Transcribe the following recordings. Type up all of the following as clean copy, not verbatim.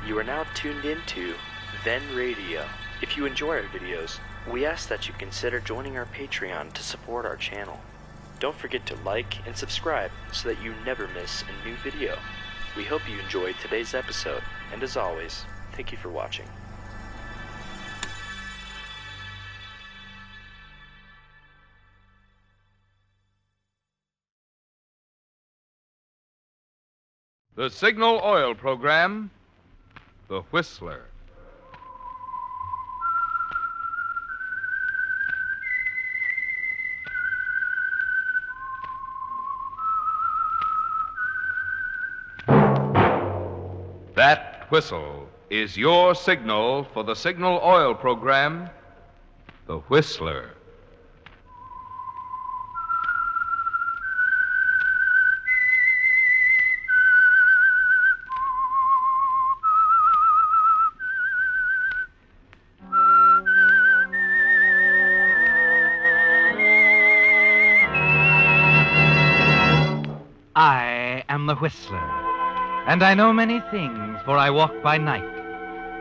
You are now tuned into Then Radio. If you enjoy our videos, we ask that you consider joining our Patreon to support our channel. Don't forget to like and subscribe so that you never miss a new video. We hope you enjoyed today's episode, and as always, thank you for watching. The Signal Oil Program, The Whistler. That whistle is your signal for the Signal Oil Program, The Whistler. I am the Whistler, and I know many things, for I walk by night.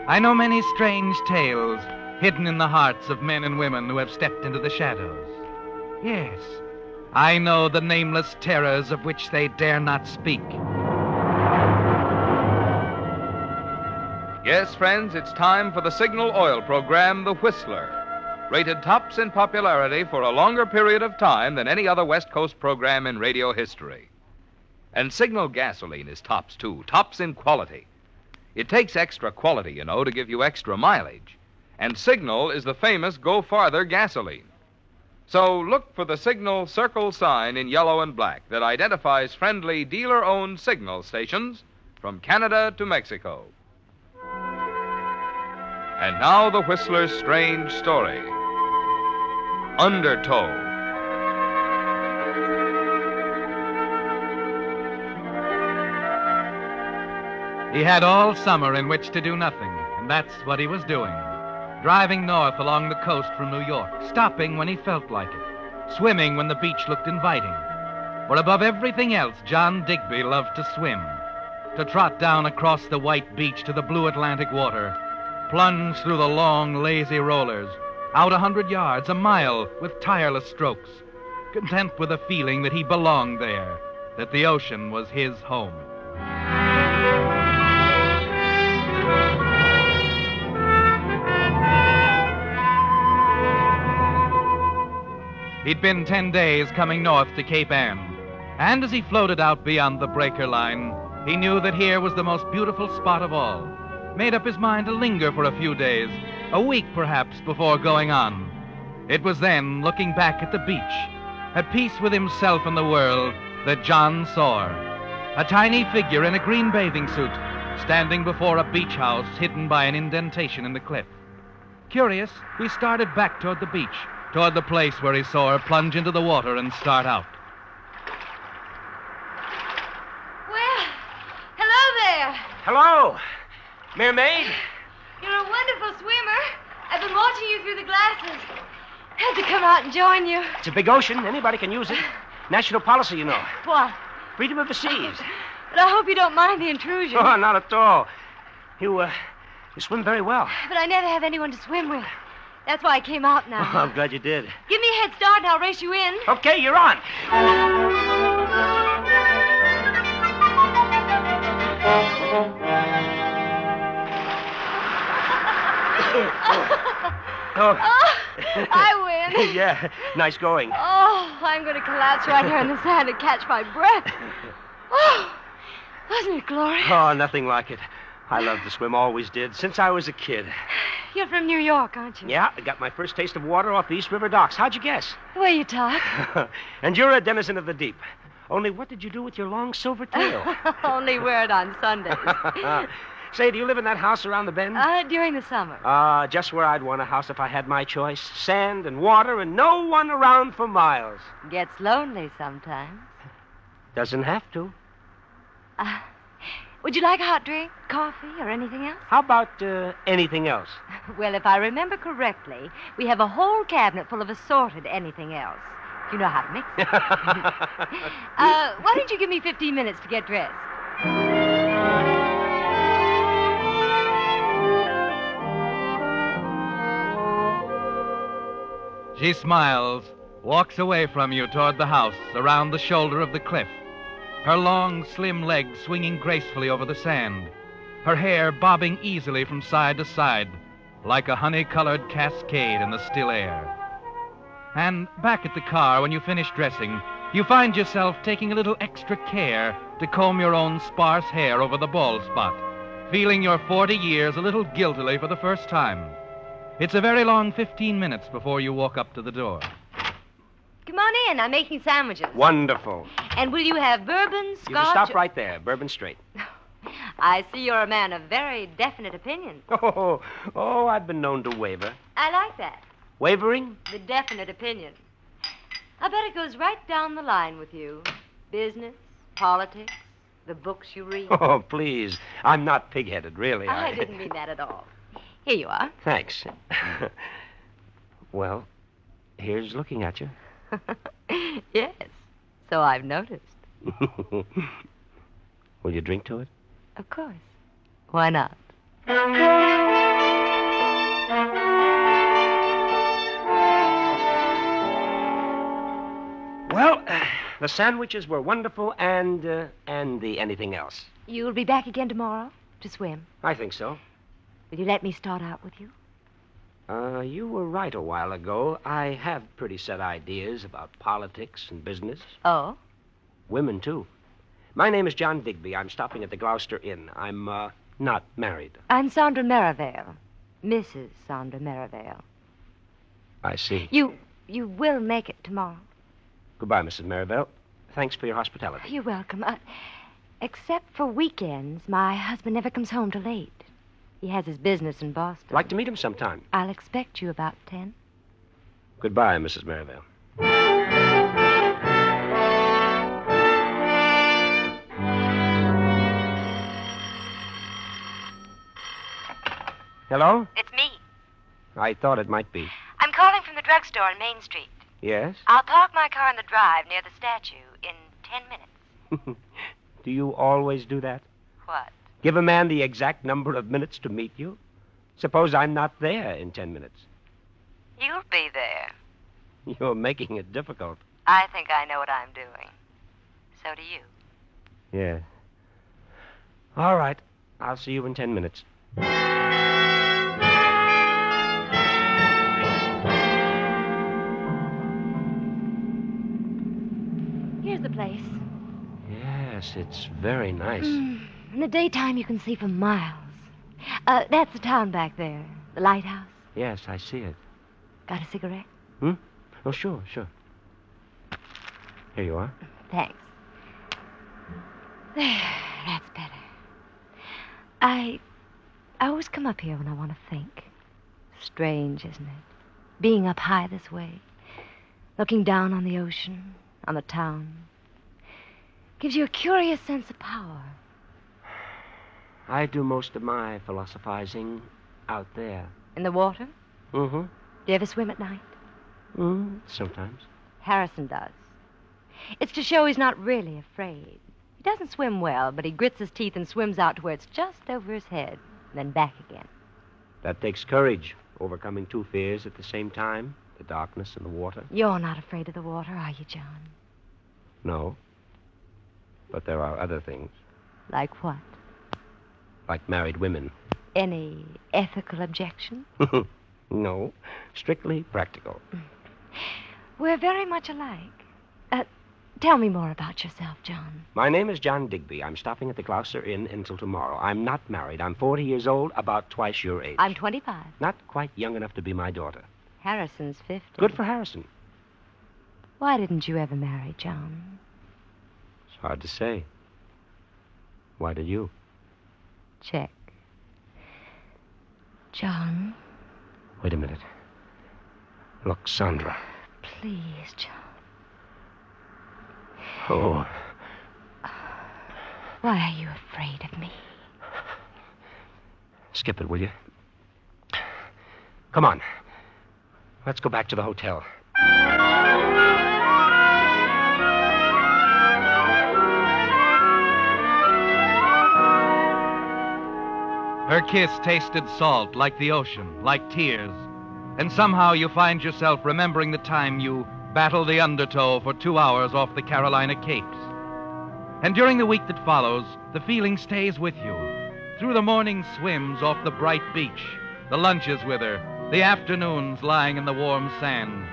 I know many strange tales hidden in the hearts of men and women who have stepped into the shadows. Yes, I know the nameless terrors of which they dare not speak. Yes, friends, it's time for the Signal Oil Program, The Whistler. Rated tops in popularity for a longer period of time than any other West Coast program in radio history. And Signal gasoline is tops, too. Tops in quality. It takes extra quality, you know, to give you extra mileage. And Signal is the famous Go Farther gasoline. So look for the Signal circle sign in yellow and black that identifies friendly dealer-owned Signal stations from Canada to Mexico. And now the Whistler's strange story. Undertow. He had all summer in which to do nothing, and that's what he was doing. Driving north along the coast from New York, stopping when he felt like it, swimming when the beach looked inviting. For above everything else, John Digby loved to swim, to trot down across the white beach to the blue Atlantic water, plunge through the long, lazy rollers, out 100 yards, a mile, with tireless strokes, content with the feeling that he belonged there, that the ocean was his home. He'd been 10 days coming north to Cape Ann, and as he floated out beyond the breaker line, he knew that here was the most beautiful spot of all. Made up his mind to linger for a few days, a week perhaps, before going on. It was then, looking back at the beach, at peace with himself and the world, that John saw a tiny figure in a green bathing suit, standing before a beach house hidden by an indentation in the cliff. Curious, he started back toward the beach, toward the place where he saw her plunge into the water and start out. Well, hello there. Hello, mermaid. You're a wonderful swimmer. I've been watching you through the glasses. Had to come out and join you. It's a big ocean. Anybody can use it. National policy, you know. What? Freedom of the seas. But I hope you don't mind the intrusion. Oh, not at all. You swim very well. But I never have anyone to swim with. That's why I came out now. Oh, I'm glad you did. Give me a head start and I'll race you in. Okay, you're on. I win. Yeah, nice going. Oh, I'm going to collapse right here in the sand and catch my breath. Oh, wasn't it glorious? Oh, nothing like it. I love to swim, always did, since I was a kid. You're from New York, aren't you? Yeah, I got my first taste of water off the East River docks. How'd you guess? The way you talk. And you're a denizen of the deep. Only what did you do with your long silver tail? Only wear it on Sundays. Say, do you live in that house around the bend? During the summer. Just where I'd want a house if I had my choice. Sand and water and no one around for miles. Gets lonely sometimes. Doesn't have to. Would you like a hot drink, coffee, or anything else? How about anything else? Well, if I remember correctly, we have a whole cabinet full of assorted anything else. You know how to mix it. Why don't you give me 15 minutes to get dressed? She smiles, walks away from you toward the house, around the shoulder of the cliff, her long, slim legs swinging gracefully over the sand, her hair bobbing easily from side to side, like a honey-colored cascade in the still air. And back at the car, when you finish dressing, you find yourself taking a little extra care to comb your own sparse hair over the bald spot, feeling your 40 years a little guiltily for the first time. It's a very long 15 minutes before you walk up to the door. Come on in. I'm making sandwiches. Wonderful. And will you have bourbon, scotch? You can stop right there. Bourbon straight. I see you're a man of very definite opinion. Oh, I've been known to waver. I like that. Wavering? The definite opinion. I bet it goes right down the line with you. Business, politics, the books you read. Oh, please. I'm not pig-headed, really. I didn't mean that at all. Here you are. Thanks. Well, here's looking at you. Yes, so I've noticed. Will you drink to it? Of course. Why not? Well, the sandwiches were wonderful and the anything else. You'll be back again tomorrow to swim. I think so. Will you let me start out with you? You were right a while ago. I have pretty set ideas about politics and business. Oh? Women, too. My name is John Digby. I'm stopping at the Gloucester Inn. I'm, not married. I'm Sandra Merivale. Mrs. Sandra Merivale. I see. You will make it tomorrow. Goodbye, Mrs. Merivale. Thanks for your hospitality. You're welcome. Except for weekends, my husband never comes home till late. He has his business in Boston. I'd like to meet him sometime. I'll expect you about 10. Goodbye, Mrs. Merivale. Hello? It's me. I thought it might be. I'm calling from the drugstore on Main Street. Yes? I'll park my car in the drive near the statue in 10 minutes. Do you always do that? What? Give a man the exact number of minutes to meet you? Suppose I'm not there in 10 minutes. You'll be there. You're making it difficult. I think I know what I'm doing. So do you. Yes. All right. I'll see you in 10 minutes. Here's the place. Yes, it's very nice. In the daytime, you can see for miles. That's the town back there. The lighthouse. Yes, I see it. Got a cigarette? Oh, sure. Here you are. Thanks. There, that's better. I always come up here when I want to think. Strange, isn't it? Being up high this way. Looking down on the ocean, on the town. Gives you a curious sense of power. I do most of my philosophizing out there. In the water? Mm-hmm. Do you ever swim at night? Sometimes. Harrison does. It's to show he's not really afraid. He doesn't swim well, but he grits his teeth and swims out to where it's just over his head, and then back again. That takes courage, overcoming two fears at the same time, the darkness and the water. You're not afraid of the water, are you, John? No. But there are other things. Like what? Like married women. Any ethical objection? No. Strictly practical. We're very much alike. Tell me more about yourself, John. My name is John Digby. I'm stopping at the Gloucester Inn until tomorrow. I'm not married. I'm 40 years old, about twice your age. I'm 25. Not quite young enough to be my daughter. Harrison's 50. Good for Harrison. Why didn't you ever marry, John? It's hard to say. Why did you? Check. John. Wait a minute. Look, Sandra. Please, John. Oh. Why are you afraid of me? Skip it, will you? Come on. Let's go back to the hotel. Her kiss tasted salt, like the ocean, like tears. And somehow you find yourself remembering the time you battled the Undertow for 2 hours off the Carolina Capes. And during the week that follows, the feeling stays with you. Through the morning swims off the bright beach, the lunches with her, the afternoons lying in the warm sand,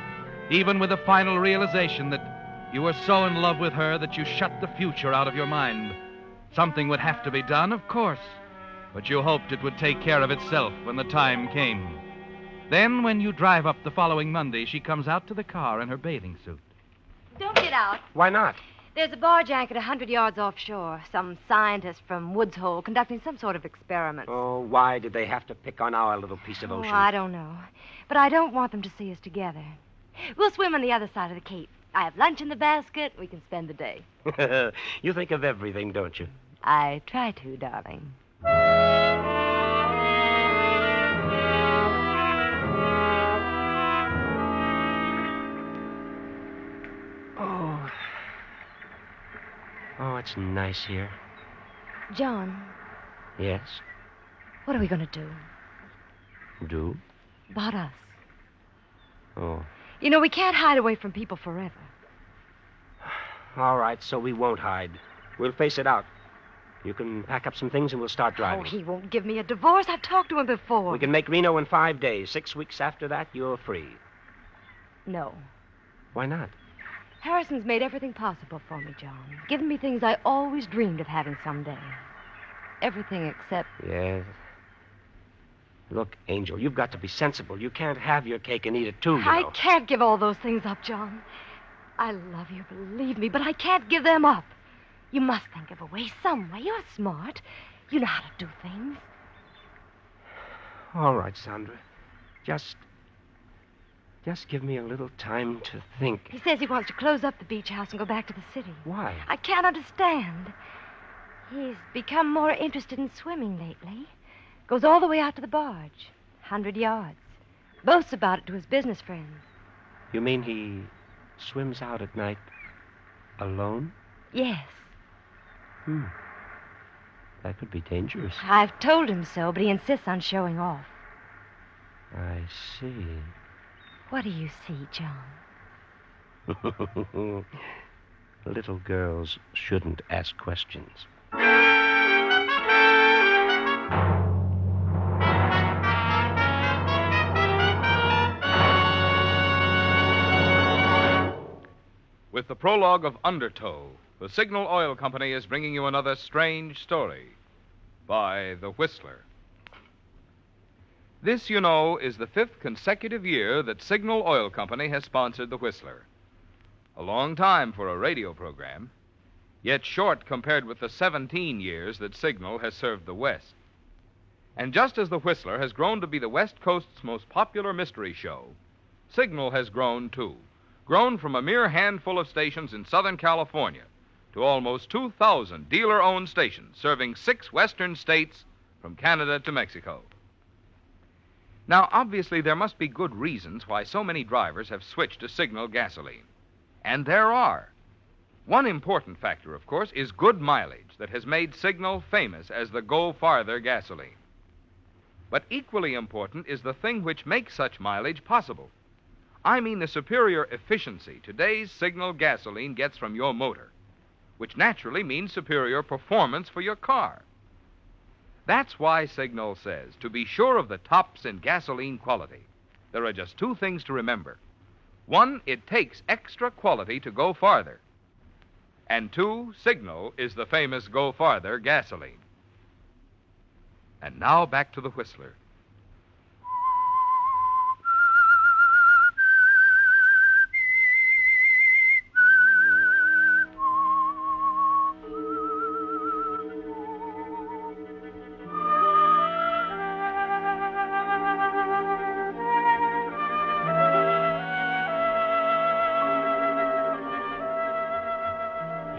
even with the final realization that you were so in love with her that you shut the future out of your mind. Something would have to be done, of course, but you hoped it would take care of itself when the time came. Then, when you drive up the following Monday, she comes out to the car in her bathing suit. Don't get out. Why not? There's a barge anchored 100 yards offshore. Some scientist from Woods Hole conducting some sort of experiment. Oh, why did they have to pick on our little piece of ocean? I don't know. But I don't want them to see us together. We'll swim on the other side of the Cape. I have lunch in the basket. We can spend the day. You think of everything, don't you? I try to, darling. Oh, it's nice here. John, Yes? what are we going to do? Do? About us. Oh. You know, we can't hide away from people forever. All right, so we won't hide. We'll face it out. You can pack up some things and we'll start driving. Oh, he won't give me a divorce. I've talked to him before. We can make Reno in 5 days. 6 weeks after that, you're free. No. Why not? Harrison's made everything possible for me, John. Given me things I always dreamed of having someday. Everything except... Yes. Look, Angel, you've got to be sensible. You can't have your cake and eat it, too, you I know. can't give all those things up, John. I love you, believe me, but I can't give them up. You must think of a way, some way. You're smart. You know how to do things. All right, Sandra. Just give me a little time to think. He says he wants to close up the beach house and go back to the city. Why? I can't understand. He's become more interested in swimming lately. Goes all the way out to the barge, 100 yards. Boasts about it to his business friends. You mean he swims out at night alone? Yes. That could be dangerous. I've told him so, but he insists on showing off. I see. What do you see, John? Little girls shouldn't ask questions. With the prologue of Undertow, the Signal Oil Company is bringing you another strange story by The Whistler. This, you know, is the 5th consecutive year that Signal Oil Company has sponsored The Whistler. A long time for a radio program, yet short compared with the 17 years that Signal has served the West. And just as The Whistler has grown to be the West Coast's most popular mystery show, Signal has grown, too. Grown from a mere handful of stations in Southern California to almost 2,000 dealer-owned stations serving 6 western states from Canada to Mexico. Now, obviously, there must be good reasons why so many drivers have switched to Signal gasoline. And there are. One important factor, of course, is good mileage that has made Signal famous as the Go Farther gasoline. But equally important is the thing which makes such mileage possible. I mean the superior efficiency today's Signal gasoline gets from your motor, which naturally means superior performance for your car. That's why Signal says, to be sure of the tops in gasoline quality, there are just 2 things to remember. 1, it takes extra quality to go farther. And 2, Signal is the famous Go Farther gasoline. And now back to The Whistler.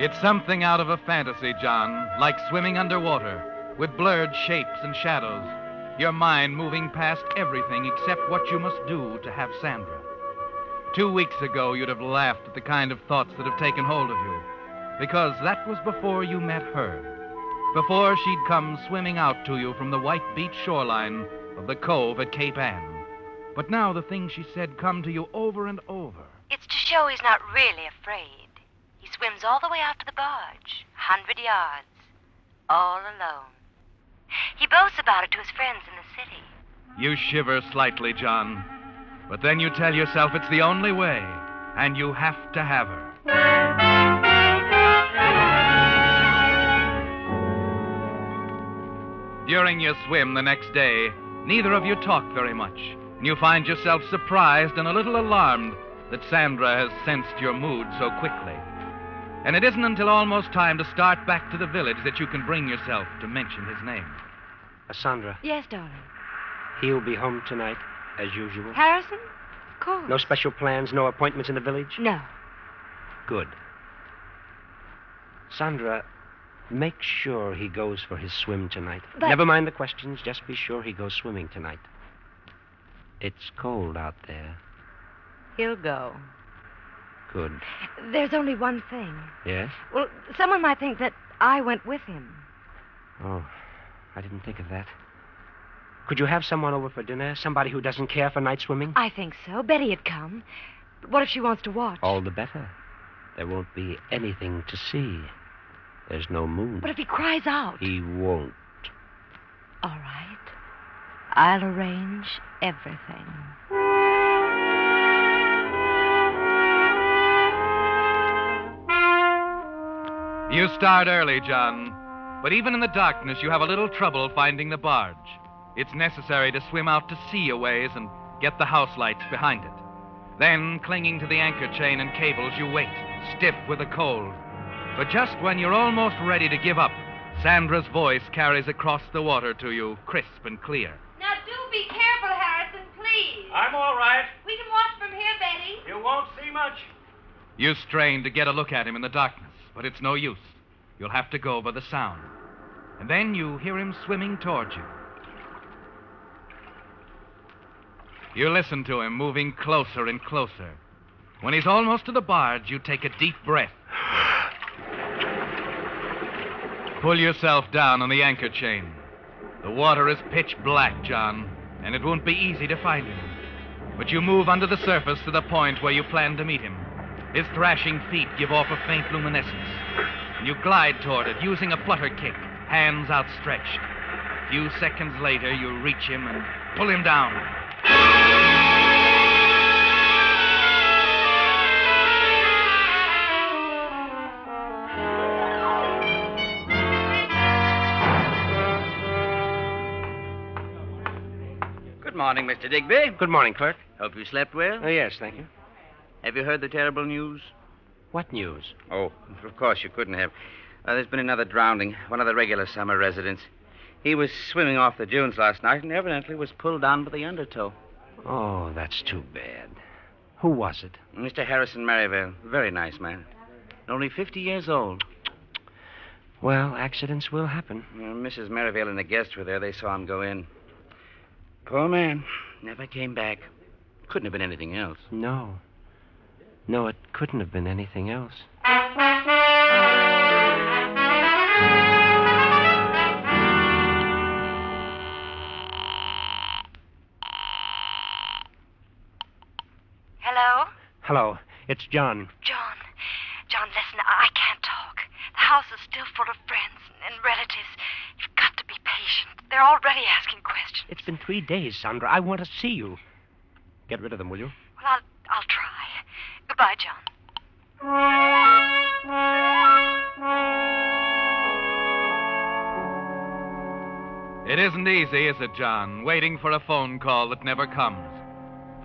It's something out of a fantasy, John, like swimming underwater, with blurred shapes and shadows, your mind moving past everything except what you must do to have Sandra. 2 weeks ago, you'd have laughed at the kind of thoughts that have taken hold of you, because that was before you met her, before she'd come swimming out to you from the white beach shoreline of the cove at Cape Ann, But now the things she said come to you over and over. It's to show he's not really afraid. He swims all the way out to the barge, 100 yards, all alone. He boasts about it to his friends in the city. You shiver slightly, John. But then you tell yourself it's the only way, and you have to have her. During your swim the next day, neither of you talked very much, and you find yourself surprised and a little alarmed that Sandra has sensed your mood so quickly. And it isn't until almost time to start back to the village that you can bring yourself to mention his name. Sandra, Yes, darling. he'll be home tonight, as usual. Harrison? Of course. No special plans, no appointments in the village? No. Good. Sandra, make sure he goes for his swim tonight. But- Never mind the questions, just be sure he goes swimming tonight. It's cold out there. He'll go. Good. There's only one thing. Yes? Well, someone might think that I went with him. Oh, I didn't think of that. Could you have someone over for dinner? Somebody who doesn't care for night swimming? I think so. Betty had come. But what if she wants to watch? All the better. There won't be anything to see. There's no moon. But if he cries out? He won't. All right. I'll arrange everything. You start early, John. But even in the darkness, you have a little trouble finding the barge. It's necessary to swim out to sea a ways and get the house lights behind it. Then, clinging to the anchor chain and cables, you wait, stiff with the cold. But just when you're almost ready to give up, Sandra's voice carries across the water to you, crisp and clear. Now, do be careful, Harrison, please. I'm all right. We can watch from here, Betty. You won't see much. You strain to get a look at him in the darkness, but it's no use. You'll have to go by the sound. And then you hear him swimming towards you. You listen to him moving closer and closer. When he's almost to the barge, you take a deep breath. Pull yourself down on the anchor chain. The water is pitch black, John, and it won't be easy to find him. But you move under the surface to the point where you plan to meet him. His thrashing feet give off a faint luminescence. And you glide toward it, using a flutter kick, hands outstretched. A few seconds later, you reach him and pull him down. Good morning, Mr. Digby. Good morning, clerk. Hope you slept well. Oh, yes, thank you. Have you heard the terrible news? What news? Oh, of course you couldn't have. There's been another drowning, one of the regular summer residents. He was swimming off the dunes last night and evidently was pulled down by the Undertow. Oh, that's too bad. Who was it? Mr. Harrison Merivale, very nice man. Only 50 years old. Well, accidents will happen. Mrs. Merivale and the guests were there. They saw him go in. Poor man. Never came back. Couldn't have been anything else. No. No, it couldn't have been anything else. Hello? Hello, it's John. John, listen, I can't talk. The house is still full of friends and relatives. You've got to be patient. They're already asking questions. It's been 3 days, Sandra. I want to see you. Get rid of them, will you? Well, I'll try. Goodbye, John. It isn't easy, is it, John? Waiting for a phone call that never comes.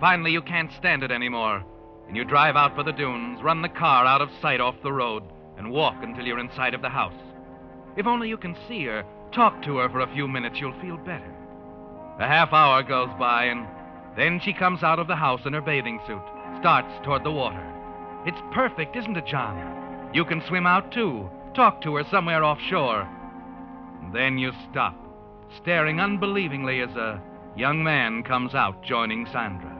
Finally, you can't stand it anymore, and you drive out by the dunes, run the car out of sight off the road, and walk until you're inside of the house. If only you can see her, talk to her for a few minutes, you'll feel better. A half hour goes by, and then she comes out of the house in her bathing suit, starts toward the water. It's perfect, isn't it, John? You can swim out, too. Talk to her somewhere offshore. And then you stop, staring unbelievingly as a young man comes out, joining Sandra.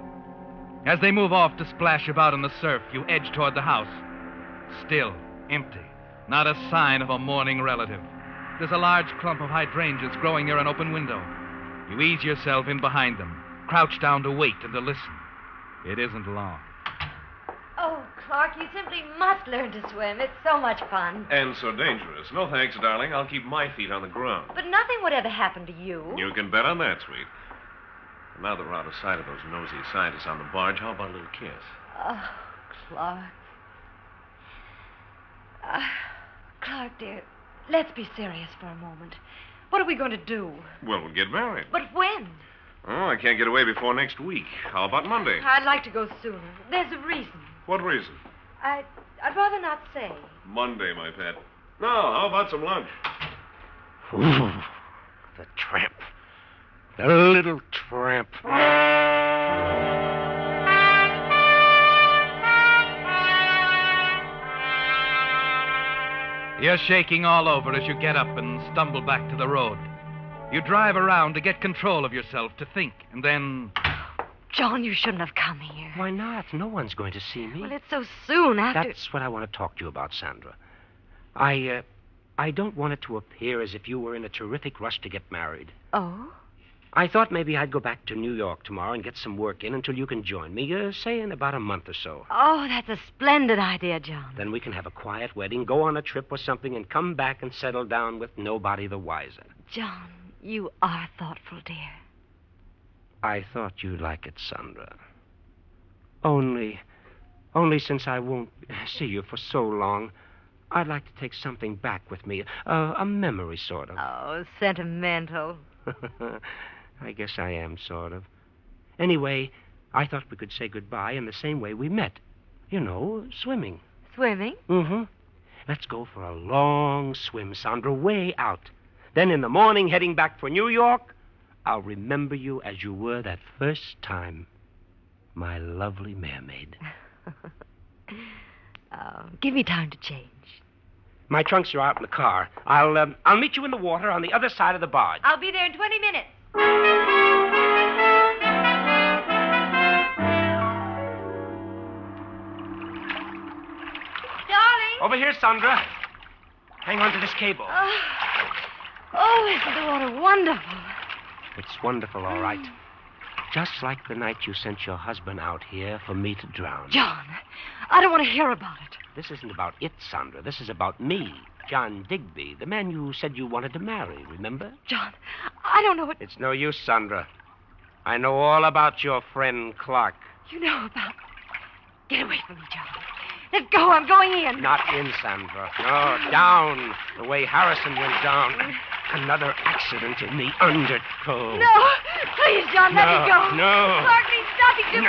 As they move off to splash about in the surf, you edge toward the house. Still, empty. Not a sign of a mourning relative. There's a large clump of hydrangeas growing near an open window. You ease yourself in behind them, crouch down to wait and to listen. It isn't long. Oh, Clark, you simply must learn to swim. It's so much fun. And so dangerous. No thanks, darling. I'll keep my feet on the ground. But nothing would ever happen to you. You can bet on that, sweet. Now that we're out of sight of those nosy scientists on the barge, how about a little kiss? Oh, Clark. Clark, dear, let's be serious for a moment. What are we going to do? Well, we'll get married. But when? Oh, I can't get away before next week. How about Monday? I'd like to go sooner. There's a reason. What reason? I'd rather not say. Monday, my pet. Now, how about some lunch? Ooh, the tramp. The little tramp. You're shaking all over as you get up and stumble back to the road. You drive around to get control of yourself, to think, and then... John, you shouldn't have come here. Why not? No one's going to see me. Well, it's so soon after... That's what I want to talk to you about, Sandra. I don't want it to appear as if you were in a terrific rush to get married. Oh? I thought maybe I'd go back to New York tomorrow and get some work in until you can join me, say in about a month or so. Oh, that's a splendid idea, John. Then we can have a quiet wedding, go on a trip or something, and come back and settle down with nobody the wiser. John, you are thoughtful, dear. I thought you'd like it, Sandra. Only since I won't see you for so long, I'd like to take something back with me. A memory, sort of. Oh, sentimental. I guess I am, sort of. Anyway, I thought we could say goodbye in the same way we met. You know, swimming. Swimming? Mm-hmm. Let's go for a long swim, Sandra, way out. Then in the morning, heading back for New York, I'll remember you as you were that first time. My lovely mermaid. Give me time to change. My trunks are out in the car. I'll meet you in the water on the other side of the barge. I'll be there in 20 minutes. Darling. Over here, Sandra. Hang on to this cable. Oh, isn't the water wonderful? It's wonderful, all right. Just like the night you sent your husband out here for me to drown. John, I don't want to hear about it. This isn't about it, Sandra. This is about me, John Digby, the man you said you wanted to marry, remember? John, I don't know what... It's no use, Sandra. I know all about your friend Clark. You know about... Get away from me, John. Let go, I'm going in. Not in, Sandra. No, down, the way Harrison went down. Another accident in the Undertow. No, please, John, let me go. No. Clark needs nothing to me.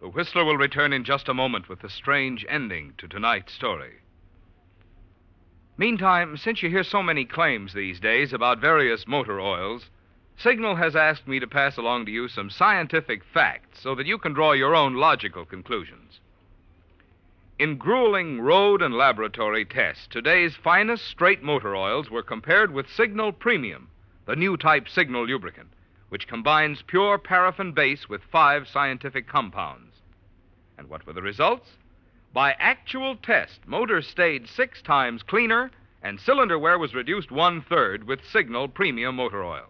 The Whistler will return in just a moment with the strange ending to tonight's story. Meantime, since you hear so many claims these days about various motor oils, Signal has asked me to pass along to you some scientific facts so that you can draw your own logical conclusions. In grueling road and laboratory tests, today's finest straight motor oils were compared with Signal Premium, the new type Signal lubricant, which combines pure paraffin base with 5 scientific compounds. And what were the results? By actual test, motors stayed 6 times cleaner, and cylinder wear was reduced 1/3 with Signal Premium motor oil.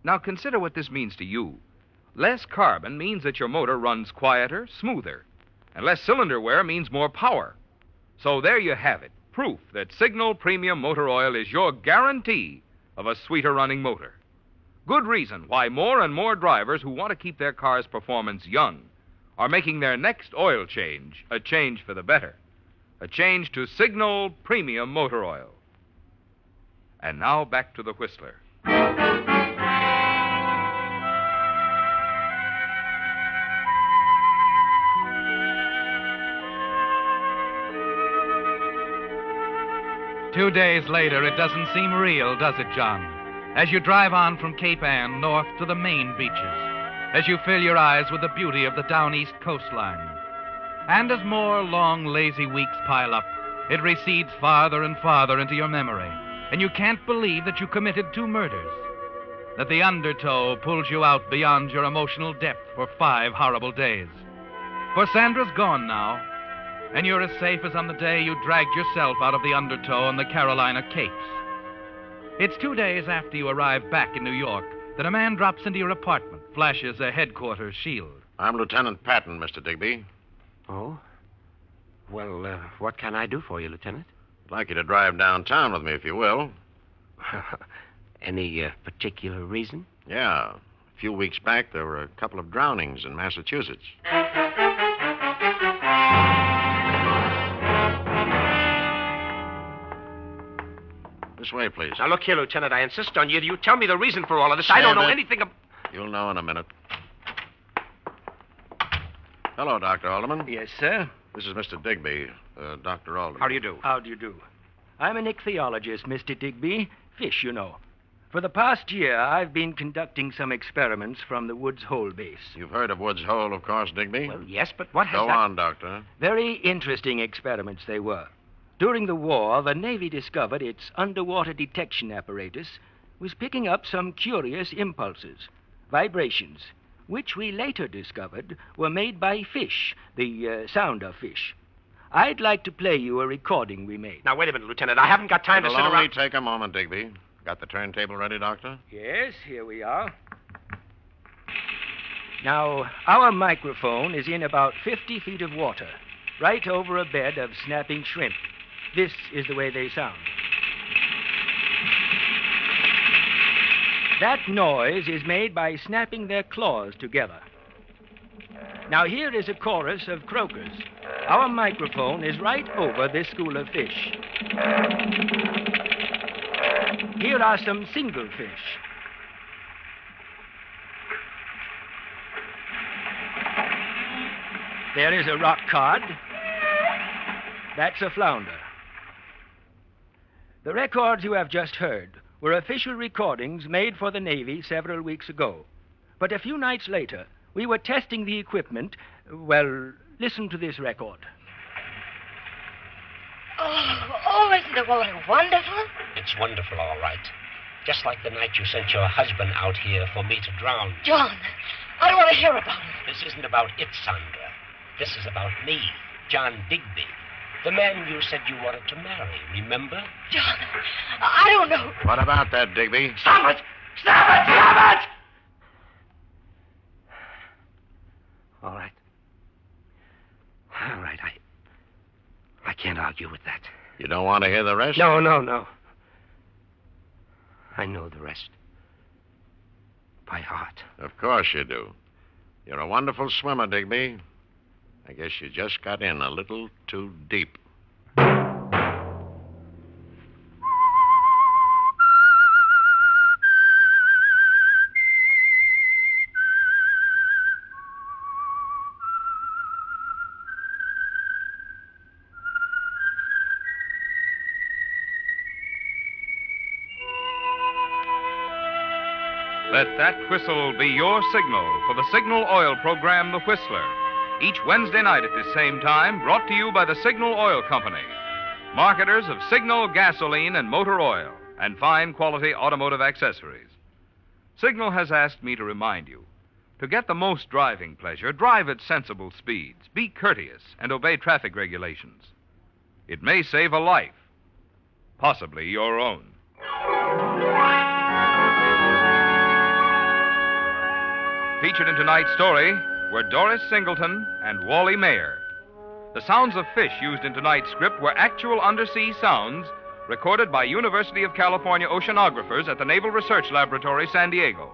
Now consider what this means to you. Less carbon means that your motor runs quieter, smoother, and less cylinder wear means more power. So there you have it, proof that Signal Premium motor oil is your guarantee of a sweeter running motor. Good reason why more and more drivers who want to keep their car's performance young are making their next oil change a change for the better, a change to Signal Premium motor oil. And now back to the Whistler. Two days later, it doesn't seem real, does it, John? As you drive on from Cape Ann north to the Maine beaches, as you fill your eyes with the beauty of the down east coastline. And as more long, lazy weeks pile up, it recedes farther and farther into your memory, and you can't believe that you committed 2 murders. That the undertow pulls you out beyond your emotional depth for 5 horrible days. For Sandra's gone now, and you're as safe as on the day you dragged yourself out of the undertow on the Carolina Capes. It's 2 days after you arrive back in New York that a man drops into your apartment, flashes a headquarters shield. I'm Lieutenant Patton, Mr. Digby. Oh? Well, what can I do for you, Lieutenant? I'd like you to drive downtown with me, if you will. Any particular reason? Yeah. A few weeks back, there were a couple of drownings in Massachusetts. This way, please. Now, look here, Lieutenant. I insist on you. You tell me the reason for all of this. I don't know anything about... You'll know in a minute. Hello, Dr. Alderman. Yes, sir. This is Mr. Digby, Dr. Alderman. How do you do? How do you do? I'm an ichthyologist, Mr. Digby. Fish, you know. For the past year, I've been conducting some experiments from the Woods Hole base. You've heard of Woods Hole, of course, Digby? Well, yes, but what has Go that... on, Doctor. Very interesting experiments they were. During the war, the Navy discovered its underwater detection apparatus was picking up some curious impulses, vibrations, which we later discovered were made by fish, the sound of fish. I'd like to play you a recording we made. Now, wait a minute, Lieutenant. I haven't got time to It'll sit only around... take a moment, Digby. Got the turntable ready, Doctor? Yes, here we are. Now, our microphone is in about 50 feet of water, right over a bed of snapping shrimp. This is the way they sound. That noise is made by snapping their claws together. Now, here is a chorus of croakers. Our microphone is right over this school of fish. Here are some single fish. There is a rock cod. That's a flounder. The records you have just heard were official recordings made for the Navy several weeks ago. But a few nights later, we were testing the equipment. Well, listen to this record. Oh, isn't the water wonderful? It's wonderful, all right. Just like the night you sent your husband out here for me to drown. John, I don't want to hear about it. This isn't about it, Sandra. This is about me, John Digby. The man you said you wanted to marry, remember? John, I don't know. What about that, Digby? Stop it! Stop it! Stop it! All right. All right, I can't argue with that. You don't want to hear the rest? No. I know the rest. By heart. Of course you do. You're a wonderful swimmer, Digby. I guess you just got in a little too deep. Let that whistle be your signal for the Signal Oil program, The Whistler. Each Wednesday night at this same time, brought to you by the Signal Oil Company, marketers of Signal gasoline and motor oil, and fine quality automotive accessories. Signal has asked me to remind you, to get the most driving pleasure, drive at sensible speeds, be courteous, and obey traffic regulations. It may save a life, possibly your own. Featured in tonight's story were Doris Singleton and Wally Mayer. The sounds of fish used in tonight's script were actual undersea sounds recorded by University of California oceanographers at the Naval Research Laboratory, San Diego.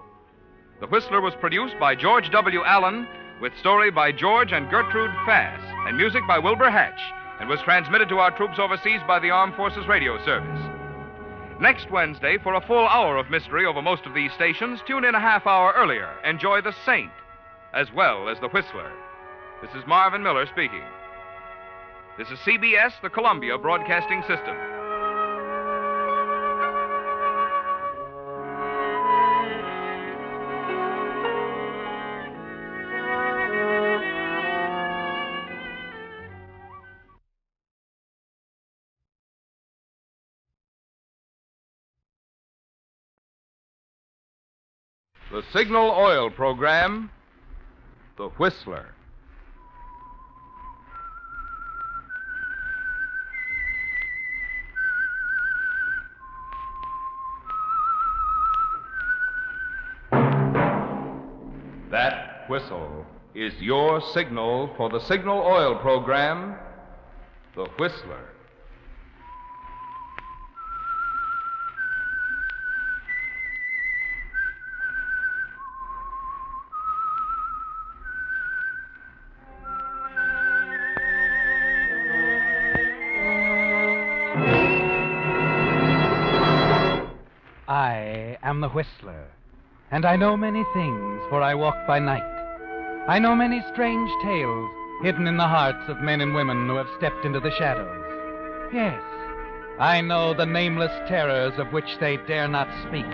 The Whistler was produced by George W. Allen, with story by George and Gertrude Fass, and music by Wilbur Hatch, and was transmitted to our troops overseas by the Armed Forces Radio Service. Next Wednesday, for a full hour of mystery over most of these stations, tune in a half hour earlier. Enjoy The Saint, as well as The Whistler. This is Marvin Miller speaking. This is CBS, the Columbia Broadcasting System. The Signal Oil program, The Whistler. That whistle is your signal for the Signal Oil program, The Whistler. I am the Whistler, and I know many things, for I walk by night. I know many strange tales hidden in the hearts of men and women who have stepped into the shadows. Yes, I know the nameless terrors of which they dare not speak.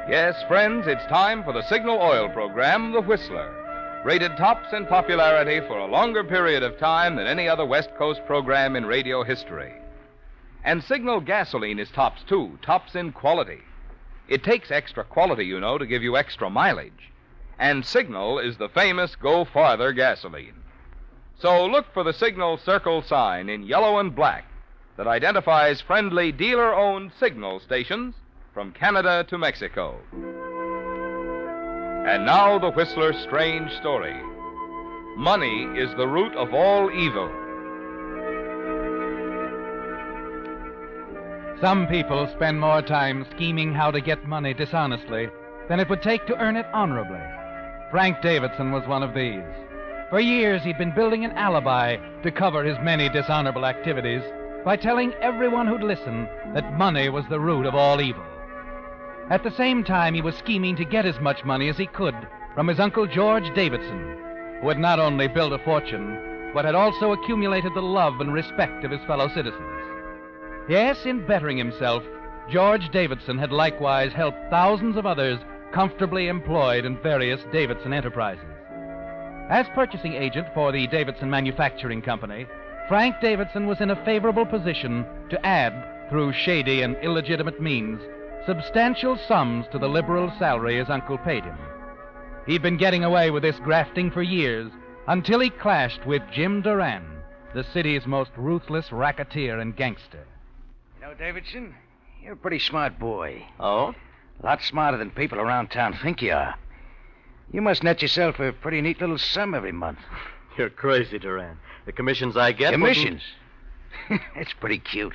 Yes, friends, it's time for the Signal Oil program, The Whistler. Rated tops in popularity for a longer period of time than any other West Coast program in radio history. And Signal gasoline is tops, too, tops in quality. It takes extra quality, you know, to give you extra mileage. And Signal is the famous Go Farther gasoline. So look for the Signal circle sign in yellow and black that identifies friendly dealer-owned Signal stations from Canada to Mexico. And now the Whistler's strange story. Money is the root of all evil. Some people spend more time scheming how to get money dishonestly than it would take to earn it honorably. Frank Davidson was one of these. For years, he'd been building an alibi to cover his many dishonorable activities by telling everyone who'd listen that money was the root of all evil. At the same time, he was scheming to get as much money as he could from his Uncle George Davidson, who had not only built a fortune, but had also accumulated the love and respect of his fellow citizens. Yes, in bettering himself, George Davidson had likewise helped thousands of others comfortably employed in various Davidson enterprises. As purchasing agent for the Davidson Manufacturing Company, Frank Davidson was in a favorable position to add, through shady and illegitimate means, substantial sums to the liberal salary his uncle paid him. He'd been getting away with this grafting for years until he clashed with Jim Duran, the city's most ruthless racketeer and gangster. You know, Davidson, you're a pretty smart boy. Oh? A lot smarter than people around town think you are. You must net yourself a pretty neat little sum every month. You're crazy, Duran. The commissions I get... Commissions? It's pretty cute.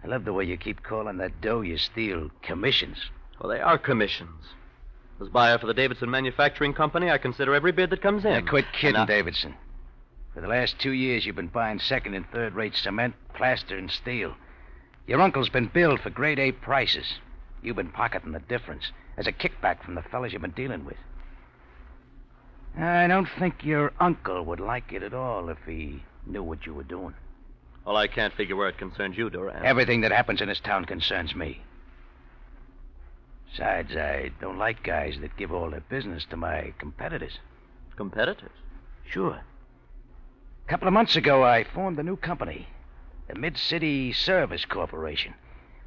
I love the way you keep calling that dough you steal commissions. Well, they are commissions. As buyer for the Davidson Manufacturing Company, I consider every bid that comes in. Now, quit kidding, Davidson. For the last 2 years, you've been buying second and third-rate cement, plaster, and steel. Your uncle's been billed for grade A prices. You've been pocketing the difference as a kickback from the fellas you've been dealing with. I don't think your uncle would like it at all if he knew what you were doing. Well, I can't figure where it concerns you, Duran. Everything that happens in this town concerns me. Besides, I don't like guys that give all their business to my competitors. Competitors? Sure. A couple of months ago, I formed a new company, the Mid-City Service Corporation.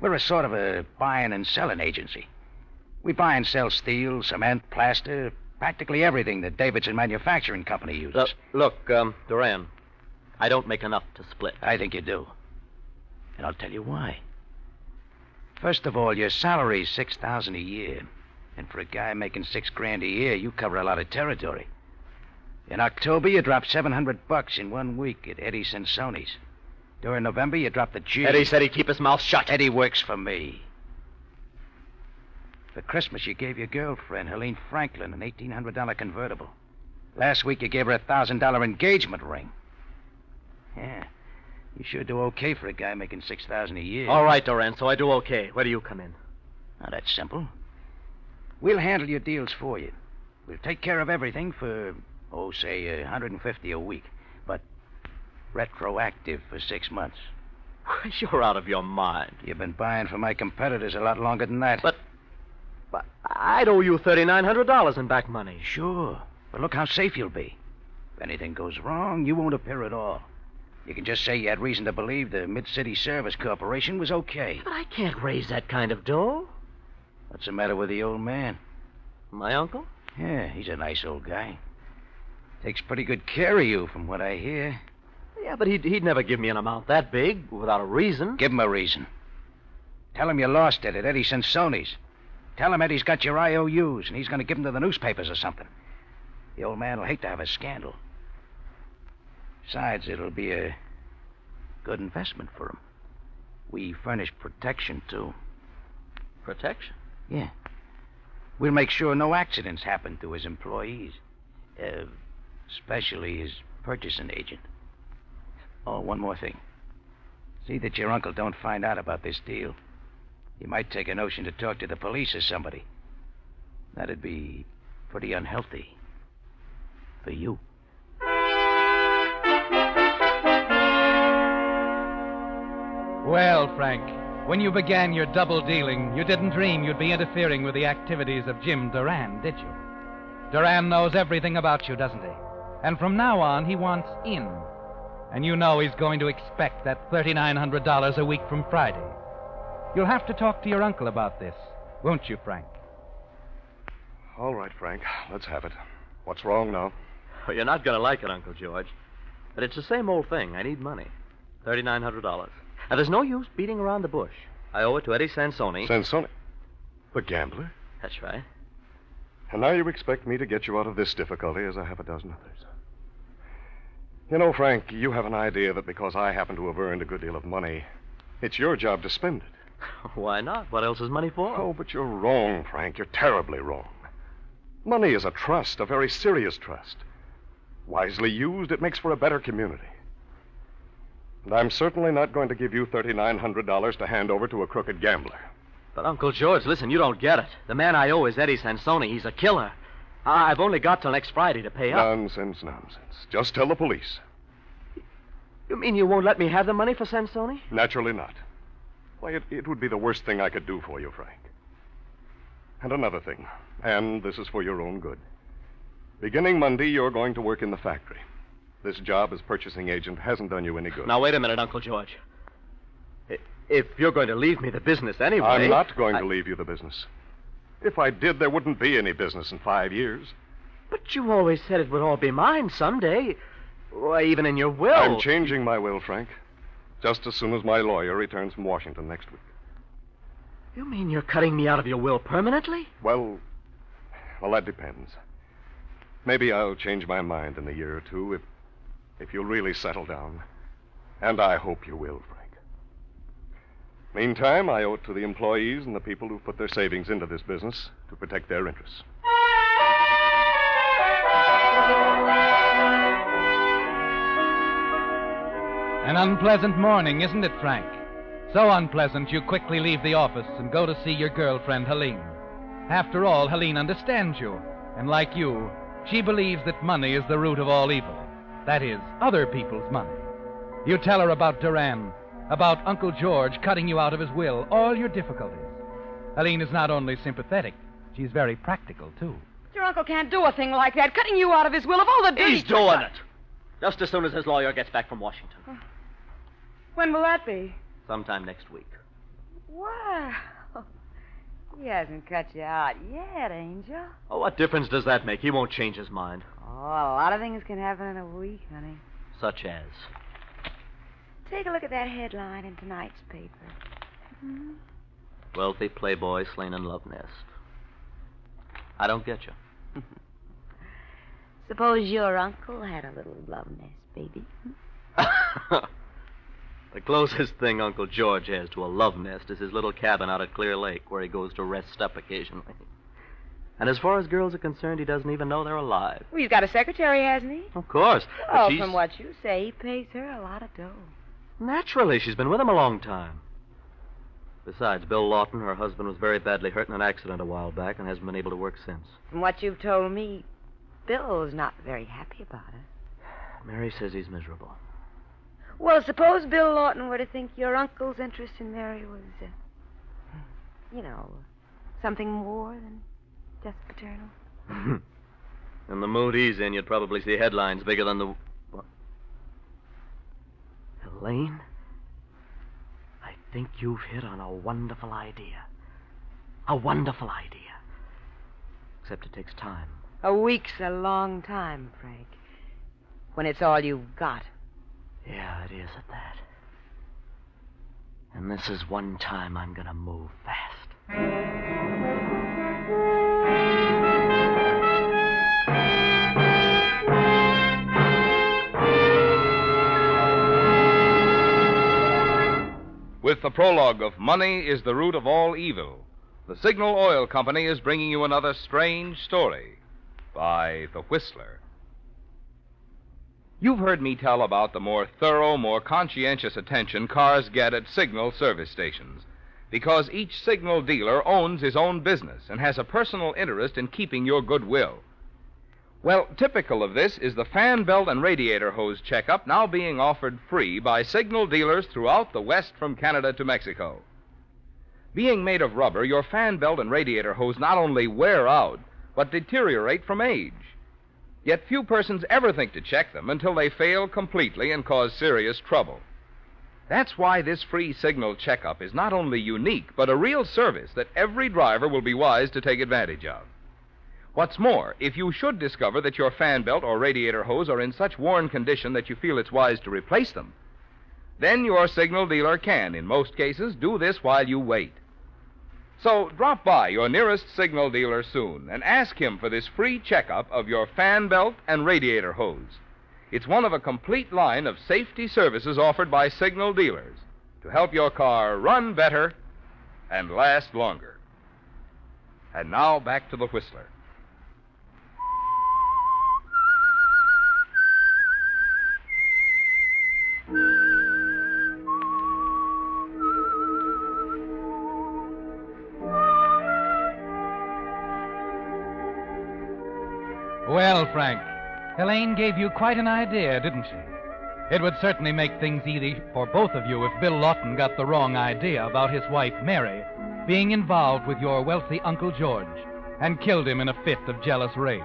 We're a sort of a buying and selling agency. We buy and sell steel, cement, plaster, practically everything that Davidson Manufacturing Company uses. Look, Duran, I don't make enough to split. I think you do. And I'll tell you why. First of all, your salary's $6,000 a year. And for a guy making $6,000 a year, you cover a lot of territory. In October, you dropped $700 in 1 week at Eddie Sansoni's. During November, you dropped the G. Eddie said he'd keep his mouth shut. Eddie works for me. For Christmas, you gave your girlfriend, Helene Franklin, an $1,800 convertible. Last week, you gave her a $1,000 engagement ring. Yeah, you sure do okay for a guy making $6,000 a year. All right, Duran, so I do okay. Where do you come in? Now, that's simple. We'll handle your deals for you. We'll take care of everything for, say, $150 a week. But retroactive for 6 months. You're out of your mind. You've been buying for my competitors a lot longer than that. But I'd owe you $3,900 in back money. Sure. But look how safe you'll be. If anything goes wrong, you won't appear at all. You can just say you had reason to believe the Mid-City Service Corporation was okay. But I can't raise that kind of dough. What's the matter with the old man? My uncle? Yeah, he's a nice old guy. Takes pretty good care of you, from what I hear. Yeah, but he'd never give me an amount that big without a reason. Give him a reason. Tell him you lost it at Eddie Sansoni's. Tell him Eddie's got your IOUs, and he's going to give them to the newspapers or something. The old man will hate to have a scandal. Besides, it'll be a good investment for him. We furnish protection, too. Protection? Yeah. We'll make sure no accidents happen to his employees. Especially his purchasing agent. Oh, one more thing. See that your uncle don't find out about this deal. He might take a notion to talk to the police or somebody. That'd be pretty unhealthy. For you. Well, Frank, when you began your double dealing, you didn't dream you'd be interfering with the activities of Jim Duran, did you? Duran knows everything about you, doesn't he? And from now on, he wants in. And you know he's going to expect that $3,900 a week from Friday. You'll have to talk to your uncle about this, won't you, Frank? All right, Frank. Let's have it. What's wrong now? Well, you're not going to like it, Uncle George. But it's the same old thing. I need money. $3,900. Now, there's no use beating around the bush. I owe it to Eddie Sansoni. Sansoni? The gambler? That's right. And now you expect me to get you out of this difficulty as I have a dozen others. You know, Frank, you have an idea that because I happen to have earned a good deal of money, it's your job to spend it. Why not? What else is money for? Oh, but you're wrong, Frank. You're terribly wrong. Money is a trust, a very serious trust. Wisely used, it makes for a better community. And I'm certainly not going to give you $3,900 to hand over to a crooked gambler. But, Uncle George, listen, you don't get it. The man I owe is Eddie Sansoni. He's a killer. I've only got till next Friday to pay up. Nonsense. Just tell the police. You mean you won't let me have the money for Sansoni? Naturally not. Why, it would be the worst thing I could do for you, Frank. And another thing, and this is for your own good. Beginning Monday, you're going to work in the factory. This job as purchasing agent hasn't done you any good. Now, wait a minute, Uncle George. If you're going to leave me the business anyway... I'm not going to leave you the business. If I did, there wouldn't be any business in 5 years. But you always said it would all be mine someday. Why, even in your will... I'm changing my will, Frank. Just as soon as my lawyer returns from Washington next week. You mean you're cutting me out of your will permanently? Well, that depends. Maybe I'll change my mind in a year or two if you'll really settle down. And I hope you will, Frank. Meantime, I owe it to the employees and the people who put their savings into this business to protect their interests. An unpleasant morning, isn't it, Frank? So unpleasant you quickly leave the office and go to see your girlfriend, Helene. After all, Helene understands you. And like you, she believes that money is the root of all evil. That is, other people's money. You tell her about Duran, about Uncle George cutting you out of his will, all your difficulties. Helene is not only sympathetic, she's very practical, too. Your uncle can't do a thing like that, cutting you out of his will of all the dirty... He's doing it. Just as soon as his lawyer gets back from Washington. When will that be? Sometime next week. Wow. He hasn't cut you out yet, Angel. Oh, what difference does that make? He won't change his mind. Oh, a lot of things can happen in a week, honey. Such as? Take a look at that headline in tonight's paper. Mm-hmm. Wealthy playboy slain in love nest. I don't get you. Suppose your uncle had a little love nest, baby. The closest thing Uncle George has to a love nest is his little cabin out at Clear Lake, where he goes to rest up occasionally. And as far as girls are concerned, he doesn't even know they're alive. Well, he's got a secretary, hasn't he? Of course. Oh, from what you say, he pays her a lot of dough. Naturally, she's been with him a long time. Besides, Bill Lawton, her husband, was very badly hurt in an accident a while back and hasn't been able to work since. From what you've told me, Bill's not very happy about it. Mary says he's miserable. Well, suppose Bill Lawton were to think your uncle's interest in Mary was, something more than just paternal. In the mood he's in, you'd probably see headlines bigger than the... Elaine, I think you've hit on a wonderful idea. A wonderful idea. Except it takes time. A week's a long time, Frank. When it's all you've got. Yeah, it is at that. And this is one time I'm gonna move fast. With the prologue of Money is the Root of All Evil, the Signal Oil Company is bringing you another strange story by The Whistler. You've heard me tell about the more thorough, more conscientious attention cars get at Signal service stations, because each Signal dealer owns his own business and has a personal interest in keeping your goodwill. Well, typical of this is the fan belt and radiator hose checkup now being offered free by Signal dealers throughout the West from Canada to Mexico. Being made of rubber, your fan belt and radiator hose not only wear out, but deteriorate from age. Yet few persons ever think to check them until they fail completely and cause serious trouble. That's why this free Signal checkup is not only unique, but a real service that every driver will be wise to take advantage of. What's more, if you should discover that your fan belt or radiator hose are in such worn condition that you feel it's wise to replace them, then your Signal dealer can, in most cases, do this while you wait. So drop by your nearest Signal dealer soon and ask him for this free checkup of your fan belt and radiator hose. It's one of a complete line of safety services offered by Signal dealers to help your car run better and last longer. And now back to the Whistler. Well, Frank, Elaine gave you quite an idea, didn't she? It would certainly make things easy for both of you if Bill Lawton got the wrong idea about his wife, Mary, being involved with your wealthy Uncle George and killed him in a fit of jealous rage.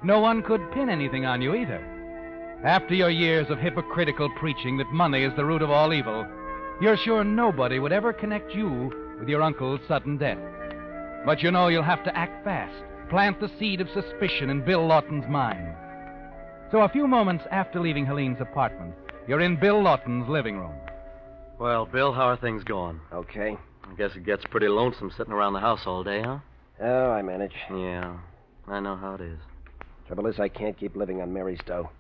No one could pin anything on you either. After your years of hypocritical preaching that money is the root of all evil, you're sure nobody would ever connect you with your uncle's sudden death. But you know you'll have to act fast. Plant the seed of suspicion in Bill Lawton's mind. So a few moments after leaving Helene's apartment, you're in Bill Lawton's living room. Well, Bill, how are things going? Okay. I guess it gets pretty lonesome sitting around the house all day, huh? Oh, I manage. Yeah, I know how it is. Trouble is, I can't keep living on Mary's dough.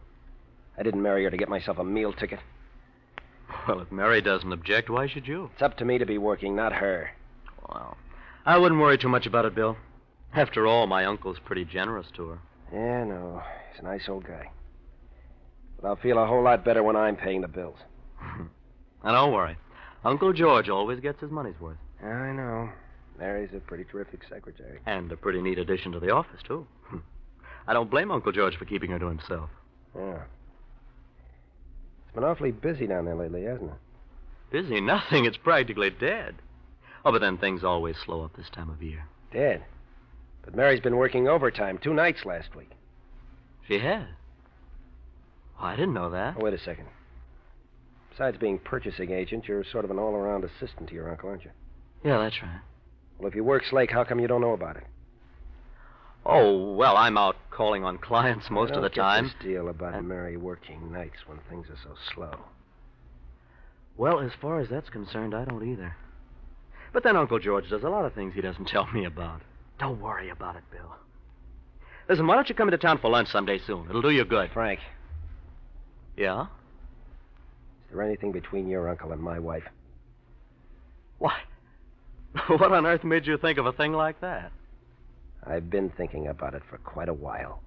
I didn't marry her to get myself a meal ticket. Well, if Mary doesn't object, why should you? It's up to me to be working, not her. Well, I wouldn't worry too much about it, Bill. After all, my uncle's pretty generous to her. Yeah, no. He's a nice old guy. But I'll feel a whole lot better when I'm paying the bills. Now, don't worry. Uncle George always gets his money's worth. I know. Mary's a pretty terrific secretary. And a pretty neat addition to the office, too. I don't blame Uncle George for keeping her to himself. Yeah. It's been awfully busy down there lately, hasn't it? Busy? Nothing. It's practically dead. Oh, but then things always slow up this time of year. Dead? But Mary's been working overtime 2 nights last week. She has? Oh, I didn't know that. Oh, wait a second. Besides being purchasing agent, you're sort of an all-around assistant to your uncle, aren't you? Yeah, that's right. Well, if you work Slake, how come you don't know about it? Oh, well, I'm out calling on clients most of the time. This deal about Mary working nights when things are so slow. Well, as far as that's concerned, I don't either. But then Uncle George does a lot of things he doesn't tell me about. Don't worry about it, Bill. Listen, why don't you come into town for lunch someday soon? It'll do you good. Frank. Yeah? Is there anything between your uncle and my wife? What? What on earth made you think of a thing like that? I've been thinking about it for quite a while.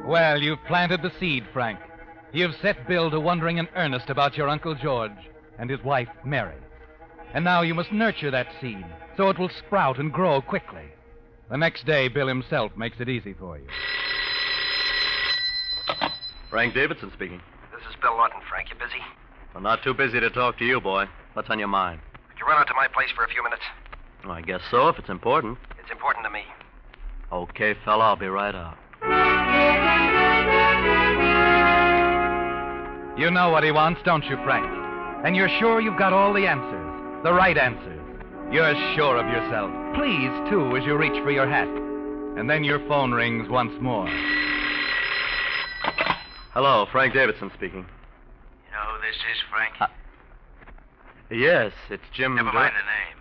Well, you've planted the seed, Frank. You've set Bill to wondering in earnest about your Uncle George and his wife, Mary. And now you must nurture that seed so it will sprout and grow quickly. The next day, Bill himself makes it easy for you. Frank Davidson speaking. This is Bill Lawton, Frank. You busy? I'm not too busy to talk to you, boy. What's on your mind? Could you run out to my place for a few minutes? Well, I guess so, if it's important. It's important to me. Okay, fella, I'll be right out. You know what he wants, don't you, Frank? And you're sure you've got all the answers, the right answers. You're sure of yourself. Pleased, too, as you reach for your hat. And then your phone rings once more. Hello, Frank Davidson speaking. You know who this is, Frank? Yes, it's Jim. Never mind the name.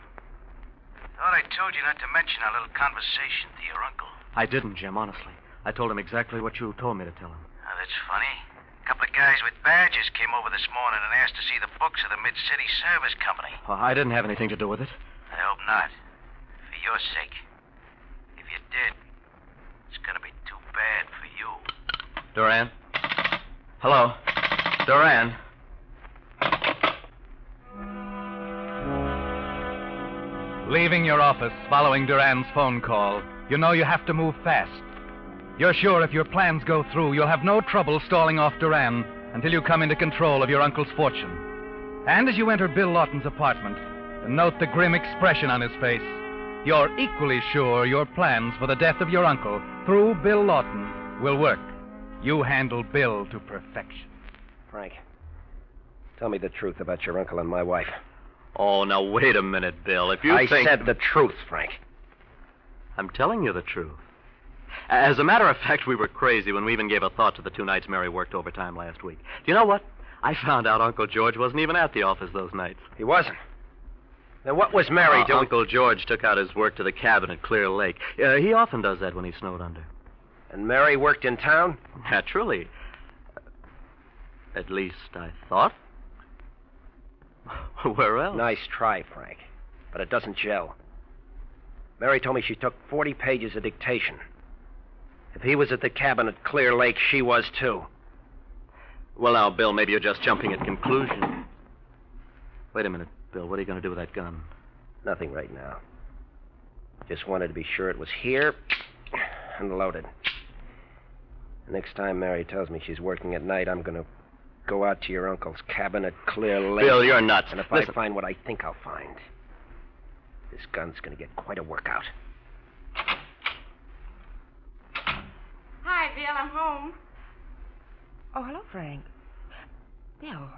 Thought I told you not to mention our little conversation to your uncle. I didn't, Jim, honestly. I told him exactly what you told me to tell him. Oh, that's funny. A couple of guys with badges came over this morning and asked to see the books of the Mid-City Service Company. Well, I didn't have anything to do with it. I hope not. For your sake. If you did, it's gonna be too bad for you. Duran? Hello? Duran? Leaving your office, following Duran's phone call, you know you have to move fast. You're sure if your plans go through, you'll have no trouble stalling off Duran until you come into control of your uncle's fortune. And as you enter Bill Lawton's apartment and note the grim expression on his face, you're equally sure your plans for the death of your uncle through Bill Lawton will work. You handle Bill to perfection. Frank, tell me the truth about your uncle and my wife. Oh, now wait a minute, Bill. If you I think... said the truth, Frank. I'm telling you the truth. As a matter of fact, we were crazy when we even gave a thought to the 2 nights Mary worked overtime last week. Do you know what? I found out Uncle George wasn't even at the office those nights. He wasn't? Then what was Mary doing? Uncle George took out his work to the cabin at Clear Lake. He often does that when he's snowed under. And Mary worked in town? Naturally. At least I thought. Where else? Nice try, Frank. But it doesn't gel. Mary told me she took 40 pages of dictation. If he was at the cabin at Clear Lake, she was too. Well, now, Bill, maybe you're just jumping at conclusion. Wait a minute, Bill. What are you going to do with that gun? Nothing right now. Just wanted to be sure it was here and loaded. Next time Mary tells me she's working at night, I'm going to go out to your uncle's cabin at Clear Lake. Bill, you're nuts. And if Listen. I find what I think I'll find, this gun's going to get quite a workout. Hi, Bill. I'm home. Oh, hello, Frank. Bill.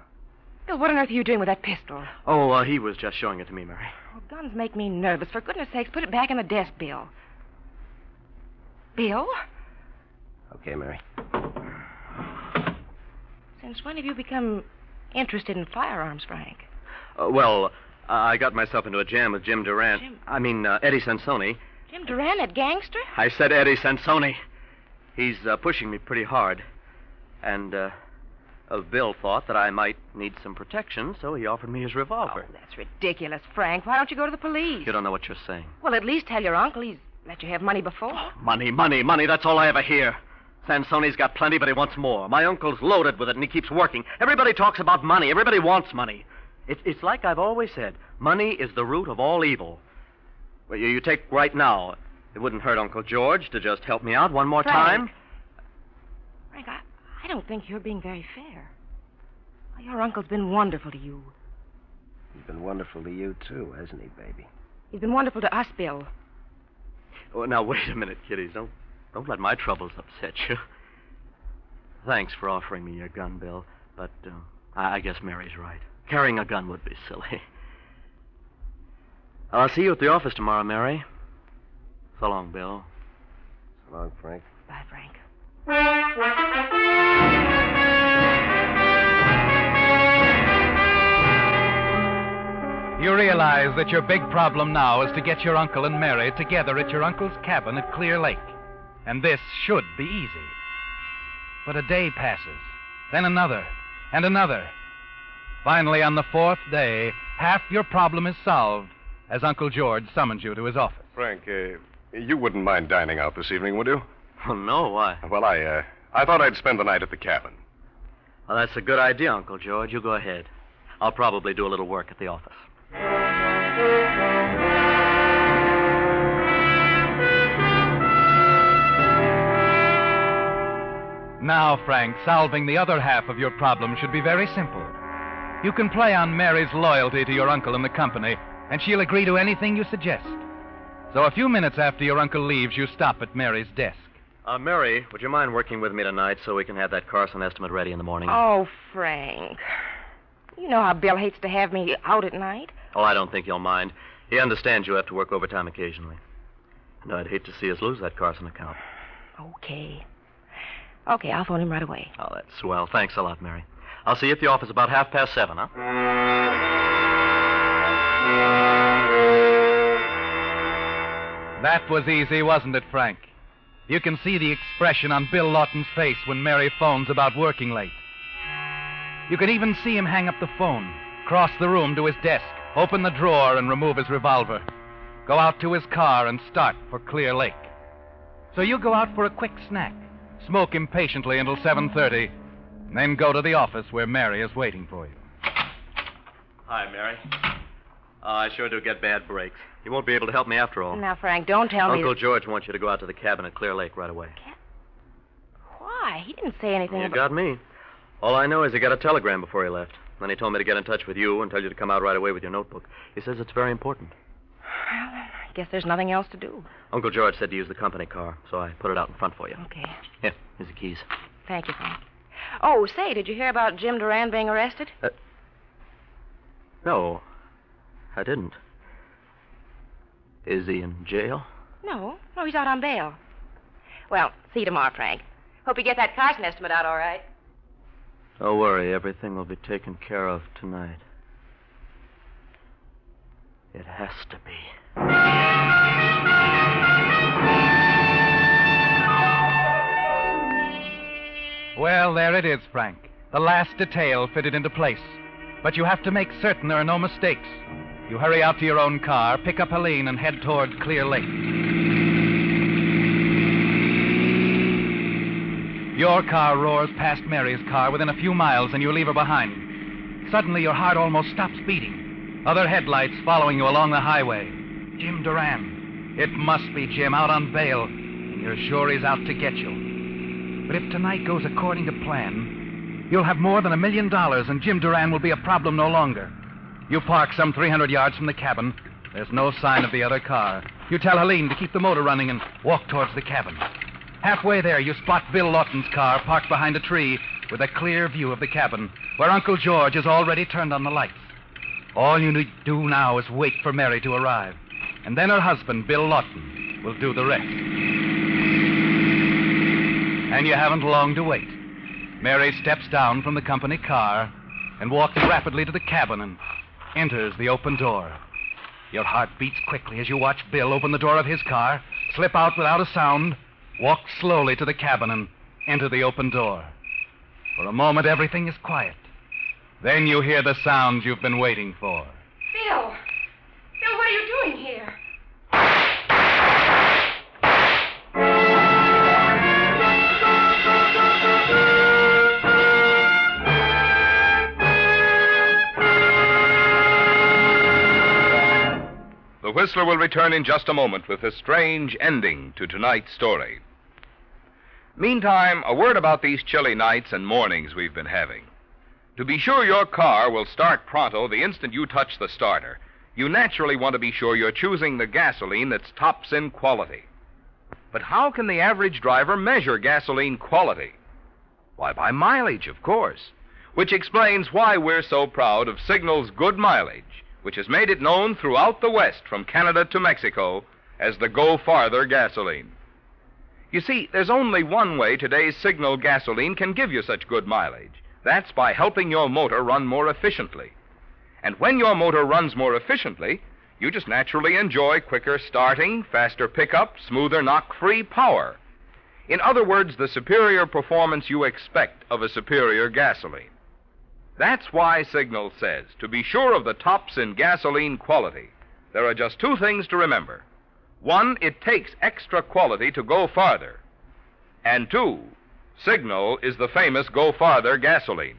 Bill, what on earth are you doing with that pistol? Oh, he was just showing it to me, Mary. Oh, guns make me nervous. For goodness sakes, put it back in the desk, Bill. Bill? Okay, Mary. Since when have you become interested in firearms, Frank? I got myself into a jam with Jim Durant. Eddie Sansoni. Jim Durant, that gangster? I said Eddie Sansoni. He's pushing me pretty hard. And Bill thought that I might need some protection, so he offered me his revolver. Oh, that's ridiculous, Frank. Why don't you go to the police? You don't know what you're saying. Well, at least tell your uncle he's let you have money before. Oh, money. That's all I ever hear. Sansoni's got plenty, but he wants more. My uncle's loaded with it, and he keeps working. Everybody talks about money. Everybody wants money. It's like I've always said. Money is the root of all evil. Well, you take right now. It wouldn't hurt Uncle George to just help me out one more time. Frank, I don't think you're being very fair. Your uncle's been wonderful to you. He's been wonderful to you, too, hasn't he, baby? He's been wonderful to us, Bill. Oh, now, wait a minute, kiddies. Don't let my troubles upset you. Thanks for offering me your gun, Bill, but I guess Mary's right. Carrying a gun would be silly. I'll see you at the office tomorrow, Mary. So long, Bill. So long, Frank. Bye, Frank. You realize that your big problem now is to get your uncle and Mary together at your uncle's cabin at Clear Lake. And this should be easy. But a day passes, then another, and another. Finally, on the 4th day, half your problem is solved as Uncle George summons you to his office. Frank, you wouldn't mind dining out this evening, would you? Oh, no, why? Well, I thought I'd spend the night at the cabin. Well, that's a good idea, Uncle George. You go ahead. I'll probably do a little work at the office. Now, Frank, solving the other half of your problem should be very simple. You can play on Mary's loyalty to your uncle and the company, and she'll agree to anything you suggest. So a few minutes after your uncle leaves, you stop at Mary's desk. Mary, would you mind working with me tonight so we can have that Carson estimate ready in the morning? Oh, Frank. You know how Bill hates to have me out at night. Oh, I don't think you'll mind. He understands you have to work overtime occasionally. And I'd hate to see us lose that Carson account. Okay. Okay, I'll phone him right away. Oh, that's swell. Thanks a lot, Mary. I'll see you at the office about 7:30, huh? That was easy, wasn't it, Frank? You can see the expression on Bill Lawton's face when Mary phones about working late. You can even see him hang up the phone, cross the room to his desk, open the drawer and remove his revolver, go out to his car and start for Clear Lake. So you go out for a quick snack, smoke impatiently until 7:30, and then go to the office where Mary is waiting for you. Hi, Mary. I sure do get bad breaks. You won't be able to help me after all. Now, Frank, don't tell me... Uncle George wants you to go out to the cabin at Clear Lake right away. Why? He didn't say anything You about... got me. All I know is he got a telegram before he left. Then he told me to get in touch with you and tell you to come out right away with your notebook. He says it's very important. Well, then, I guess there's nothing else to do. Uncle George said to use the company car, so I put it out in front for you. Okay. Here, here's the keys. Thank you, Frank. Oh, say, did you hear about Jim Duran being arrested? No, I didn't. Is he in jail? No, he's out on bail. Well, see you tomorrow, Frank. Hope you get that Carson estimate out all right. Don't worry, everything will be taken care of tonight. It has to be. Well, there it is, Frank. The last detail fitted into place. But you have to make certain there are no mistakes. You hurry out to your own car, pick up Helene, and head toward Clear Lake. Your car roars past Mary's car within a few miles, and you leave her behind. Suddenly, your heart almost stops beating. Other headlights following you along the highway. Jim Duran. It must be Jim out on bail, and you're sure he's out to get you. But if tonight goes according to plan, you'll have more than $1 million, and Jim Duran will be a problem no longer. You park some 300 yards from the cabin. There's no sign of the other car. You tell Helene to keep the motor running and walk towards the cabin. Halfway there, you spot Bill Lawton's car parked behind a tree with a clear view of the cabin, where Uncle George has already turned on the lights. All you need to do now is wait for Mary to arrive, and then her husband, Bill Lawton, will do the rest. And you haven't long to wait. Mary steps down from the company car and walks rapidly to the cabin and enters the open door. Your heart beats quickly as you watch Bill open the door of his car, slip out without a sound, walk slowly to the cabin and enter the open door. For a moment, everything is quiet. Then you hear the sounds you've been waiting for. Bill! Bill, what are you doing here? The Whistler will return in just a moment with a strange ending to tonight's story. Meantime, a word about these chilly nights and mornings we've been having. To be sure your car will start pronto the instant you touch the starter, you naturally want to be sure you're choosing the gasoline that's tops in quality. But how can the average driver measure gasoline quality? Why, by mileage, of course, which explains why we're so proud of Signal's good mileage, which has made it known throughout the West, from Canada to Mexico, as the Go Farther gasoline. You see, there's only one way today's Signal gasoline can give you such good mileage. That's by helping your motor run more efficiently. And when your motor runs more efficiently, you just naturally enjoy quicker starting, faster pickup, smoother knock-free power. In other words, the superior performance you expect of a superior gasoline. That's why Signal says, to be sure of the tops in gasoline quality, there are just two things to remember. One, it takes extra quality to go farther. And two, Signal is the famous Go Farther gasoline.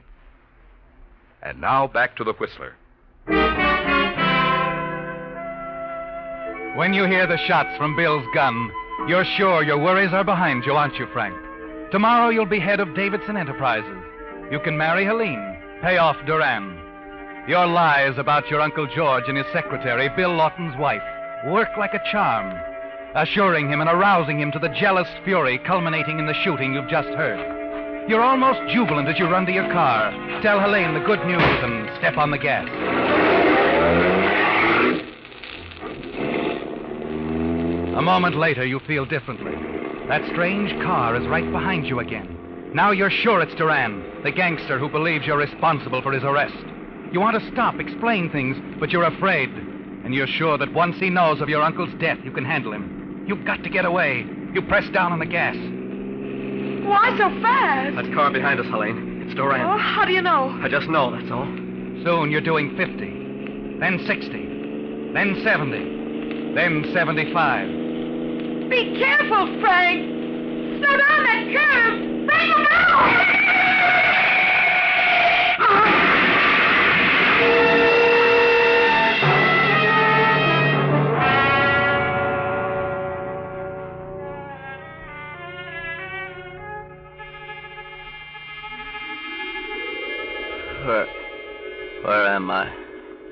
And now back to the Whistler. When you hear the shots from Bill's gun, you're sure your worries are behind you, aren't you, Frank? Tomorrow you'll be head of Davidson Enterprises. You can marry Helene, pay off Duran. Your lies about your Uncle George and his secretary, Bill Lawton's wife, work like a charm, assuring him and arousing him to the jealous fury culminating in the shooting you've just heard. You're almost jubilant as you run to your car, tell Helene the good news, and step on the gas. A moment later, you feel differently. That strange car is right behind you again. Now you're sure it's Duran, the gangster who believes you're responsible for his arrest. You want to stop, explain things, but you're afraid. And you're sure that once he knows of your uncle's death, you can handle him. You've got to get away. You press down on the gas. Why so fast? That car behind us, Helene. It's Duran. Oh, how do you know? I just know, that's all. Soon you're doing 50, then 60, then 70, then 75. Be careful, Frank! Slow down that curve! Bring him down! Where am I?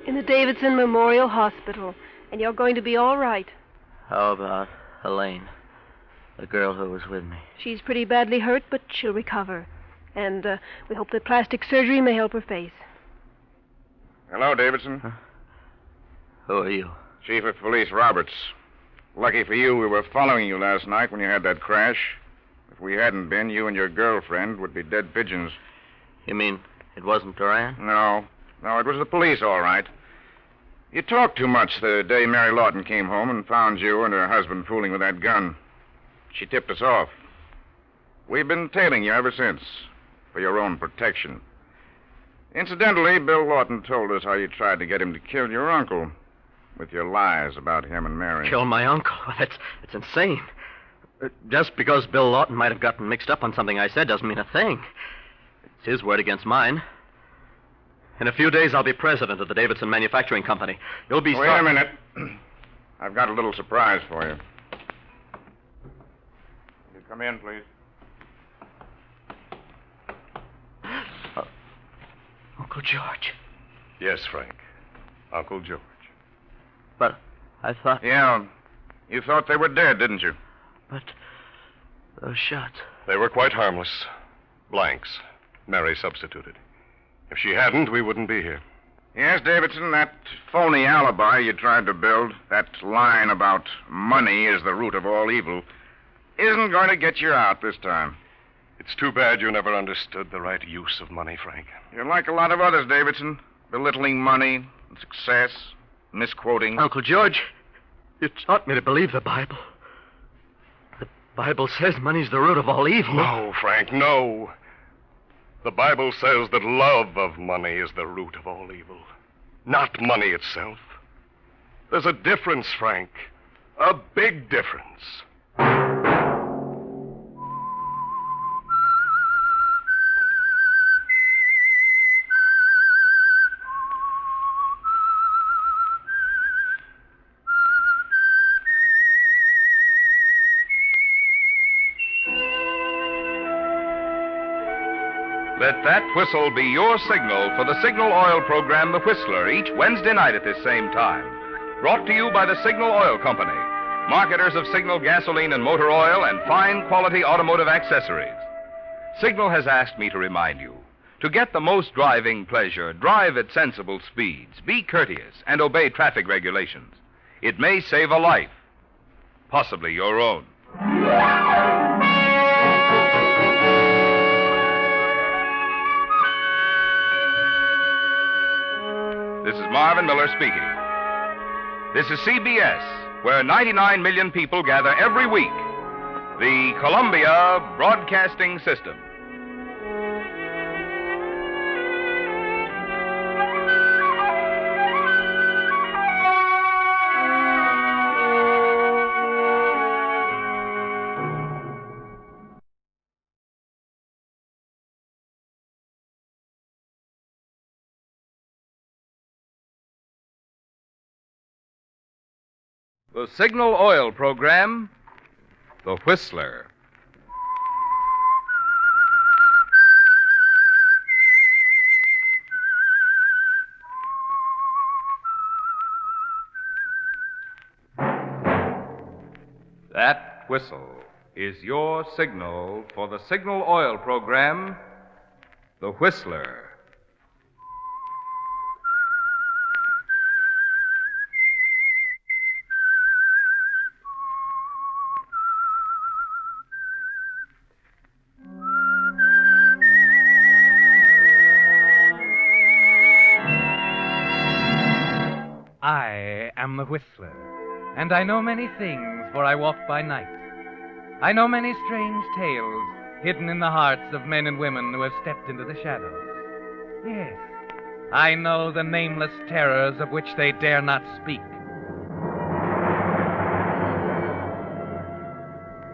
In the Davidson Memorial Hospital, and you're going to be all right. How about Helene, the girl who was with me? She's pretty badly hurt, but she'll recover. And we hope that plastic surgery may help her face. Hello, Davidson. Huh? Who are you? Chief of Police Roberts. Lucky for you, we were following you last night when you had that crash. If we hadn't been, you and your girlfriend would be dead pigeons. You mean it wasn't Duran? No, it was the police, all right. You talked too much the day Mary Lawton came home and found you and her husband fooling with that gun. She tipped us off. We've been tailing you ever since, for your own protection. Incidentally, Bill Lawton told us how you tried to get him to kill your uncle with your lies about him and Mary. Kill my uncle? That's insane. Just because Bill Lawton might have gotten mixed up on something I said doesn't mean a thing. It's his word against mine. In a few days, I'll be president of the Davidson Manufacturing Company. You'll be... Wait a minute. I've got a little surprise for you. You come in, please. Uncle George. Yes, Frank. Uncle George. But I thought... Yeah. You thought they were dead, didn't you? But those shots... They were quite harmless. Blanks. Mary substituted. If she hadn't, we wouldn't be here. Yes, Davidson, that phony alibi you tried to build, that line about money is the root of all evil, isn't going to get you out this time. It's too bad you never understood the right use of money, Frank. You're like a lot of others, Davidson, belittling money and success, misquoting. Uncle George, you taught me to believe the Bible. The Bible says money's the root of all evil. No, Frank, no. The Bible says that love of money is the root of all evil, not money itself. There's a difference, Frank. A big difference. Let that whistle be your signal for the Signal Oil program, The Whistler, each Wednesday night at this same time. Brought to you by the Signal Oil Company, marketers of Signal gasoline and motor oil and fine quality automotive accessories. Signal has asked me to remind you, to get the most driving pleasure, drive at sensible speeds, be courteous, and obey traffic regulations. It may save a life, possibly your own. This is Marvin Miller speaking. This is CBS, where 99 million people gather every week. The Columbia Broadcasting System. The Signal Oil program, The Whistler. whistle is your signal for the Signal Oil program, The Whistler. I am the Whistler, and I know many things, for I walk by night. I know many strange tales hidden in the hearts of men and women who have stepped into the shadows. Yes, I know the nameless terrors of which they dare not speak.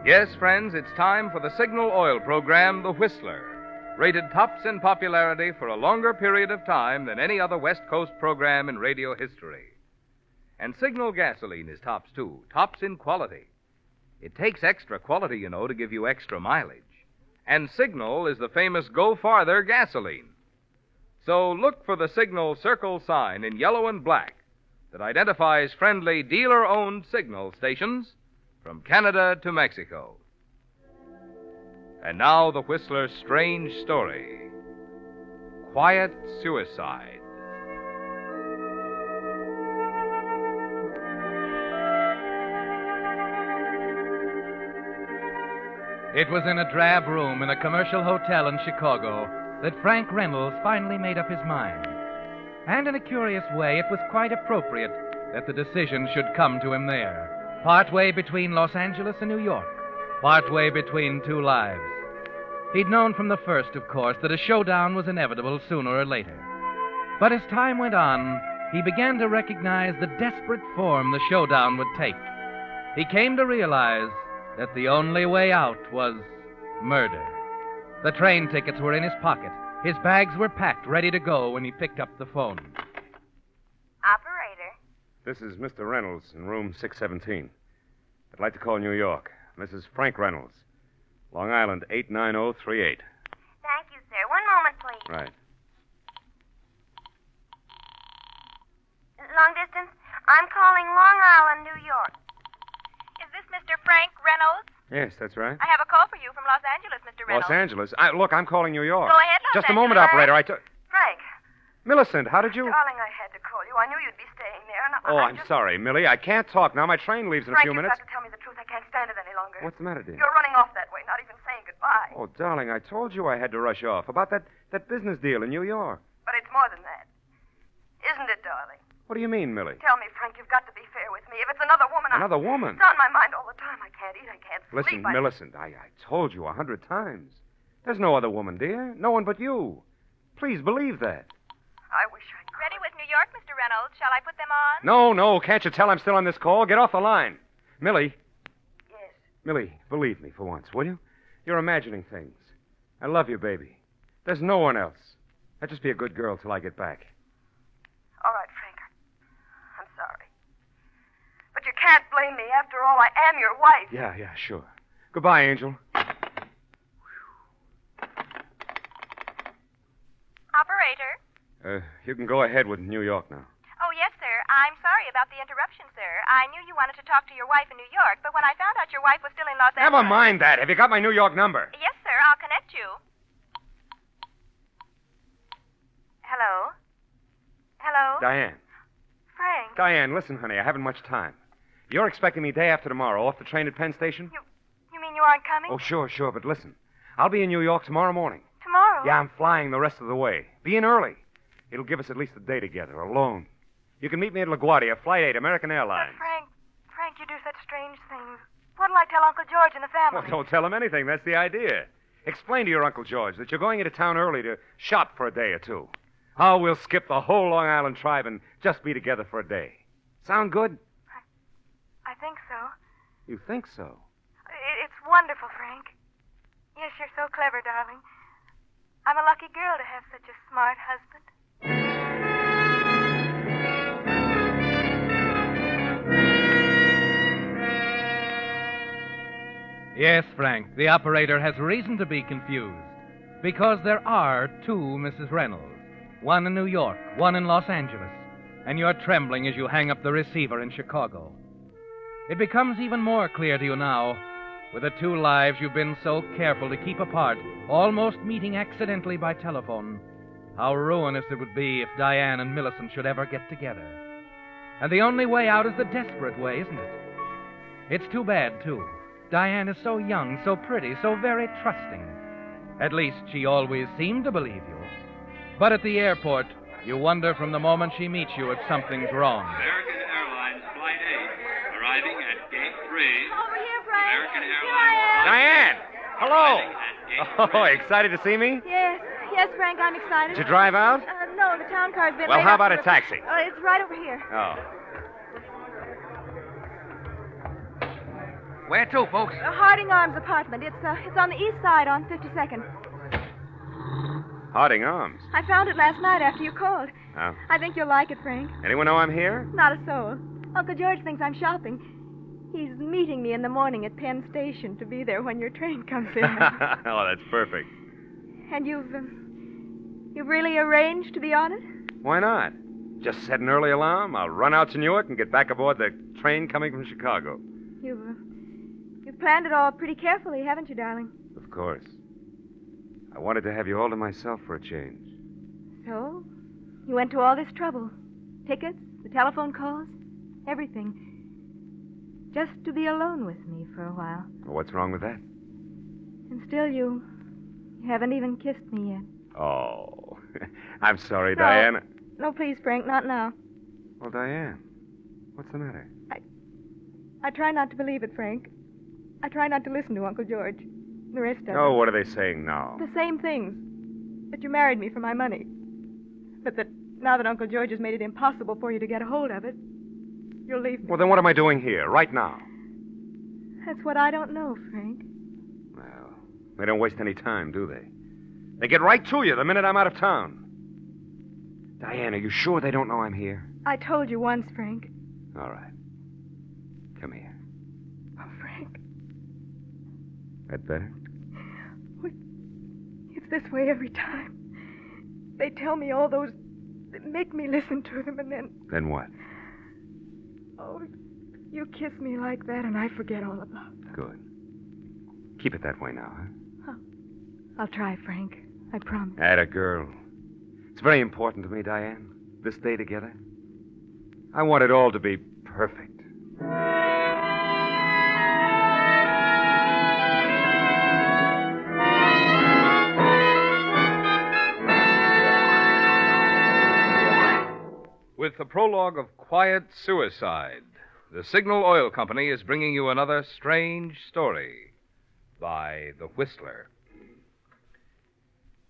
Yes, friends, it's time for the Signal Oil program, The Whistler, rated tops in popularity for a longer period of time than any other West Coast program in radio history. And Signal gasoline is tops, too, tops in quality. It takes extra quality, you know, to give you extra mileage. And Signal is the famous Go Farther gasoline. So look for the Signal circle sign in yellow and black that identifies friendly dealer-owned Signal stations from Canada to Mexico. And now the Whistler's strange story. Quiet Suicide. It was in a drab room in a commercial hotel in Chicago that Frank Reynolds finally made up his mind. And in a curious way, it was quite appropriate that the decision should come to him there, partway between Los Angeles and New York, partway between two lives. He'd known from the first, of course, that a showdown was inevitable sooner or later. But as time went on, he began to recognize the desperate form the showdown would take. He came to realize that the only way out was murder. The train tickets were in his pocket. His bags were packed, ready to go when he picked up the phone. Operator. This is Mr. Reynolds in room 617. I'd like to call New York. Mrs. Frank Reynolds. Long Island, 89038. Thank you, sir. One moment, please. Right. Long distance? I'm calling Long Island, New York. Is this Mr. Frank Reynolds? Yes, that's right. I have a call for you from Los Angeles, Mr. Reynolds. Los Angeles? Look, I'm calling New York. Go ahead, Los Just a Angeles. moment, operator. Frank. Millicent, how did you... Darling, I had to call you. I knew you'd be staying there. And Oh, I'm sorry, Millie. I can't talk now. My train leaves in a Frank, few you've minutes. got to tell me the truth. I can't stand it any longer. What's the matter, dear? You're running off that way, not even saying goodbye. Oh, darling, I told you I had to rush off about that business deal in New York. But it's more than that. Isn't it, darling? What do you mean, Millie? Tell me, Frank, you've got to be fair with me. If it's another woman, Another woman? It's on my mind all the time. I can't eat, I can't sleep. Listen, Millicent, I told you 100 times. There's no other woman, dear. No one but you. Please believe that. I wish I could. Ready with New York, Mr. Reynolds. Shall I put them on? No. Can't you tell I'm still on this call? Get off the line. Millie. Yes. Millie, believe me for once, will you? You're imagining things. I love you, baby. There's no one else. Now just be a good girl till I get back. All right, Frank. I'm sorry. But you can't blame me. After all, I am your wife. Yeah, sure. Goodbye, Angel. Operator? You can go ahead with New York now. Oh, yes, sir. I'm sorry about the interruption, sir. I knew you wanted to talk to your wife in New York, but when I found out your wife was still in Los Angeles... Never mind that. Have you got my New York number? Yes, sir. I'll connect you. Hello? Hello? Diane. Frank. Diane, listen, honey, I haven't much time. You're expecting me day after tomorrow off the train at Penn Station? You mean you aren't coming? Oh, sure, but listen. I'll be in New York tomorrow morning. Tomorrow? Yeah, I'm flying the rest of the way. Be in early. It'll give us at least a day together, alone. You can meet me at LaGuardia, Flight 8, American Airlines. But Frank, you do such strange things. What'll I tell Uncle George and the family? Well, don't tell him anything. That's the idea. Explain to your Uncle George that you're going into town early to shop for a day or two. Oh, we'll skip the whole Long Island tribe and just be together for a day. Sound good? I think so. You think so? It's wonderful, Frank. Yes, you're so clever, darling. I'm a lucky girl to have such a smart husband. Yes, Frank, the operator has reason to be confused. Because there are two Mrs. Reynolds. One in New York, one in Los Angeles. And you're trembling as you hang up the receiver in Chicago. It becomes even more clear to you now with the two lives you've been so careful to keep apart, almost meeting accidentally by telephone. How ruinous it would be if Diane and Millicent should ever get together. And the only way out is the desperate way, isn't it? It's too bad, too. Diane is so young, so pretty, so very trusting. At least she always seemed to believe you. But at the airport, you wonder from the moment she meets you if something's wrong. American Airlines Flight 8, arriving at Gate 3. Over here, Frank. American Airlines. Diane! Hello! Oh, excited to see me? Yes, Frank, I'm excited. Did you drive out? No, the town car's been Well, laid how up about a for- taxi? It's right over here. Oh. Where to, folks? Harding Arms apartment. It's on the east side on 52nd. Harding Arms. I found it last night after you called. Oh. I think you'll like it, Frank. Anyone know I'm here? Not a soul. Uncle George thinks I'm shopping. He's meeting me in the morning at Penn Station to be there when your train comes in. Oh, that's perfect. And you've really arranged to be on it? Why not? Just set an early alarm. I'll run out to Newark and get back aboard the train coming from Chicago. You've planned it all pretty carefully, haven't you, darling? Of course. I wanted to have you all to myself for a change. So, you went to all this trouble. Tickets, the telephone calls, everything. Just to be alone with me for a while. Well, what's wrong with that? And still you haven't even kissed me yet. Oh, I'm sorry, Diane. No, please, Frank, not now. Well, Diane, what's the matter? I try not to believe it, Frank. I try not to listen to Uncle George. The rest of Oh, it. what are they saying now? The same things. That you married me for my money. But that now that Uncle George has made it impossible for you to get a hold of it, you'll leave me. Well, then what am I doing here, right now? That's what I don't know, Frank. Well, they don't waste any time, do they? They get right to you the minute I'm out of town. Diane, are you sure they don't know I'm here? I told you once, Frank. All right. Come here. Oh, Frank. That better? It's this way every time. They tell me all those... They make me listen to them, and then... Then what? Oh, you kiss me like that, and I forget all about it. Good. Keep it that way now, huh? I'll try, Frank. I promise. Atta girl. It's very important to me, Diane. This day together. I want it all to be perfect. With the prologue of Quiet Suicide, the Signal Oil Company is bringing you another strange story by The Whistler.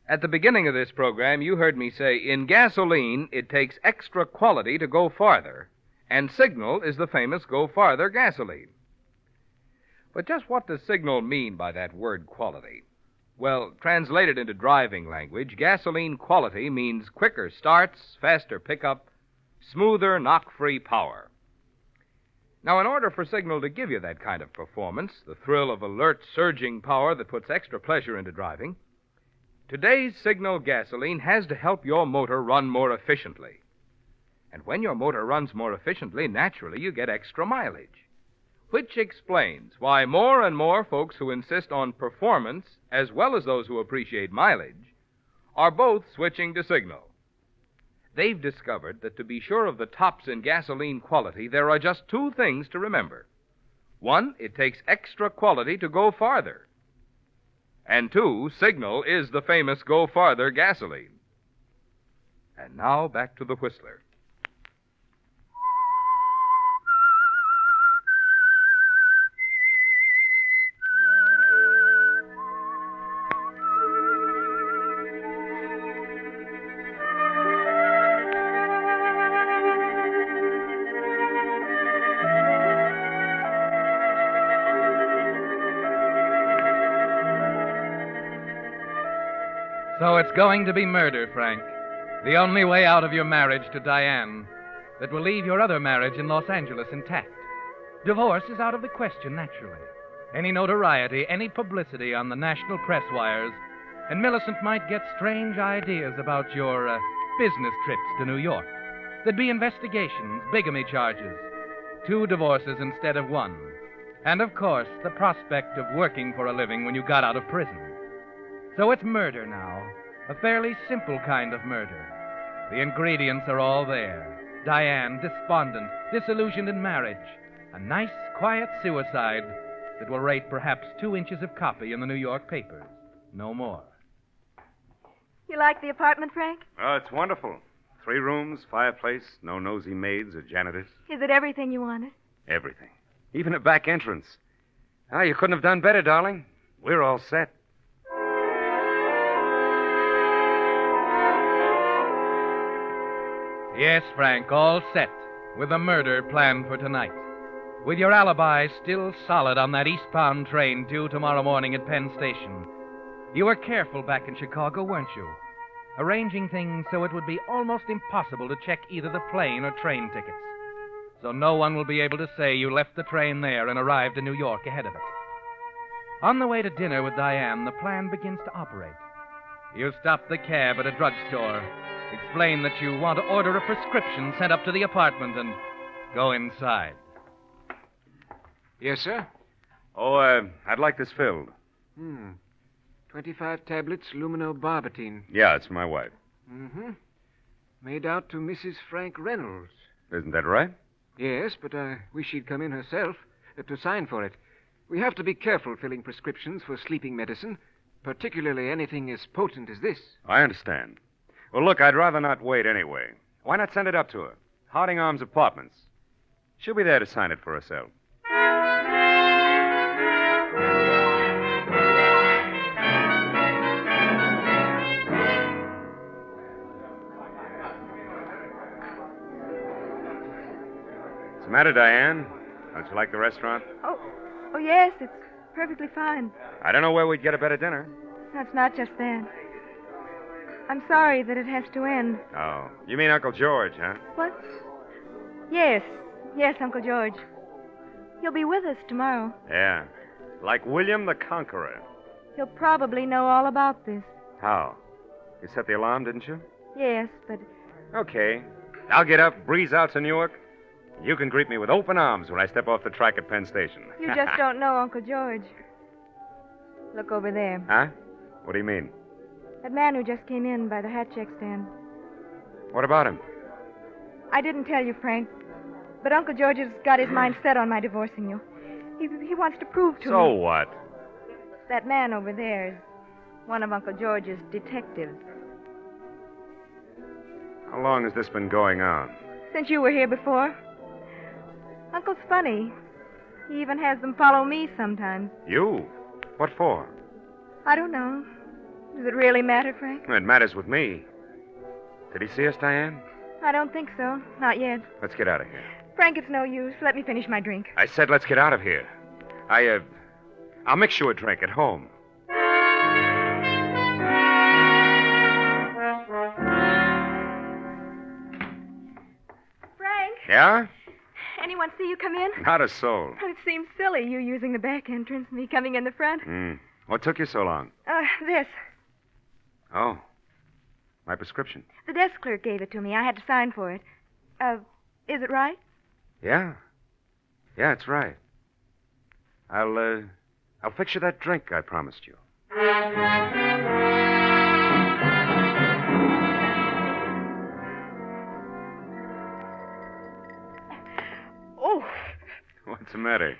At the beginning of this program, you heard me say, in gasoline, it takes extra quality to go farther, and Signal is the famous Go Farther gasoline. But just what does Signal mean by that word quality? Well, translated into driving language, gasoline quality means quicker starts, faster pickup, smoother, knock-free power. Now, in order for Signal to give you that kind of performance, the thrill of alert, surging power that puts extra pleasure into driving, today's Signal gasoline has to help your motor run more efficiently. And when your motor runs more efficiently, naturally you get extra mileage. Which explains why more and more folks who insist on performance, as well as those who appreciate mileage, are both switching to Signal. They've discovered that to be sure of the tops in gasoline quality, there are just two things to remember. One, it takes extra quality to go farther. And two, Signal is the famous Go Farther gasoline. And now back to the Whistler. So it's going to be murder, Frank. The only way out of your marriage to Diane that will leave your other marriage in Los Angeles intact. Divorce is out of the question, naturally. Any notoriety, any publicity on the national press wires, and Millicent might get strange ideas about your business trips to New York. There'd be investigations, bigamy charges, 2 divorces instead of 1. And, of course, the prospect of working for a living when you got out of prison. So it's murder now, a fairly simple kind of murder. The ingredients are all there. Diane, despondent, disillusioned in marriage. A nice, quiet suicide that will rate perhaps 2 inches of copy in the New York papers. No more. You like the apartment, Frank? Oh, it's wonderful. 3 rooms, fireplace, no nosy maids or janitors. Is it everything you wanted? Everything. Even a back entrance. Ah, you couldn't have done better, darling. We're all set. Yes, Frank, all set, with a murder planned for tonight. With your alibi still solid on that eastbound train due tomorrow morning at Penn Station. You were careful back in Chicago, weren't you? Arranging things so it would be almost impossible to check either the plane or train tickets. So no one will be able to say you left the train there and arrived in New York ahead of it. On the way to dinner with Diane, the plan begins to operate. You stop the cab at a drugstore, explain that you want to order a prescription sent up to the apartment, and go inside. Yes, sir? Oh, I'd like this filled. 25 tablets luminobarbital. Yeah, it's my wife. Mm-hmm. Made out to Mrs. Frank Reynolds. Isn't that right? Yes, but I wish she'd come in herself to sign for it. We have to be careful filling prescriptions for sleeping medicine, particularly anything as potent as this. I understand. Well, look, I'd rather not wait anyway. Why not send it up to her? Harding Arms Apartments. She'll be there to sign it for herself. What's the matter, Diane? Don't you like the restaurant? Oh, yes, it's perfectly fine. I don't know where we'd get a better dinner. That's not just that. I'm sorry that it has to end. Oh, you mean Uncle George, huh? What? Yes, Uncle George. He'll be with us tomorrow. Yeah, like William the Conqueror. He'll probably know all about this. How? You set the alarm, didn't you? Yes, but... Okay. I'll get up, breeze out to Newark. You can greet me with open arms when I step off the track at Penn Station. You just don't know Uncle George. Look over there. Huh? What do you mean? That man who just came in by the hat check stand. What about him? I didn't tell you, Frank, but Uncle George has got his mind set on my divorcing you. He wants to prove to me. So what? That man over there is one of Uncle George's detectives. How long has this been going on? Since you were here before. Uncle's funny. He even has them follow me sometimes. You? What for? I don't know. Does it really matter, Frank? It matters with me. Did he see us, Diane? I don't think so. Not yet. Let's get out of here. Frank, it's no use. Let me finish my drink. I said let's get out of here. I'll mix you a drink at home. Frank? Yeah? Anyone see you come in? Not a soul. Well, it seems silly, you using the back entrance, me coming in the front. What took you so long? This. Oh. My prescription. The desk clerk gave it to me. I had to sign for it. Is it right? Yeah. Yeah, it's right. I'll fix you that drink I promised you. Oh. What's the matter?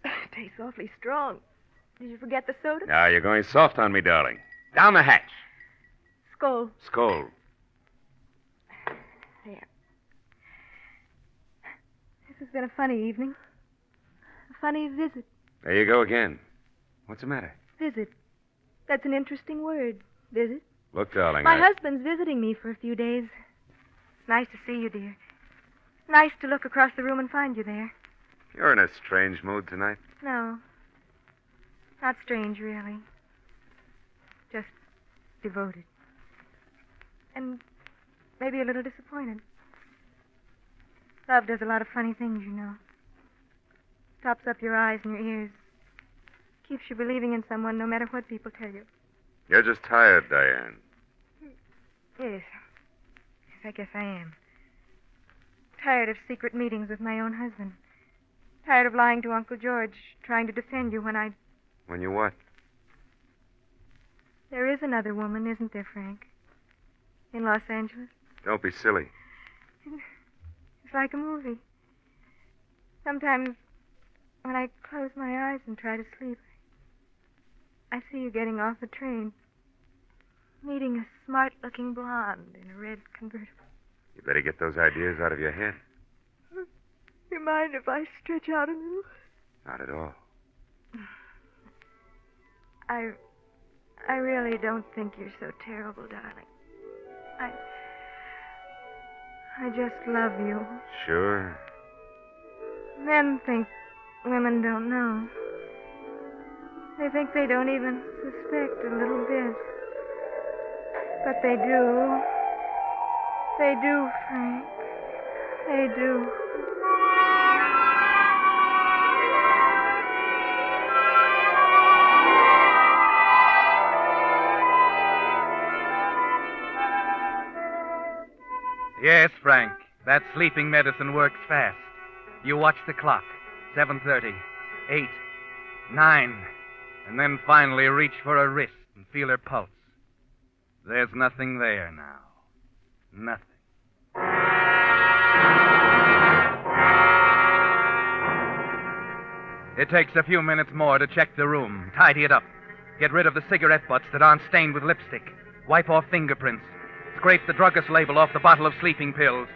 It tastes awfully strong. Did you forget the soda? Now, you're going soft on me, darling. Down the hatch. Skull. Skull. There. This has been a funny evening. A funny visit. There you go again. What's the matter? Visit. That's an interesting word. Visit. Look, darling. My husband's visiting me for a few days. It's nice to see you, dear. Nice to look across the room and find you there. You're in a strange mood tonight. No. Not strange, really. Just devoted. And maybe a little disappointed. Love does a lot of funny things, you know. Tops up your eyes and your ears. Keeps you believing in someone no matter what people tell you. You're just tired, Diane. Yes. Yes, I guess I am. Tired of secret meetings with my own husband. Tired of lying to Uncle George, trying to defend you When you what? There is another woman, isn't there, Frank? In Los Angeles. Don't be silly. It's like a movie. Sometimes when I close my eyes and try to sleep, I see you getting off the train, meeting a smart-looking blonde in a red convertible. You better get those ideas out of your head. You mind if I stretch out a little? Not at all. I really don't think you're so terrible, darling. I just love you. Sure. Men think women don't know. They think they don't even suspect a little bit. But they do. They do, Frank. They do. Yes, Frank. That sleeping medicine works fast. You watch the clock. 7:30, 8, 9, and then finally reach for her wrist and feel her pulse. There's nothing there now. Nothing. It takes a few minutes more to check the room, tidy it up, get rid of the cigarette butts that aren't stained with lipstick, wipe off fingerprints, scrape the druggist label off the bottle of sleeping pills,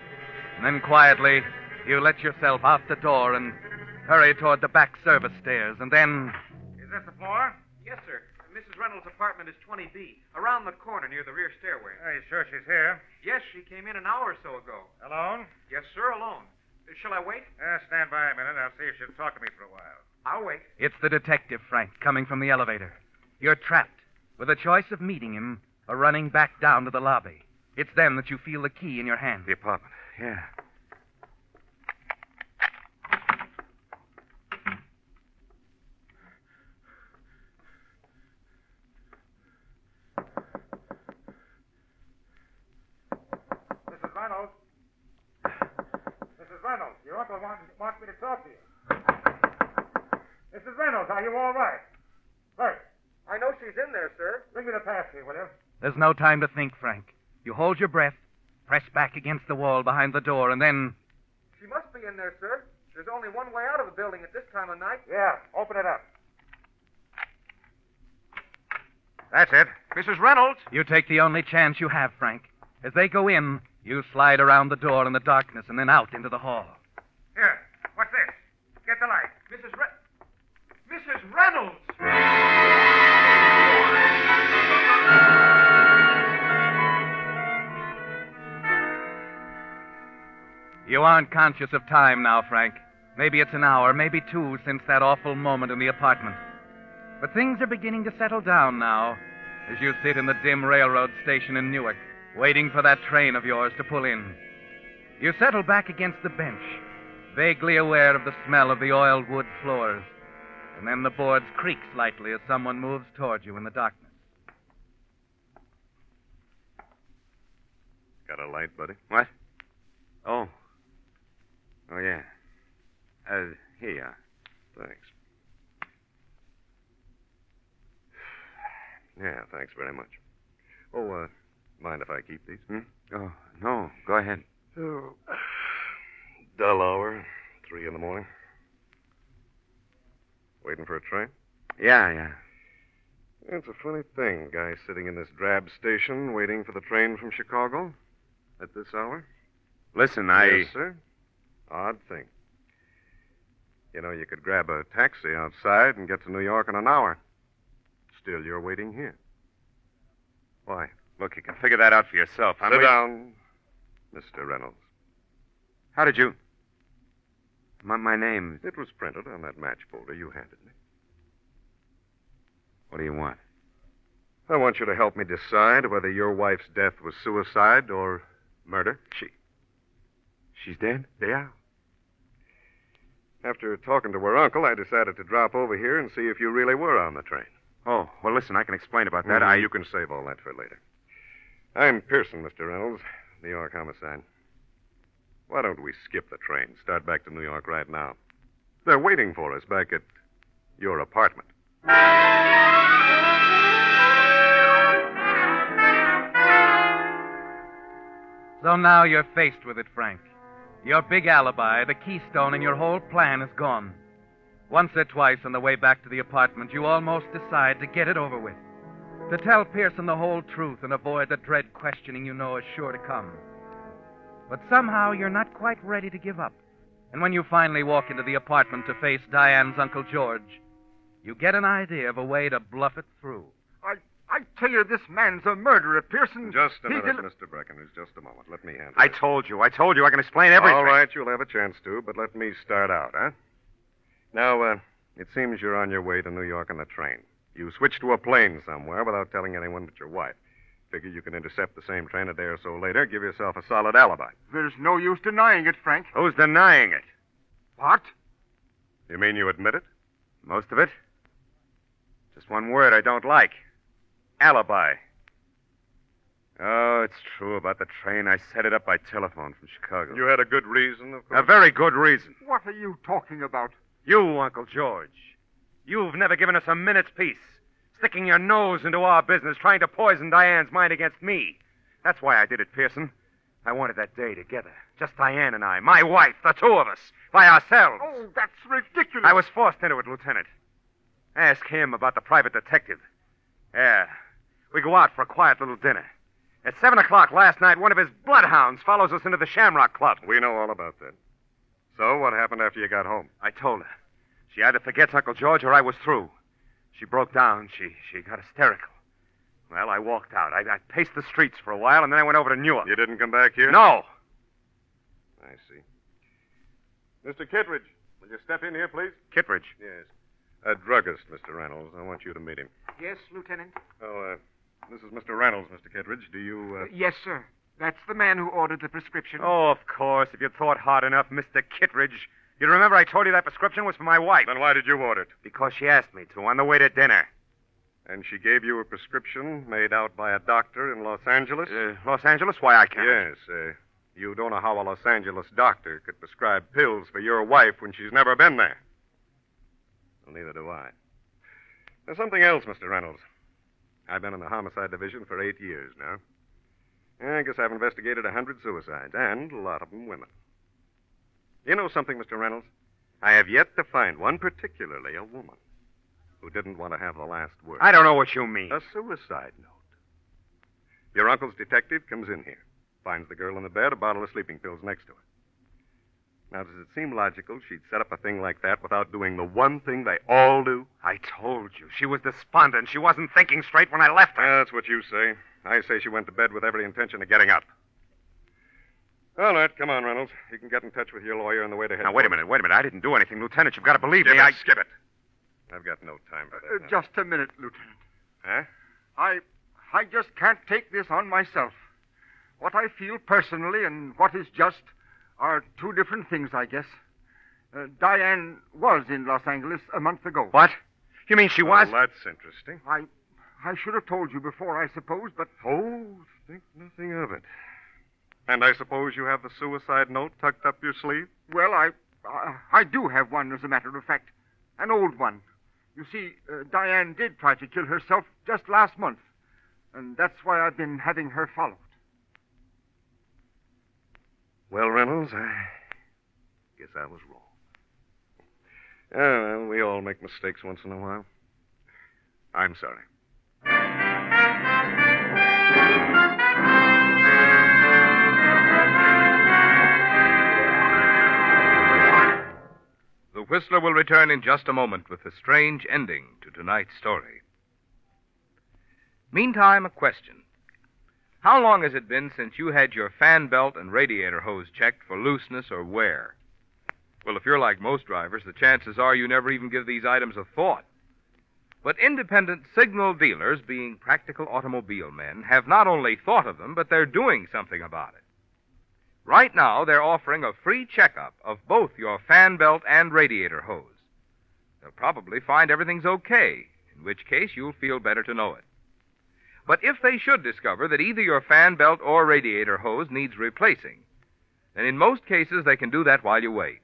and then quietly you let yourself out the door and hurry toward the back service stairs, and then... Is this the floor? Yes, sir. Mrs. Reynolds' apartment is 20B, around the corner near the rear stairway. Are you sure she's here? Yes, she came in an hour or so ago. Alone? Yes, sir, alone. Shall I wait? Stand by a minute. I'll see if she'll talk to me for a while. I'll wait. It's the detective, Frank, coming from the elevator. You're trapped, with a choice of meeting him or running back down to the lobby. It's then that you feel the key in your hand. The apartment. Yeah. Mrs. Reynolds. Mrs. Reynolds, your uncle wants me to talk to you. Mrs. Reynolds, are you all right? Bert. I know she's in there, sir. Bring me the pass key, will you? There's no time to think, Frank. You hold your breath, press back against the wall behind the door, and then... She must be in there, sir. There's only one way out of the building at this time of night. Yeah, open it up. That's it. Mrs. Reynolds. You take the only chance you have, Frank. As they go in, you slide around the door in the darkness and then out into the hall. Here, what's this? Get the light. Mrs. Reynolds! You aren't conscious of time now, Frank. Maybe it's an hour, maybe two, since that awful moment in the apartment. But things are beginning to settle down now as you sit in the dim railroad station in Newark, waiting for that train of yours to pull in. You settle back against the bench, vaguely aware of the smell of the oiled wood floors, and then the boards creak slightly as someone moves toward you in the darkness. Got a light, buddy? What? Oh, yeah. Here you are. Thanks. Yeah, thanks very much. Oh, mind if I keep these? Oh, no. Go ahead. Oh, dull hour, 3 in the morning. Waiting for a train? Yeah. It's a funny thing, guy sitting in this drab station waiting for the train from Chicago at this hour. Listen, Yes, sir. Odd thing. You know, you could grab a taxi outside and get to New York in an hour. Still, you're waiting here. Why? Look, you can figure that out for yourself. Sit down, Mr. Reynolds. How did you... My name... It was printed on that match folder you handed me. What do you want? I want you to help me decide whether your wife's death was suicide or murder. She's dead? Yeah. After talking to her uncle, I decided to drop over here and see if you really were on the train. Oh, well, listen, I can explain about that. You can save all that for later. I'm Pearson, Mr. Reynolds, New York homicide. Why don't we skip the train, start back to New York right now? They're waiting for us back at your apartment. So now you're faced with it, Frank. Your big alibi, the keystone in your whole plan, is gone. Once or twice on the way back to the apartment, you almost decide to get it over with. To tell Pearson the whole truth and avoid the dread questioning you know is sure to come. But somehow you're not quite ready to give up. And when you finally walk into the apartment to face Diane's Uncle George, you get an idea of a way to bluff it through. I tell you, this man's a murderer, Pearson. Just a He minute, did- Mr. Breckenridge. Just a moment. Let me handle I it. told you. I can explain everything. All right, you'll have a chance to, but let me start out, huh? Now, it seems you're on your way to New York on the train. You switched to a plane somewhere without telling anyone but your wife. Figure you can intercept the same train a day or so later, give yourself a solid alibi. There's no use denying it, Frank. Who's denying it? What? You mean you admit it? Most of it? Just one word I don't like. Alibi. Oh, it's true about the train. I set it up by telephone from Chicago. You had a good reason, of course. A very good reason. What are you talking about? You, Uncle George. You've never given us a minute's peace. Sticking your nose into our business, trying to poison Diane's mind against me. That's why I did it, Pearson. I wanted that day together. Just Diane and I. My wife, the two of us. By ourselves. Oh, that's ridiculous. I was forced into it, Lieutenant. Ask him about the private detective. Yeah. We go out for a quiet little dinner. At 7 o'clock last night, one of his bloodhounds follows us into the Shamrock Club. We know all about that. So, what happened after you got home? I told her. She either forgets Uncle George or I was through. She broke down. She got hysterical. Well, I walked out. I paced the streets for a while, and then I went over to Newark. You didn't come back here? No. I see. Mr. Kittredge, will you step in here, please? Kittredge? Yes. A druggist, Mr. Reynolds. I want you to meet him. Yes, Lieutenant? Oh, this is Mr. Reynolds, Mr. Kittredge. Do you, Yes, sir. That's the man who ordered the prescription. Oh, of course. If you thought hard enough, Mr. Kittredge. You remember I told you that prescription was for my wife. Then why did you order it? Because she asked me to on the way to dinner. And she gave you a prescription made out by a doctor in Los Angeles? Los Angeles? Why, I can't. Yes. You don't know how a Los Angeles doctor could prescribe pills for your wife when she's never been there. Well, neither do I. There's something else, Mr. Reynolds. I've been in the homicide division for 8 years now. I guess I've investigated 100 suicides, and a lot of them women. You know something, Mr. Reynolds? I have yet to find one, particularly a woman, who didn't want to have the last word. I don't know what you mean. A suicide note. Your uncle's detective comes in here, finds the girl in the bed, a bottle of sleeping pills next to her. Now, does it seem logical she'd set up a thing like that without doing the one thing they all do? I told you. She was despondent. She wasn't thinking straight when I left her. That's what you say. I say she went to bed with every intention of getting up. All right, come on, Reynolds. You can get in touch with your lawyer on the way to headquarters. Now, wait a minute. I didn't do anything, Lieutenant. You've got to believe me. Skip it. I've got no time for that. now. Just a minute, Lieutenant. Huh? I just can't take this on myself. What I feel personally and what is just are two different things, I guess. Diane was in Los Angeles a month ago. What? You mean she was? Well, that's interesting. I should have told you before, I suppose, but... Oh, think nothing of it. And I suppose you have the suicide note tucked up your sleeve? Well, I do have one, as a matter of fact. An old one. You see, Diane did try to kill herself just last month. And that's why I've been having her followed. Well, Reynolds, I guess I was wrong. Well, we all make mistakes once in a while. I'm sorry. The Whistler will return in just a moment with the strange ending to tonight's story. Meantime, a question. How long has it been since you had your fan belt and radiator hose checked for looseness or wear? Well, if you're like most drivers, the chances are you never even give these items a thought. But independent signal dealers, being practical automobile men, have not only thought of them, but they're doing something about it. Right now, they're offering a free checkup of both your fan belt and radiator hose. They'll probably find everything's okay, in which case you'll feel better to know it. But if they should discover that either your fan belt or radiator hose needs replacing, then in most cases they can do that while you wait.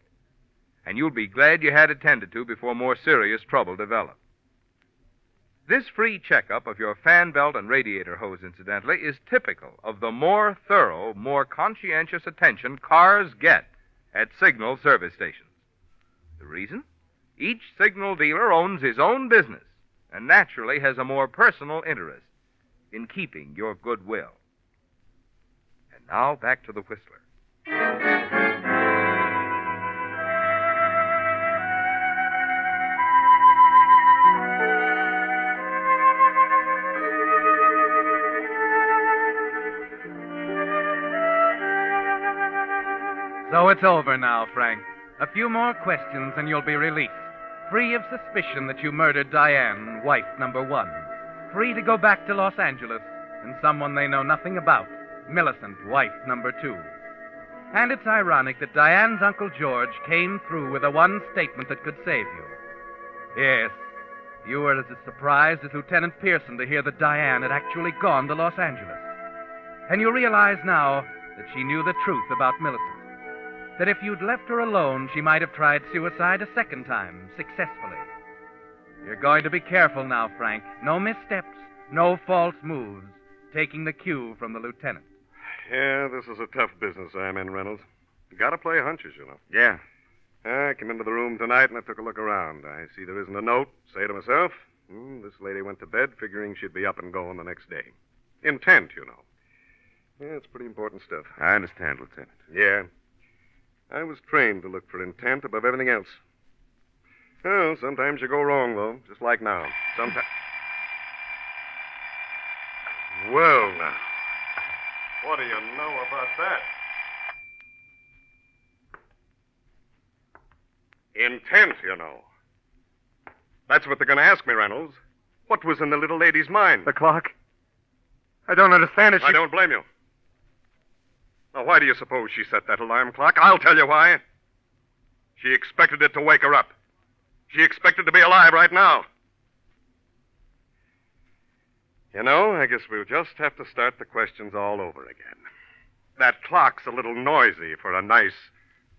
and you'll be glad you had attended to before more serious trouble developed. This free checkup of your fan belt and radiator hose, incidentally, is typical of the more thorough, more conscientious attention cars get at Signal service stations. The reason? Each Signal dealer owns his own business and naturally has a more personal interest in keeping your goodwill. And now back to the Whistler. So it's over now, Frank. A few more questions and you'll be released. Free of suspicion that you murdered Diane, wife number 1. Free to go back to Los Angeles and someone they know nothing about, Millicent, wife number 2. And it's ironic that Diane's Uncle George came through with the one statement that could save you. Yes, you were as surprised as Lieutenant Pearson to hear that Diane had actually gone to Los Angeles. And you realize now that she knew the truth about Millicent. That if you'd left her alone, she might have tried suicide a second time, successfully. You're going to be careful now, Frank. No missteps, no false moves, taking the cue from the lieutenant. Yeah, this is a tough business I'm in, Reynolds. You gotta play hunches, you know. Yeah. I came into the room tonight and I took a look around. I see there isn't a note. Say to myself, this lady went to bed figuring she'd be up and going the next day. Intent, you know. Yeah, it's pretty important stuff. I understand, Lieutenant. Yeah. I was trained to look for intent above everything else. Well, sometimes you go wrong, though, just like now. Sometimes. Well, now. What do you know about that? Intent, you know. That's what they're going to ask me, Reynolds. What was in the little lady's mind? The clock? I don't understand it. I don't blame you. Now, why do you suppose she set that alarm clock? I'll tell you why. She expected it to wake her up. She expected to be alive right now. You know, I guess we'll just have to start the questions all over again. That clock's a little noisy for a nice,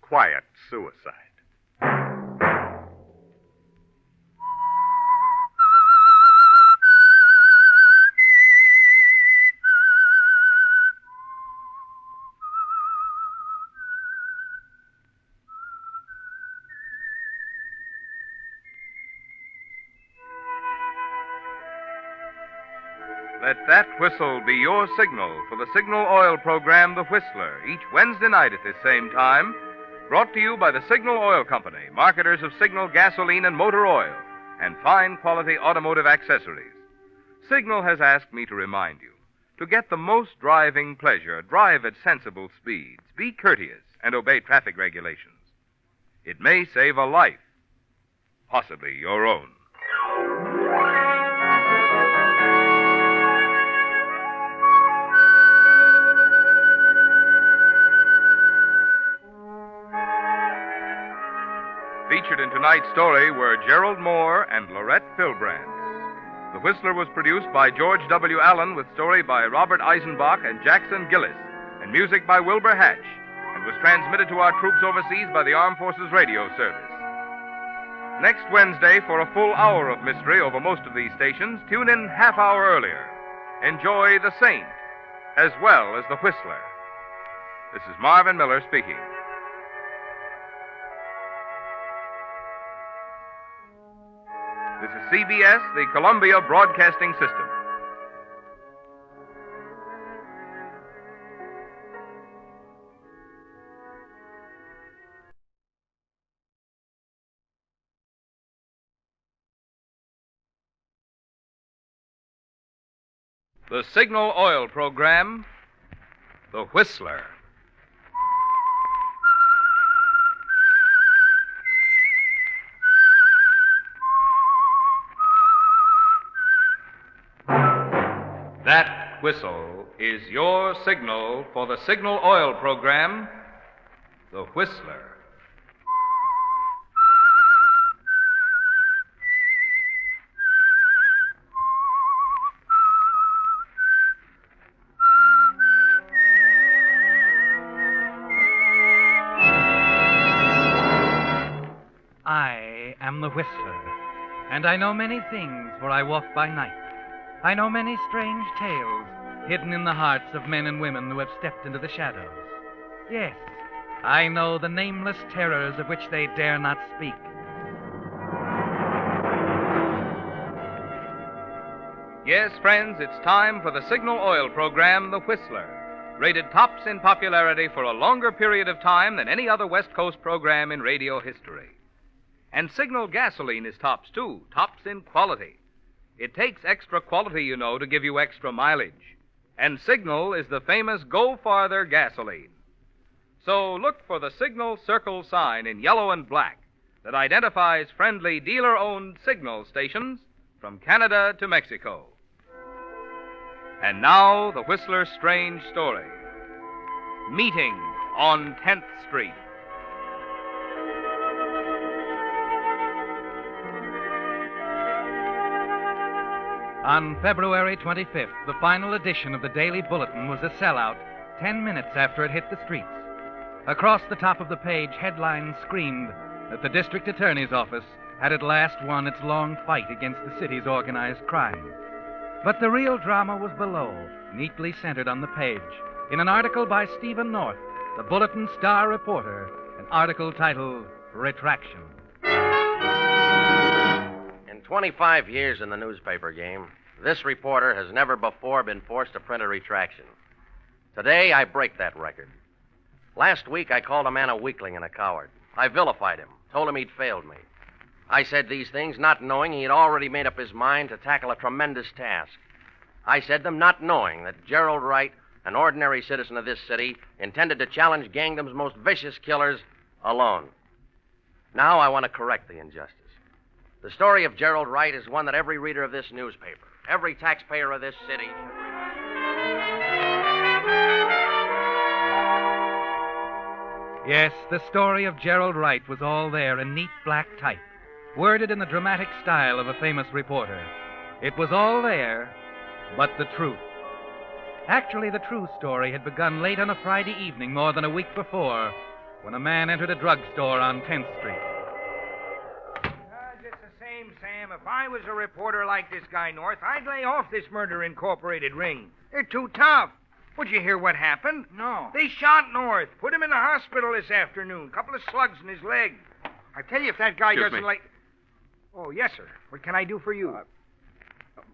quiet suicide. Let that whistle be your signal for the Signal Oil program, The Whistler, each Wednesday night at this same time. Brought to you by the Signal Oil Company, marketers of Signal gasoline and motor oil, and fine quality automotive accessories. Signal has asked me to remind you, to get the most driving pleasure, drive at sensible speeds, be courteous, and obey traffic regulations. It may save a life, possibly your own. Featured in tonight's story were Gerald Moore and Lorette Filbrand. The Whistler was produced by George W. Allen with story by Robert Eisenbach and Jackson Gillis, and music by Wilbur Hatch, and was transmitted to our troops overseas by the Armed Forces Radio Service. Next Wednesday, for a full hour of mystery over most of these stations, tune in half hour earlier. Enjoy The Saint, as well as The Whistler. This is Marvin Miller speaking. This is CBS, the Columbia Broadcasting System. The Signal Oil program, The Whistler. That whistle is your signal for the Signal Oil program, The Whistler. Whistler. And I know many things, for I walk by night. I know many strange tales hidden in the hearts of men and women who have stepped into the shadows. Yes, I know the nameless terrors of which they dare not speak. Yes, friends, it's time for the Signal Oil program, The Whistler, rated tops in popularity for a longer period of time than any other West Coast program in radio history. And Signal gasoline is tops, too, tops in quality. It takes extra quality, you know, to give you extra mileage. And Signal is the famous Go Farther gasoline. So look for the Signal Circle sign in yellow and black that identifies friendly dealer-owned Signal stations from Canada to Mexico. And now, the Whistler's strange story. Meeting on 10th Street. On February 25th, the final edition of the Daily Bulletin was a sellout 10 minutes after it hit the streets. Across the top of the page, headlines screamed that the district attorney's office had at last won its long fight against the city's organized crime. But the real drama was below, neatly centered on the page, in an article by Stephen North, the Bulletin star reporter, an article titled Retraction. In 25 years in the newspaper game, this reporter has never before been forced to print a retraction. Today, I break that record. Last week, I called a man a weakling and a coward. I vilified him, told him he'd failed me. I said these things not knowing he had already made up his mind to tackle a tremendous task. I said them not knowing that Gerald Wright, an ordinary citizen of this city, intended to challenge Gangdom's most vicious killers alone. Now I want to correct the injustice. The story of Gerald Wright is one that every reader of this newspaper, every taxpayer of this city Yes, the story of Gerald Wright was all there in neat black type, worded in the dramatic style of a famous reporter. It was all there, but the truth. Actually, the true story had begun late on a Friday evening more than a week before, when a man entered a drugstore on 10th Street. Just the same, Sam. If I was a reporter like this guy North, I'd lay off this Murder Incorporated ring. They're too tough. Would you hear what happened? No. They shot North, put him in the hospital this afternoon. Couple of slugs in his leg. I tell you, if that guy Excuse doesn't me. like... Oh, yes, sir. What can I do for you? A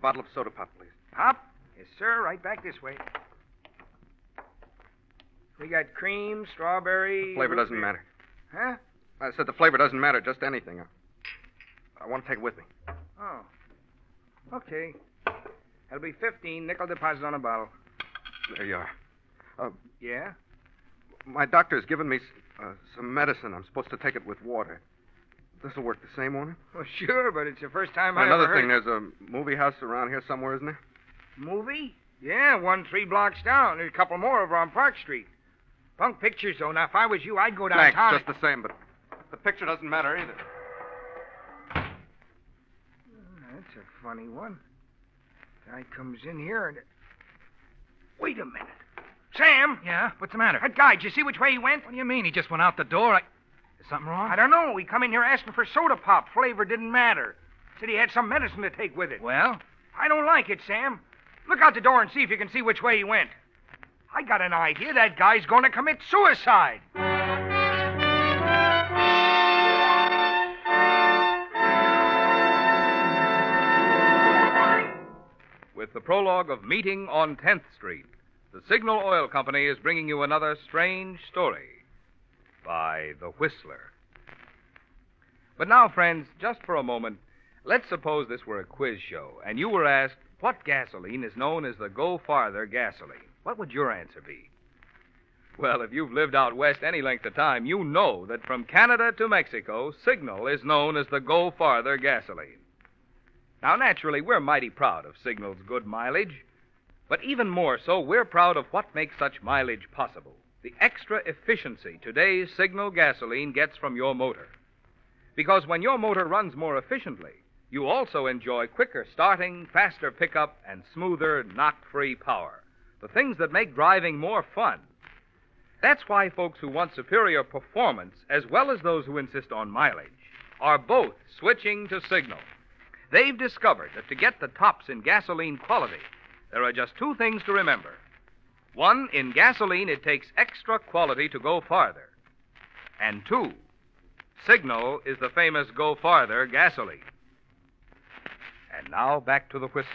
bottle of soda pop, please. Pop? Yes, sir. Right back this way. We got cream, strawberry... The flavor doesn't matter. Huh? I said the flavor doesn't matter, just anything. I want to take it with me. Oh. Okay. That'll be 15. Nickel deposit on a bottle. There you are. Yeah? My doctor's given me some medicine. I'm supposed to take it with water. This'll work the same, won't it? Well, sure, but it's the first time I Another ever thing, heard... there's a movie house around here somewhere, isn't there? Movie? Yeah, 1 3 blocks down. There's a couple more over on Park Street. Punk pictures, though. Now, if I was you, I'd go downtown... Thanks, just the same, but the picture doesn't matter either. That's a funny one. Guy comes in here and... Wait a minute. Sam! Yeah? What's the matter? That guy, did you see which way he went? What do you mean? He just went out the door. Is something wrong? I don't know. He come in here asking for soda pop. Flavor didn't matter. Said he had some medicine to take with it. Well? I don't like it, Sam. Look out the door and see if you can see which way he went. I got an idea. That guy's going to commit suicide. With the prologue of Meeting on 10th Street, the Signal Oil Company is bringing you another strange story by The Whistler. But now, friends, just for a moment, let's suppose this were a quiz show, and you were asked, what gasoline is known as the Go Farther gasoline? What would your answer be? Well, if you've lived out west any length of time, you know that from Canada to Mexico, Signal is known as the Go Farther gasoline. Now, naturally, we're mighty proud of Signal's good mileage, but even more so, we're proud of what makes such mileage possible, the extra efficiency today's Signal gasoline gets from your motor. Because when your motor runs more efficiently, you also enjoy quicker starting, faster pickup, and smoother, knock-free power, the things that make driving more fun. That's why folks who want superior performance, as well as those who insist on mileage, are both switching to Signal. They've discovered that to get the tops in gasoline quality, there are just two things to remember. One, in gasoline, it takes extra quality to go farther. And two, Signal is the famous Go Farther gasoline. And now back to the Whistler.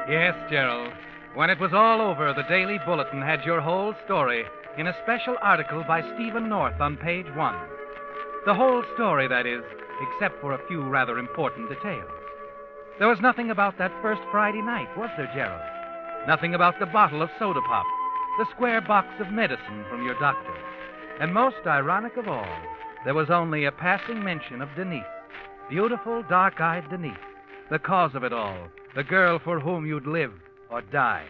Yes, Gerald. When it was all over, the Daily Bulletin had your whole story in a special article by Stephen North on page 1. The whole story, that is, except for a few rather important details. There was nothing about that first Friday night, was there, Gerald? Nothing about the bottle of soda pop, the square box of medicine from your doctor. And most ironic of all, there was only a passing mention of Denise. Beautiful, dark-eyed Denise. The cause of it all. The girl for whom you'd live or die.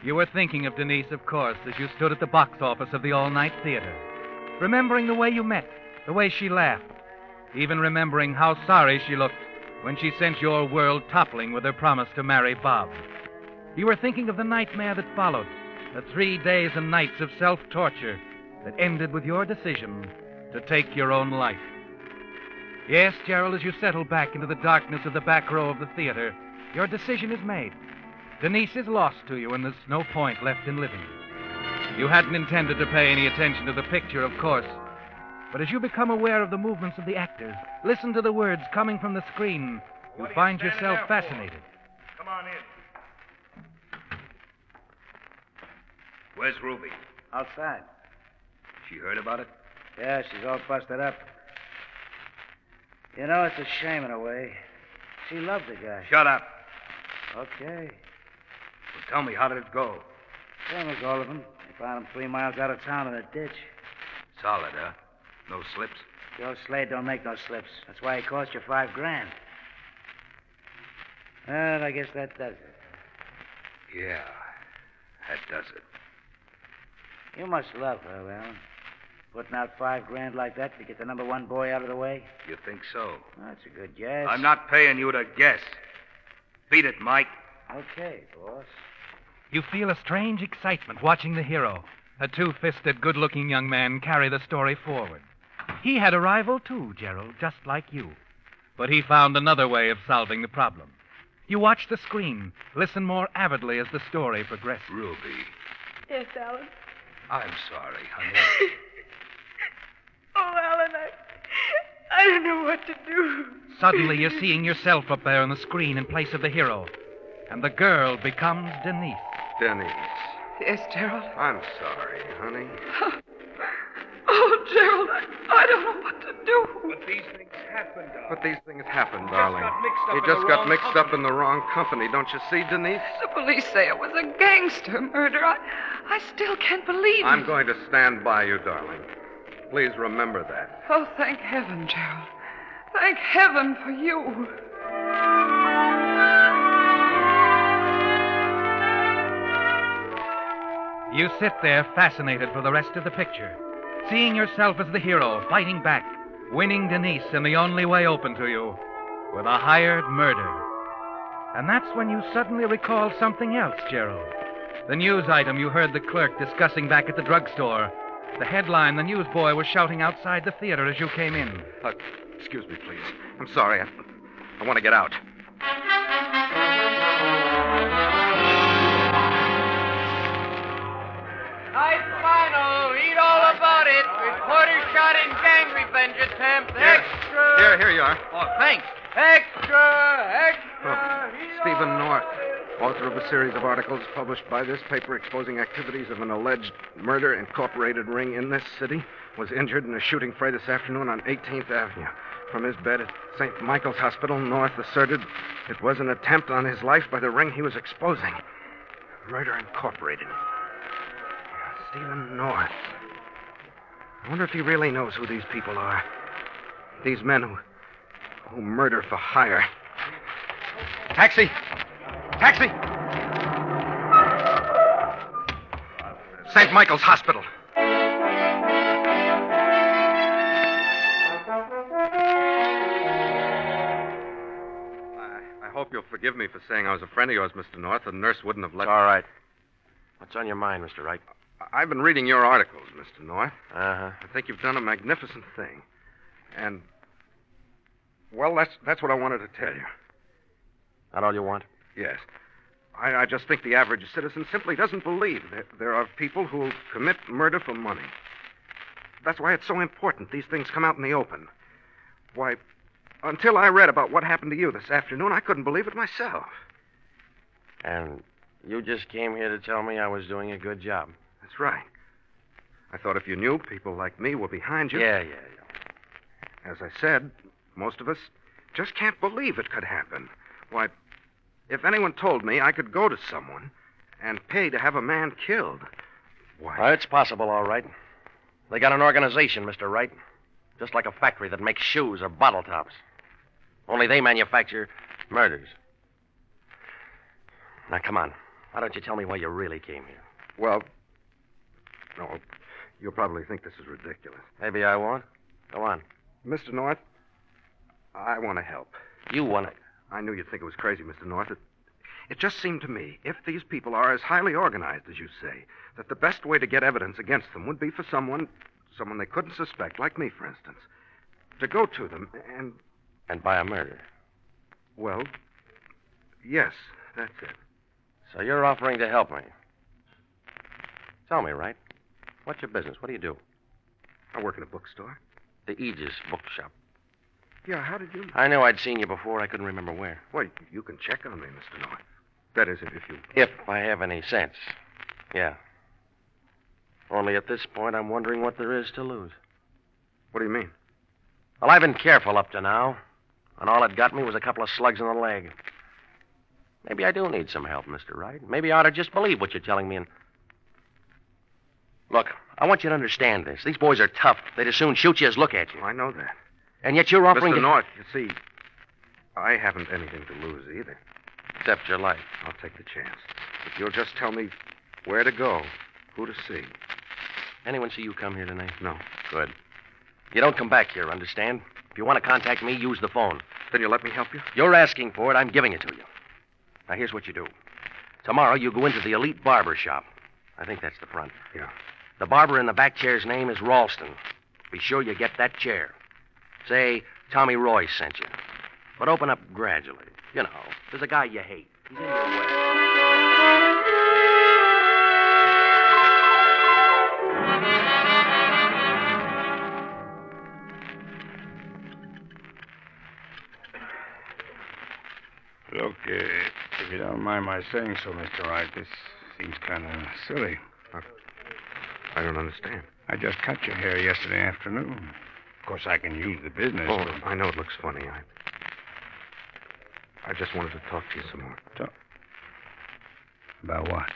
You were thinking of Denise, of course, as you stood at the box office of the all-night theater. Remembering the way you met, the way she laughed. Even remembering how sorry she looked when she sent your world toppling with her promise to marry Bob. You were thinking of the nightmare that followed, the 3 days and nights of self-torture that ended with your decision to take your own life. Yes, Gerald, as you settle back into the darkness of the back row of the theater, your decision is made. Denise is lost to you, and there's no point left in living. You hadn't intended to pay any attention to the picture, of course. But as you become aware of the movements of the actors, listen to the words coming from the screen, you find yourself fascinated. Come on in. Where's Ruby? Outside. She heard about it? Yeah, she's all busted up. You know, it's a shame in a way. She loved the guy. Shut up. Okay. Well, tell me, how did it go? Same as all of them. They found him 3 miles out of town in a ditch. Solid, huh? No slips? Joe Slade don't make no slips. That's why he cost you $5 grand. Well, I guess that does it. Yeah, that does it. You must love her, Alan. Putting out $5 grand like that to get the number 1 boy out of the way? You think so? That's a good guess. I'm not paying you to guess. Beat it, Mike. Okay, boss. You feel a strange excitement watching the hero, a two-fisted, good-looking young man, carry the story forward. He had a rival, too, Gerald, just like you. But he found another way of solving the problem. You watch the screen, listen more avidly as the story progresses. Ruby. Yes, Alan. I'm sorry, honey. Oh, Alan, I don't know what to do. Suddenly, you're seeing yourself up there on the screen in place of the hero. And the girl becomes Denise. Denise. Yes, Gerald. I'm sorry, honey. Oh, Gerald, I don't know what to do. But these things happen, darling. But these things happen, darling. You just got mixed up in the wrong Company, don't you see, Denise? The police say it was a gangster murder. I still can't believe it. I'm going to stand by you, darling. Please remember that. Oh, thank heaven, Gerald. Thank heaven for you. You sit there fascinated for the rest of the picture, seeing yourself as the hero, fighting back, winning Denise in the only way open to you, with a hired murder. And that's when you suddenly recall something else, Gerald. The news item you heard the clerk discussing back at the drugstore. The headline the newsboy was shouting outside the theater as you came in. Excuse me, please. I'm sorry. I want to get out. Night final. Read all about it. Reporter shot in gang revenge attempt. Extra. Here you are. Oh, thanks. Extra. Stephen North, author of a series of articles published by this paper exposing activities of an alleged murder incorporated ring in this city, was injured in a shooting fray this afternoon on 18th Avenue. From his bed at St. Michael's Hospital, North asserted it was an attempt on his life by the ring he was exposing. Murder Incorporated. Stephen North. I wonder if he really knows who these people are. These men who murder for hire. Taxi! Taxi! St. Michael's Hospital. I hope you'll forgive me for saying I was a friend of yours, Mr. North. The nurse wouldn't have let me. All right. What's on your mind, Mr. Wright? I've been reading your articles, Mr. North. Uh-huh. I think you've done a magnificent thing. And, well, that's what I wanted to tell you. That all you want? Yes. I just think the average citizen simply doesn't believe that there are people who'll commit murder for money. That's why it's so important these things come out in the open. Why, until I read about what happened to you this afternoon, I couldn't believe it myself. And you just came here to tell me I was doing a good job. That's right. I thought if you knew people like me were behind you... Yeah. As I said, most of us just can't believe it could happen. Why, if anyone told me I could go to someone and pay to have a man killed, why... Well, it's possible, all right. They got an organization, Mr. Wright. Just like a factory that makes shoes or bottle tops. Only they manufacture murders. Now, come on. Why don't you tell me why you really came here? Well, no, you'll probably think this is ridiculous. Maybe I won't. Go on. Mr. North, I want to help. You want to... I knew you'd think it was crazy, Mr. North. It just seemed to me, if these people are as highly organized as you say, that the best way to get evidence against them would be for someone they couldn't suspect, like me, for instance, to go to them and... And buy a murder. Well, yes, that's it. So you're offering to help me. Tell me, Wright, what's your business? What do you do? I work in a bookstore. The Aegis Bookshop. Yeah, how did you... I knew I'd seen you before. I couldn't remember where. Well, you can check on me, Mr. North. That is, if you... If I have any sense. Yeah. Only at this point, I'm wondering what there is to lose. What do you mean? Well, I've been careful up to now, and all it got me was a couple of slugs in the leg. Maybe I do need some help, Mr. Wright. Maybe I ought to just believe what you're telling me and... Look, I want you to understand this. These boys are tough. They'd as soon shoot you as look at you. I know that. And yet you're offering Mr. North, you see, I haven't anything to lose either. Except your life. I'll take the chance. If you'll just tell me where to go, who to see. Anyone see you come here tonight? No. Good. You don't come back here, understand? If you want to contact me, use the phone. Then you'll let me help you? You're asking for it. I'm giving it to you. Now, here's what you do. Tomorrow, you go into the Elite Barber Shop. I think that's the front. Yeah. The barber in the back chair's name is Ralston. Be sure you get that chair. Say Tommy Roy sent you. But open up gradually. You know, there's a guy you hate. He's in your way. Look, if you don't mind my saying so, Mr. Wright, this seems kind of silly. I don't understand. I just cut your hair yesterday afternoon. Of course, I can use the business. Oh, but... I know it looks funny. I just wanted to talk to you some more. Talk? About what?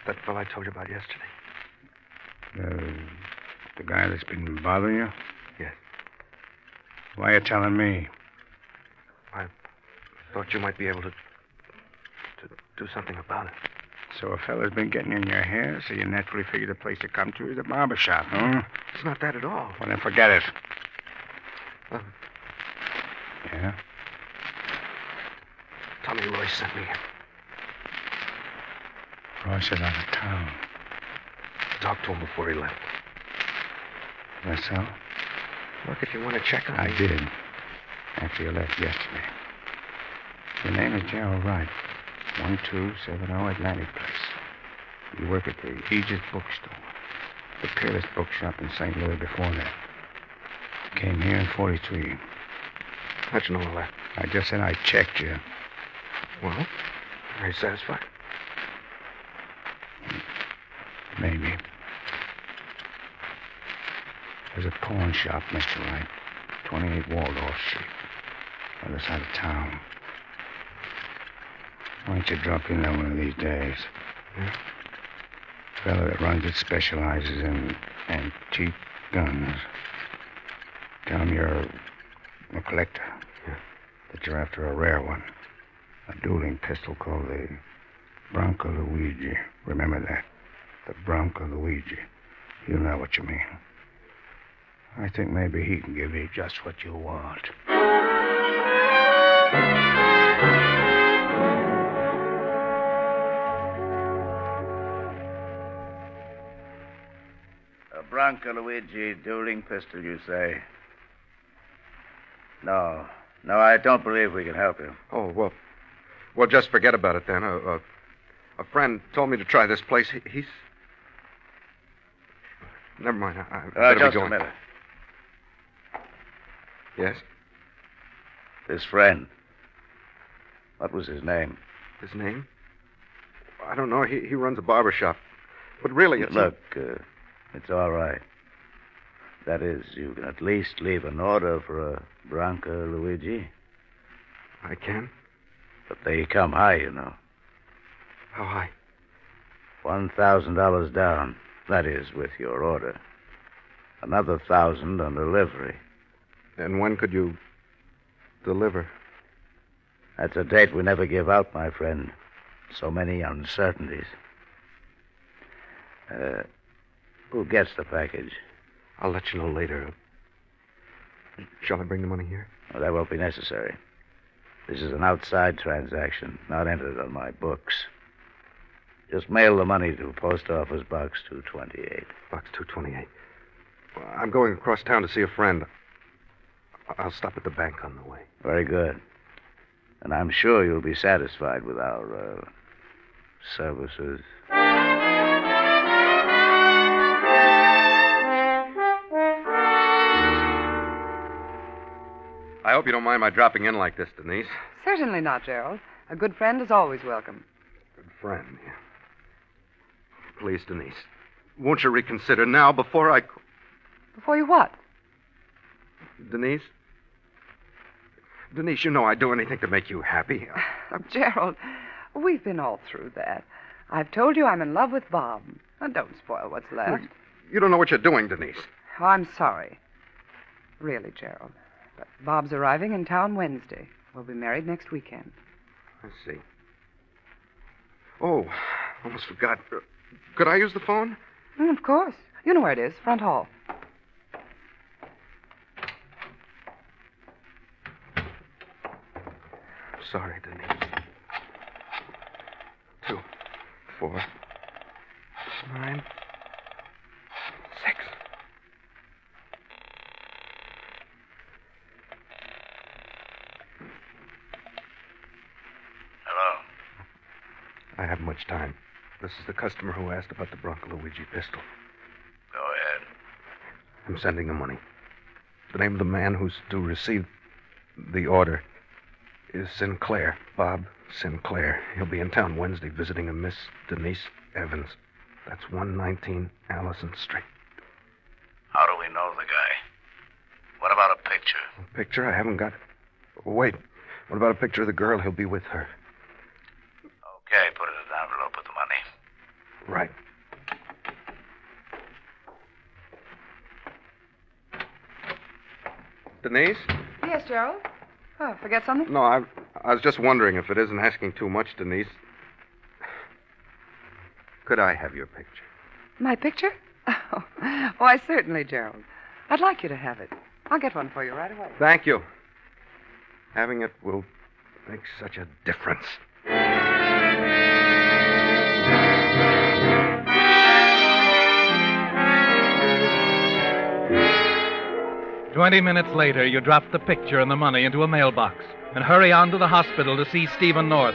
That fellow I told you about yesterday. The guy that's been bothering you? Yes. Why are you telling me? I thought you might be able to do something about it. So a fella's been getting in your hair, so you naturally figure the place to come to is a barber shop, huh? It's not that at all. Well, then forget it. Yeah? Tommy Roy sent me here. Royce is out of town. I talked to him before he left. That's so? Look, if you want to check on me. I did. After you left yesterday. Your name is Gerald Wright. 1270 Atlantic Place. You work at the Aegis Bookstore. The Peerless Bookshop in St. Louis before that. Came here in 43. How'd you know all that? I just said I checked you. Well, are you satisfied? Maybe. There's a pawn shop, Mr. Wright. 28 Waldorf Street. Other side of town. Why don't you drop in there one of these days? Yeah? The fellow that runs it specializes in antique guns. Tell him you're a collector. Yeah. That you're after a rare one. A dueling pistol called the Bronco Luigi. Remember that. The Bronco Luigi. You know what you mean. I think maybe he can give you just what you want. A Bronco Luigi dueling pistol, you say? No, I don't believe we can help you. Oh, well, just forget about it then. A friend told me to try this place. He's... Never mind. I better just be going. a minute. Yes? This friend. What was his name? His name? I don't know. He runs a barber shop. But really, it's... Look, it's all right. That is, you can at least leave an order for a Bronco Luigi. I can? But they come high, you know. How high? $1,000 down. That is, with your order. Another $1,000 on delivery. And when could you deliver? That's a date we never give out, my friend. So many uncertainties. Who gets the package? I'll let you know later. Shall I bring the money here? Oh, that won't be necessary. This is an outside transaction, not entered on my books. Just mail the money to Post Office Box 228. Box 228. Well, I'm going across town to see a friend. I'll stop at the bank on the way. Very good. And I'm sure you'll be satisfied with our, services. I hope you don't mind my dropping in like this, Denise. Certainly not, Gerald. A good friend is always welcome. Good friend, yeah. Please, Denise, won't you reconsider now before I... Before you what? Denise? Denise, you know I'd do anything to make you happy. Oh, Gerald, we've been all through that. I've told you I'm in love with Bob. Now, don't spoil what's left. You don't know what you're doing, Denise. Oh, I'm sorry. Really, Gerald. But Bob's arriving in town Wednesday. We'll be married next weekend. I see. Oh, almost forgot. Could I use the phone? Of course. You know where it is, front hall. Sorry, Denise. 2, 4, 9, 6. Hello. I haven't much time. This is the customer who asked about the Bronco Luigi pistol. Go ahead. I'm sending the money. The name of the man who's to receive the order is Sinclair, Bob Sinclair. He'll be in town Wednesday visiting a Miss Denise Evans. That's 119 Allison Street. How do we know the guy? What about a picture? A picture? I haven't got... Wait. What about a picture of the girl who'll be with her? Okay, put it in an envelope with the money. Right. Denise? Yes, Gerald? Oh, forget something? No, I was just wondering if it isn't asking too much, Denise. Could I have your picture? My picture? Oh, why, certainly, Gerald. I'd like you to have it. I'll get one for you right away. Thank you. Having it will make such a difference. 20 minutes later, you drop the picture and the money into a mailbox and hurry on to the hospital to see Stephen North.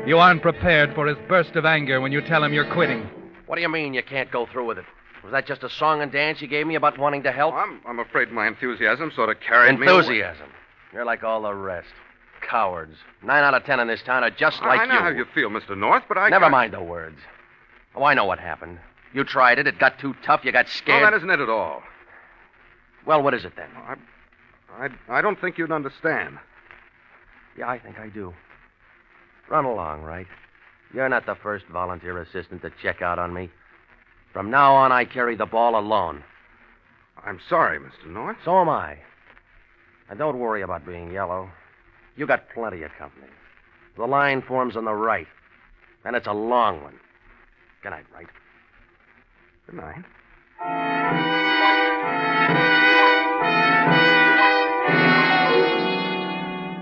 You aren't prepared for his burst of anger when you tell him you're quitting. What do you mean you can't go through with it? Was that just a song and dance you gave me about wanting to help? I'm afraid my enthusiasm sort of carried me... Enthusiasm? You're like all the rest. Cowards. 9 out of 10 in this town are just like you. I know how you feel, Mr. North, but Never mind the words. Oh, I know what happened. You tried it. It got too tough. You got scared. No, that isn't it at all. Well, what is it then? I don't think you'd understand. Yeah, I think I do. Run along, right? You're not the first volunteer assistant to check out on me. From now on, I carry the ball alone. I'm sorry, Mr. North. So am I. And don't worry about being yellow. You got plenty of company. The line forms on the right. And it's a long one. Good night, Wright. Good night.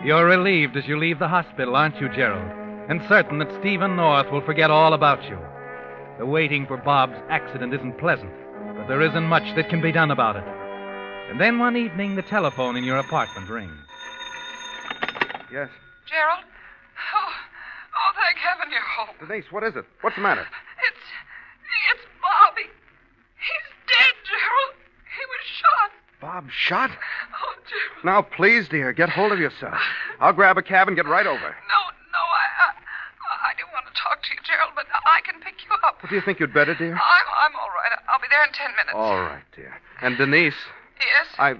You're relieved as you leave the hospital, aren't you, Gerald? And certain that Stephen North will forget all about you. The waiting for Bob's accident isn't pleasant, but there isn't much that can be done about it. And then one evening, the telephone in your apartment rings. Yes. Gerald? Oh, thank heaven you're home. Denise, what is it? What's the matter? It's Bobby. He's dead, Gerald. He was shot. Bob shot? Oh, Gerald. Now, please, dear, get hold of yourself. I'll grab a cab and get right over. No, I do want to talk to you, Gerald, but I can pick you up. What do you think you'd better, dear? I'm all right. I'll be there in 10 minutes. All right, dear. And Denise. Yes?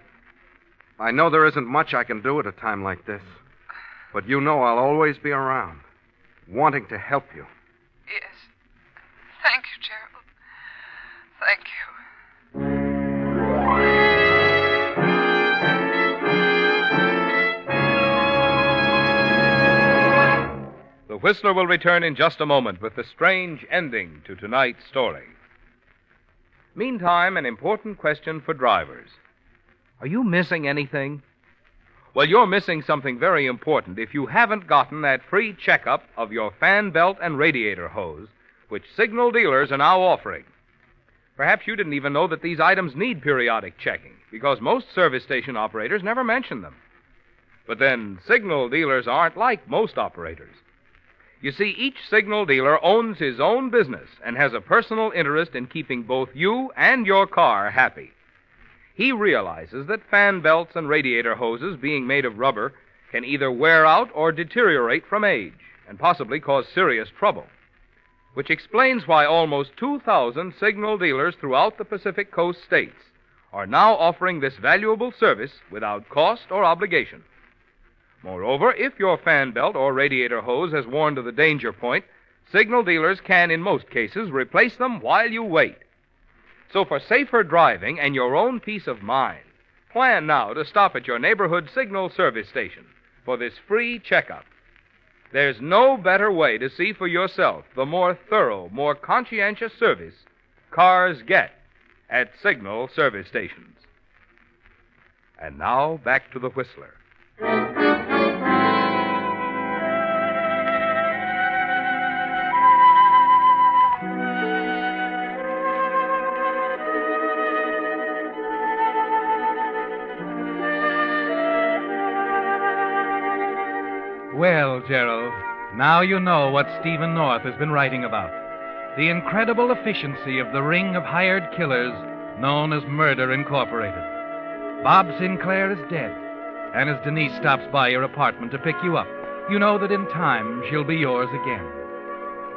I know there isn't much I can do at a time like this. But you know I'll always be around, wanting to help you. Yes. Thank you, Gerald. Thank you. The Whistler will return in just a moment with the strange ending to tonight's story. Meantime, an important question for drivers. Are you missing anything? Well, you're missing something very important if you haven't gotten that free checkup of your fan belt and radiator hose, which signal dealers are now offering. Perhaps you didn't even know that these items need periodic checking, because most service station operators never mention them. But then, signal dealers aren't like most operators. You see, each signal dealer owns his own business and has a personal interest in keeping both you and your car happy. He realizes that fan belts and radiator hoses, being made of rubber, can either wear out or deteriorate from age and possibly cause serious trouble, which explains why almost 2,000 signal dealers throughout the Pacific Coast states are now offering this valuable service without cost or obligation. Moreover, if your fan belt or radiator hose has worn to the danger point, signal dealers can, in most cases, replace them while you wait. So for safer driving and your own peace of mind, plan now to stop at your neighborhood signal service station for this free checkup. There's no better way to see for yourself the more thorough, more conscientious service cars get at signal service stations. And now, back to the Whistler. Well, Gerald, now you know what Stephen North has been writing about. The incredible efficiency of the ring of hired killers known as Murder Incorporated. Bob Sinclair is dead, and as Denise stops by your apartment to pick you up, you know that in time she'll be yours again.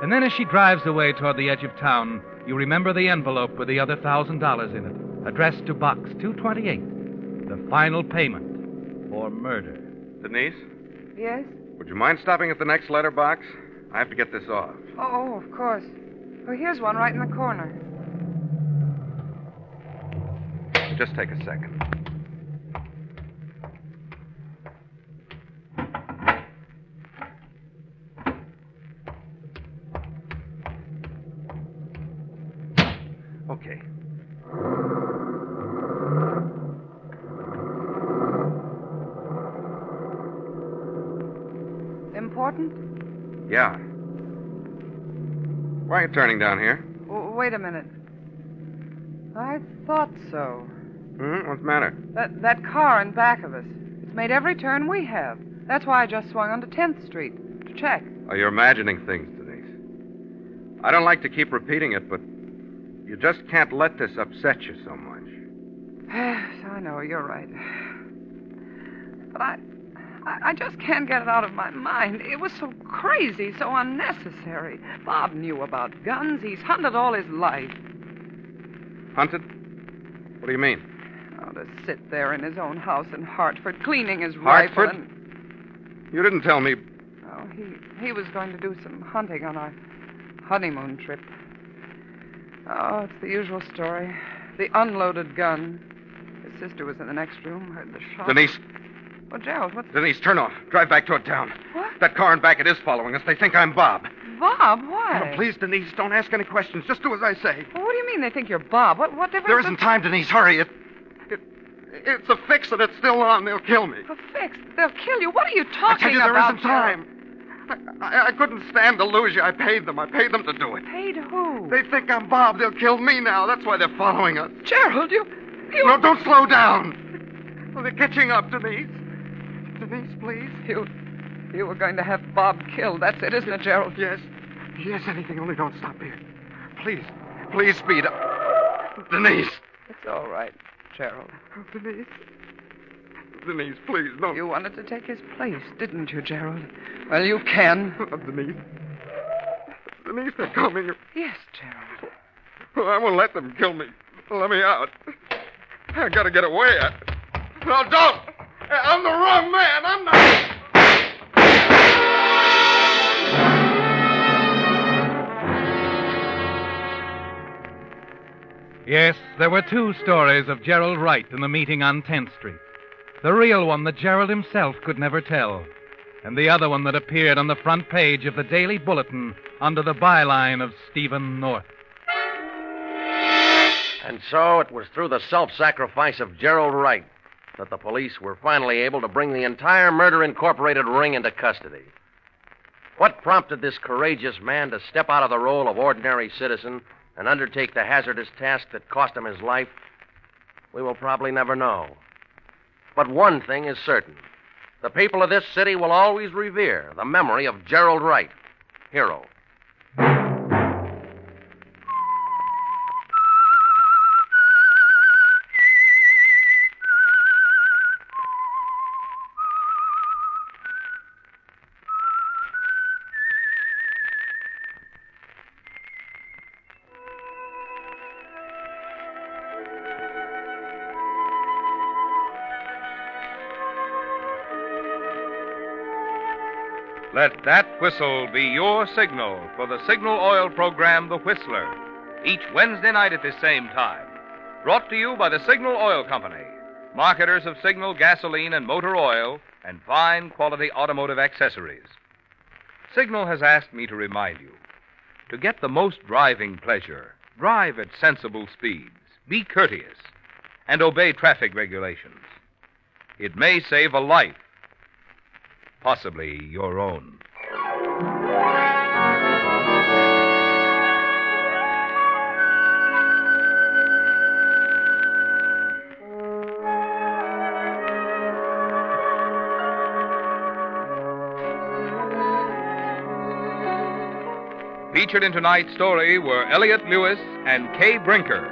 And then as she drives away toward the edge of town, you remember the envelope with the other $1,000 in it, addressed to Box 228, the final payment for murder. Denise? Yes? Would you mind stopping at the next letterbox? I have to get this off. Oh, of course. Well, here's one right in the corner. Just take a second. Okay. Important? Yeah. Why are you turning down here? Wait a minute. I thought so. What's the matter? That car in back of us. It's made every turn we have. That's why I just swung onto 10th Street to check. Oh, you're imagining things, Denise. I don't like to keep repeating it, but you just can't let this upset you so much. I know, you're right. But I just can't get it out of my mind. It was so crazy, so unnecessary. Bob knew about guns. He's hunted all his life. Hunted? What do you mean? Oh, to sit there in his own house in Hartford, cleaning his Hartford? rifle and... You didn't tell me... Oh, he was going to do some hunting on our honeymoon trip. Oh, it's the usual story. The unloaded gun. His sister was in the next room, heard the shot. Denise, Well, Gerald, what's... Denise, turn off. Drive back toward town. What? That car in back, it is following us. They think I'm Bob. Bob? Why? Oh, please, Denise, don't ask any questions. Just do as I say. Well, what do you mean they think you're Bob? What difference... There isn't time, Denise. Hurry. It's a fix and it's still on. They'll kill me. A fix? They'll kill you? What are you I talking tell you, there about, isn't time. I couldn't stand to lose you. I paid them. I paid them to do it. Paid who? They think I'm Bob. They'll kill me now. That's why they're following us. Gerald, you... No, don't slow down. Oh, they're catching up, Denise. Denise, please. You were going to have Bob killed. That's it, isn't it, Gerald? Yes. Yes, anything. Only don't stop here. Please. Please speed up. Denise. It's all right, Gerald. Oh, Denise. Denise, please, no. You wanted to take his place, didn't you, Gerald? Well, you can. Oh, Denise. Denise, they're coming. Yes, Gerald. Oh, I won't let them kill me. Let me out. I gotta get away. No, don't. I'm the wrong man. I'm not... Yes, there were two stories of Gerald Wright in the meeting on 10th Street. The real one that Gerald himself could never tell, and the other one that appeared on the front page of the Daily Bulletin under the byline of Stephen North. And so it was through the self-sacrifice of Gerald Wright that the police were finally able to bring the entire Murder Incorporated ring into custody. What prompted this courageous man to step out of the role of ordinary citizen and undertake the hazardous task that cost him his life, we will probably never know. But one thing is certain. The people of this city will always revere the memory of Gerald Wright, hero. Let that whistle be your signal for the Signal Oil program, The Whistler, each Wednesday night at this same time. Brought to you by the Signal Oil Company, marketers of Signal gasoline and motor oil and fine quality automotive accessories. Signal has asked me to remind you, to get the most driving pleasure, drive at sensible speeds, be courteous, and obey traffic regulations. It may save a life, possibly your own. Featured in tonight's story were Elliot Lewis and Kay Brinker.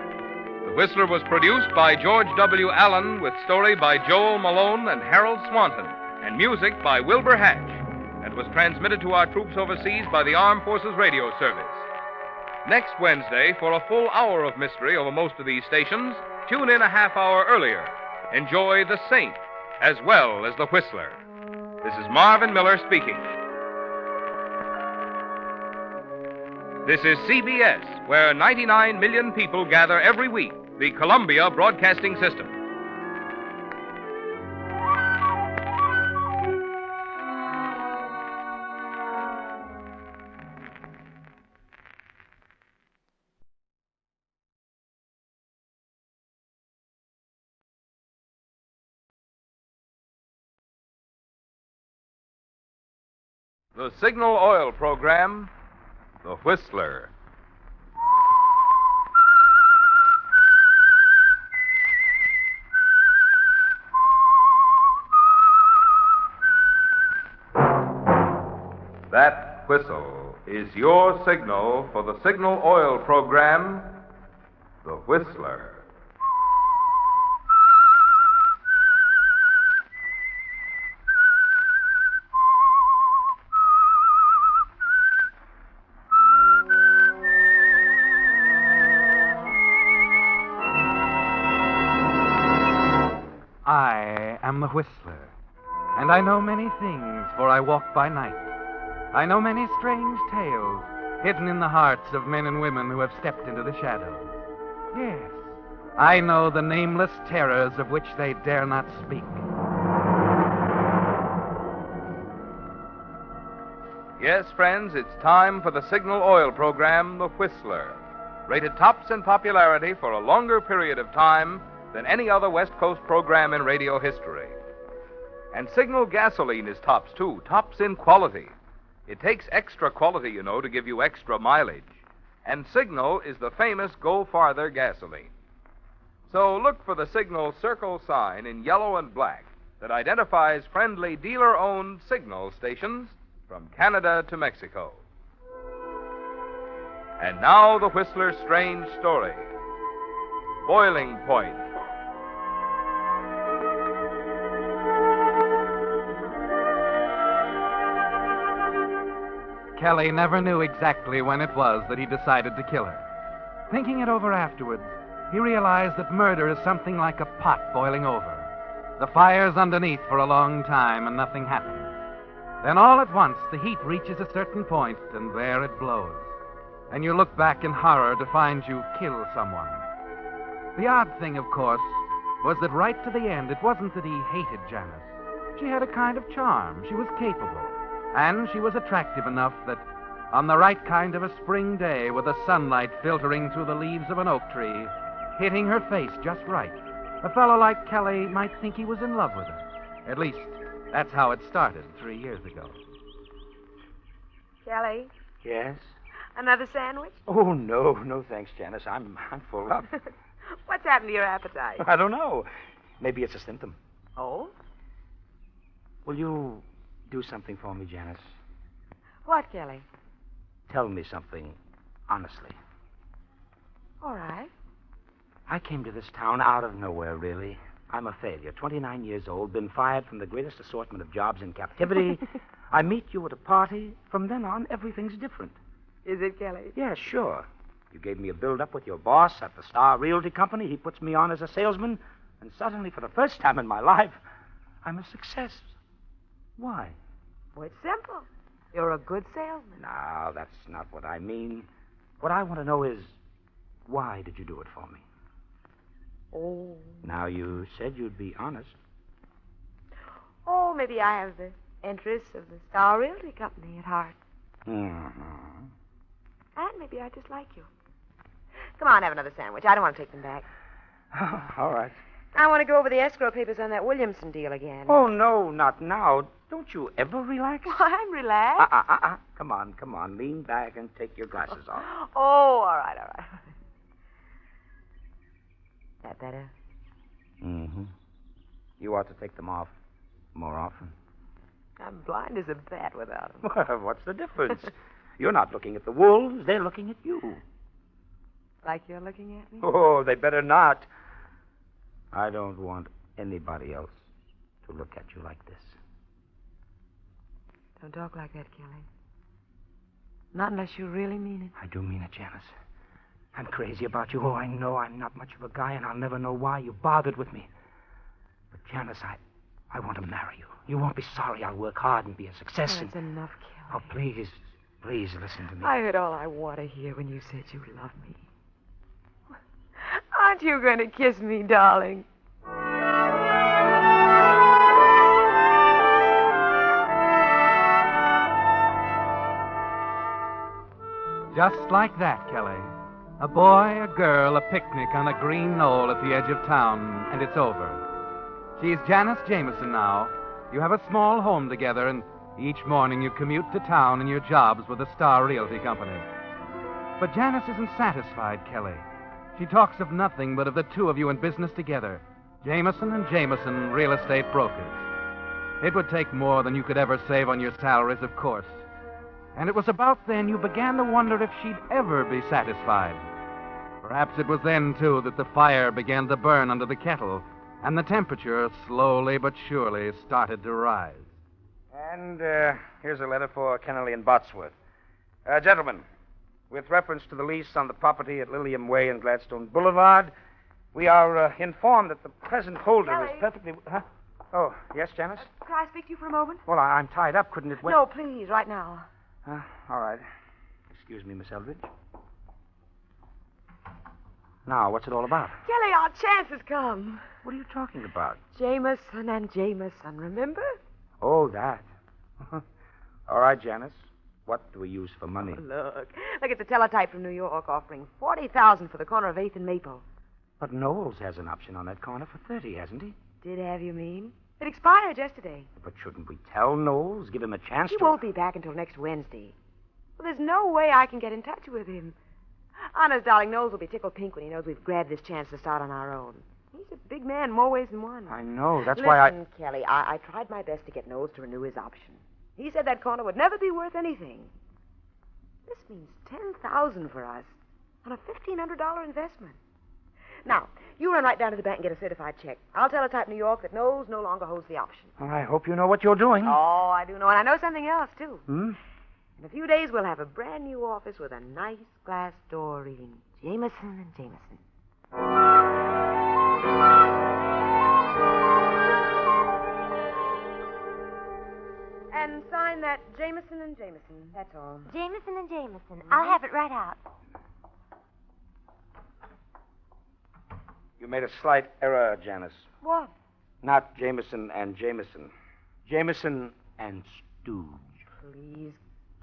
The Whistler was produced by George W. Allen with story by Joel Malone and Harold Swanton, and music by Wilbur Hatch, and was transmitted to our troops overseas by the Armed Forces Radio Service. Next Wednesday, for a full hour of mystery over most of these stations, tune in a half hour earlier. Enjoy The Saint as well as The Whistler. This is Marvin Miller speaking. This is CBS, where 99 million people gather every week, the Columbia Broadcasting System. The Signal Oil program, The Whistler. That whistle is your signal for the Signal Oil program, The Whistler. I am the Whistler, and I know many things, for I walk by night. I know many strange tales hidden in the hearts of men and women who have stepped into the shadows. Yes, I know the nameless terrors of which they dare not speak. Yes, friends, it's time for the Signal Oil program, The Whistler. Rated tops in popularity for a longer period of time than any other West Coast program in radio history. And Signal gasoline is tops, too, tops in quality. It takes extra quality, you know, to give you extra mileage. And Signal is the famous Go Farther gasoline. So look for the Signal circle sign in yellow and black that identifies friendly dealer-owned Signal stations from Canada to Mexico. And now the Whistler's strange story. Boiling Point. Kelly never knew exactly when it was that he decided to kill her. Thinking it over afterwards, he realized that murder is something like a pot boiling over. The fire's underneath for a long time and nothing happens. Then all at once, the heat reaches a certain point, and there it blows. And you look back in horror to find you kill someone. The odd thing, of course, was that right to the end, it wasn't that he hated Janice. She had a kind of charm. She was capable. And she was attractive enough that on the right kind of a spring day, with the sunlight filtering through the leaves of an oak tree, hitting her face just right, a fellow like Kelly might think he was in love with her. At least, that's how it started 3 years ago. Kelly, Yes? another sandwich? Oh, no, thanks, Janice. I'm full up. What's happened to your appetite? I don't know. Maybe it's a symptom. Oh? Will you do something for me, Janice? What, Kelly? Tell me something honestly. All right. I came to this town out of nowhere, really. I'm a failure. 29 years old, been fired from the greatest assortment of jobs in captivity. I meet you at a party. From then on, everything's different. Is it, Kelly? Yeah, sure. You gave me a build-up with your boss at the Star Realty Company. He puts me on as a salesman. And suddenly, for the first time in my life, I'm a success. Why? Well, it's simple. You're a good salesman. No, that's not what I mean. What I want to know is, why did you do it for me? Oh. Now, you said you'd be honest. Oh, maybe I have the interests of the Star Realty Company at heart. Mm-hmm. And maybe I just like you. Come on, have another sandwich. I don't want to take them back. All right. I want to go over the escrow papers on that Williamson deal again. Oh, no, not now. Don't you ever relax? Well, I'm relaxed. Come on. Lean back and take your glasses off. Oh, all right. That better? Mm-hmm. You ought to take them off more often. I'm blind as a bat without them. What's the difference? You're not looking at the wolves. They're looking at you. Like you're looking at me? Oh, they better not. I don't want anybody else to look at you like this. Don't talk like that, Kelly. Not unless you really mean it. I do mean it, Janice. I'm crazy about you. Oh, I know I'm not much of a guy, and I'll never know why you bothered with me. But, Janice, I want to marry you. You won't be sorry. I'll work hard and be a success. That's enough, Kelly. Oh, please listen to me. I heard all I want to hear when you said you love me. Aren't you going to kiss me, darling? Just like that, Kelly. A boy, a girl, a picnic on a green knoll at the edge of town, and it's over. She's Janice Jameson now. You have a small home together, and each morning you commute to town in your jobs with the Star Realty Company. But Janice isn't satisfied, Kelly. She talks of nothing but of the two of you in business together, Jameson and Jameson, real estate brokers. It would take more than you could ever save on your salaries, of course. And it was about then you began to wonder if she'd ever be satisfied. Perhaps it was then, too, that the fire began to burn under the kettle, and the temperature, slowly but surely, started to rise. And here's a letter for Kennelly and Botsworth. Gentlemen, with reference to the lease on the property at Lilium Way and Gladstone Boulevard, we are informed that the present holder Kelly. is perfectly... Huh? Oh, yes, Janice? Can I speak to you for a moment? Well, I'm tied up. Couldn't it wait? No, please, right now. All right. Excuse me, Miss Eldridge. Now, what's it all about? Kelly, our chance has come. What are you talking about? Jameson and Jameson, remember? Oh, that. All right, Janice. What do we use for money? Look, it's a teletype from New York offering $40,000 for the corner of 8th and Maple. But Knowles has an option on that corner for 30, hasn't he? Did have, you mean? It expired yesterday. But shouldn't we tell Knowles, give him a chance He to... won't be back until next Wednesday. Well, there's no way I can get in touch with him. Honest, darling, Knowles will be tickled pink when he knows we've grabbed this chance to start on our own. He's a big man, more ways than one. I know, that's Listen, why I... Listen, Kelly, I tried my best to get Knowles to renew his option. He said that corner would never be worth anything. This means $10,000 for us on a $1,500 investment. Now, you run right down to the bank and get a certified check. I'll teletype New York that Knowles no longer holds the option. Well, I hope you know what you're doing. Oh, I do know, and I know something else, too. Hmm? In a few days, we'll have a brand new office with a nice glass door reading Jameson and Jameson. And sign that Jameson and Jameson. That's all. Jameson and Jameson. I'll have it right out. You made a slight error, Janice. What? Not Jameson and Jameson. Jameson and Stooge. Please,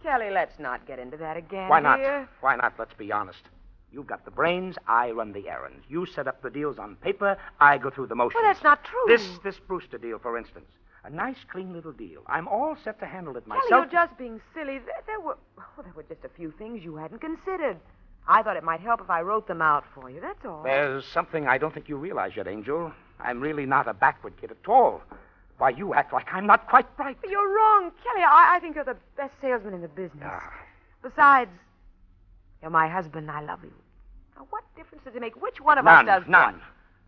Kelly, let's not get into that again. Why not? Dear. Why not? Let's be honest. You've got the brains, I run the errands. You set up the deals on paper, I go through the motions. Well, that's not true. This Brewster deal, for instance. A nice, clean little deal. I'm all set to handle it myself. Kelly, you're just being silly. There were just a few things you hadn't considered. I thought it might help if I wrote them out for you, that's all. There's something I don't think you realize yet, Angel. I'm really not a backward kid at all. Why, you act like I'm not quite right. But you're wrong, Kelly. I think you're the best salesman in the business. Besides, you're my husband and I love you. Now, what difference does it make which one of us does None. what?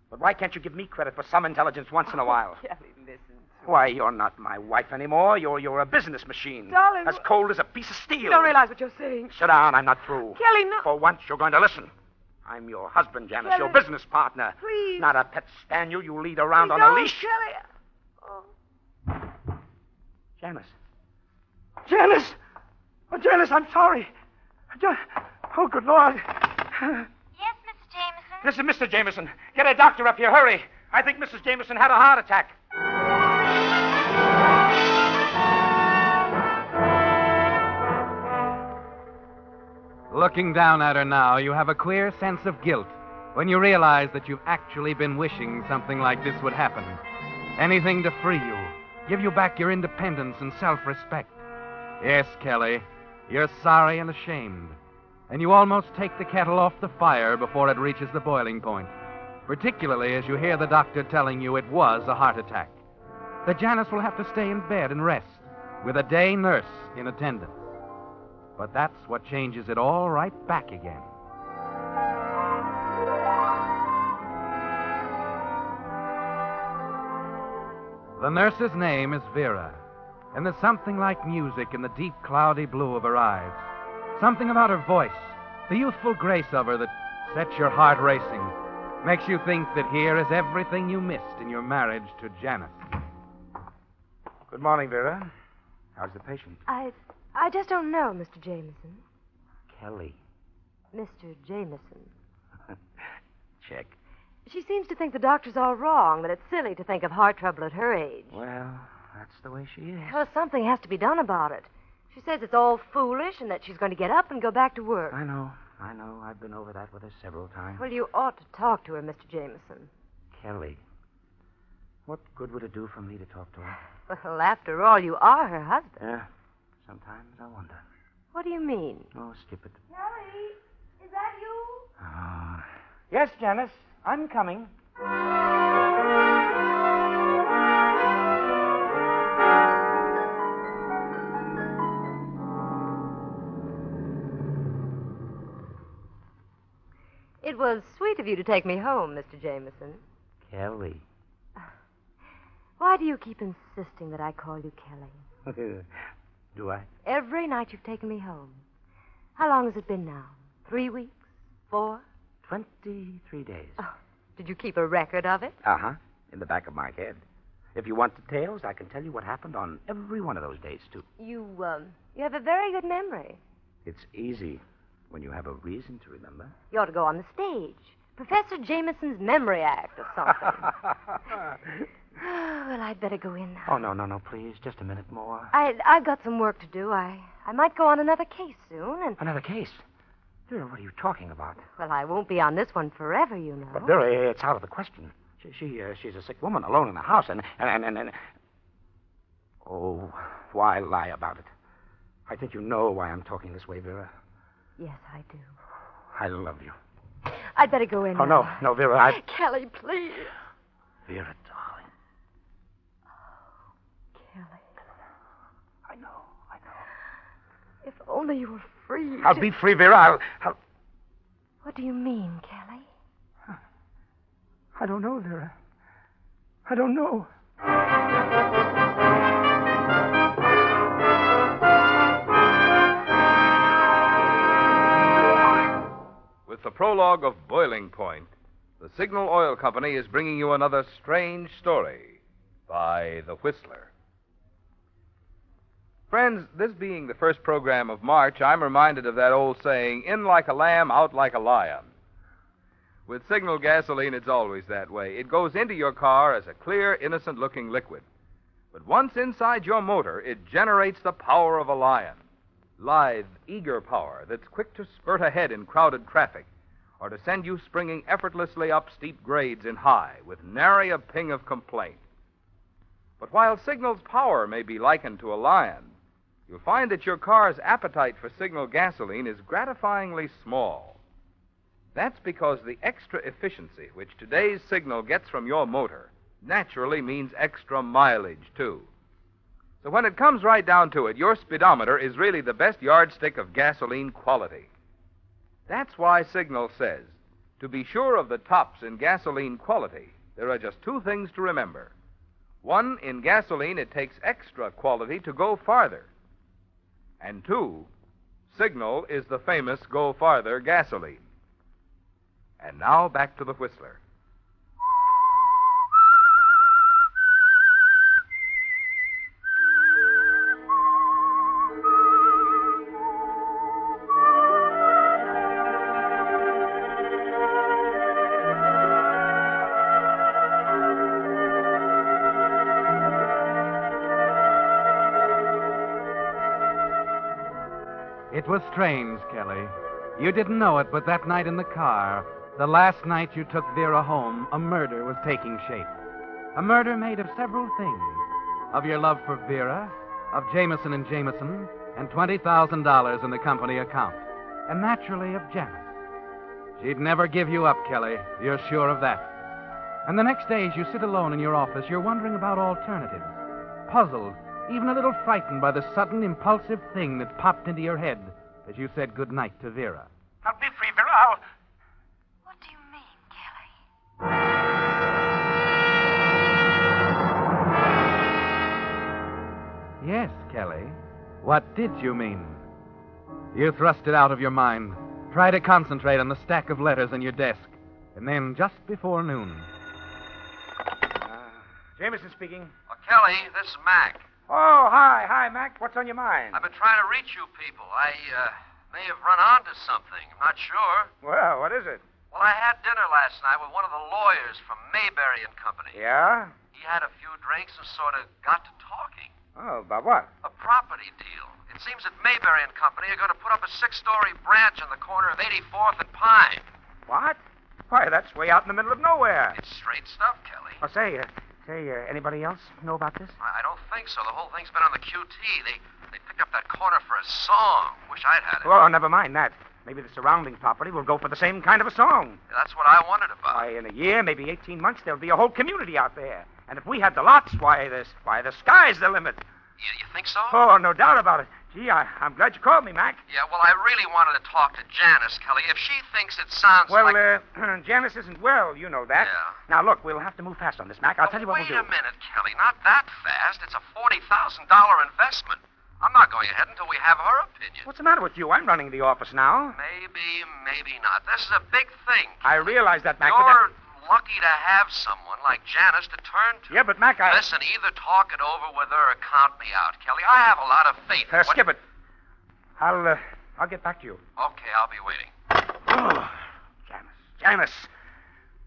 But why can't you give me credit for some intelligence once in a while? Kelly, listen. Why, you're not my wife anymore. You're a business machine. Darling. As cold as a piece of steel. You don't realize what you're saying. Sit down. I'm not through. Kelly, no. For once, you're going to listen. I'm your husband, Janice, Kelly. your business partner. Please. Not a pet spaniel you lead around Please on don't, a leash. Kelly. Oh. Janice. Janice! Oh, Janice, I'm sorry. Oh, good Lord. Yes, Mr. Jameson? This is Mr. Jameson. Get a doctor up here. Hurry. I think Mrs. Jameson had a heart attack. Looking down at her now, you have a queer sense of guilt when you realize that you've actually been wishing something like this would happen. Anything to free you, give you back your independence and self-respect. Yes, Kelly, you're sorry and ashamed. And you almost take the kettle off the fire before it reaches the boiling point, particularly as you hear the doctor telling you it was a heart attack. That Janice will have to stay in bed and rest, with a day nurse in attendance. But that's what changes it all right back again. The nurse's name is Vera, and there's something like music in the deep, cloudy blue of her eyes. Something about her voice, the youthful grace of her that sets your heart racing, makes you think that here is everything you missed in your marriage to Janice. Good morning, Vera. How's the patient? I just don't know, Mr. Jameson. Kelly. Mr. Jameson. Check. She seems to think the doctor's all wrong, that it's silly to think of heart trouble at her age. Well, that's the way she is. Well, something has to be done about it. She says it's all foolish and that she's going to get up and go back to work. I know. I've been over that with her several times. Well, you ought to talk to her, Mr. Jameson. Kelly. What good would it do for me to talk to her? Well, after all, you are her husband. Yeah. Sometimes I wonder. What do you mean? Oh, skip it. Kelly, is that you? Oh. Yes, Janice. I'm coming. It was sweet of you to take me home, Mr. Jameson. Kelly. Why do you keep insisting that I call you Kelly? Do I? Every night you've taken me home. How long has it been now? 3 weeks? 4? 23 days. Oh, did you keep a record of it? Uh-huh. In the back of my head. If you want details, I can tell you what happened on every one of those days, too. You have a very good memory. It's easy when you have a reason to remember. You ought to go on the stage. Professor Jameson's Memory Act or something. Well, I'd better go in now. Oh, no, please. Just a minute more. I've got some work to do. I might go on another case soon, and... Another case? Vera, what are you talking about? Well, I won't be on this one forever, you know. But, Vera, it's out of the question. She's a sick woman alone in the house, and... Oh, why lie about it? I think you know why I'm talking this way, Vera. Yes, I do. I love you. I'd better go in Oh, now. no, Vera, Kelly, please. Vera, darling. Kelly. I know. If only you were free. I'll be free, Vera. I'll... What do you mean, Kelly? I don't know, Vera. I don't know. With the prologue of Boiling Point, the Signal Oil Company is bringing you another strange story by The Whistler. Friends, this being the first program of March, I'm reminded of that old saying, in like a lamb, out like a lion. With Signal gasoline, it's always that way. It goes into your car as a clear, innocent-looking liquid. But once inside your motor, it generates the power of a lion. Lithe, eager power that's quick to spurt ahead in crowded traffic or to send you springing effortlessly up steep grades in high with nary a ping of complaint. But while Signal's power may be likened to a lion, you'll find that your car's appetite for Signal gasoline is gratifyingly small. That's because the extra efficiency which today's Signal gets from your motor naturally means extra mileage, too. So when it comes right down to it, your speedometer is really the best yardstick of gasoline quality. That's why Signal says, to be sure of the tops in gasoline quality, there are just two things to remember. One, in gasoline, it takes extra quality to go farther. And two, Signal is the famous Go Farther gasoline. And now back to the Whistler. It was strange, Kelly. You didn't know it, but that night in the car, the last night you took Vera home, a murder was taking shape. A murder made of several things. Of your love for Vera, of Jameson and Jameson, and $20,000 in the company account. And naturally of Janice. She'd never give you up, Kelly. You're sure of that. And the next day, as you sit alone in your office, you're wondering about alternatives. Puzzled, even a little frightened by the sudden, impulsive thing that popped into your head as you said goodnight to Vera. I'll be free, Vera. What do you mean, Kelly? Yes, Kelly. What did you mean? You thrust it out of your mind. Try to concentrate on the stack of letters in your desk. And then, just before noon... Jameson speaking. Oh, Kelly, this is Mac. Oh, hi, Mac. What's on your mind? I've been trying to reach you people. I may have run onto something. I'm not sure. Well, what is it? Well, I had dinner last night with one of the lawyers from Mayberry and Company. Yeah? He had a few drinks and sort of got to talking. Oh, about what? A property deal. It seems that Mayberry and Company are going to put up a 6-story branch on the corner of 84th and Pine. What? Why, that's way out in the middle of nowhere. It's straight stuff, Kelly. Oh, say, anybody else know about this? I don't think so. The whole thing's been on the QT. They picked up that corner for a song. Wish I'd had it. Well, never mind that. Maybe the surrounding property will go for the same kind of a song. That's what I wondered about. Why, in a year, maybe 18 months, there'll be a whole community out there. And if we had the lots, why, the sky's the limit. You think so? Oh, no doubt about it. Gee, I'm glad you called me, Mac. Yeah, well, I really wanted to talk to Janice, Kelly. If she thinks it sounds like... Well, Janice isn't well, you know that. Yeah. Now, look, we'll have to move fast on this, Mac. I'll tell you what we'll do. Wait a minute, Kelly. Not that fast. It's a $40,000 investment. I'm not going ahead until we have her opinion. What's the matter with you? I'm running the office now. Maybe not. This is a big thing. I realize that, Mac. You're lucky to have someone like Janice to turn to. Yeah, but, Mac, Listen, either talk it over with her or count me out, Kelly. I have a lot of faith. Skip it. I'll get back to you. Okay, I'll be waiting. Oh, Janice.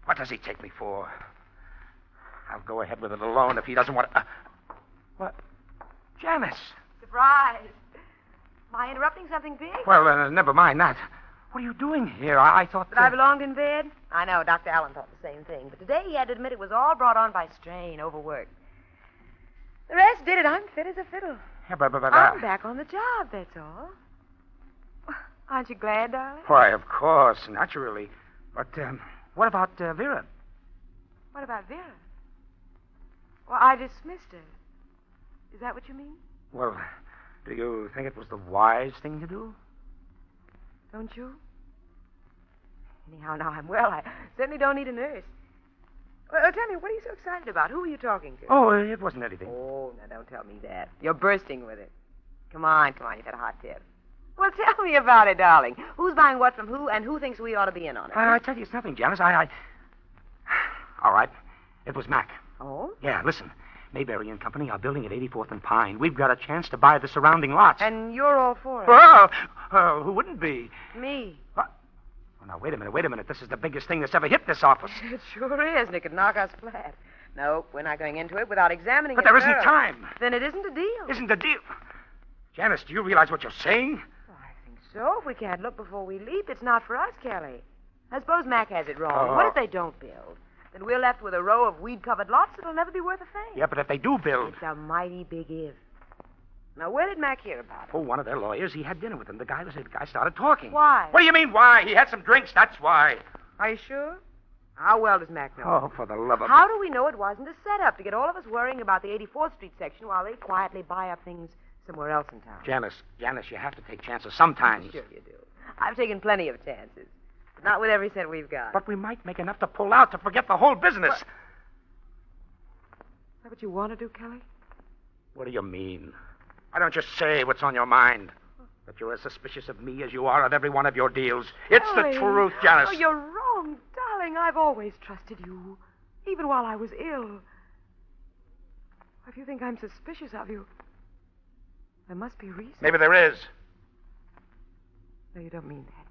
What does he take me for? I'll go ahead with it alone if he doesn't want to... What? Janice. Surprise. Am I interrupting something big? Well, never mind that. What are you doing here? I thought that I belonged in bed? I know, Dr. Allen thought the same thing. But today he had to admit it was all brought on by strain, overwork. The rest did it. I'm fit as a fiddle. Yeah, but I'm back on the job, that's all. Aren't you glad, darling? Why, of course, naturally. But what about Vera? What about Vera? Well, I dismissed her. Is that what you mean? Well, do you think it was the wise thing to do? Don't you? Anyhow, now I'm well. I certainly don't need a nurse. Well, tell me, what are you so excited about? Who are you talking to? Oh, it wasn't anything. Oh, now don't tell me that. You're bursting with it. Come on, you've had a hot tip. Well, tell me about it, darling. Who's buying what from who, and who thinks we ought to be in on it? I tell you, it's nothing, Janice. All right. It was Mac. Oh? Yeah, listen. Mayberry and Company are building at 84th and Pine. We've got a chance to buy the surrounding lots. And you're all for it? Well, who wouldn't be? Me. What? Oh, now, wait a minute. This is the biggest thing that's ever hit this office. It sure is, and it could knock us flat. No, we're not going into it without examining it. But there isn't time. Then it isn't a deal. Isn't a deal? Janice, do you realize what you're saying? So, if we can't look before we leap, it's not for us, Kelly. I suppose Mac has it wrong. Oh. What if they don't build? Then we're left with a row of weed-covered lots that'll never be worth a thing. Yeah, but if they do build... It's a mighty big if. Now, where did Mac hear about it? Oh, one of their lawyers. He had dinner with them. The guy started talking. Why? What do you mean, why? He had some drinks, that's why. Are you sure? How well does Mac know? Oh, for the love of... How do we know it wasn't a setup to get all of us worrying about the 84th Street section while they quietly buy up things somewhere else in town? Janice, you have to take chances sometimes. Sure you do. I've taken plenty of chances. But not with every cent we've got. But we might make enough to pull out to forget the whole business. Is that what you want to do, Kelly? What do you mean? Why don't you say what's on your mind? That you're as suspicious of me as you are of every one of your deals. It's Kelly. the truth, Janice. Oh, you're wrong, darling. I've always trusted you, even while I was ill. If you think I'm suspicious of you, there must be a reason. Maybe there is. No, you don't mean that.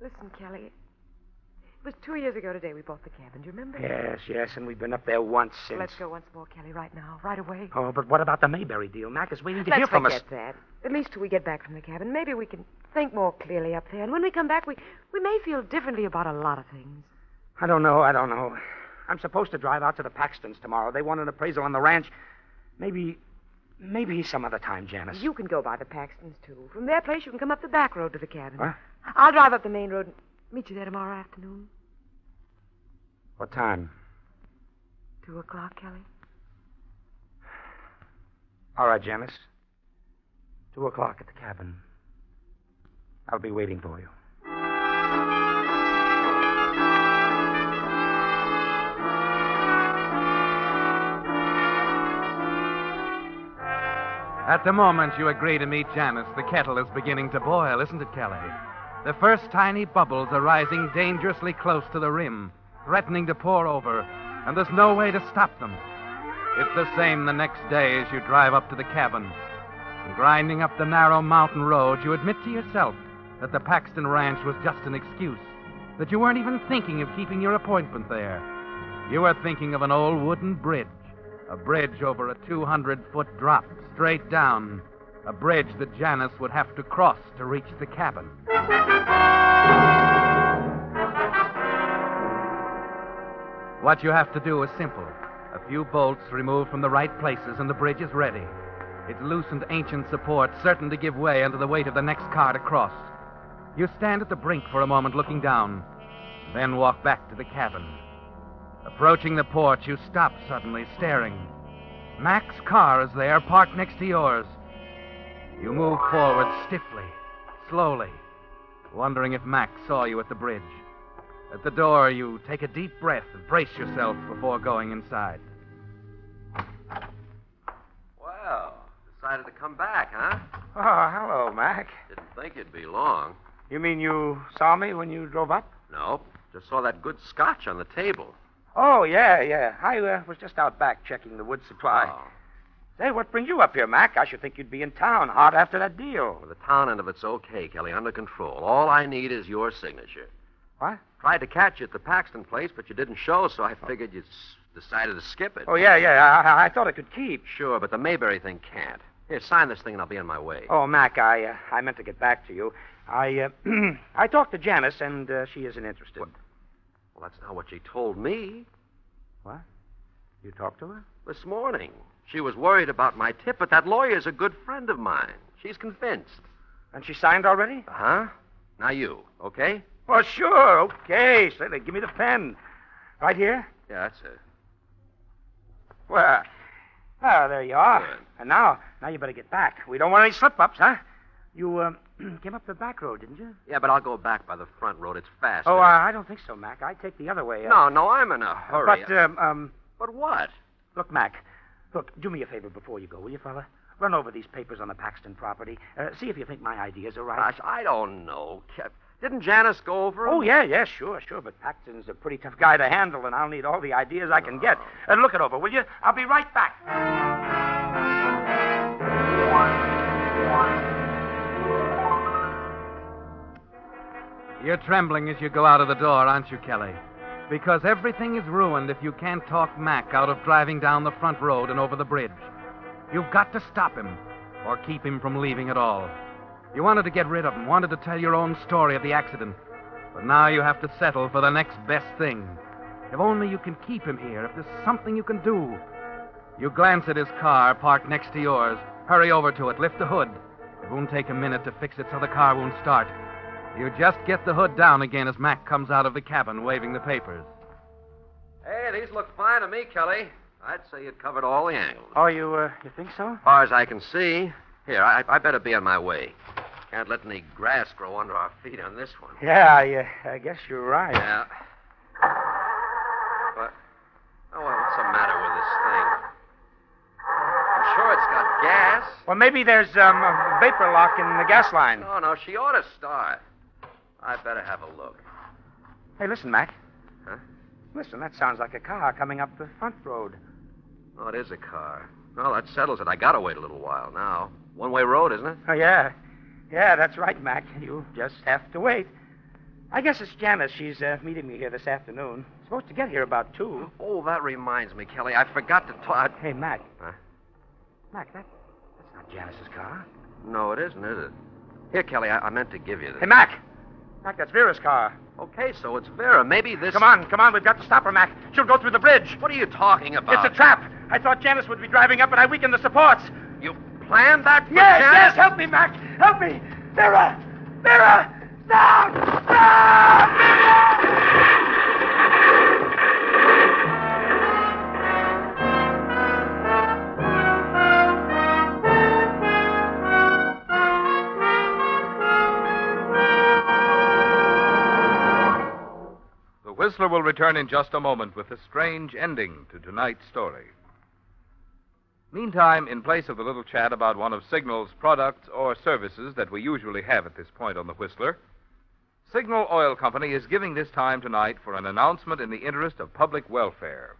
Listen, Kelly. It was 2 years ago today we bought the cabin. Do you remember? Yes, and we've been up there once since. Let's go once more, Kelly, right now, right away. Oh, but what about the Mayberry deal? Mac is waiting to hear from us. Let's forget that. At least till we get back from the cabin. Maybe we can think more clearly up there. And when we come back, we may feel differently about a lot of things. I don't know. I'm supposed to drive out to the Paxtons tomorrow. They want an appraisal on the ranch. Maybe some other time, Janice. You can go by the Paxtons, too. From their place, you can come up the back road to the cabin. What? I'll drive up the main road and meet you there tomorrow afternoon. What time? 2 o'clock, Kelly. All right, Janice. 2 o'clock at the cabin. I'll be waiting for you. At the moment you agree to meet Janice, the kettle is beginning to boil, isn't it, Kelly? The first tiny bubbles are rising dangerously close to the rim, threatening to pour over, and there's no way to stop them. It's the same the next day as you drive up to the cabin. And grinding up the narrow mountain road, you admit to yourself that the Paxton Ranch was just an excuse, that you weren't even thinking of keeping your appointment there. You were thinking of an old wooden bridge, a bridge over a 200-foot drop straight down, a bridge that Janice would have to cross to reach the cabin. What you have to do is simple. A few bolts removed from the right places and the bridge is ready. Its loosened ancient support certain to give way under the weight of the next car to cross. You stand at the brink for a moment looking down, then walk back to the cabin. Approaching the porch, you stop suddenly, staring. Mac's car is there, parked next to yours. You move forward stiffly, slowly, wondering if Mac saw you at the bridge. At the door, you take a deep breath and brace yourself before going inside. Well, decided to come back, huh? Oh, hello, Mac. Didn't think it'd be long. You mean you saw me when you drove up? No, just saw that good scotch on the table. Oh, yeah. I was just out back checking the wood supply. Oh. Say, what brings you up here, Mac? I should think you'd be in town hot after that deal. Well, the town end of it's okay, Kelly, under control. All I need is your signature. What? Tried to catch you at the Paxton place, but you didn't show, so I figured you decided to skip it. Oh, yeah. I thought it could keep. Sure, but the Mayberry thing can't. Here, sign this thing and I'll be on my way. Oh, Mac, I meant to get back to you. I talked to Janice, and she isn't interested. What? Well, that's not what she told me. What? You talked to her? This morning. She was worried about my tip, but that lawyer's a good friend of mine. She's convinced. And she signed already? Uh-huh. Now you, okay? Oh, sure. Okay. Say, give me the pen. Right here? Yeah, that's it. Well, there you are. Good. And now you better get back. We don't want any slip-ups, huh? You came up the back road, didn't you? Yeah, but I'll go back by the front road. It's faster. Oh, I don't think so, Mac. I take the other way. No, I'm in a hurry. But what? Look, Mac. Look, do me a favor before you go, will you, fella? Run over these papers on the Paxton property. See if you think my ideas are right. Gosh, I don't know. Didn't Janice go over 'em? Oh, yeah, sure. But Paxton's a pretty tough guy to handle, and I'll need all the ideas I can get. Look it over, will you? I'll be right back. You're trembling as you go out of the door, aren't you, Kelly? Because everything is ruined if you can't talk Mac out of driving down the front road and over the bridge. You've got to stop him, or keep him from leaving at all. You wanted to get rid of him, wanted to tell your own story of the accident. But now you have to settle for the next best thing. If only you can keep him here, if there's something you can do. You glance at his car parked next to yours, hurry over to it, lift the hood. It won't take a minute to fix it so the car won't start. You just get the hood down again as Mac comes out of the cabin waving the papers. Hey, these look fine to me, Kelly. I'd say you'd covered all the angles. Oh, you think so? As far as I can see. Here, I better be on my way. Can't let any grass grow under our feet on this one. Yeah, I guess you're right. Yeah. But, what's the matter with this thing? I'm sure it's got gas. Well, maybe there's a vapor lock in the gas line. No, she ought to start. I better have a look. Hey, listen, Mac. Huh? Listen, that sounds like a car coming up the front road. Oh, it is a car. Well, that settles it. I gotta wait a little while now. One-way road, isn't it? Oh, yeah. Yeah, that's right, Mac. You just have to wait. I guess it's Janice. She's meeting me here this afternoon. Supposed to get here about 2. Oh, that reminds me, Kelly. I forgot to talk. Hey, Mac. Huh? Mac, that's not Janice's car. No, it isn't, is it? Here, Kelly, I meant to give you this. Hey, Mac! Mac, that's Vera's car. Okay, so it's Vera. Maybe this... Come on. We've got to stop her, Mac. She'll go through the bridge. What are you talking about? It's a trap. I thought Janice would be driving up, and I weakened the supports. You planned that for Yes, Janice? yes. Help me, Mac. Help me. Vera! Stop! The Whistler will return in just a moment with a strange ending to tonight's story. Meantime, in place of the little chat about one of Signal's products or services that we usually have at this point on the Whistler, Signal Oil Company is giving this time tonight for an announcement in the interest of public welfare.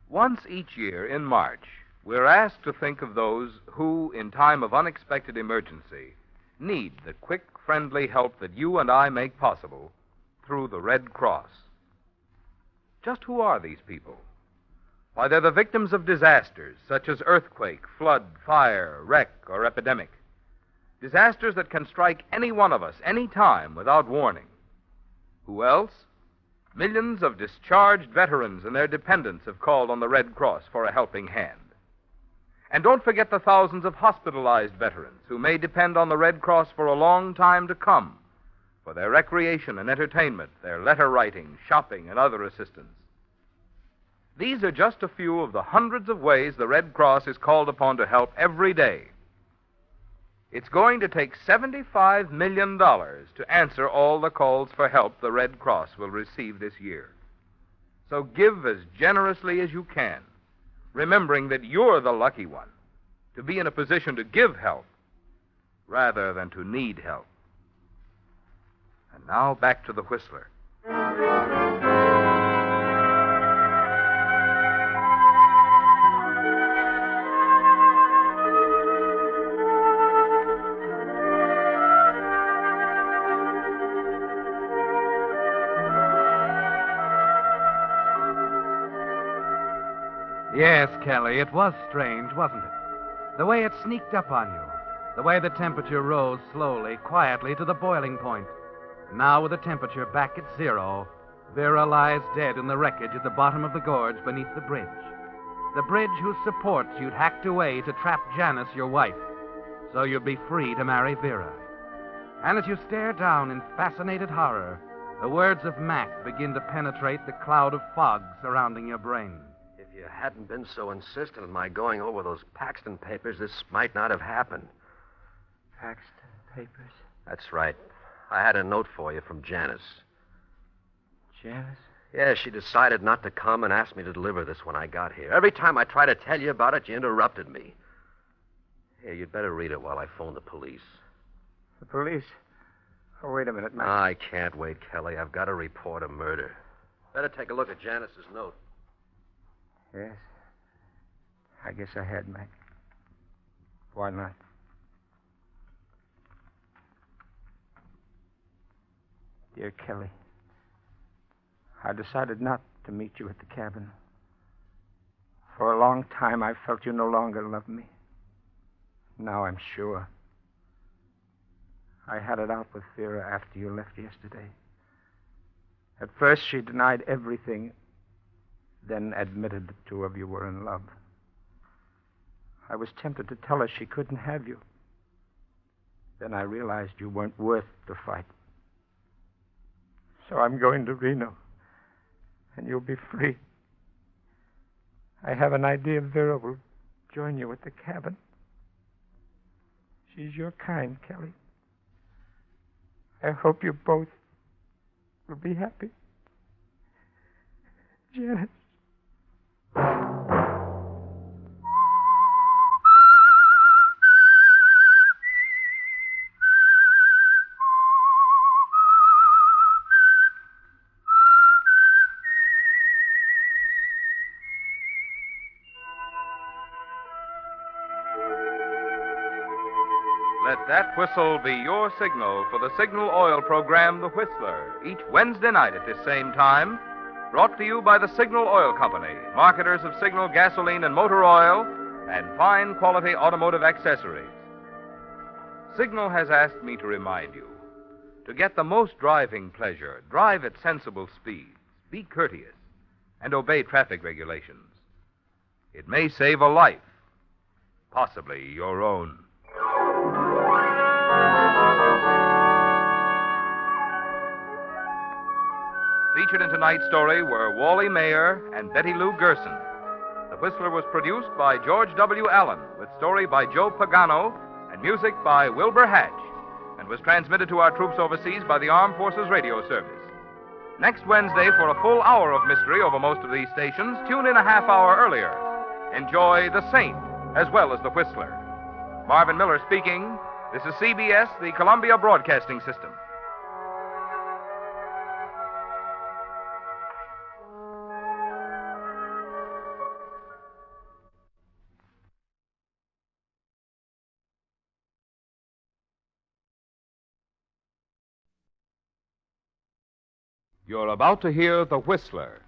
Once each year in March, we're asked to think of those who, in time of unexpected emergency, need the quick, friendly help that you and I make possible through the Red Cross. Just who are these people? Why, they're the victims of disasters such as earthquake, flood, fire, wreck, or epidemic. Disasters that can strike any one of us any time without warning. Who else? Millions of discharged veterans and their dependents have called on the Red Cross for a helping hand. And don't forget the thousands of hospitalized veterans who may depend on the Red Cross for a long time to come for their recreation and entertainment, their letter writing, shopping, and other assistance. These are just a few of the hundreds of ways the Red Cross is called upon to help every day. It's going to take $75 million to answer all the calls for help the Red Cross will receive this year. So give as generously as you can, remembering that you're the lucky one to be in a position to give help rather than to need help. And now back to the Whistler. Yes, Kelly, it was strange, wasn't it? The way it sneaked up on you. The way the temperature rose slowly, quietly to the boiling point. Now, with the temperature back at zero, Vera lies dead in the wreckage at the bottom of the gorge beneath the bridge. The bridge whose supports you'd hacked away to trap Janice, your wife, so you'd be free to marry Vera. And as you stare down in fascinated horror, the words of Mac begin to penetrate the cloud of fog surrounding your brain. If you hadn't been so insistent on my going over those Paxton papers, this might not have happened. Paxton papers? That's right. I had a note for you from Janice. Janice? Yeah, she decided not to come and asked me to deliver this when I got here. Every time I tried to tell you about it, you interrupted me. Here, you'd better read it while I phone the police. The police? Oh, wait a minute, Mac. I can't wait, Kelly. I've got to report a murder. Better take a look at Janice's note. Yes. I guess I had, Mac. Why not? Dear Kelly, I decided not to meet you at the cabin. For a long time, I felt you no longer loved me. Now I'm sure. I had it out with Vera after you left yesterday. At first, she denied everything, then admitted the two of you were in love. I was tempted to tell her she couldn't have you. Then I realized you weren't worth the fight. So I'm going to Reno, and you'll be free. I have an idea Vera will join you at the cabin. She's your kind, Kelly. I hope you both will be happy. Janet. Let that whistle be your signal for the Signal Oil program, The Whistler, each Wednesday night at this same time. Brought to you by the Signal Oil Company, marketers of Signal gasoline and motor oil, and fine quality automotive accessories. Signal has asked me to remind you, to get the most driving pleasure, drive at sensible speeds, be courteous, and obey traffic regulations. It may save a life, possibly your own. Featured in tonight's story were Wally Mayer and Betty Lou Gerson. The Whistler was produced by George W. Allen, with story by Joe Pagano and music by Wilbur Hatch, and was transmitted to our troops overseas by the Armed Forces Radio Service. Next Wednesday, for a full hour of mystery over most of these stations, tune in a half hour earlier. Enjoy The Saint as well as The Whistler. Marvin Miller speaking. This is CBS, the Columbia Broadcasting System. You're about to hear The Whistler.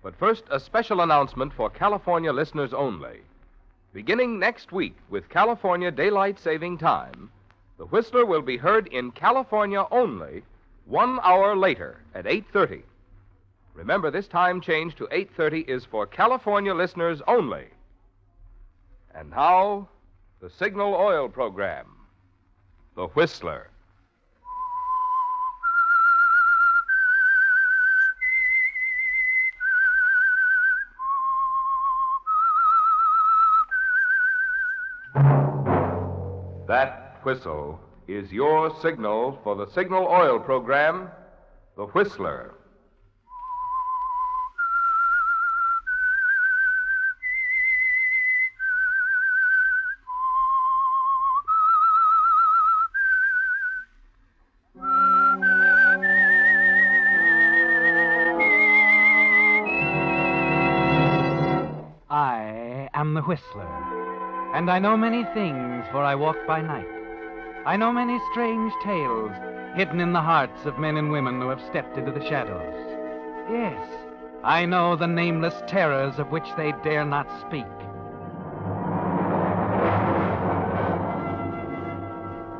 But first, a special announcement for California listeners only. Beginning next week with California Daylight Saving Time, The Whistler will be heard in California only 1 hour later at 8:30. Remember, this time change to 8:30 is for California listeners only. And now, the Signal Oil program, The Whistler. That whistle is your signal for the Signal Oil program, The Whistler. I am the Whistler, and I know many things, for I walk by night. I know many strange tales hidden in the hearts of men and women who have stepped into the shadows. Yes, I know the nameless terrors of which they dare not speak.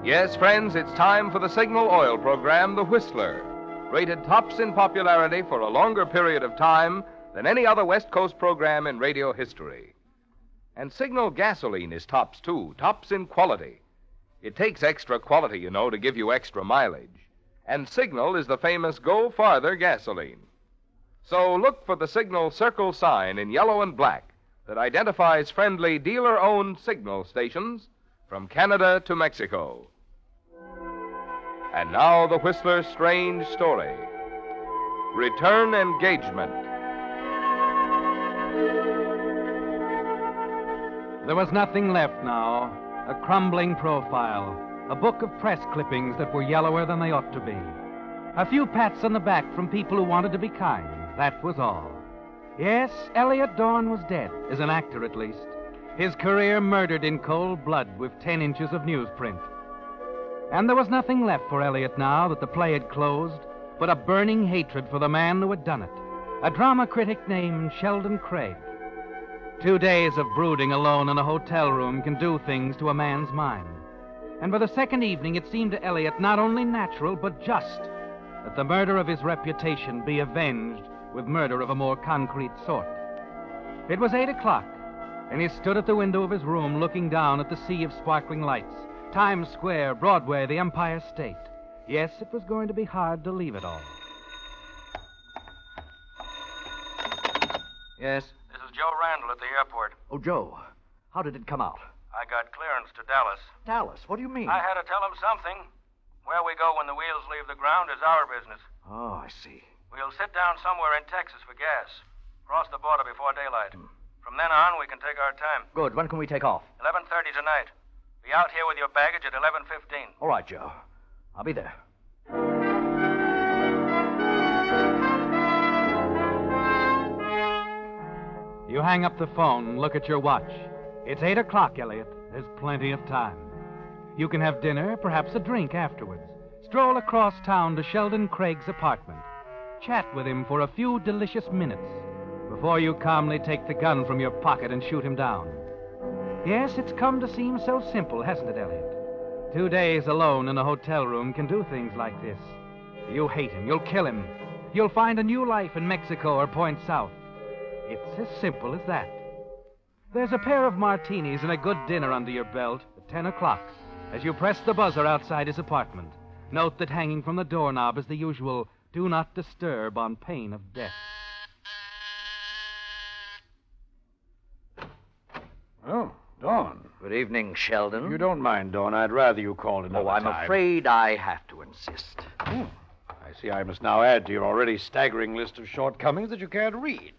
Yes, friends, it's time for the Signal Oil program, The Whistler, rated tops in popularity for a longer period of time than any other West Coast program in radio history. And Signal gasoline is tops, too, tops in quality. It takes extra quality, you know, to give you extra mileage. And Signal is the famous Go Farther gasoline. So look for the Signal circle sign in yellow and black that identifies friendly dealer-owned Signal stations from Canada to Mexico. And now the Whistler's strange story. Return engagement. There was nothing left now. A crumbling profile. A book of press clippings that were yellower than they ought to be. A few pats on the back from people who wanted to be kind. That was all. Yes, Elliot Dorn was dead, as an actor at least. His career murdered in cold blood with 10 inches of newsprint. And there was nothing left for Elliot now that the play had closed but a burning hatred for the man who had done it, a drama critic named Sheldon Craig. 2 days of brooding alone in a hotel room can do things to a man's mind. And by the second evening, it seemed to Elliot not only natural but just that the murder of his reputation be avenged with murder of a more concrete sort. It was 8 o'clock, and he stood at the window of his room looking down at the sea of sparkling lights. Times Square, Broadway, the Empire State. Yes, it was going to be hard to leave it all. Yes? This is Joe Randall at the airport. Oh, Joe. How did it come out? I got clearance to Dallas. Dallas? What do you mean? I had to tell him something. Where we go when the wheels leave the ground is our business. Oh, I see. We'll sit down somewhere in Texas for gas. Cross the border before daylight. From then on, we can take our time. Good. When can we take off? 11:30 tonight. Be out here with your baggage at 11:15. All right, Joe. I'll be there. You hang up the phone and look at your watch. It's 8 o'clock, Elliot. There's plenty of time. You can have dinner, perhaps a drink afterwards. Stroll across town to Sheldon Craig's apartment. Chat with him for a few delicious minutes before you calmly take the gun from your pocket and shoot him down. Yes, it's come to seem so simple, hasn't it, Elliot? 2 days alone in a hotel room can do things like this. You hate him. You'll kill him. You'll find a new life in Mexico or Point South. It's as simple as that. There's a pair of martinis and a good dinner under your belt at 10 o'clock as you press the buzzer outside his apartment. Note that hanging from the doorknob is the usual "do not disturb" on pain of death. Oh, Dawn. Good evening, Sheldon. If you don't mind, Dawn, I'd rather you called another I'm time. afraid I have to insist. I see I must now add to your already staggering list of shortcomings that you can't read.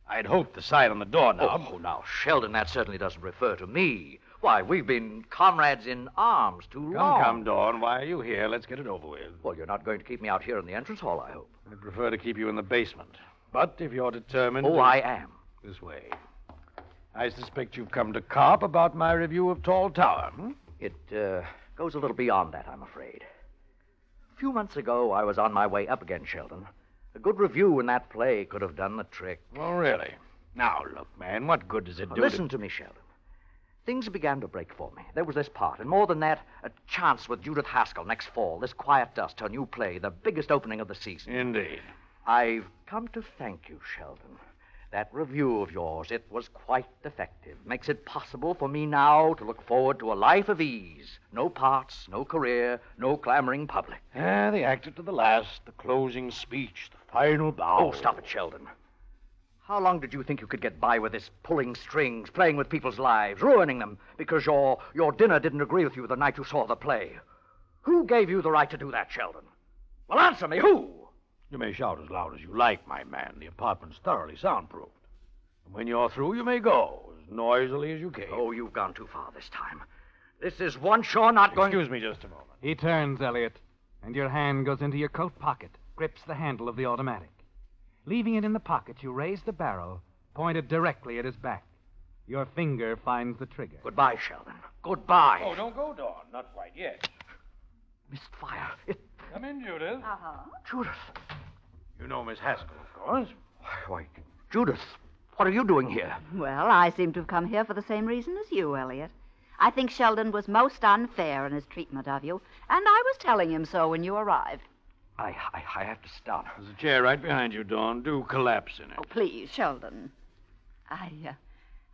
I'd hoped the sign on the doorknob. Oh, now, Sheldon, that certainly doesn't refer to me. Why, we've been comrades in arms too long. Come, Dawn. Why are you here? Let's get it over with. Well, you're not going to keep me out here in the entrance hall, I hope. I'd prefer to keep you in the basement. But if you're determined... Oh, I am. This way. I suspect you've come to carp about my review of Tall Tower. It goes a little beyond that, I'm afraid. A few months ago, I was on my way up again, Sheldon. A good review in that play could have done the trick. Oh, really? Now, look, man, what good does it do? Listen to me, Sheldon. Things began to break for me. There was this part, and more than that, a chance with Judith Haskell next fall, this Quiet Dust, her new play, the biggest opening of the season. Indeed. I've come to thank you, Sheldon. That review of yours, it was quite effective. Makes it possible for me now to look forward to a life of ease. No parts, no career, no clamoring public. The actor to the last, the closing speech, the final bow. Oh, stop it, Sheldon. How long did you think you could get by with this pulling strings, playing with people's lives, ruining them because your dinner didn't agree with you the night you saw the play? Who gave you the right to do that, Sheldon? Well, answer me, who? You may shout as loud as you like, my man. The apartment's thoroughly soundproofed. And when you're through, you may go as noisily as you came. Oh, you've gone too far this time. This is one sure not going... Excuse me just a moment. He turns, Elliot, and your hand goes into your coat pocket, grips the handle of the automatic. Leaving it in the pocket, you raise the barrel, pointed directly at his back. Your finger finds the trigger. Goodbye, Sheldon. Goodbye. Oh, don't go, Dawn. Not quite yet. Missed fire. Come in, Judith. Uh-huh. Judith. You know Miss Haskell, of course. Why, Judith, what are you doing here? Well, I seem to have come here for the same reason as you, Elliot. I think Sheldon was most unfair in his treatment of you, and I was telling him so when you arrived. I have to stop. There's a chair right behind you, Dawn. Do collapse in it. Oh, please, Sheldon.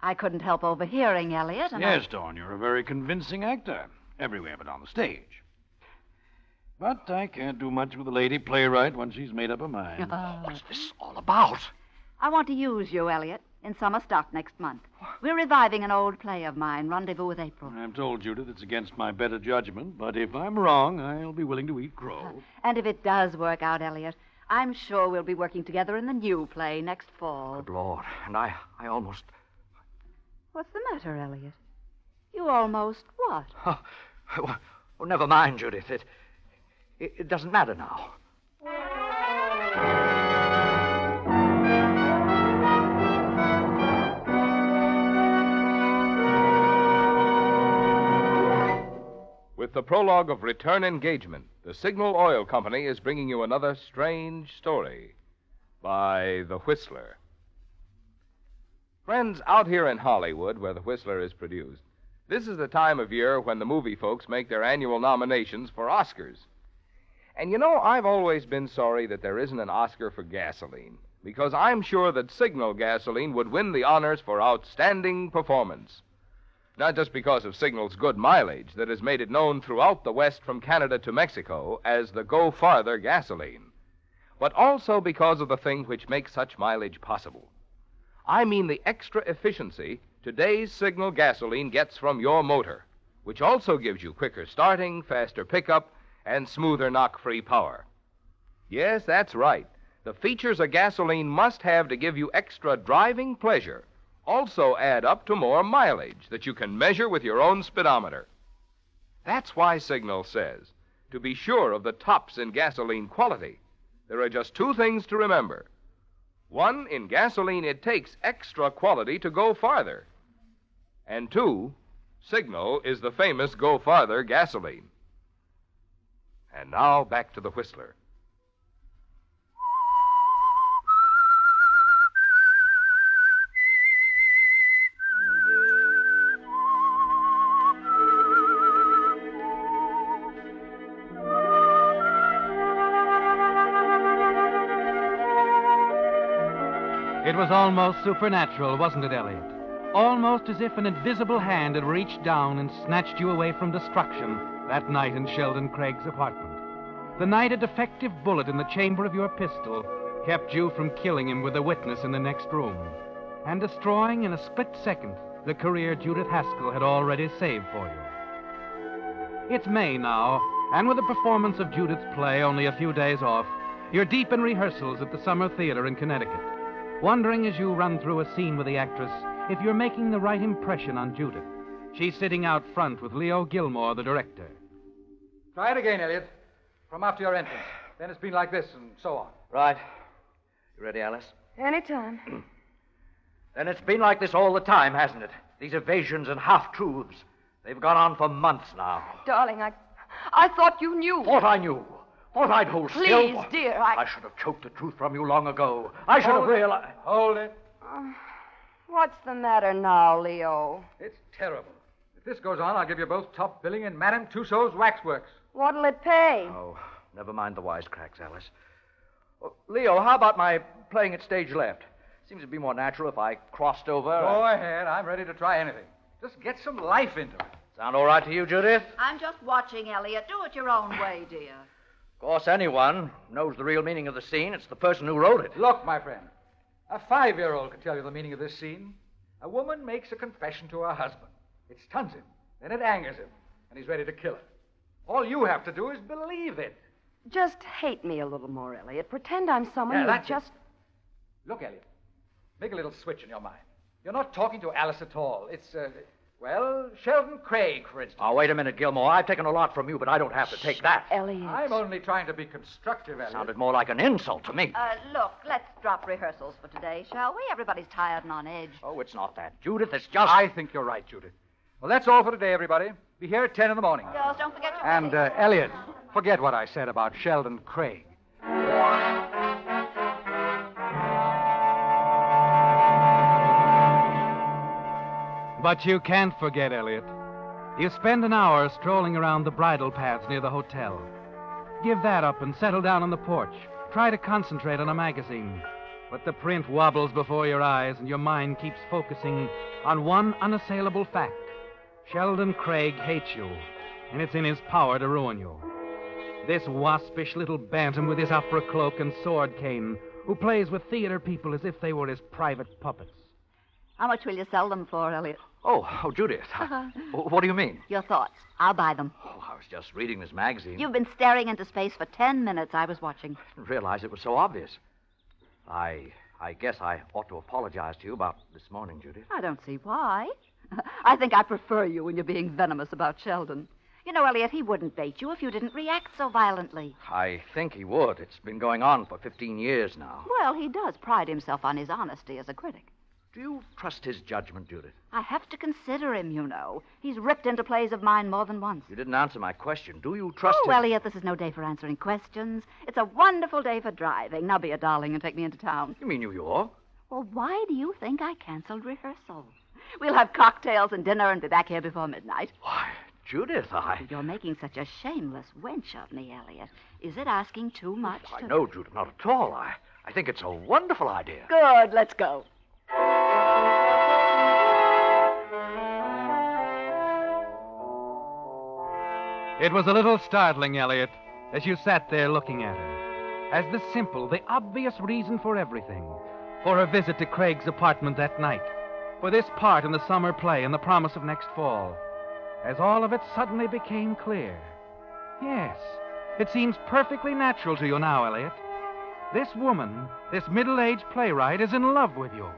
I couldn't help overhearing Elliot, and Yes, Dawn, you're a very convincing actor. Everywhere but on the stage. But I can't do much with a lady playwright once she's made up her mind. What's this all about? I want to use you, Elliot, in summer stock next month. We're reviving an old play of mine, Rendezvous with April. I've told Judith it's against my better judgment, but if I'm wrong, I'll be willing to eat crow. And if it does work out, Elliot, I'm sure we'll be working together in the new play next fall. Good Lord, and I almost... What's the matter, Elliot? You almost what? Oh, never mind, Judith. It doesn't matter now. With the prologue of Return Engagement, the Signal Oil Company is bringing you another strange story by The Whistler. Friends, out here in Hollywood, where The Whistler is produced, this is the time of year when the movie folks make their annual nominations for Oscars. And you know, I've always been sorry that there isn't an Oscar for gasoline, because I'm sure that Signal gasoline would win the honors for outstanding performance. Not just because of Signal's good mileage that has made it known throughout the West from Canada to Mexico as the Go Farther gasoline, but also because of the thing which makes such mileage possible. I mean the extra efficiency today's Signal gasoline gets from your motor, which also gives you quicker starting, faster pickup, and smoother knock-free power. Yes, that's right. The features a gasoline must have to give you extra driving pleasure also add up to more mileage that you can measure with your own speedometer. That's why Signal says, to be sure of the tops in gasoline quality, there are just two things to remember. One, in gasoline, it takes extra quality to go farther. And two, Signal is the famous Go Farther gasoline. And now, back to the Whistler. It was almost supernatural, wasn't it, Elliot? Almost as if an invisible hand had reached down and snatched you away from destruction that night in Sheldon Craig's apartment. The night a defective bullet in the chamber of your pistol kept you from killing him with a witness in the next room and destroying in a split second the career Judith Haskell had already saved for you. It's May now, and with the performance of Judith's play only a few days off, you're deep in rehearsals at the Summer Theater in Connecticut, wondering as you run through a scene with the actress if you're making the right impression on Judith. She's sitting out front with Leo Gilmore, the director. Try it again, Elliot. From after your entrance. Then it's been like this, and so on. Right. You ready, Alice? Anytime. Then it's been like this all the time, hasn't it? These evasions and half-truths. They've gone on for months now. Darling, I thought you knew. Thought I knew. Thought I'd hold still. Please, dear, I should have choked the truth from you long ago. I should have realized... Hold it. What's the matter now, Leo? It's terrible. If this goes on, I'll give you both top billing in Madame Tussauds Waxworks. What'll it pay? Oh, never mind the wisecracks, Alice. Oh, Leo, how about my playing at stage left? Seems to be more natural if I crossed over. Go ahead. I'm ready to try anything. Just get some life into it. Sound all right to you, Judith? I'm just watching, Elliot. Do it your own way, dear. Of course, anyone knows the real meaning of the scene. It's the person who wrote it. Look, my friend. A 5-year-old can tell you the meaning of this scene. A woman makes a confession to her husband. It stuns him. Then it angers him. And he's ready to kill her. All you have to do is believe it. Just hate me a little more, Elliot. Pretend I'm someone Yeah, who that's just... it. Look, Elliot. Make a little switch in your mind. You're not talking to Alice at all. It's, Sheldon Craig, for instance. Oh, wait a minute, Gilmore. I've taken a lot from you, but I don't have to take that. Elliot. I'm only trying to be constructive, Elliot. Sounded more like an insult to me. Look, let's drop rehearsals for today, shall we? Everybody's tired and on edge. Oh, it's not that. Judith, it's just... I think you're right, Judith. Well, that's all for today, everybody. Be here at 10 in the morning. Girls, don't forget your... And, Elliot, forget what I said about Sheldon Craig. But you can't forget, Elliot. You spend an hour strolling around the bridle paths near the hotel. Give that up and settle down on the porch. Try to concentrate on a magazine. But the print wobbles before your eyes, and your mind keeps focusing on one unassailable fact. Sheldon Craig hates you, and it's in his power to ruin you. This waspish little bantam with his opera cloak and sword cane, who plays with theater people as if they were his private puppets. How much will you sell them for, Elliot? Oh, Judith. What do you mean? Your thoughts. I'll buy them. Oh, I was just reading this magazine. You've been staring into space for 10 minutes. I was watching. I didn't realize it was so obvious. I guess I ought to apologize to you about this morning, Judith. I don't see why. I think I prefer you when you're being venomous about Sheldon. You know, Elliot, he wouldn't bait you if you didn't react so violently. I think he would. It's been going on for 15 years now. Well, he does pride himself on his honesty as a critic. Do you trust his judgment, Judith? I have to consider him, you know. He's ripped into plays of mine more than once. You didn't answer my question. Do you trust him? Oh, Elliot, this is no day for answering questions. It's a wonderful day for driving. Now be a darling and take me into town. You mean New York? Well, why do you think I canceled rehearsal? We'll have cocktails and dinner and be back here before midnight. Why, Judith, You're making such a shameless wench of me, Elliot. Is it asking too much? No, Judith, not at all. I think it's a wonderful idea. Good, let's go. It was a little startling, Elliot, as you sat there looking at her, as the simple, the obvious reason for everything, for her visit to Craig's apartment that night, for this part in the summer play and the promise of next fall, as all of it suddenly became clear. Yes, it seems perfectly natural to you now, Elliot. This woman, this middle-aged playwright, is in love with you.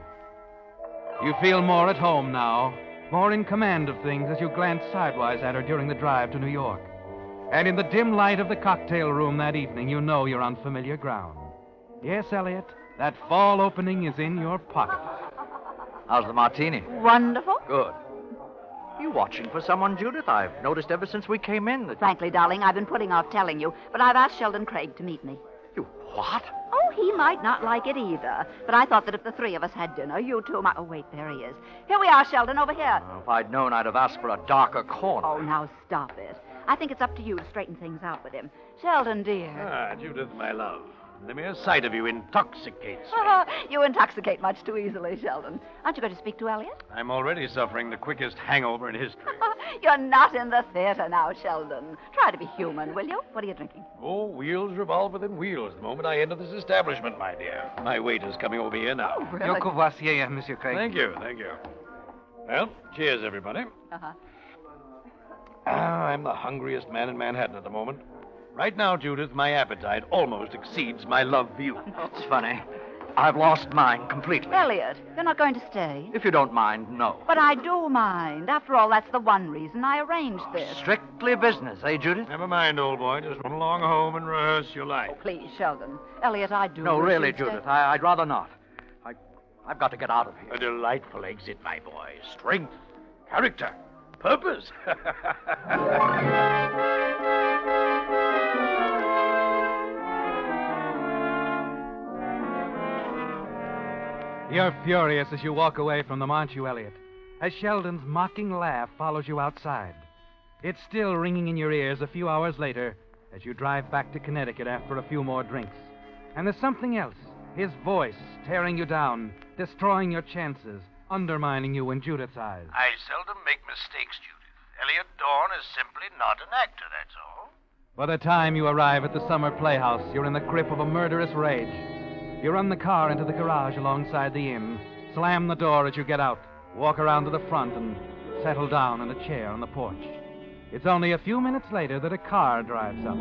You feel more at home now, more in command of things as you glance sidewise at her during the drive to New York. And in the dim light of the cocktail room that evening, you know you're on familiar ground. Yes, Elliot, that fall opening is in your pocket. How's the martini? Wonderful. Good. You watching for someone, Judith? I've noticed ever since we came in that... Frankly, darling, I've been putting off telling you, but I've asked Sheldon Craig to meet me. You what? Oh, he might not like it either. But I thought that if the three of us had dinner, you two might... Oh, wait, there he is. Here we are, Sheldon, over here. If I'd known, I'd have asked for a darker corner. Oh, now stop it. I think it's up to you to straighten things out with him. Sheldon, dear. Ah, Judith, my love. The mere sight of you intoxicates me. You intoxicate much too easily, Sheldon. Aren't you going to speak to Elliot? I'm already suffering the quickest hangover in history. You're not in the theater now, Sheldon. Try to be human, will you? What are you drinking? Oh, wheels revolve within wheels the moment I enter this establishment, my dear. My waiter's coming over here now. Oh, really? Your courvoisier, Monsieur Craig. Thank you. Well, cheers, everybody. Uh-huh. I'm the hungriest man in Manhattan at the moment. Right now, Judith, my appetite almost exceeds my love for you. It's funny. I've lost mine completely. Elliot, you're not going to stay? If you don't mind, no. But I do mind. After all, that's the one reason I arranged this. Strictly business, eh, Judith? Never mind, old boy. Just run along home and rehearse your life. Oh, please, Sheldon. Elliot, I do. No, wish really, you'd stay. Judith. I'd rather not. I've got to get out of here. A delightful exit, my boy. Strength, character, purpose. You're furious as you walk away from them, aren't you, Elliot? As Sheldon's mocking laugh follows you outside. It's still ringing in your ears a few hours later as you drive back to Connecticut after a few more drinks. And there's something else. His voice tearing you down, destroying your chances, undermining you in Judith's eyes. I seldom make mistakes, Judith. Elliot Dorn is simply not an actor, that's all. By the time you arrive at the summer playhouse, you're in the grip of a murderous rage. You run the car into the garage alongside the inn, slam the door as you get out, walk around to the front, and settle down in a chair on the porch. It's only a few minutes later that a car drives up.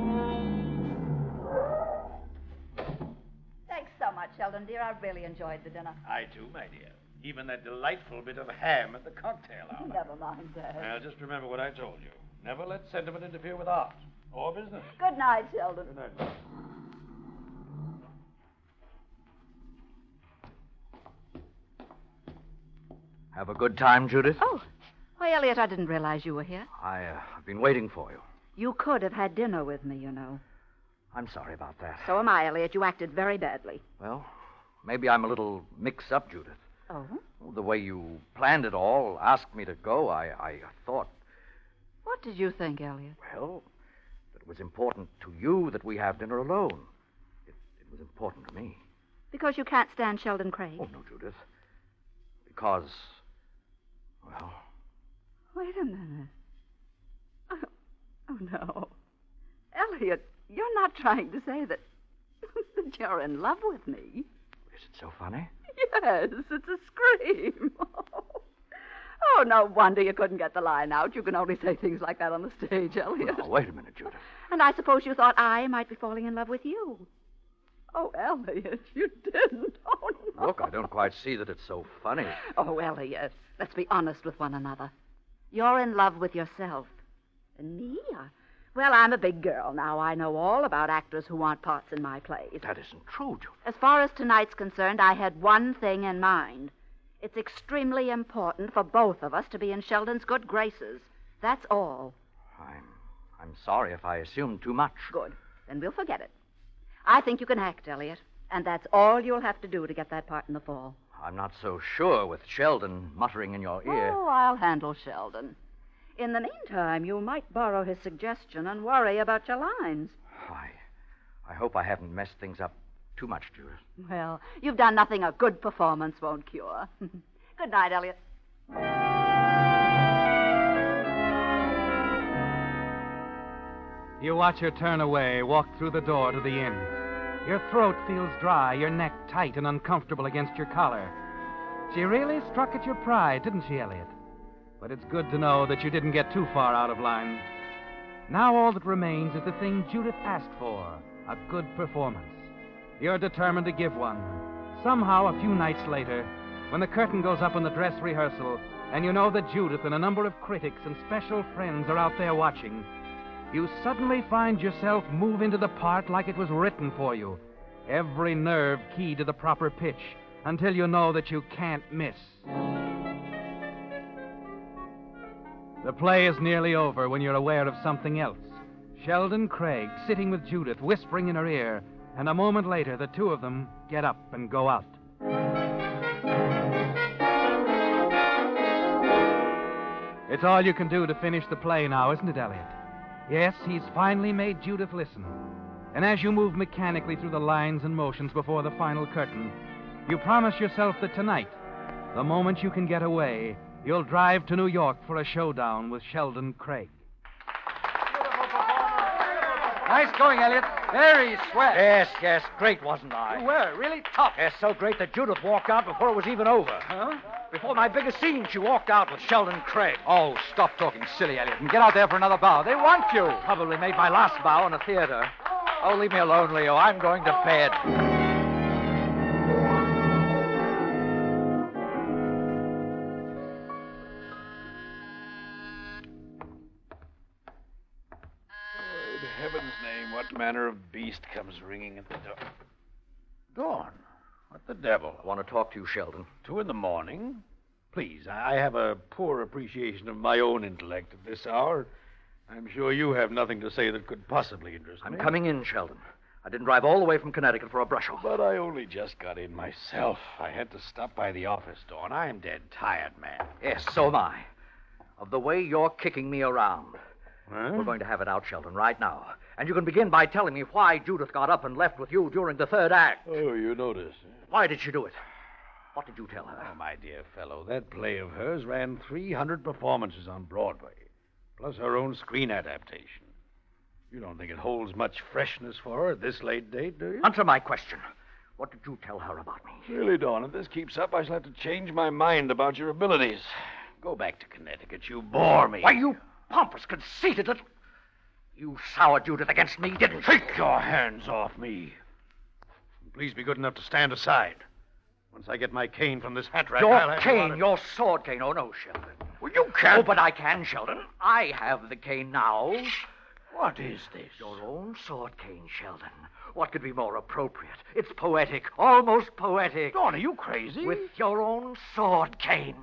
Thanks so much, Sheldon, dear. I really enjoyed the dinner. I too, my dear. Even that delightful bit of ham at the cocktail hour. Never mind, Dad. Well, just remember what I told you. Never let sentiment interfere with art or business. Good night, Sheldon. Good night. Have a good time, Judith? Oh. Why, Elliot, I didn't realize you were here. I've been waiting for you. You could have had dinner with me, you know. I'm sorry about that. So am I, Elliot. You acted very badly. Well, maybe I'm a little mixed up, Judith. Oh? the way you planned it all, asked me to go, I thought, What did you think, Elliot? well, that it was important to you that we have dinner alone. It was important to me. Because you can't stand Sheldon Craig? Oh, no, Judith. Because, well... Wait a minute. Oh, no. Elliot, you're not trying to say that you're in love with me. Is it so funny? Yes, it's a scream. Oh, no wonder you couldn't get the line out. You can only say things like that on the stage, Elliot. Now, wait a minute, Judith. And I suppose you thought I might be falling in love with you. Oh, Elliot, you didn't. Oh, no. Look, I don't quite see that it's so funny. Oh, Elliot, let's be honest with one another. You're in love with yourself. And me? Well, I'm a big girl now. I know all about actors who want parts in my plays. That isn't true, Judith. As far as tonight's concerned, I had one thing in mind. It's extremely important for both of us to be in Sheldon's good graces. That's all. I'm sorry if I assumed too much. Good. Then we'll forget it. I think you can act, Elliot. And that's all you'll have to do to get that part in the fall. I'm not so sure with Sheldon muttering in your ear. Oh, I'll handle Sheldon. In the meantime, you might borrow his suggestion and worry about your lines. I hope I haven't messed things up too much, Judith. Well, you've done nothing a good performance won't cure. Good night, Elliot. You watch her turn away, walk through the door to the inn. Your throat feels dry, your neck tight and uncomfortable against your collar. She really struck at your pride, didn't she, Elliot? But it's good to know that you didn't get too far out of line. Now all that remains is the thing Judith asked for, a good performance. You're determined to give one. Somehow, a few nights later, when the curtain goes up in the dress rehearsal, and you know that Judith and a number of critics and special friends are out there watching, you suddenly find yourself move into the part like it was written for you, every nerve keyed to the proper pitch, until you know that you can't miss. The play is nearly over when you're aware of something else. Sheldon Craig sitting with Judith, whispering in her ear, and a moment later, the two of them get up and go out. It's all you can do to finish the play now, isn't it, Elliot? Yes, he's finally made Judith listen. And as you move mechanically through the lines and motions before the final curtain, you promise yourself that tonight, the moment you can get away, you'll drive to New York for a showdown with Sheldon Craig. Nice going, Elliot. Very swell. Yes. Great, wasn't I? You were. Really tough. Yes, so great that Judith walked out before it was even over. Huh? Before my biggest scene, she walked out with Sheldon Craig. Oh, stop talking silly, Elliot, and get out there for another bow. They want you. Probably made my last bow in a theater. Oh, leave me alone, Leo. I'm going to bed. In heaven's name, what manner of beast comes ringing at the door? Dawn? What the devil? I want to talk to you, Sheldon. 2 a.m? Please, I have a poor appreciation of my own intellect at this hour. I'm sure you have nothing to say that could possibly interest me. I'm coming in, Sheldon. I didn't drive all the way from Connecticut for a brush-off. But I only just got in myself. I had to stop by the office, Dawn. I'm dead tired, man. Yes, so am I. Of the way you're kicking me around. Huh? We're going to have it out, Sheldon, right now. And you can begin by telling me why Judith got up and left with you during the third act. Oh, you notice. Why did she do it? What did you tell her? Oh, my dear fellow, that play of hers ran 300 performances on Broadway, plus her own screen adaptation. You don't think it holds much freshness for her at this late date, do you? Answer my question. What did you tell her about me? Really, Dawn, if this keeps up, I shall have to change my mind about your abilities. Go back to Connecticut. You bore me. Why, you pompous, conceited little... You soured Judith against me, didn't you? Take your hands off me. And please be good enough to stand aside. Once I get my cane from this hat rack, Your cane, your sword cane. Oh, no, Sheldon. Well, you can't. Oh, but I can, Sheldon. I have the cane now. What is this? Your own sword cane, Sheldon. What could be more appropriate? It's poetic, almost poetic. Dawn, are you crazy? With your own sword cane.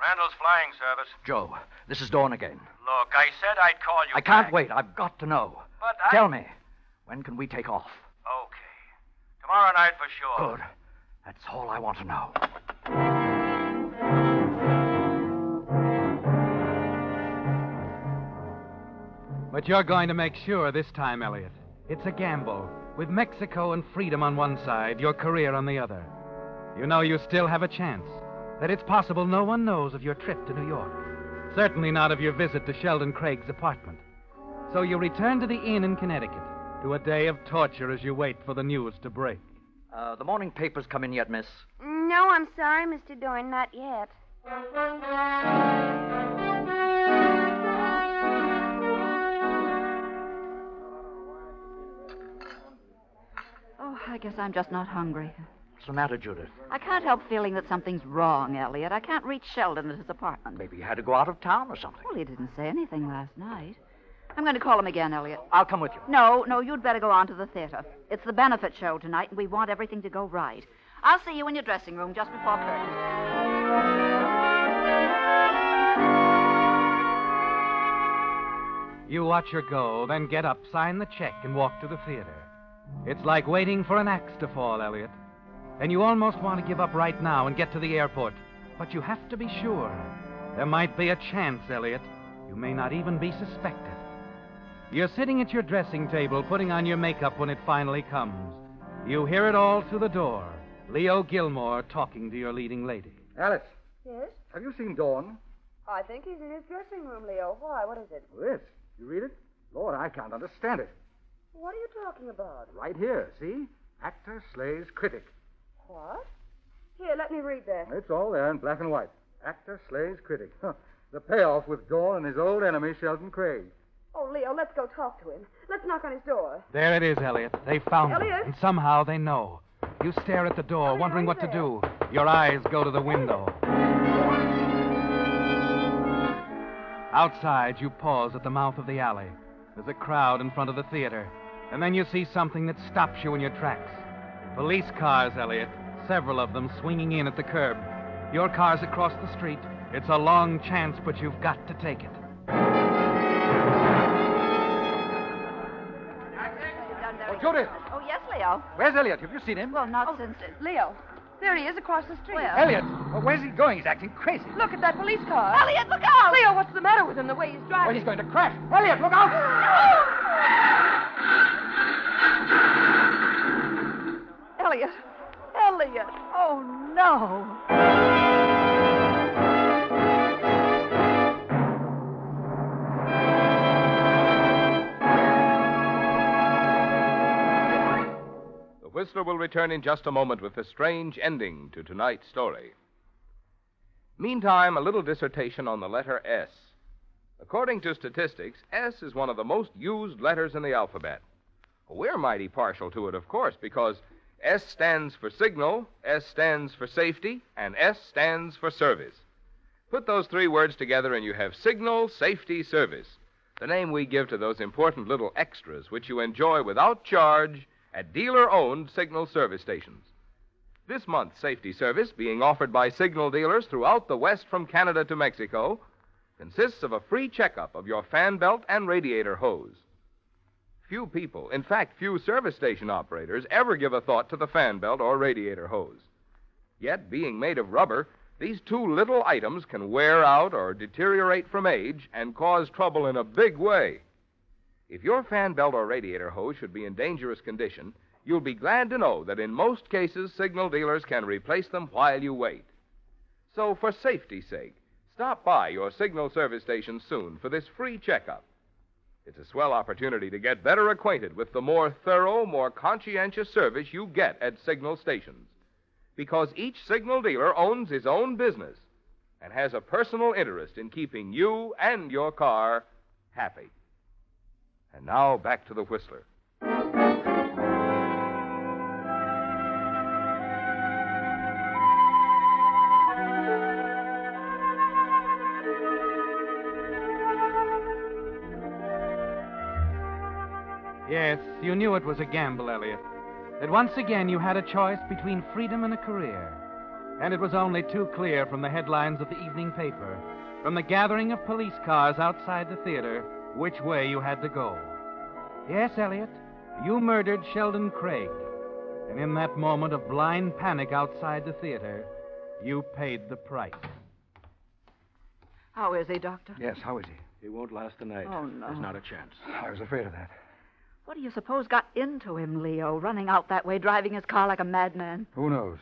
Randall's flying service. Joe, this is Dawn again. Look, I said I'd call you I can't back. wait. I've got to know. But Tell me, when can we take off? Okay. Tomorrow night for sure. Good. That's all I want to know. But you're going to make sure this time, Elliot. It's a gamble. With Mexico and freedom on one side, your career on the other. You know you still have a chance. That it's possible no one knows of your trip to New York. Certainly not of your visit to Sheldon Craig's apartment. So you return to the inn in Connecticut, to a day of torture as you wait for the news to break. The morning papers come in yet, miss? No, I'm sorry, Mr. Doyne, not yet. Oh, I guess I'm just not hungry. What's the matter, Judith? I can't help feeling that something's wrong, Elliot. I can't reach Sheldon at his apartment. Maybe you had to go out of town or something. Well, he didn't say anything last night. I'm going to call him again, Elliot. I'll come with you. No, you'd better go on to the theater. It's the benefit show tonight, and we want everything to go right. I'll see you in your dressing room just before curtain. You watch her go, then get up, sign the check, and walk to the theater. It's like waiting for an axe to fall, Elliot. And you almost want to give up right now and get to the airport. But you have to be sure. There might be a chance, Elliot. You may not even be suspected. You're sitting at your dressing table, putting on your makeup when it finally comes. You hear it all through the door. Leo Gilmore talking to your leading lady. Alice, Yes? have you seen Dawn? I think he's in his dressing room, Leo. Why? What is it? This. You read it? Lord, I can't understand it. What are you talking about? Right here, see? Actor slays critic. What? Here, let me read that. It's all there in black and white. Actor slays critic. Huh. The payoff with Dawn and his old enemy, Sheldon Craig. Oh, Leo, let's go talk to him. Let's knock on his door. There it is, Elliot. They found him. Elliot? And somehow they know. You stare at the door, Elliot, wondering are what you to there? do. Your eyes go to the window. Outside, you pause at the mouth of the alley. There's a crowd in front of the theater. And then you see something that stops you in your tracks. Police cars, Elliot. Several of them swinging in at the curb. Your car's across the street. It's a long chance, but you've got to take it. Oh, Judith! Oh, yes, Leo. Where's Elliot? Have you seen him? Well, not since... Leo, there he is across the street. Where? Elliot! Well, where's he going? He's acting crazy. Look at that police car. Elliot, look out! Leo, what's the matter with him, the way he's driving? Well, he's going to crash. Elliot, look out! Elliot! Elliot! Oh, no! The Whistler will return in just a moment with the strange ending to tonight's story. Meantime, a little dissertation on the letter S. According to statistics, S is one of the most used letters in the alphabet. We're mighty partial to it, of course, because S stands for signal, S stands for safety, and S stands for service. Put those three words together and you have signal, safety, service, the name we give to those important little extras which you enjoy without charge at dealer-owned signal service stations. This month's safety service, being offered by signal dealers throughout the West from Canada to Mexico, consists of a free checkup of your fan belt and radiator hose. Few people, in fact, few service station operators, ever give a thought to the fan belt or radiator hose. Yet, being made of rubber, these two little items can wear out or deteriorate from age and cause trouble in a big way. If your fan belt or radiator hose should be in dangerous condition, you'll be glad to know that in most cases, signal dealers can replace them while you wait. So, for safety's sake, stop by your signal service station soon for this free checkup. It's a swell opportunity to get better acquainted with the more thorough, more conscientious service you get at signal stations. Because each signal dealer owns his own business and has a personal interest in keeping you and your car happy. And now back to the Whistler. Yes, you knew it was a gamble, Elliot. That once again you had a choice between freedom and a career. and it was only too clear from the headlines of the evening paper, from the gathering of police cars outside the theater, which way you had to go. Yes, Elliot, you murdered Sheldon Craig, and in that moment of blind panic outside the theater, you paid the price. How is he, Doctor? Yes, how is he? He won't last the night. Oh, no. There's not a chance. I was afraid of that. What do you suppose got into him, Leo, running out that way, driving his car like a madman? Who knows?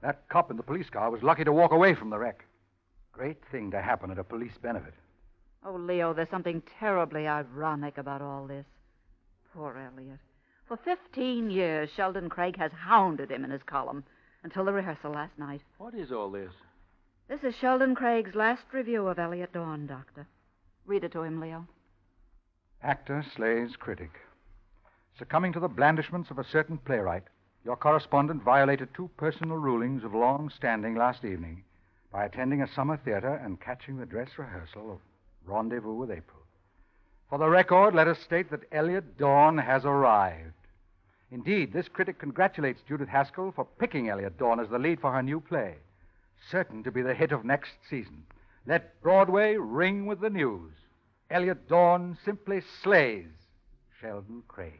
That cop in the police car was lucky to walk away from the wreck. Great thing to happen at a police benefit. Oh, Leo, there's something terribly ironic about all this. Poor Elliot. For 15 years, Sheldon Craig has hounded him in his column until the rehearsal last night. What is all this? This is Sheldon Craig's last review of Elliot Dawn, Doctor. Read it to him, Leo. Actor slays critic. Succumbing to the blandishments of a certain playwright, your correspondent violated 2 personal rulings of long standing last evening by attending a summer theater and catching the dress rehearsal of Rendezvous with April. For the record, let us state that Elliot Dawn has arrived. Indeed, this critic congratulates Judith Haskell for picking Elliot Dawn as the lead for her new play, certain to be the hit of next season. Let Broadway ring with the news. Elliot Dawn simply slays Sheldon Craig.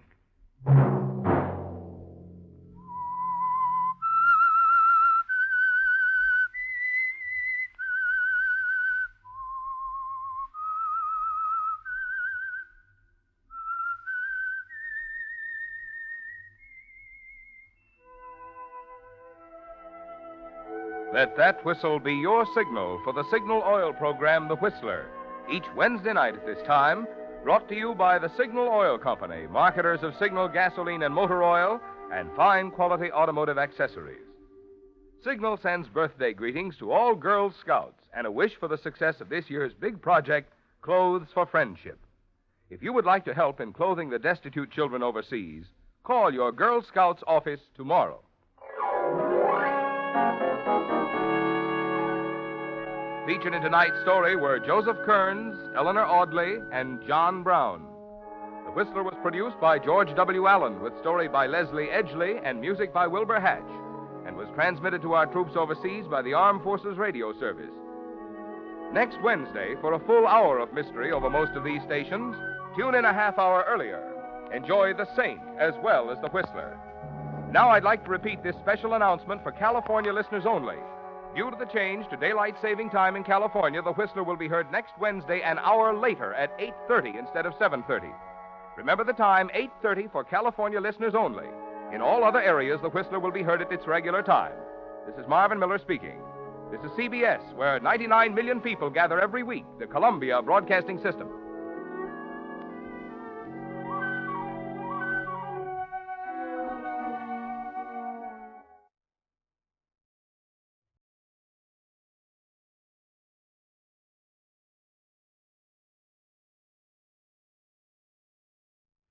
Let that whistle be your signal for the Signal Oil program, The Whistler. Each Wednesday night at this time, brought to you by the Signal Oil Company, marketers of Signal gasoline and motor oil and fine quality automotive accessories. Signal sends birthday greetings to all Girl Scouts and a wish for the success of this year's big project, Clothes for Friendship. If you would like to help in clothing the destitute children overseas, call your Girl Scouts office tomorrow. Featured in tonight's story were Joseph Kearns, Eleanor Audley, and John Brown. The Whistler was produced by George W. Allen, with story by Leslie Edgley and music by Wilbur Hatch, and was transmitted to our troops overseas by the Armed Forces Radio Service. Next Wednesday, for a full hour of mystery over most of these stations, tune in a half hour earlier. Enjoy The Saint as well as The Whistler. Now I'd like to repeat this special announcement for California listeners only. Due to the change to daylight saving time in California, The Whistler will be heard next Wednesday an hour later at 8:30 instead of 7:30. Remember the time, 8:30 for California listeners only. In all other areas, The Whistler will be heard at its regular time. This is Marvin Miller speaking. This is CBS, where 99 million people gather every week, the Columbia Broadcasting System.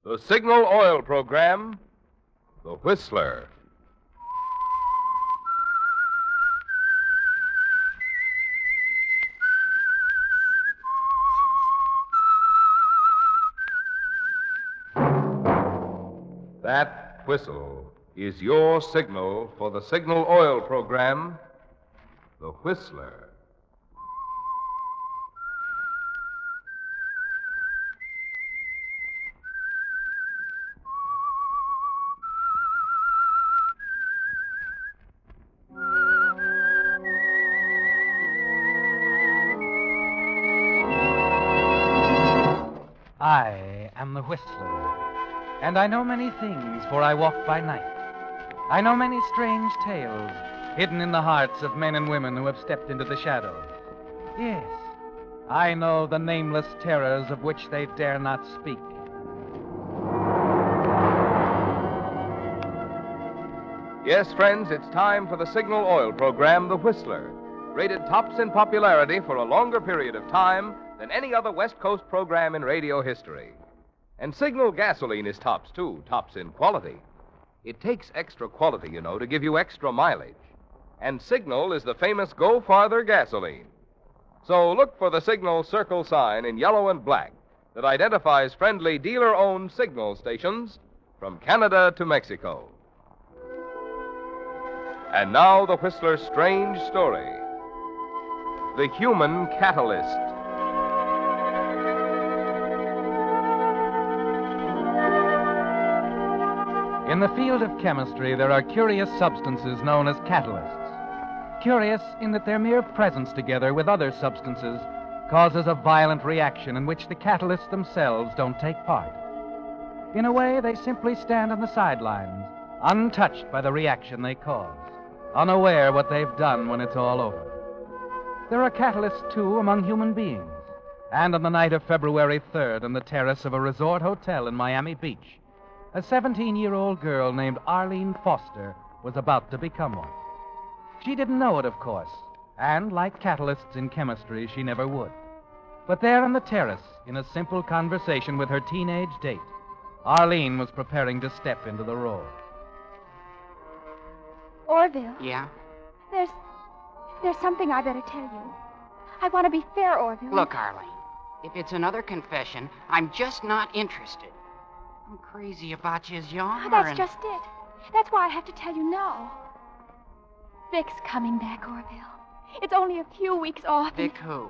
The Signal Oil program, The Whistler. That whistle is your signal for the Signal Oil program, The Whistler. I am the Whistler, and I know many things, for I walk by night. I know many strange tales hidden in the hearts of men and women who have stepped into the shadows. Yes, I know the nameless terrors of which they dare not speak. Yes, friends, it's time for the Signal Oil program, The Whistler, rated tops in popularity for a longer period of time than any other West Coast program in radio history. And Signal gasoline is tops, too, tops in quality. It takes extra quality, you know, to give you extra mileage. And Signal is the famous Go Farther gasoline. So look for the Signal circle sign in yellow and black that identifies friendly dealer-owned Signal stations from Canada to Mexico. And now, the Whistler's strange story: The Human Catalyst. In the field of chemistry, there are curious substances known as catalysts. Curious in that their mere presence together with other substances causes a violent reaction in which the catalysts themselves don't take part. In a way, they simply stand on the sidelines, untouched by the reaction they cause, unaware what they've done when it's all over. There are catalysts, too, among human beings. And on the night of February 3rd, on the terrace of a resort hotel in Miami Beach, a 17-year-old girl named Arlene Foster was about to become one. She didn't know it, of course, and like catalysts in chemistry, she never would. But there on the terrace, in a simple conversation with her teenage date, Arlene was preparing to step into the role. Orville. Yeah? There's something I better tell you. I want to be fair, Orville. Look, Arlene, if it's another confession, I'm just not interested. I'm crazy about you as you are. That's just it. That's why I have to tell you now. Vic's coming back, Orville. It's only a few weeks off. Vic who?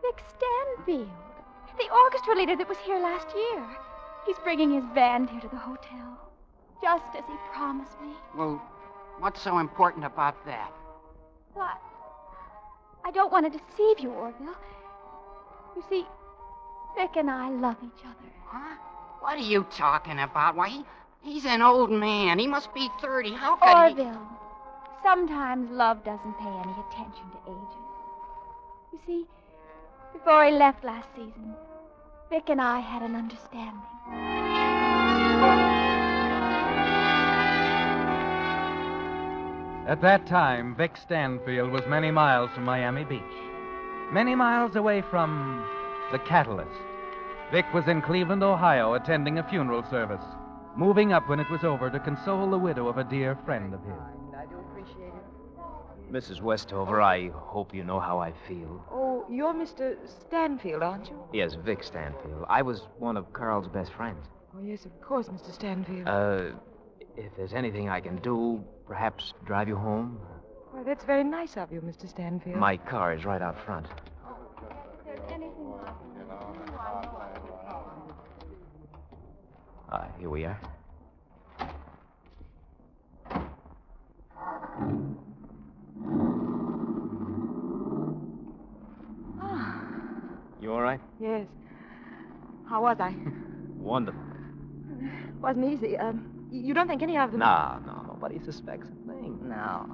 Vic Stanfield. The orchestra leader that was here last year. He's bringing his band here to the hotel. Just as he promised me. Well, what's so important about that? But I don't want to deceive you, Orville. You see, Vic and I love each other. Huh? What are you talking about? Why, he's an old man. He must be 30. How could he... Orville, sometimes love doesn't pay any attention to ages. You see, before he left last season, Vic and I had an understanding. At that time, Vic Stanfield was many miles from Miami Beach. Many miles away from the catalyst. Vic was in Cleveland, Ohio, attending a funeral service, moving up when it was over to console the widow of a dear friend of his. I do appreciate it. Mrs. Westover, I hope you know how I feel. Oh, you're Mr. Stanfield, aren't you? Yes, Vic Stanfield. I was one of Carl's best friends. Oh, yes, of course, Mr. Stanfield. If there's anything I can do, perhaps drive you home? Well, that's very nice of you, Mr. Stanfield. My car is right out front. Here we are. You all right? Yes. How was I? Wonderful. Wasn't easy. You don't think any of them... No, nobody suspects a thing. No.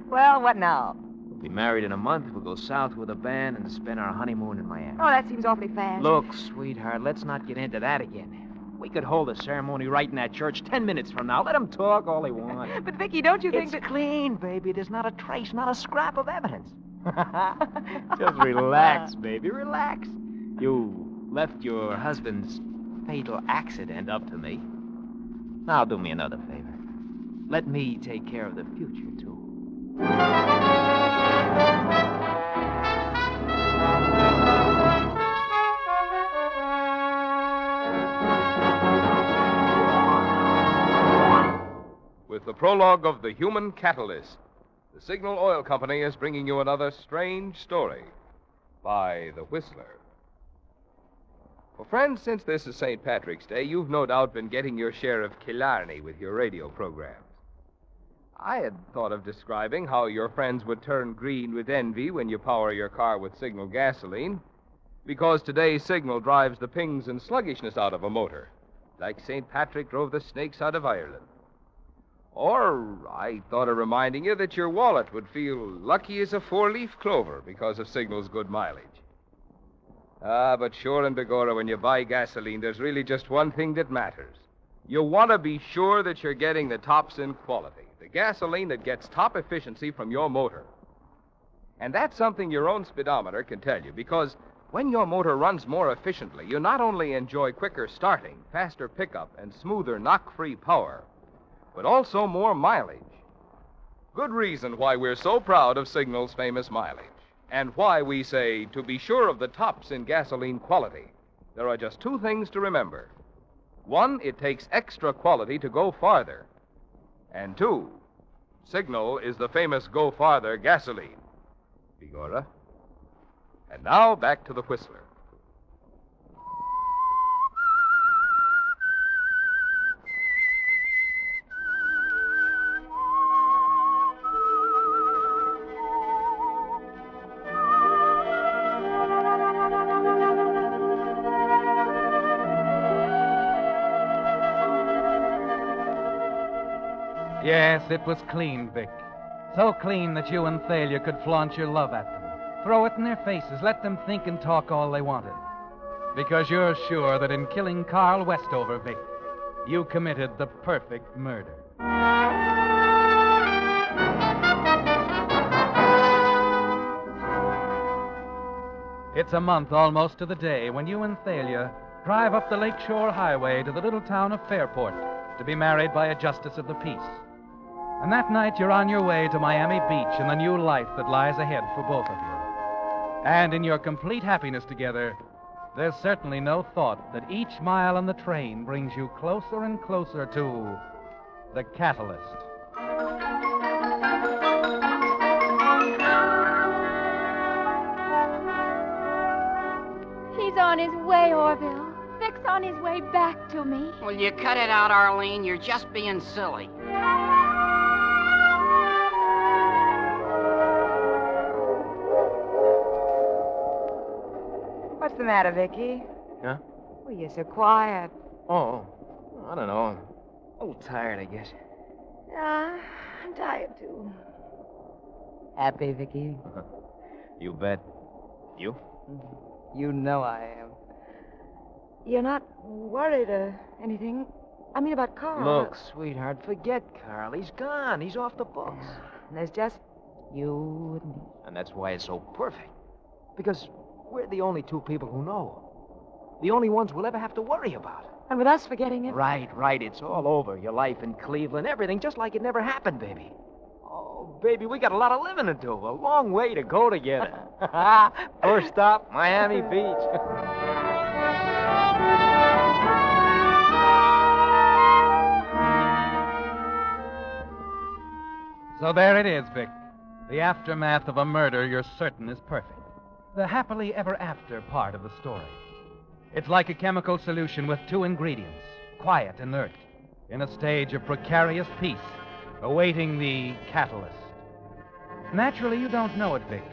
Well, what now? We'll be married in a month. We'll go south with a band and spend our honeymoon in Miami. Oh, that seems awfully fast. Look, sweetheart, let's not get into that again. We could hold a ceremony right in that church 10 minutes from now. Let them talk all they want. But, Vicky, don't you think it's clean, baby. There's not a trace, not a scrap of evidence. Just relax, baby, relax. You left your husband's fatal accident up to me. Now do me another favor. Let me take care of the future, too. With the prologue of The Human Catalyst, the Signal Oil Company is bringing you another strange story by The Whistler. Well, friends, since this is St. Patrick's Day, you've no doubt been getting your share of Killarney with your radio programs. I had thought of describing how your friends would turn green with envy when you power your car with Signal gasoline, because today's Signal drives the pings and sluggishness out of a motor, like St. Patrick drove the snakes out of Ireland. Or I thought of reminding you that your wallet would feel lucky as a four-leaf clover because of Signal's good mileage. But sure and begorra, when you buy gasoline, there's really just one thing that matters. You want to be sure that you're getting the tops in quality, the gasoline that gets top efficiency from your motor. And that's something your own speedometer can tell you, because when your motor runs more efficiently, you not only enjoy quicker starting, faster pickup, and smoother knock-free power, but also more mileage. Good reason why we're so proud of Signal's famous mileage, and why we say, to be sure of the tops in gasoline quality, there are just two things to remember. One, it takes extra quality to go farther. And two, Signal is the famous Go Farther gasoline. Figura. And now back to the Whistler. Yes, it was clean, Vic. So clean that you and Thalia could flaunt your love at them. Throw it in their faces. Let them think and talk all they wanted. Because you're sure that in killing Carl Westover, Vic, you committed the perfect murder. It's a month almost to the day when you and Thalia drive up the Lakeshore Highway to the little town of Fairport to be married by a justice of the peace. And that night you're on your way to Miami Beach in the new life that lies ahead for both of you. And in your complete happiness together, there's certainly no thought that each mile on the train brings you closer and closer to the catalyst. He's on his way, Orville. Vic's on his way back to me. Will you cut it out, Arlene? You're just being silly. What's the matter, Vicky? Huh? Well, you're so quiet. Oh, I don't know. A little tired, I guess. Yeah, I'm tired, too. Happy, Vicky? You bet. You? You know I am. You're not worried or anything? I mean about Carl. Look, sweetheart, forget Carl. He's gone. He's off the books. There's just you and me. And that's why it's so perfect. Because we're the only two people who know. The only ones we'll ever have to worry about. And with us forgetting it? Right. It's all over. Your life in Cleveland, everything just like it never happened, baby. Oh, baby, we got a lot of living to do. A long way to go together. First stop, Miami Beach. So there it is, Vic. The aftermath of a murder you're certain is perfect. The happily ever after part of the story. It's like a chemical solution with two ingredients, quiet, inert, in a stage of precarious peace, awaiting the catalyst. Naturally, you don't know it, Vic,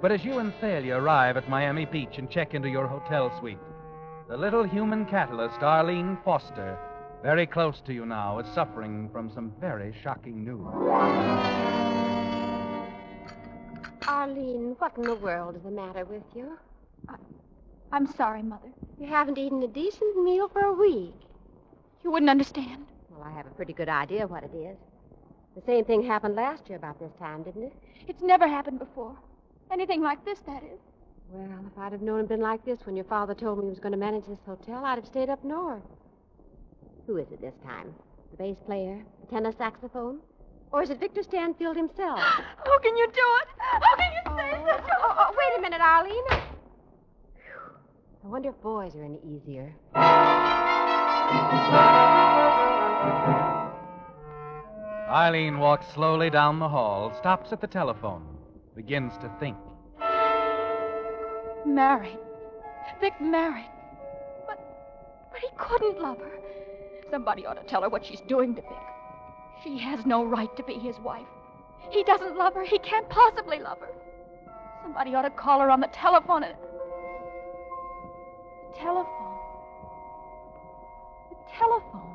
but as you and Thalia arrive at Miami Beach and check into your hotel suite, the little human catalyst, Arlene Foster, very close to you now, is suffering from some very shocking news. Arlene, what in the world is the matter with you? I'm sorry, Mother. You haven't eaten a decent meal for a week. You wouldn't understand. Well, I have a pretty good idea what it is. The same thing happened last year about this time, didn't it? It's never happened before. Anything like this, that is. Well, if I'd have known it'd been like this when your father told me he was going to manage this hotel, I'd have stayed up north. Who is it this time? The bass player? The tenor saxophone? Or is it Victor Stanfield himself? How can you do it? How can you say such a... Wait a minute, Arlene. I wonder if boys are any easier. Eileen walks slowly down the hall, stops at the telephone, begins to think. Married. Vic married. But he couldn't love her. Somebody ought to tell her what she's doing to Vic. She has no right to be his wife. He doesn't love her. He can't possibly love her. Somebody ought to call her on the telephone and... The telephone. The telephone.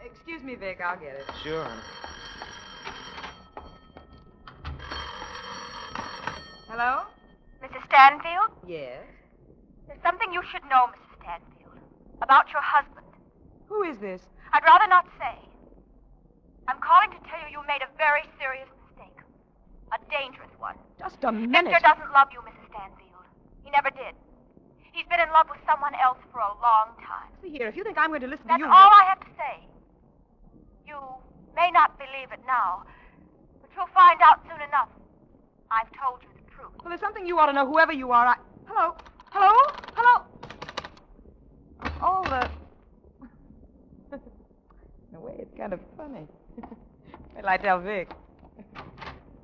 Excuse me, Vic. I'll get it. Sure. Hello? Mrs. Stanfield? Yes. There's something you should know, Mrs. Stanfield, about your husband. Who is this? I'd rather not say. I'm calling to tell you made a very serious mistake. A dangerous one. Just a minute. Victor doesn't love you, Mrs. Stanfield. He never did. He's been in love with someone else for a long time. See here, if you think I'm going to listen That's to you... all I have to say. You may not believe it now, but you'll find out soon enough. I've told you the truth. Well, there's something you ought to know, whoever you are. Hello? Hello? Hello? All the... kind of funny. Wait till I tell Vic.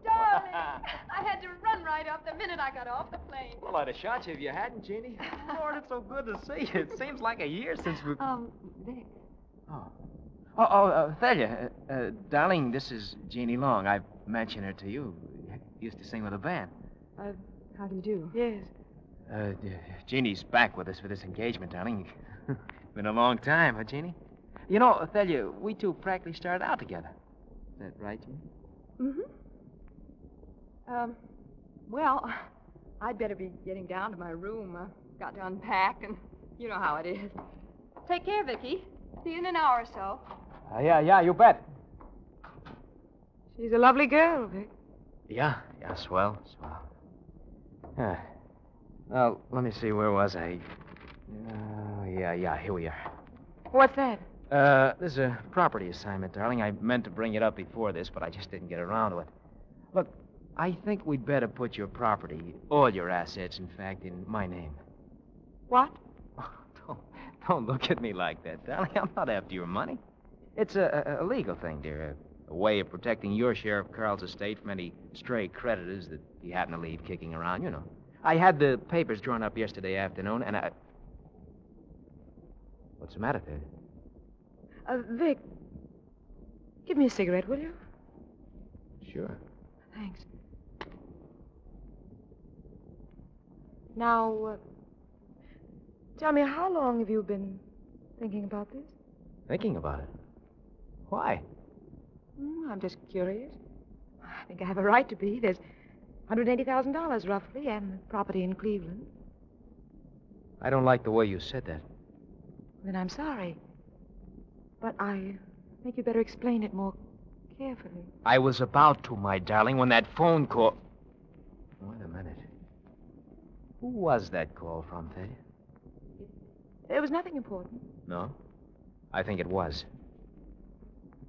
Darling, I had to run right up the minute I got off the plane. Well, I'd have shot you if you hadn't, Jeannie. Lord, it's so good to see you. It seems like a year since we... Vic. Thalia, darling, this is Jeannie Long. I've mentioned her to you. Used to sing with a band. How do you do? Yes. Jeannie's back with us for this engagement, darling. Been a long time, huh, Jeannie? You know, Thalia, we two practically started out together. Is that right, Jeannie? Well, I'd better be getting down to my room. I've got to unpack, and you know how it is. Take care, Vicky. See you in an hour or so. Yeah, you bet. She's a lovely girl, Vic. Yeah, swell. Well, let me see, where was I? Yeah, here we are. What's that? This is a property assignment, darling. I meant to bring it up before this, but I just didn't get around to it. Look, I think we'd better put your property, all your assets, in fact, in my name. What? Don't look at me like that, darling. I'm not after your money. It's a legal thing, dear. A way of protecting your share of Carl's estate from any stray creditors that he happened to leave kicking around, you know. I had the papers drawn up yesterday afternoon, and I... What's the matter, there? Vic, give me a cigarette, will you? Sure. Thanks. Now, tell me, how long have you been thinking about this? Thinking about it? Why? I'm just curious. I think I have a right to be. There's $180,000 roughly, and property in Cleveland. I don't like the way you said that. Then I'm sorry. But I think you better explain it more carefully. I was about to, my darling, when that phone call... Wait a minute. Who was that call from, Thalia? It was nothing important. No? I think it was.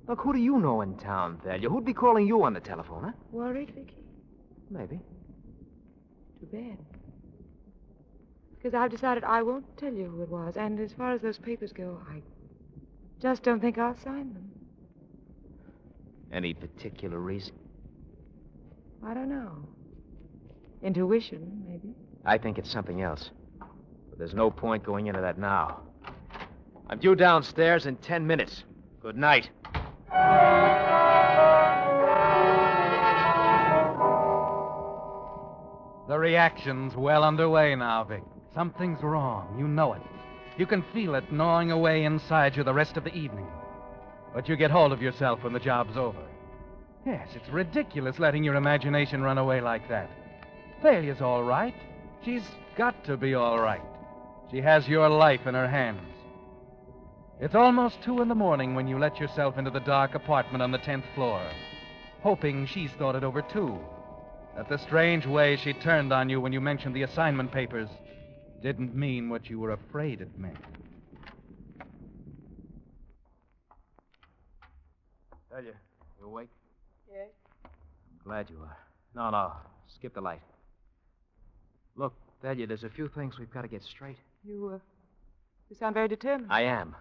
Look, who do you know in town, Thalia? Who'd be calling you on the telephone, huh? Worried, Vicky? Maybe. Too bad. Because I've decided I won't tell you who it was. And as far as those papers go, I just don't think I'll sign them. Any particular reason? I don't know. Intuition, maybe. I think it's something else. But there's no point going into that now. I'm due downstairs in 10 minutes. Good night. The reaction's well underway now, Vic. Something's wrong. You know it. You can feel it gnawing away inside you the rest of the evening. But you get hold of yourself when the job's over. Yes, it's ridiculous letting your imagination run away like that. Thalia's all right. She's got to be all right. She has your life in her hands. It's almost 2 a.m. when you let yourself into the dark apartment on the 10th floor, hoping she's thought it over, too. That the strange way she turned on you when you mentioned the assignment papers didn't mean what you were afraid it meant. Thalia, you awake? Yes. I'm glad you are. No, skip the light. Look, Thalia, there's a few things we've got to get straight. You sound very determined. I am.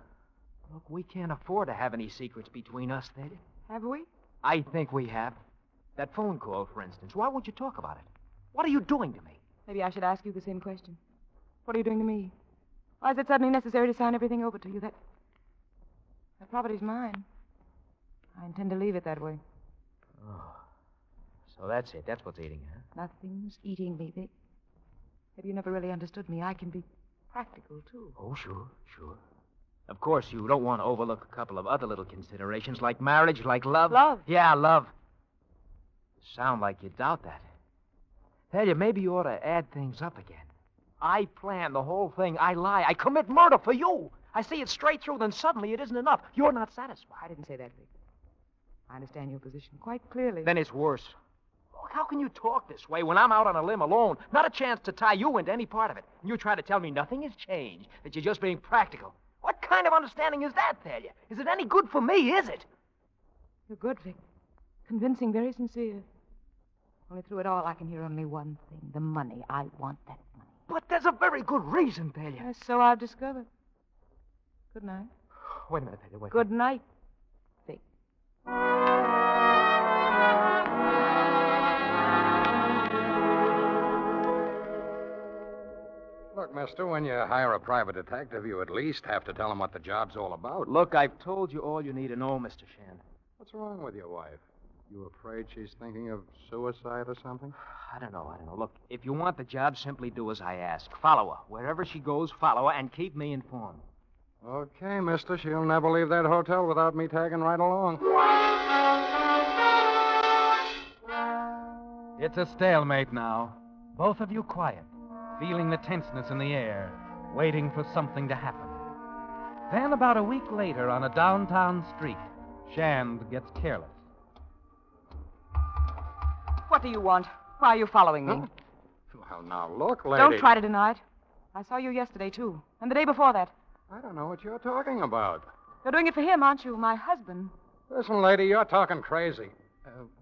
Look, we can't afford to have any secrets between us, Thalia. Have we? I think we have. That phone call, for instance. Why won't you talk about it? What are you doing to me? Maybe I should ask you the same question. What are you doing to me? Why is it suddenly necessary to sign everything over to you? That property's mine. I intend to leave it that way. Oh. So that's it. That's what's eating you, huh? Nothing's eating me, Vic. Maybe you never really understood me. I can be practical, too. Oh, sure. Of course, you don't want to overlook a couple of other little considerations, like marriage, like love. Love? Yeah, love. You sound like you doubt that. Tell you, maybe you ought to add things up again. I plan the whole thing. I lie. I commit murder for you. I see it straight through, then suddenly it isn't enough. You're not satisfied. I didn't say that, Vic. I understand your position quite clearly. Then it's worse. Look, how can you talk this way when I'm out on a limb alone? Not a chance to tie you into any part of it. And you try to tell me nothing has changed, that you're just being practical. What kind of understanding is that, Thalia? Is it any good for me, is it? You're good, Vic. Convincing, very sincere. Only through it all, I can hear only one thing. The money. I want that money. But there's a very good reason, Thalia. Yes, so I've discovered. Good night. Wait a minute, Thalia, wait. Good night, Vic. Look, mister, when you hire a private detective, you at least have to tell him what the job's all about. Look, I've told you all you need to know, Mr. Shand. What's wrong with your wife? You afraid she's thinking of suicide or something? I don't know. Look, if you want the job, simply do as I ask. Follow her. Wherever she goes, follow her, and keep me informed. Okay, mister. She'll never leave that hotel without me tagging right along. It's a stalemate now. Both of you quiet, feeling the tenseness in the air, waiting for something to happen. Then, about a week later, on a downtown street, Shand gets careless. What do you want? Why are you following me? Well, now, look, lady. Don't try to deny it. I saw you yesterday, too. And the day before that. I don't know what you're talking about. You're doing it for him, aren't you? My husband. Listen, lady, you're talking crazy.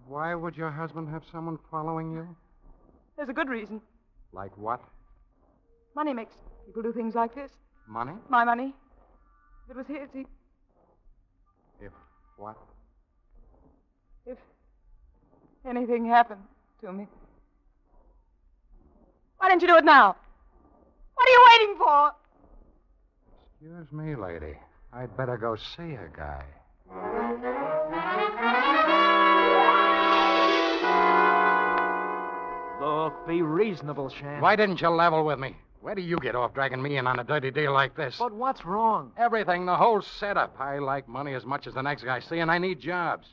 Why would your husband have someone following you? There's a good reason. Like what? Money makes people do things like this. Money? My money. If it was his, he... If what? If anything happened to me. Why didn't you do it now? What are you waiting for? Excuse me, lady. I'd better go see a guy. Look, be reasonable, Shand. Why didn't you level with me? Where do you get off dragging me in on a dirty deal like this? But what's wrong? Everything, the whole setup. I like money as much as the next guy. See, and I need jobs.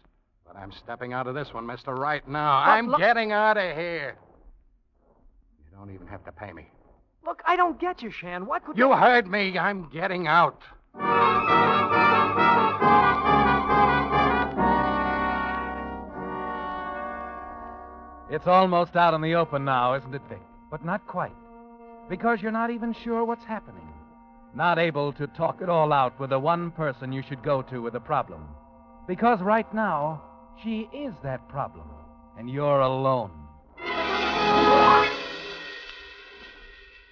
But I'm stepping out of this one, mister, right now. But I'm getting out of here. You don't even have to pay me. Look, I don't get you, Shand. What could... You heard me. I'm getting out. It's almost out in the open now, isn't it, Vic? But not quite. Because you're not even sure what's happening. Not able to talk it all out with the one person you should go to with a problem. Because right now, she is that problem, and you're alone.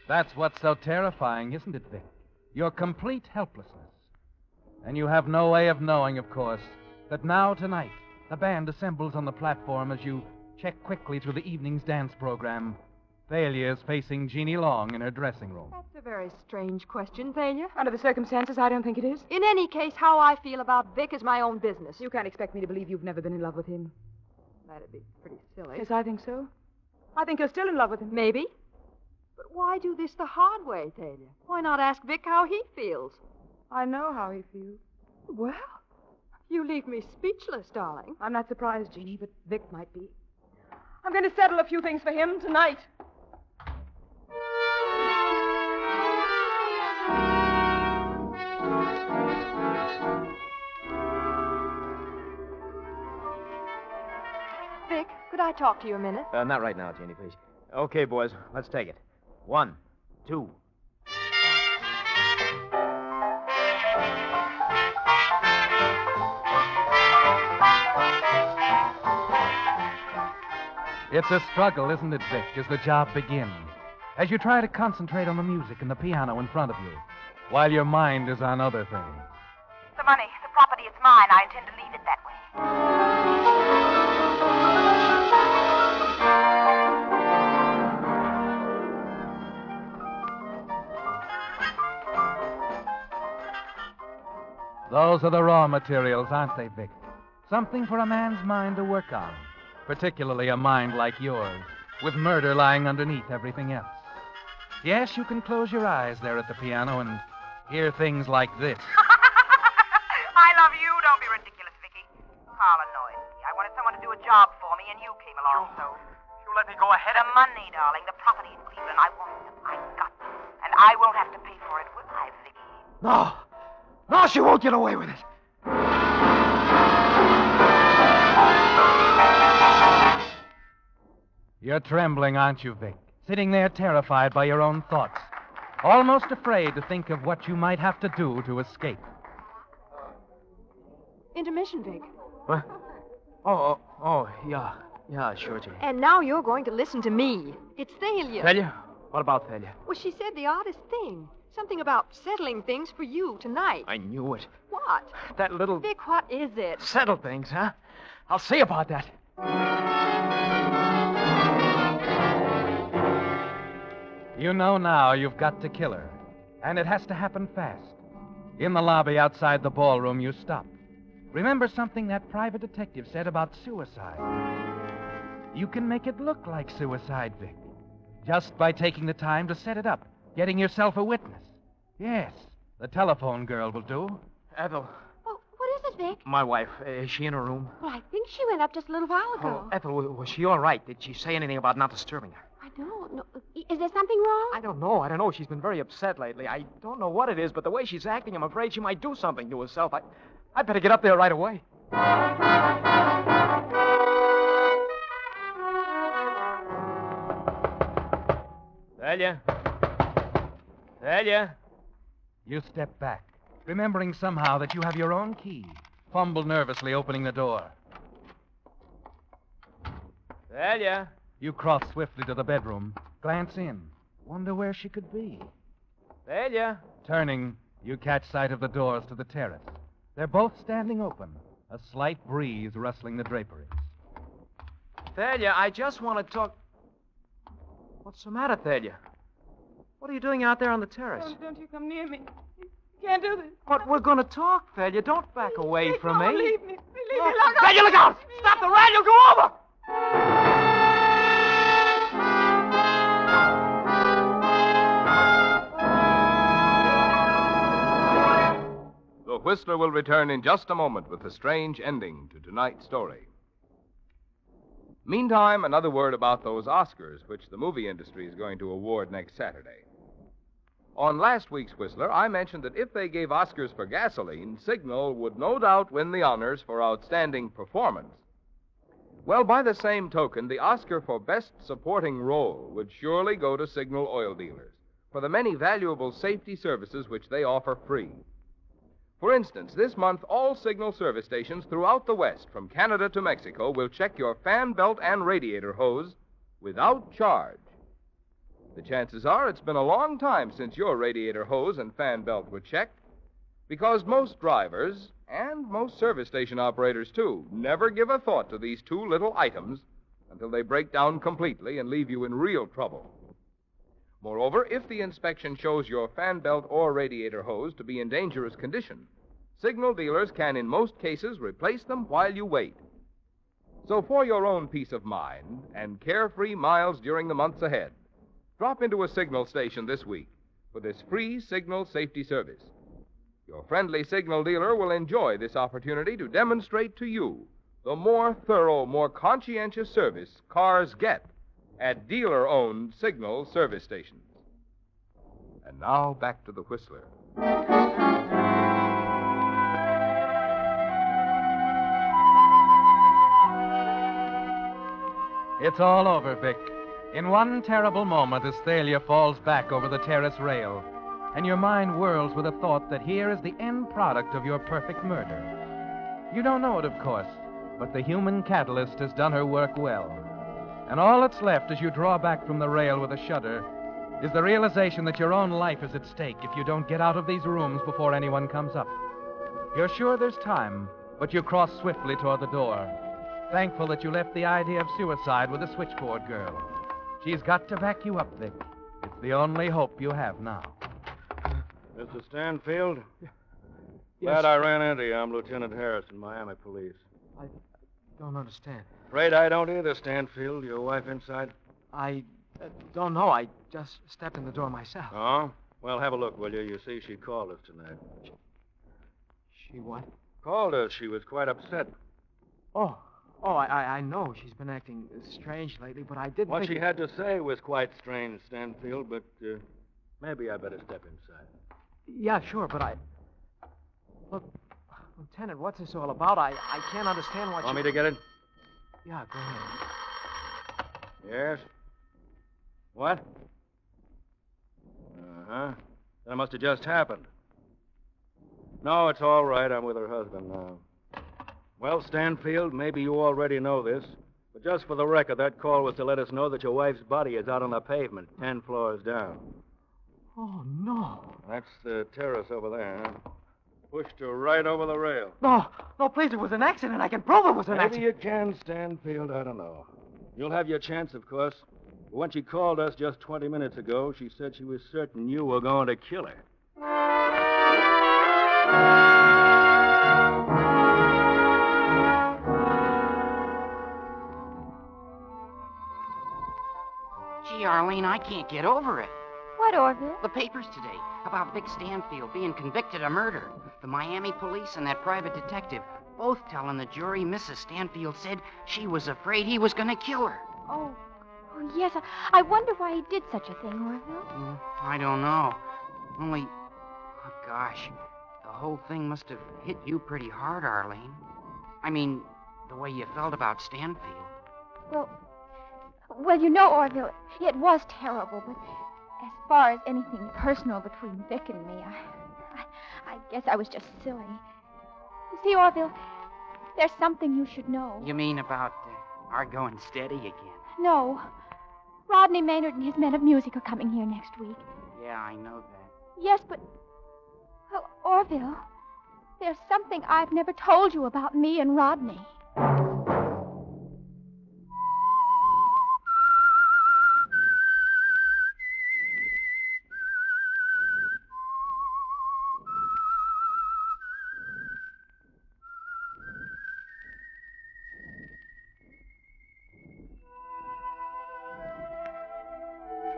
That's what's so terrifying, isn't it, Vic? Your complete helplessness. And you have no way of knowing, of course, that now tonight, the band assembles on the platform as you check quickly through the evening's dance program. Thalia's facing Jeannie Long in her dressing room. That's a very strange question, Thalia. Under the circumstances, I don't think it is. In any case, how I feel about Vic is my own business. You can't expect me to believe you've never been in love with him. That'd be pretty silly. Yes, I think so. I think you're still in love with him. Maybe. But why do this the hard way, Thalia? Why not ask Vic how he feels? I know how he feels. Well, you leave me speechless, darling. I'm not surprised, Jeannie, but Vic might be. I'm going to settle a few things for him tonight. Vic, could I talk to you a minute? Not right now, Jeannie, please. Okay, boys, let's take it. 1, 2. It's a struggle, isn't it, Vic, as the job begins? As you try to concentrate on the music and the piano in front of you, while your mind is on other things. The money, the property, it's mine. I intend to leave it that way. Those are the raw materials, aren't they, Vic? Something for a man's mind to work on. Particularly a mind like yours, with murder lying underneath everything else. Yes, you can close your eyes there at the piano and hear things like this. I love you. Don't be ridiculous, Vicky. Carl annoyed me. I wanted someone to do a job for me, and you came along, so... You let me go ahead The money, darling. The property in Cleveland. I want them. I got them. And I won't have to pay for it, will I, Vicky? No. No, she won't get away with it. You're trembling, aren't you, Vic? Sitting there terrified by your own thoughts. Almost afraid to think of what you might have to do to escape. Intermission, Vic. What? Oh, yeah. Yeah, sure, Jeannie. And now you're going to listen to me. It's Thalia. Thalia? What about Thalia? Well, she said the oddest thing. Something about settling things for you tonight. I knew it. What? That little... Vic, what is it? Settle things, huh? I'll see about that. You know now you've got to kill her. And it has to happen fast. In the lobby outside the ballroom, you stop. Remember something that private detective said about suicide. You can make it look like suicide, Vic. Just by taking the time to set it up, getting yourself a witness. Yes, the telephone girl will do. Ethel, Oh, what is it, Vic? my wife, is she in her room? Well, I think she went up just a little while ago. Oh, Ethel, was she all right? Did she say anything about not disturbing her? I don't know. Is there something wrong? I don't know. She's been very upset lately. I don't know what it is, but the way she's acting, I'm afraid she might do something to herself. I'd better get up there right away. Thalia? Thalia? You step back, remembering somehow that you have your own key. Fumble nervously, opening the door. Thalia? You cross swiftly to the bedroom, glance in, wonder where she could be. Thalia? Turning, you catch sight of the doors to the terrace. They're both standing open, a slight breeze rustling the draperies. Thalia, I just want to talk... What's the matter, Thalia? What are you doing out there on the terrace? Don't you come near me. You can't do this. But we're going to talk, Thalia. Don't back away from me. Don't leave me. Leave me alone. Thalia, look out! Stop the rail, you'll go over! The Whistler will return in just a moment with a strange ending to tonight's story. Meantime, another word about those Oscars which the movie industry is going to award next Saturday. On last week's Whistler, I mentioned that if they gave Oscars for gasoline, Signal would no doubt win the honors for outstanding performance. Well, by the same token, the Oscar for Best Supporting Role would surely go to Signal oil dealers for the many valuable safety services which they offer free. For instance, this month, all Signal service stations throughout the West, from Canada to Mexico, will check your fan belt and radiator hose without charge. The chances are it's been a long time since your radiator hose and fan belt were checked, because most drivers, and most service station operators, too, never give a thought to these two little items until they break down completely and leave you in real trouble. Moreover, if the inspection shows your fan belt or radiator hose to be in dangerous condition, Signal dealers can, in most cases, replace them while you wait. So for your own peace of mind and carefree miles during the months ahead, drop into a Signal station this week for this free Signal safety service. Your friendly Signal dealer will enjoy this opportunity to demonstrate to you the more thorough, more conscientious service cars get at dealer-owned Signal service stations. And now, back to the Whistler. It's all over, Vic. In one terrible moment, as Thalia falls back over the terrace rail, and your mind whirls with a thought that here is the end product of your perfect murder. You don't know it, of course, but the human catalyst has done her work well. And all that's left as you draw back from the rail with a shudder is the realization that your own life is at stake if you don't get out of these rooms before anyone comes up. You're sure there's time, but you cross swiftly toward the door, thankful that you left the idea of suicide with the switchboard girl. She's got to back you up, Vic. It's the only hope you have now. Mr. Stanfield? Yes. Glad I ran into you. I'm Lieutenant Harrison, Miami Police. I don't understand. Afraid I don't either, Stanfield. Your wife inside? I don't know. I just stepped in the door myself. Oh? Well, have a look, will you? You see, she called us tonight. She what? Called us. She was quite upset. Oh, I know she's been acting strange lately, but I didn't What think... she had to say was quite strange, Stanfield, but maybe I better step inside. Yeah, sure, but Look, Lieutenant, what's this all about? I can't understand what Want me to get it? Yeah, go ahead. Yes? What? Uh-huh. That must have just happened. No, it's all right. I'm with her husband now. Well, Stanfield, maybe you already know this, but just for the record, that call was to let us know that your wife's body is out on the pavement, 10 floors down. Oh, no. That's the terrace over there, huh? Pushed her right over the rail. No, please, it was an accident. I can prove it was an Maybe accident. you can, Stanfield. I don't know. You'll have your chance, of course. But when she called us just 20 minutes ago, she said she was certain you were going to kill her. Gee, Arlene, I can't get over it. What, Orville? The papers today about Vic Stanfield being convicted of murder. The Miami police and that private detective both telling the jury Mrs. Stanfield said she was afraid he was going to kill her. Oh, yes. I wonder why he did such a thing, Orville. I don't know. Only, oh, gosh, the whole thing must have hit you pretty hard, Arlene. I mean, the way you felt about Stanfield. Well, you know, Orville, it was terrible, but as far as anything personal between Vic and me, I guess I was just silly. You see, Orville, there's something you should know. You mean about our going steady again? No. Rodney Maynard and his men of music are coming here next week. Yeah, I know that. Yes, but... Well, Orville, there's something I've never told you about me and Rodney.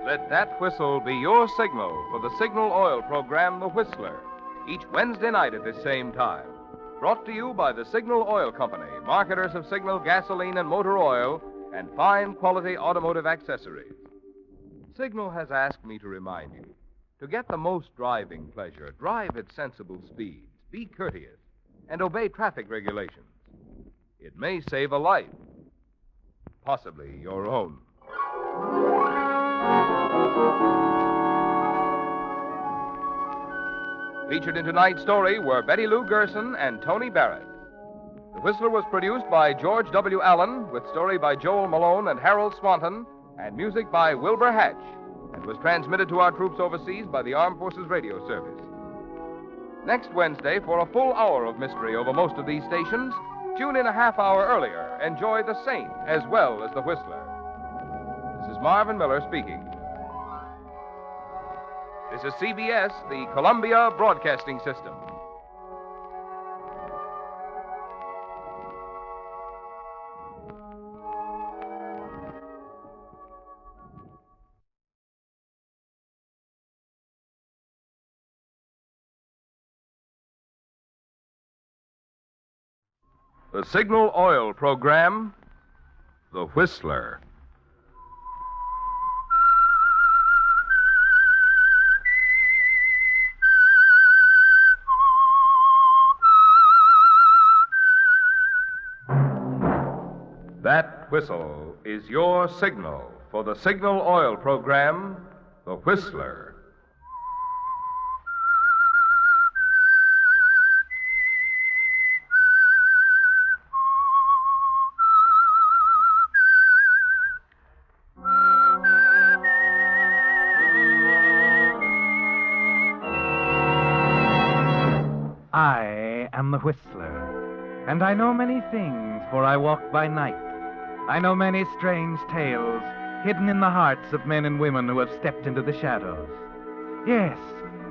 Let that whistle be your signal for the Signal Oil program, The Whistler, each Wednesday night at this same time. Brought to you by the Signal Oil Company, marketers of Signal gasoline and motor oil and fine quality automotive accessories. Signal has asked me to remind you, to get the most driving pleasure, drive at sensible speeds, be courteous, and obey traffic regulations. It may save a life, possibly your own. Featured in tonight's story were Betty Lou Gerson and Tony Barrett. The Whistler was produced by George W. Allen, with story by Joel Malone and Harold Swanton, and music by Wilbur Hatch, and was transmitted to our troops overseas by the Armed Forces Radio Service. Next Wednesday, for a full hour of mystery over most of these stations, tune in a half hour earlier. Enjoy The Saint as well as The Whistler. This is Marvin Miller speaking. This is CBS, the Columbia Broadcasting System. The Signal Oil program, The Whistler. That whistle is your signal for the Signal Oil program, The Whistler. I am the Whistler, and I know many things, for I walk by night. I know many strange tales hidden in the hearts of men and women who have stepped into the shadows. Yes,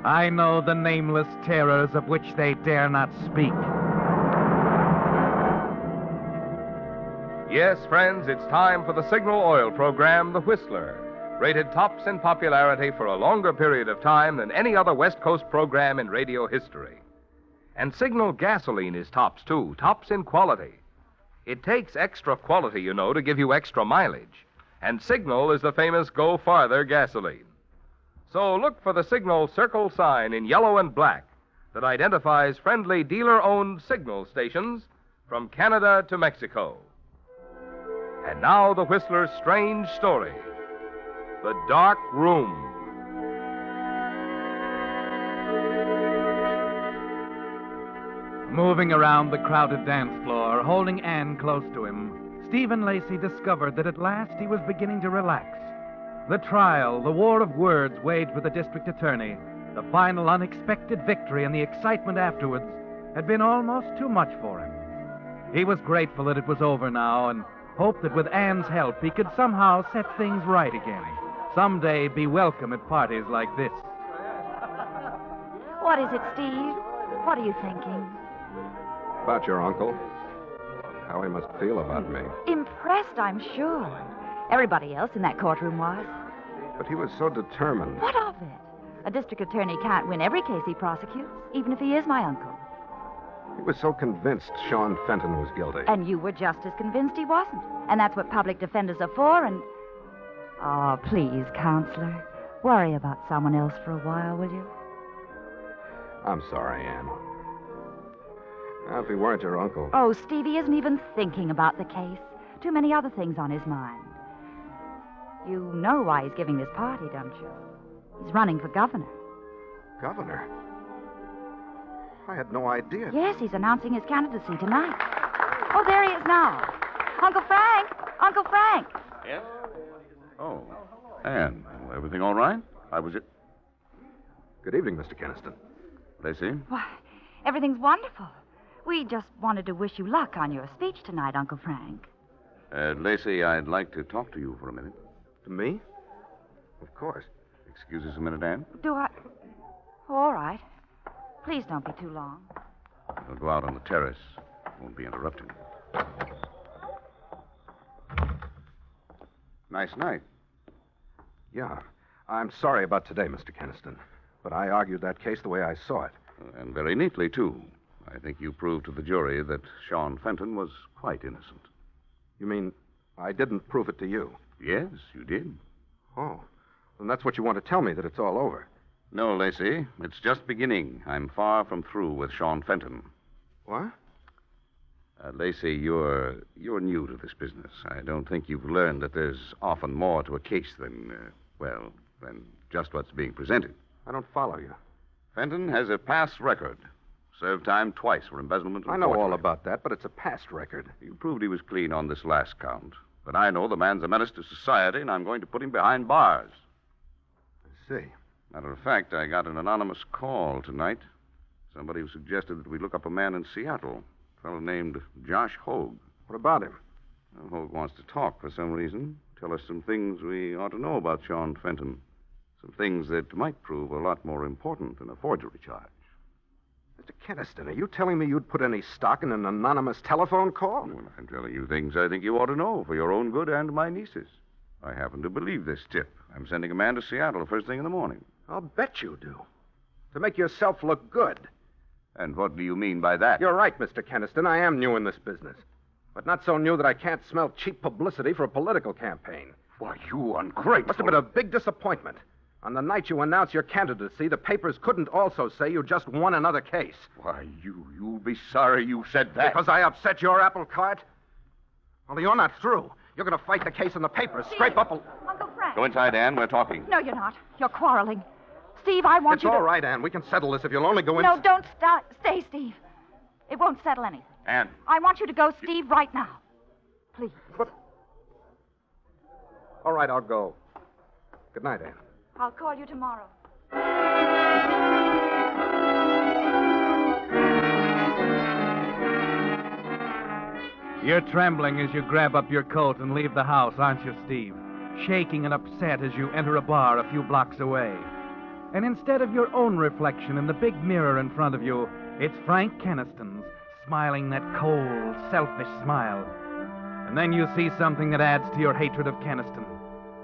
I know the nameless terrors of which they dare not speak. Yes, friends, it's time for the Signal Oil program, The Whistler, rated tops in popularity for a longer period of time than any other West Coast program in radio history. And Signal gasoline is tops, too, tops in quality. It takes extra quality, you know, to give you extra mileage. And Signal is the famous Go Farther gasoline. So look for the Signal circle sign in yellow and black that identifies friendly dealer-owned Signal stations from Canada to Mexico. And now the Whistler's strange story, The Dark Room. Moving around the crowded dance floor, holding Anne close to him, Stephen Lacey discovered that at last he was beginning to relax. The trial, the war of words waged with the district attorney, the final unexpected victory, and the excitement afterwards had been almost too much for him. He was grateful that it was over now and hoped that with Anne's help he could somehow set things right again. Someday be welcome at parties like this. What is it, Steve? What are you thinking? About your uncle. How he must feel about me. Impressed, I'm sure. Everybody else in that courtroom was. But he was so determined. What of it? A district attorney can't win every case he prosecutes, even if he is my uncle. He was so convinced Sean Fenton was guilty. And you were just as convinced he wasn't. And that's what public defenders are for, and... Oh, please, Counselor. Worry about someone else for a while, will you? I'm sorry, Anne. If he weren't your uncle... Oh, Stevie isn't even thinking about the case. Too many other things on his mind. You know why he's giving this party, don't you? He's running for governor. Governor? I had no idea. Yes, he's announcing his candidacy tonight. Oh, there he is now. Uncle Frank! Uncle Frank! Yes? Oh, Anne, everything all right? Good evening, Mr. Keniston. Lacey? Why, everything's wonderful. We just wanted to wish you luck on your speech tonight, Uncle Frank. Lacey, I'd like to talk to you for a minute. To me? Of course. Excuse us a minute, Anne. Do I? Oh, all right. Please don't be too long. We'll go out on the terrace. Won't be interrupted. Nice night. Yeah. I'm sorry about today, Mr. Keniston. But I argued that case the way I saw it. And very neatly, too. I think you proved to the jury that Sean Fenton was quite innocent. You mean I didn't prove it to you? Yes, you did. Oh. Then that's what you want to tell me, that it's all over. No, Lacey. It's just beginning. I'm far from through with Sean Fenton. What? Lacey, you're new to this business. I don't think you've learned that there's often more to a case than just what's being presented. I don't follow you. Fenton has a past record. Served time twice for embezzlement. I know all about that, but it's a past record. You proved he was clean on this last count. But I know the man's a menace to society, and I'm going to put him behind bars. I see. Matter of fact, I got an anonymous call tonight. Somebody who suggested that we look up a man in Seattle. A fellow named Josh Hogue. What about him? Well, Hogue wants to talk for some reason. Tell us some things we ought to know about Sean Fenton. Some things that might prove a lot more important than a forgery charge. Mr. Keniston, are you telling me you'd put any stock in an anonymous telephone call? Well, I'm telling you things I think you ought to know for your own good and my niece's. I happen to believe this tip. I'm sending a man to Seattle first thing in the morning. I'll bet you do. To make yourself look good. And what do you mean by that? You're right, Mr. Keniston. I am new in this business. But not so new that I can't smell cheap publicity for a political campaign. Why, you ungrateful. Must have been a big disappointment. On the night you announced your candidacy, the papers couldn't also say you just won another case. Why, you'll be sorry you said that. Because I upset your apple cart? Well, you're not through. You're going to fight the case in the papers. Scrape up a... Uncle Frank. Go inside, Anne. We're talking. No, you're not. You're quarreling. Steve, I want you to... It's all right, Anne. We can settle this if you'll only go in... No, don't stay, Steve. It won't settle anything. Anne. I want you to go, Steve, right now. Please. But... All right, I'll go. Good night, Anne. I'll call you tomorrow. You're trembling as you grab up your coat and leave the house, aren't you, Steve? Shaking and upset as you enter a bar a few blocks away. And instead of your own reflection in the big mirror in front of you, it's Frank Keniston's, smiling that cold, selfish smile. And then you see something that adds to your hatred of Keniston.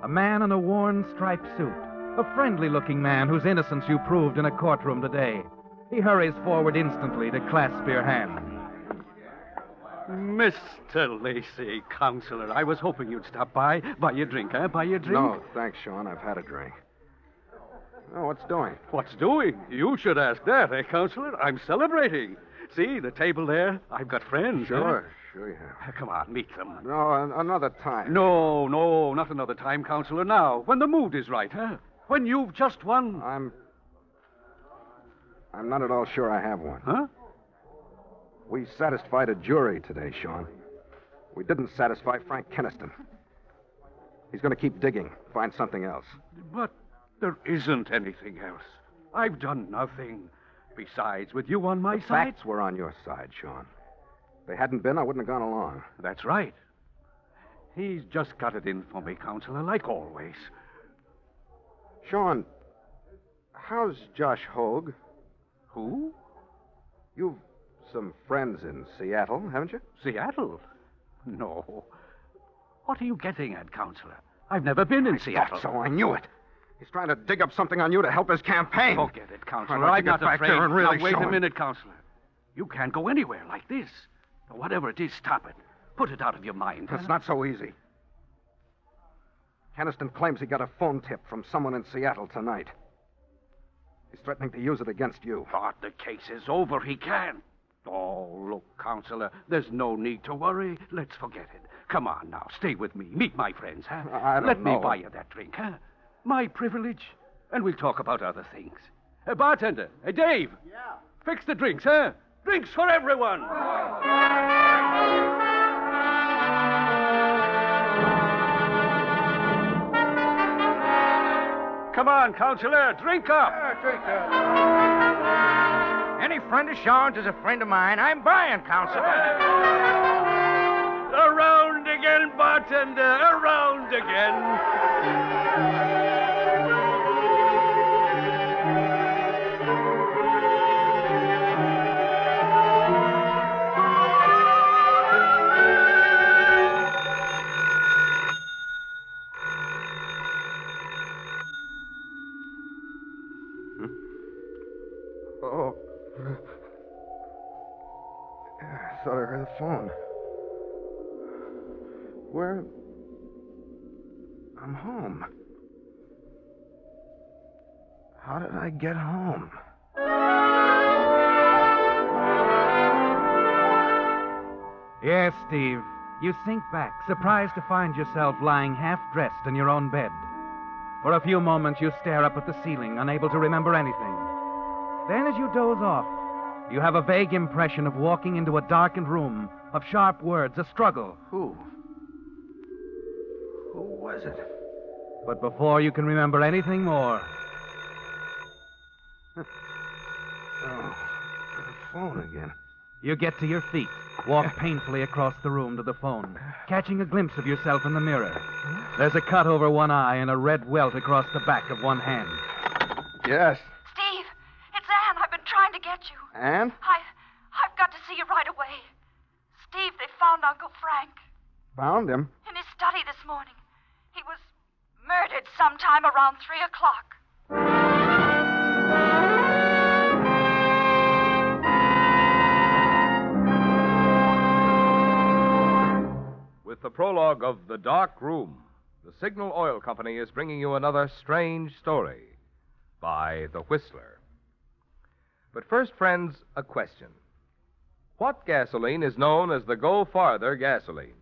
A man in a worn striped suit. A friendly-looking man whose innocence you proved in a courtroom today. He hurries forward instantly to clasp your hand. Mr. Lacey, Counselor, I was hoping you'd stop by. Buy you a drink, huh? Buy you a drink? No, thanks, Sean. I've had a drink. Oh, what's doing? What's doing? You should ask that, eh, Counselor? I'm celebrating. See, the table there? I've got friends. Sure, huh? sure you have. Come on, meet them. No, another time. No, not another time, Counselor. Now, when the mood is right, huh? When you've just won. I'm not at all sure I have one. Huh? We satisfied a jury today, Sean. We didn't satisfy Frank Keniston. He's going to keep digging, find something else. But there isn't anything else. I've done nothing. Besides, with you on my The side... facts were on your side, Sean. If they hadn't been, I wouldn't have gone along. That's right. He's just got it in for me, Counselor, like always. Sean, how's Josh Hogue? Who? You've some friends in Seattle, haven't you? Seattle? No. What are you getting at, Counselor? I've never been in Seattle. So I knew it. He's trying to dig up something on you to help his campaign. Forget it, Counselor. I'd like I'm to not get back afraid. there and really now, wait show a him. minute, Counselor. You can't go anywhere like this. Now, whatever it is, stop it. Put it out of your mind. It's not so easy. Keniston claims he got a phone tip from someone in Seattle tonight. He's threatening to use it against you. But the case is over. He can. Oh, look, Counselor, there's no need to worry. Let's forget it. Come on now, stay with me. Meet my friends, huh? I don't Let know. me buy you that drink, huh? My privilege. And we'll talk about other things. Bartender, Dave. Yeah. Fix the drinks, huh? Drinks for everyone. Come on, Counselor, drink up. Drink up. Any friend of Sean's is a friend of mine. I'm buying, Counselor. Around again, bartender. Around again. Oh. I thought I heard the phone. Where? I'm home. How did I get home? Yes, Steve. You sink back, surprised to find yourself lying half-dressed in your own bed. For a few moments, you stare up at the ceiling, unable to remember anything. Then, as you doze off, you have a vague impression of walking into a darkened room, of sharp words, a struggle. Who was it? But before you can remember anything more... Oh, the phone again. You get to your feet, walk painfully across the room to the phone, catching a glimpse of yourself in the mirror. There's a cut over one eye and a red welt across the back of one hand. Yes. Steve, it's Anne. I've been trying to get you. Anne? I've got to see you right away. Steve, they found Uncle Frank Found him? in his study this morning. He was murdered sometime around 3 o'clock. With the prologue of The Dark Room, the Signal Oil Company is bringing you another strange story by The Whistler. But first, friends, a question. What gasoline is known as the Go Farther gasoline?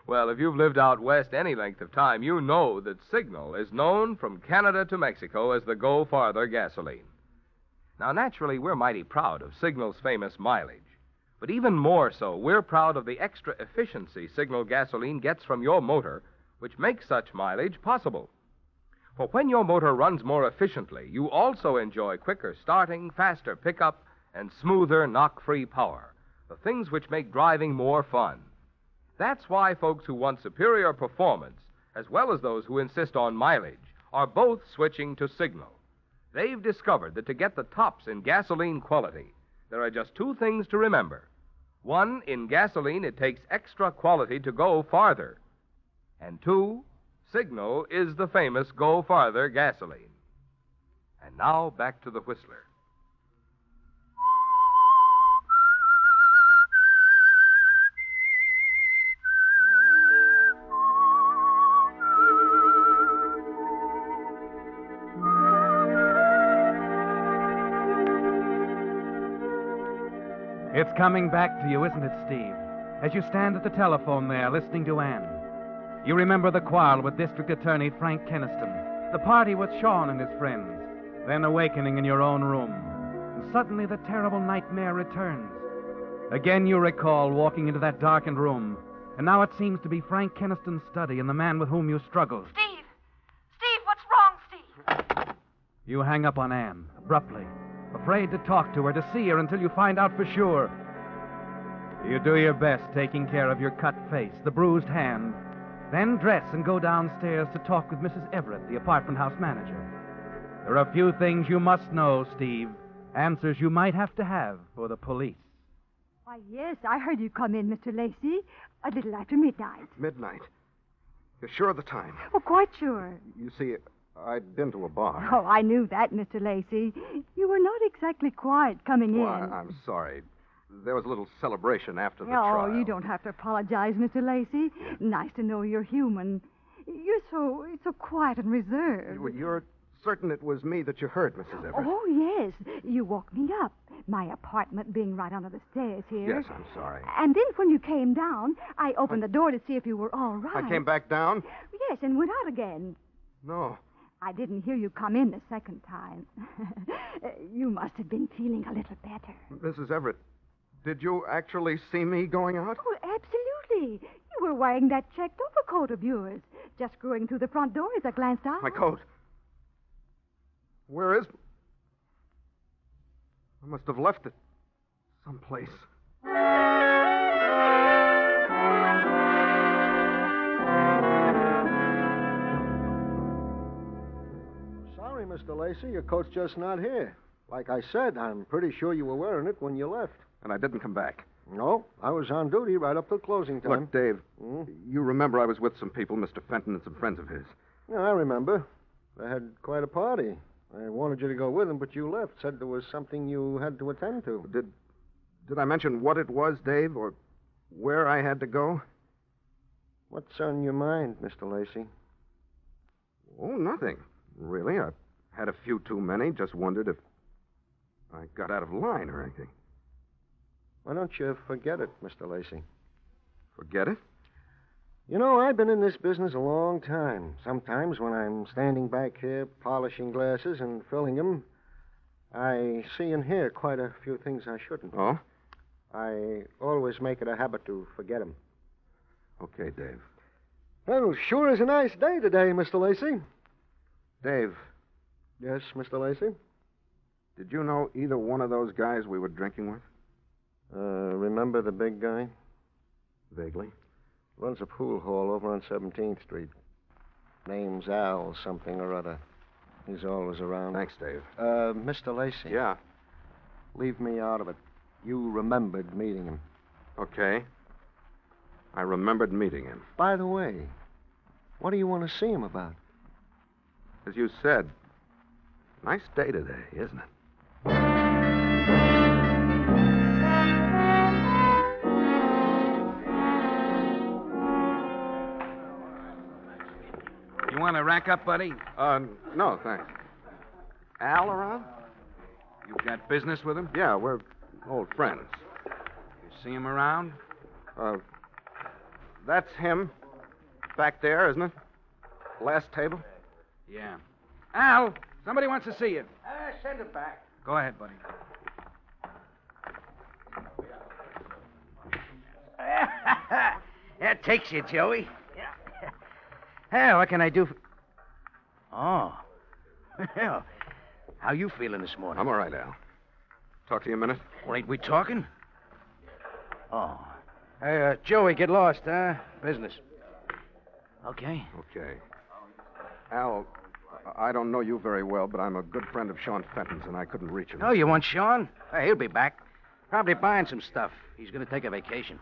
Well, if you've lived out west any length of time, you know that Signal is known from Canada to Mexico as the Go Farther gasoline. Now, naturally, we're mighty proud of Signal's famous mileage. But even more so, we're proud of the extra efficiency Signal gasoline gets from your motor, which makes such mileage possible. For when your motor runs more efficiently, you also enjoy quicker starting, faster pickup, and smoother knock-free power, the things which make driving more fun. That's why folks who want superior performance, as well as those who insist on mileage, are both switching to Signal. They've discovered that to get the tops in gasoline quality, there are just two things to remember. One, in gasoline, it takes extra quality to go farther. And two, Signal is the famous Go Farther gasoline. And now, back to the Whistler. It's coming back to you, isn't it, Steve? As you stand at the telephone there, listening to Anne. You remember the quarrel with District Attorney Frank Keniston, the party with Sean and his friends, then awakening in your own room. And suddenly the terrible nightmare returns. Again you recall walking into that darkened room, And now it seems to be Frank Keniston's study and the man with whom you struggled. Steve! Steve, what's wrong, Steve? You hang up on Anne, abruptly, afraid to talk to her, to see her until you find out for sure. You do your best, taking care of your cut face, the bruised hand, then dress and go downstairs to talk with Mrs. Everett, the apartment house manager. There are a few things you must know, Steve, answers you might have to have for the police. Why, yes, I heard you come in, Mr. Lacey, a little after midnight. Midnight. You're sure of the time? Oh, quite sure. You see, I'd been to a bar. Oh, I knew that, Mr. Lacey. You were not exactly quiet coming in. Well, I'm sorry. There was a little celebration after the Oh, trial. you don't have to apologize, Mr. Lacey. Nice to know you're human. You're so quiet and reserved. Well, you're certain it was me that you heard, Mrs. Everett? Oh, yes. You woke me up. My apartment being right under the stairs here. Yes, I'm sorry. And then when you came down, I opened the door to see if you were all right. I came back down? Yes, and went out again. No. I didn't hear you come in the second time. You must have been feeling a little better. Mrs. Everett, did you actually see me going out? Oh, absolutely. You were wearing that checked overcoat of yours. Just going through the front door as I glanced out. My coat. Where is... I must have left it someplace. Sorry, Mr. Lacey, your coat's just not here. Like I said, I'm pretty sure you were wearing it when you left. And I didn't come back. No, I was on duty right up till closing time. Look, Dave, you remember I was with some people, Mr. Fenton and some friends of his. Yeah, I remember. They had quite a party. I wanted you to go with them, but you left. Said there was something you had to attend to. Did I mention what it was, Dave, or where I had to go? What's on your mind, Mr. Lacey? Oh, nothing, really. I had a few too many. Just wondered if I got out of line or anything. Why don't you forget it, Mr. Lacey? Forget it? You know, I've been in this business a long time. Sometimes when I'm standing back here polishing glasses and filling them, I see and hear quite a few things I shouldn't. Oh? I always make it a habit to forget them. Okay, Dave. Well, sure is a nice day today, Mr. Lacey. Dave. Yes, Mr. Lacey? Did you know either one of those guys we were drinking with? Remember the big guy? Vaguely. Runs a pool hall over on 17th Street. Name's Al something or other. He's always around. Thanks, Dave. Mr. Lacey. Yeah? Leave me out of it. You remembered meeting him. Okay. I remembered meeting him. By the way, what do you want to see him about? As you said, nice day today, isn't it? You want to rack up, buddy? No, thanks. Al around? You got business with him? Yeah, we're old friends. You see him around? That's him. Back there, isn't it? Last table? Yeah. Al, somebody wants to see you. Send it back. Go ahead, buddy. That takes you, Joey. Hey, what can I do for... Oh. Well, how you feeling this morning? I'm all right, Al. Talk to you a minute? Well, ain't we talking? Oh. Hey, Joey, get lost, huh? Business. Okay. Okay. Al, I don't know you very well, but I'm a good friend of Sean Fenton's, and I couldn't reach him. Oh, you want Sean? Hey, he'll be back. Probably buying some stuff. He's going to take a vacation.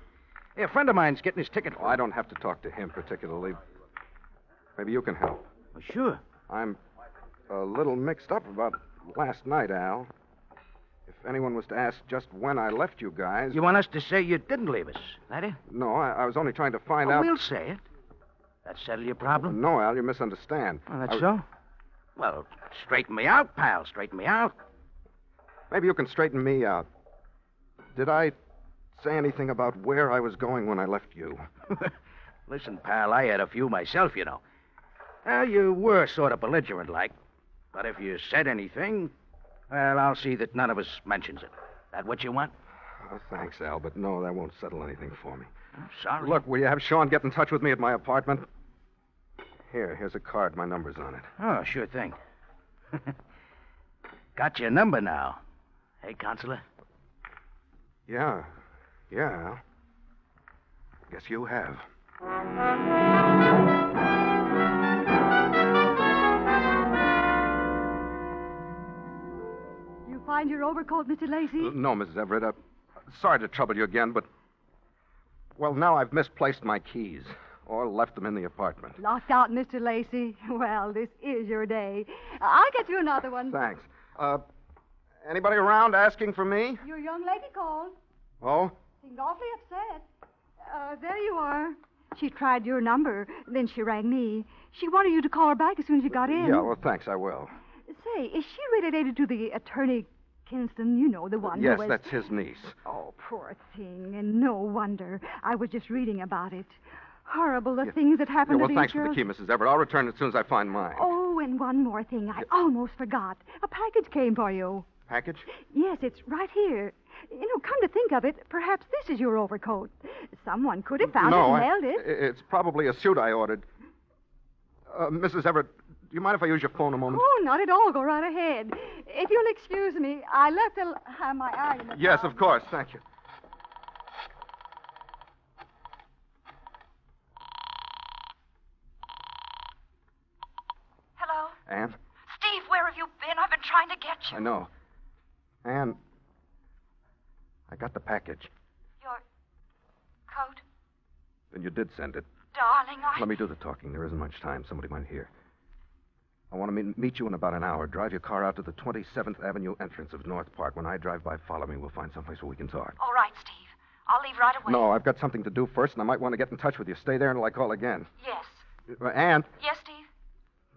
Hey, a friend of mine's getting his ticket. I don't have to talk to him particularly. Maybe you can help. Well, sure. I'm a little mixed up about last night, Al. If anyone was to ask just when I left you guys... You want us to say you didn't leave us, that it? No, I was only trying to find out... We'll say it. That settle your problem? No, Al, you misunderstand. Oh, that's so? Well, straighten me out, pal. Straighten me out. Maybe you can straighten me out. Did I say anything about where I was going when I left you? Listen, pal, I had a few myself, you know. You were sort of belligerent-like. But if you said anything, well, I'll see that none of us mentions it. That what you want? Oh, thanks, Al, but no, that won't settle anything for me. I'm sorry. Look, will you have Sean get in touch with me at my apartment? Here's a card. My number's on it. Oh, sure thing. Got your number now. Hey, Counselor? Yeah. Guess you have. You find your overcoat, Mr. Lacey? No, Mrs. Everett. Sorry to trouble you again, but... Well, now I've misplaced my keys. Or left them in the apartment. Locked out, Mr. Lacey. Well, this is your day. I'll get you another one. Thanks. Anybody around asking for me? Your young lady called. Oh? Seemed awfully upset. There you are. She tried your number, then she rang me. She wanted you to call her back as soon as you got in. Yeah, well, thanks, I will. Say, is she related to the attorney Kinston? You know, the one Yes, who was... that's his niece. Oh, poor thing. And no wonder. I was just reading about it. Horrible, the things that happened Well, to these thanks girls. for the key, Mrs. Everett. I'll return it as soon as I find mine. Oh, and one more thing. I almost forgot. A package came for you. Package? Yes, it's right here. You know, come to think of it, perhaps this is your overcoat. Someone could have found it and held it. It's probably a suit I ordered. Mrs. Everett, do you mind if I use your phone a moment? Oh, not at all. Go right ahead. If you'll excuse me, I left my eye in the Yes, car. of course. Thank you. Hello? Anne? Steve, where have you been? I've been trying to get you. I know. Anne, I got the package. Your coat? Then you did send it. Darling, Let me do the talking. There isn't much time. Somebody might hear. I want to meet you in about an hour. Drive your car out to the 27th Avenue entrance of North Park. When I drive by, follow me. We'll find someplace where we can talk. All right, Steve. I'll leave right away. No, I've got something to do first, and I might want to get in touch with you. Stay there until I call again. Yes. Anne, Yes, Steve?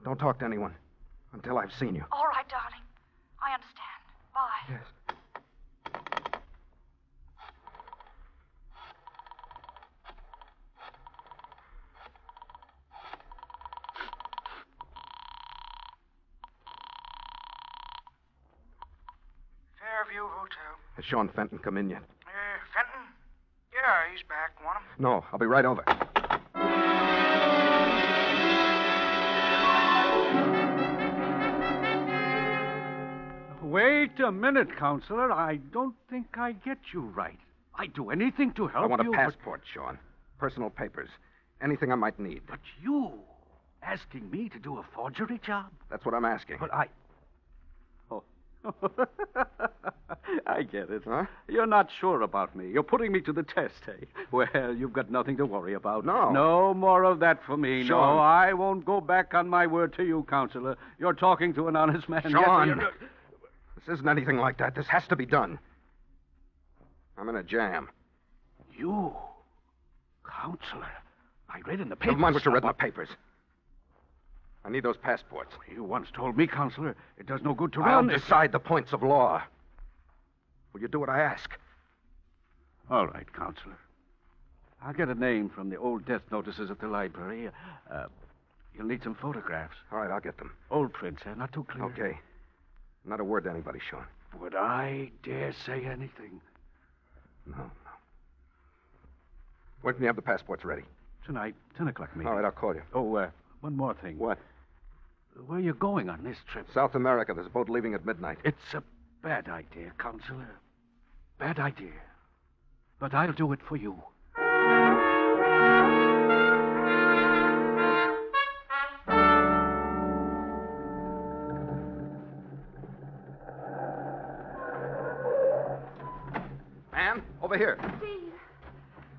don't talk to anyone until I've seen you. All right, darling. I understand. Bye. Yes. Fairview Hotel. Has Sean Fenton come in yet? Fenton? Yeah, he's back. Want him? No, I'll be right over. Wait a minute, Counselor. I don't think I get you right. I'd do anything to help you. I want a but- passport, Sean. Personal papers. Anything I might need. But you asking me to do a forgery job? That's what I'm asking. But I... Oh. I get it. Huh? You're not sure about me. You're putting me to the test, eh? Well, you've got nothing to worry about. No. No more of that for me. Sean. No, I won't go back on my word to you, Counselor. You're talking to an honest man. Sean. Yes, This isn't anything like that. This has to be done. I'm in a jam. You, Counselor. I read in the papers. Never mind what you read in the papers. I need those passports. You once told me, Counselor, it does no good to I'll run. decide the points of law. Will you do what I ask? All right, Counselor. I'll get a name from the old death notices at the library. You'll need some photographs. All right, I'll get them. Old prints, not too clear. Okay. Not a word to anybody, Sean. Would I dare say anything? No. When can you have the passports ready? Tonight, 10 o'clock meeting. All right, I'll call you. Oh, one more thing. What? Where are you going on this trip? South America. There's a boat leaving at midnight. It's a bad idea, Counselor. Bad idea. But I'll do it for you. Anne, over here. Steve.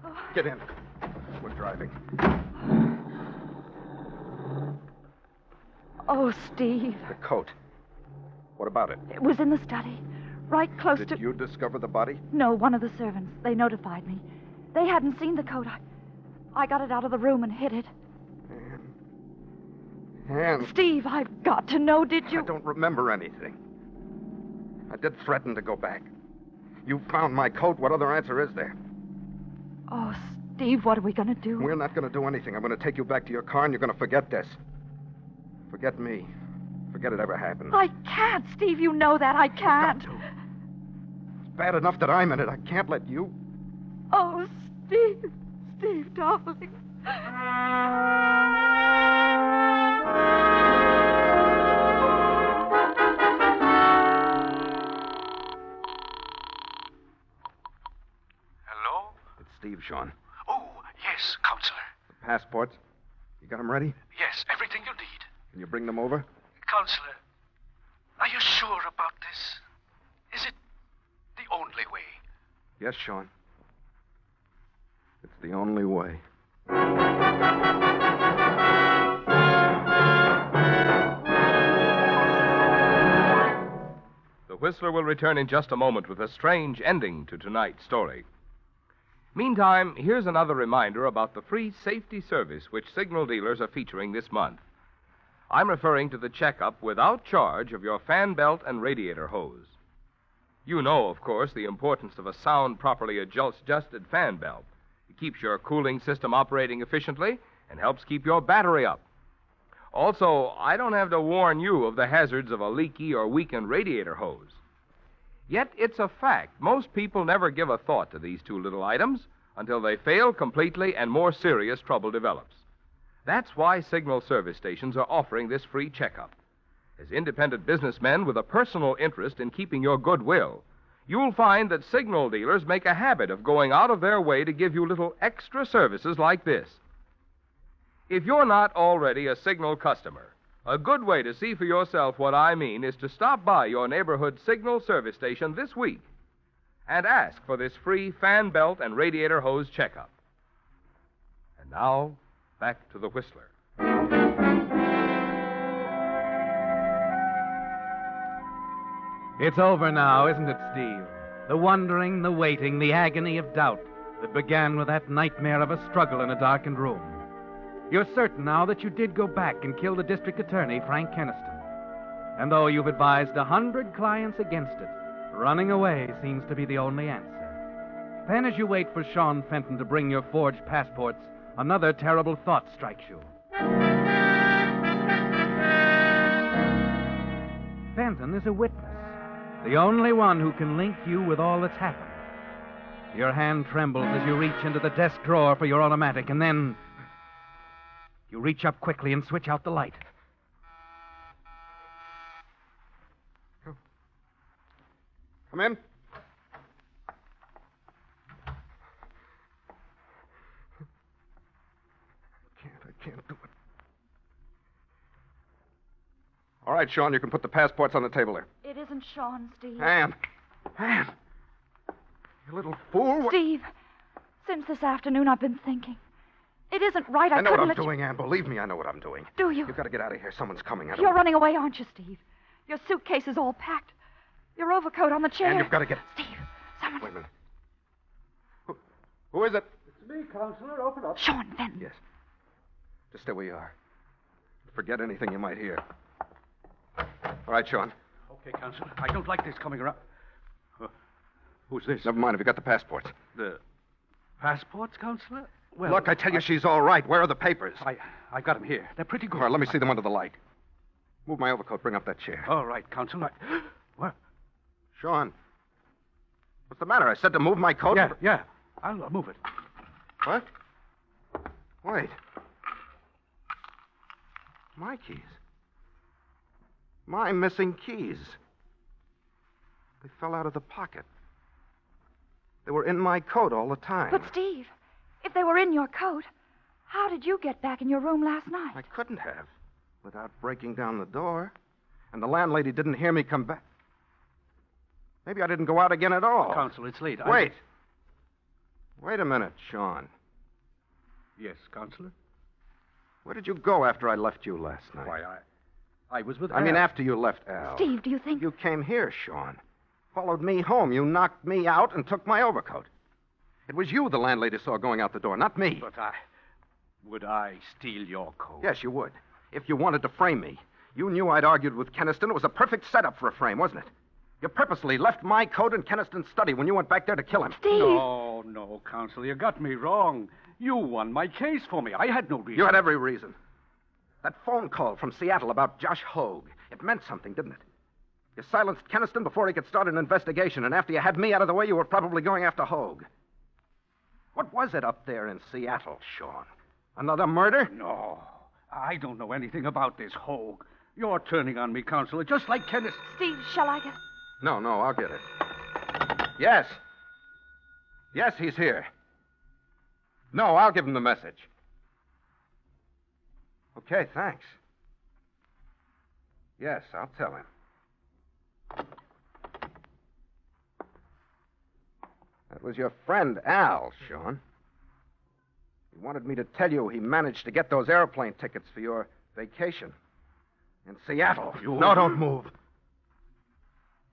Oh. Get in. We're driving. Oh, Steve. The coat. What about it? It was in the study, right close to... Did you discover the body? No, one of the servants. They notified me. They hadn't seen the coat. I got it out of the room and hid it. Anne. Steve, I've got to know, did you... I don't remember anything. I did threaten to go back. You found my coat. What other answer is there? Oh, Steve, what are we going to do? We're not going to do anything. I'm going to take you back to your car, and you're going to forget this. Forget me. Forget it ever happened. I can't, Steve. You know that. I can't. It's bad enough that I'm in it. I can't let you... Oh, Steve. Steve, darling. Hello? It's Steve, Sean. Oh, yes, Counselor. The passports. You got them ready? Yes, everything you need. Can you bring them over? Counselor, are you sure about this? Is it the only way? Yes, Sean. It's the only way. The Whistler will return in just a moment with a strange ending to tonight's story. Meantime, here's another reminder about the free safety service which signal dealers are featuring this month. I'm referring to the checkup without charge of your fan belt and radiator hose. You know, of course, the importance of a sound, properly adjusted fan belt. It keeps your cooling system operating efficiently and helps keep your battery up. Also, I don't have to warn you of the hazards of a leaky or weakened radiator hose. Yet it's a fact most people never give a thought to these two little items until they fail completely and more serious trouble develops. That's why signal service stations are offering this free checkup. As independent businessmen with a personal interest in keeping your goodwill, you'll find that signal dealers make a habit of going out of their way to give you little extra services like this. If you're not already a signal customer, a good way to see for yourself what I mean is to stop by your neighborhood signal service station this week and ask for this free fan belt and radiator hose checkup. And now, back to the Whistler. It's over now, isn't it, Steve? The wondering, the waiting, the agony of doubt that began with that nightmare of a struggle in a darkened room. You're certain now that you did go back and kill the district attorney, Frank Keniston. And though you've advised 100 clients against it, running away seems to be the only answer. Then as you wait for Sean Fenton to bring your forged passports, another terrible thought strikes you. Fenton is a witness, the only one who can link you with all that's happened. Your hand trembles as you reach into the desk drawer for your automatic, and then you reach up quickly and switch out the light. Come in. I can't do it. All right, Sean, you can put the passports on the table there. It isn't Sean, Steve. Anne! You little fool. Steve, since this afternoon I've been thinking. It isn't right. I know what couldn't I'm doing, Anne. Believe me, I know what I'm doing. Do you? You've got to get out of here. Someone's coming. You're running away, aren't you, Steve? Your suitcase is all packed. Your overcoat on the chair. Anne, you've got to get... Steve, someone... Wait a minute. Who is it? It's me, Counselor. Open up. Sean Fenton. Yes. Just stay where you are. Forget anything you might hear. All right, Sean. Okay, Counselor. I don't like this coming around. Who's this? Never mind. Have you got the passports? The passports, Counselor? Well, look, I tell you, she's all right. Where are the papers? I got them here. They're pretty good. All right, let me see them under the light. Move my overcoat. Bring up that chair. All right, Counselor. What? Sean. What's the matter? I said to move my coat. Yeah. I'll move it. What? Wait. My keys. My missing keys. They fell out of the pocket. They were in my coat all the time. But, Steve, if they were in your coat, how did you get back in your room last night? I couldn't have, without breaking down the door. And the landlady didn't hear me come back. Maybe I didn't go out again at all. Counselor, it's late. Wait. Wait a minute, Sean. Yes, Counselor? Where did you go after I left you last night? Why, I was with Al. I mean, after you left Al. Steve, do you think... You came here, Sean. Followed me home. You knocked me out and took my overcoat. It was you the landlady saw going out the door, not me. But would I steal your coat? Yes, you would. If you wanted to frame me. You knew I'd argued with Keniston. It was a perfect setup for a frame, wasn't it? You purposely left my coat in Keniston's study when you went back there to kill him. Steve! No, Counselor, you got me wrong. You won my case for me. I had no reason. You had every reason. That phone call from Seattle about Josh Hogue. It meant something, didn't it? You silenced Keniston before he could start an investigation, and after you had me out of the way, you were probably going after Hogue. What was it up there in Seattle, Sean? Another murder? No. I don't know anything about this, Hogue. You're turning on me, Counselor, just like Kenneth. Steve, shall I get... No, I'll get it. Yes. Yes, he's here. No, I'll give him the message. Okay, thanks. Yes, I'll tell him. That was your friend, Al, Sean. He wanted me to tell you he managed to get those airplane tickets for your vacation in Seattle. No, don't move.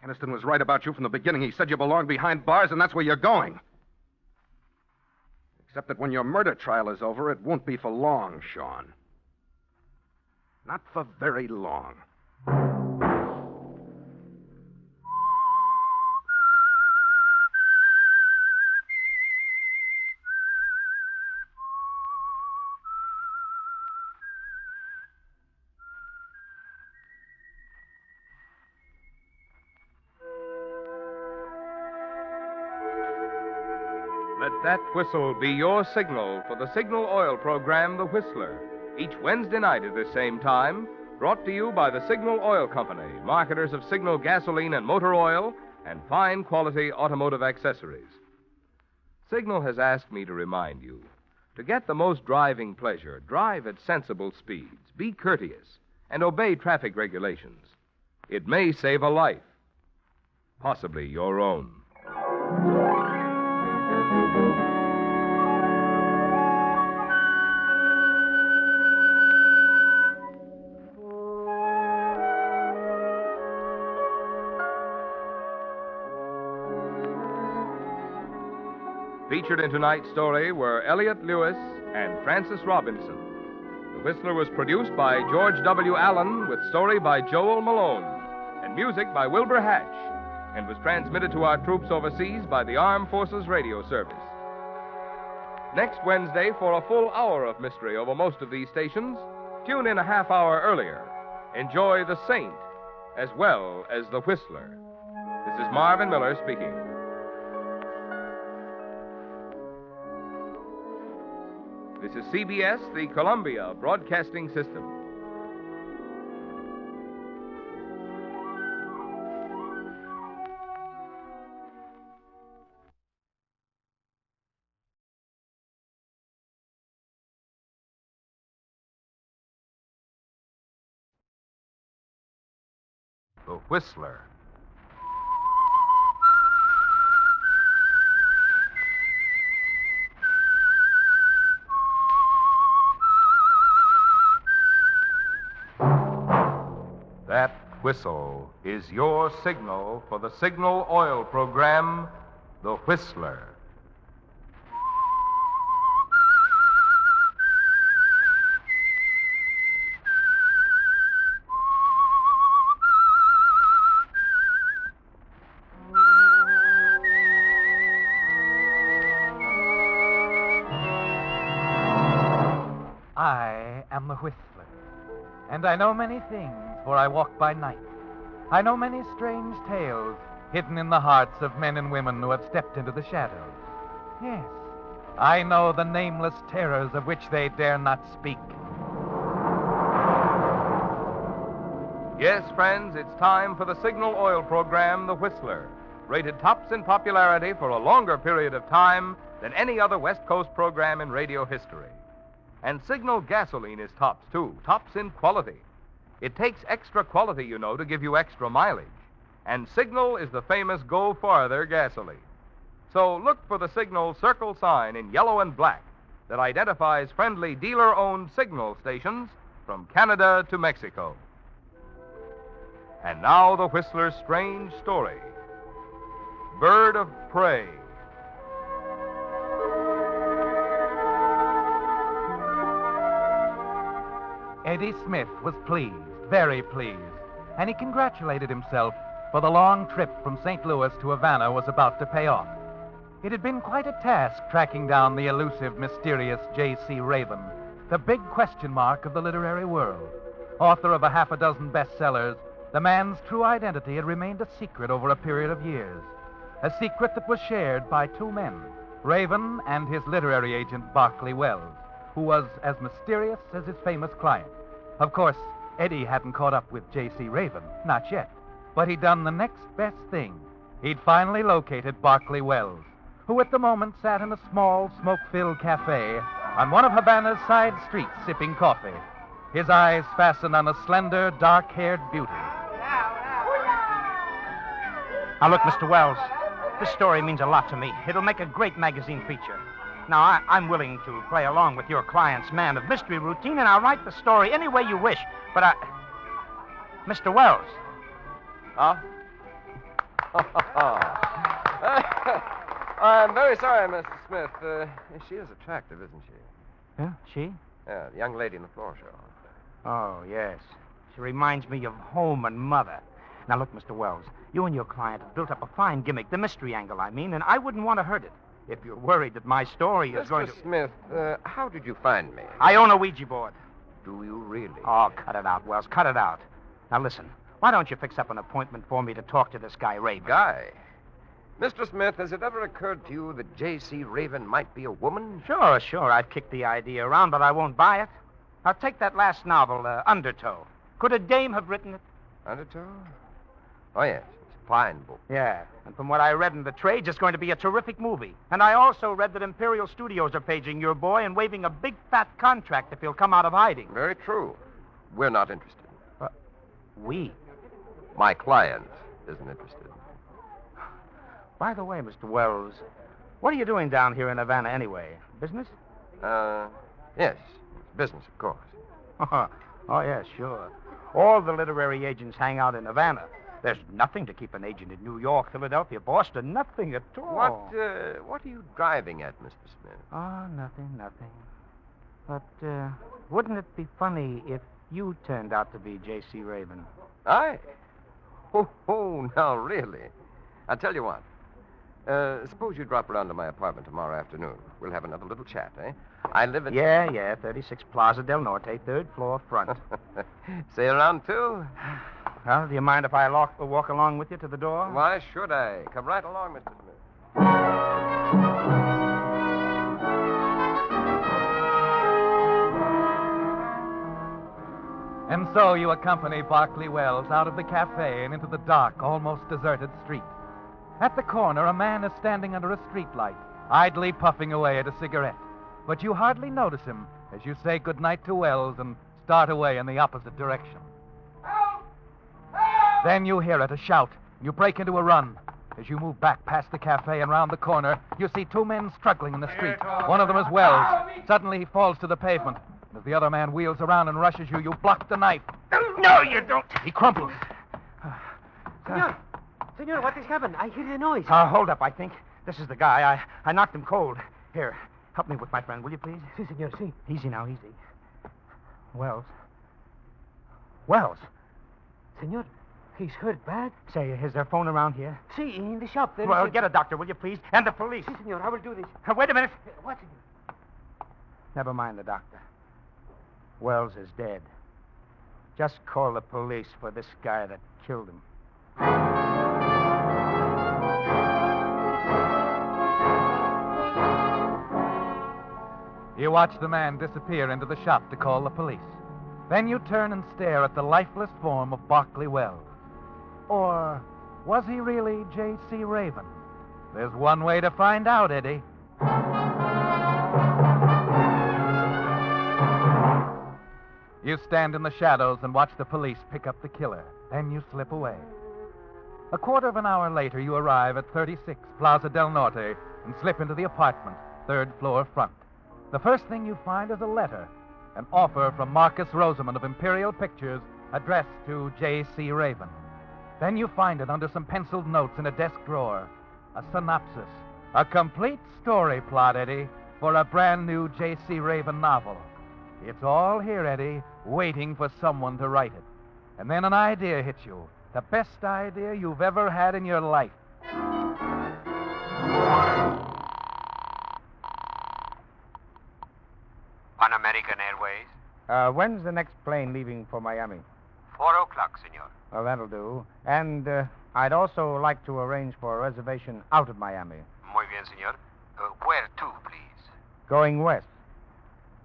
Keniston was right about you from the beginning. He said you belonged behind bars, and that's where you're going. Except that when your murder trial is over, it won't be for long, Sean. Not for very long. Let that whistle be your signal for the Signal Oil program, The Whistler. Each Wednesday night at this same time, brought to you by the Signal Oil Company, marketers of Signal gasoline and motor oil and fine quality automotive accessories. Signal has asked me to remind you, to get the most driving pleasure, drive at sensible speeds, be courteous, and obey traffic regulations. It may save a life, possibly your own. Featured in tonight's story were Elliot Lewis and Francis Robinson. The Whistler was produced by George W. Allen with story by Joel Malone and music by Wilbur Hatch, and was transmitted to our troops overseas by the Armed Forces Radio Service. Next Wednesday, for a full hour of mystery over most of these stations, tune in a half hour earlier. Enjoy The Saint as well as The Whistler. This is Marvin Miller speaking. This is CBS, the Columbia Broadcasting System. The Whistler. That whistle is your signal for the Signal Oil program, The Whistler. I am the Whistler, and I know many things, for I walk by night. I know many strange tales hidden in the hearts of men and women who have stepped into the shadows. Yes, I know the nameless terrors of which they dare not speak. Yes, friends, it's time for the Signal Oil program, The Whistler, rated tops in popularity for a longer period of time than any other West Coast program in radio history. And Signal gasoline is tops, too, tops in quality. It takes extra quality, you know, to give you extra mileage. And Signal is the famous Go Farther gasoline. So look for the Signal circle sign in yellow and black that identifies friendly dealer-owned Signal stations from Canada to Mexico. And now the Whistler's strange story. Bird of Prey. Eddie Smith was pleased, very pleased, and he congratulated himself, for the long trip from St. Louis to Havana was about to pay off. It had been quite a task tracking down the elusive, mysterious J.C. Raven, the big question mark of the literary world. Author of a half a dozen bestsellers, the man's true identity had remained a secret over a period of years, a secret that was shared by two men, Raven and his literary agent, Barclay Wells, who was as mysterious as his famous client. Of course, Eddie hadn't caught up with J.C. Raven, not yet. But he'd done the next best thing. He'd finally located Barclay Wells, who at the moment sat in a small, smoke-filled cafe on one of Havana's side streets sipping coffee, his eyes fastened on a slender, dark-haired beauty. Now, look, Mr. Wells, this story means a lot to me. It'll make a great magazine feature. Now, I'm willing to play along with your client's man of mystery routine, and I'll write the story any way you wish. But Mr. Wells. Huh? I'm very sorry, Mr. Smith. She is attractive, isn't she? Yeah, she? Yeah, the young lady in the floor show. Oh, yes. She reminds me of home and mother. Now, look, Mr. Wells, you and your client have built up a fine gimmick, the mystery angle, I mean, and I wouldn't want to hurt it. If you're worried that my story is going to... Mr. Smith, how did you find me? I own a Ouija board. Do you really? Oh, cut it out, Wells, cut it out. Now, listen, why don't you fix up an appointment for me to talk to this guy, Raven? Guy? Mr. Smith, has it ever occurred to you that J.C. Raven might be a woman? Sure. I've kicked the idea around, but I won't buy it. Now, take that last novel, Undertow. Could a dame have written it? Undertow? Oh, yes. It's a fine book. Yeah, and from what I read in the trades, it's going to be a terrific movie. And I also read that Imperial Studios are paging your boy and waiving a big fat contract if he'll come out of hiding. Very true. We're not interested. We? My client isn't interested. By the way, Mr. Wells, what are you doing down here in Havana anyway? Business? Yes. Business, of course. Oh, yeah, sure. All the literary agents hang out in Havana. There's nothing to keep an agent in New York, Philadelphia, Boston. Nothing at all. What are you driving at, Mr. Smith? Oh, nothing. But wouldn't it be funny if you turned out to be J.C. Raven? I? Oh, no, really. I'll tell you what. Suppose you drop around to my apartment tomorrow afternoon. We'll have another little chat, eh? I live at... Yeah, 36 Plaza del Norte, 3rd floor front. See you around, too? Well, do you mind if I walk along with you to the door? Why should I? Come right along, Mr. Smith. And so you accompany Barclay Wells out of the cafe and into the dark, almost deserted street. At the corner, a man is standing under a streetlight, idly puffing away at a cigarette. But you hardly notice him as you say goodnight to Wells and start away in the opposite direction. Then you hear it, a shout, and you break into a run. As you move back past the cafe and round the corner, you see two men struggling in the street. One of them is Wells. Suddenly he falls to the pavement. As the other man wheels around and rushes you, you block the knife. No, you don't. He crumples. Senor, what has happened? I hear the noise. Hold up, I think. This is the guy. I knocked him cold. Here, help me with my friend, will you, please? Si, senor, si. Easy now, easy. Wells. Senor, he's hurt bad. Say, is there a phone around here? Si, in the shop. Well, get a doctor, will you, please? And the police. Si, senor, I will do this. Wait a minute. What, senor? Never mind the doctor. Wells is dead. Just call the police for this guy that killed him. You watch the man disappear into the shop to call the police. Then you turn and stare at the lifeless form of Barclay Wells. Or was he really J.C. Raven? There's one way to find out, Eddie. You stand in the shadows and watch the police pick up the killer. Then you slip away. A quarter of an hour later, you arrive at 36 Plaza del Norte and slip into the apartment, 3rd floor front. The first thing you find is a letter, an offer from Marcus Rosamond of Imperial Pictures addressed to J.C. Raven. Then you find it under some penciled notes in a desk drawer. A synopsis, a complete story plot, Eddie, for a brand new J.C. Raven novel. It's all here, Eddie, waiting for someone to write it. And then an idea hits you, the best idea you've ever had in your life. On American Airways? When's the next plane leaving for Miami? 4 o'clock, senor. Well, that'll do. And I'd also like to arrange for a reservation out of Miami. Muy bien, senor. Where Going west.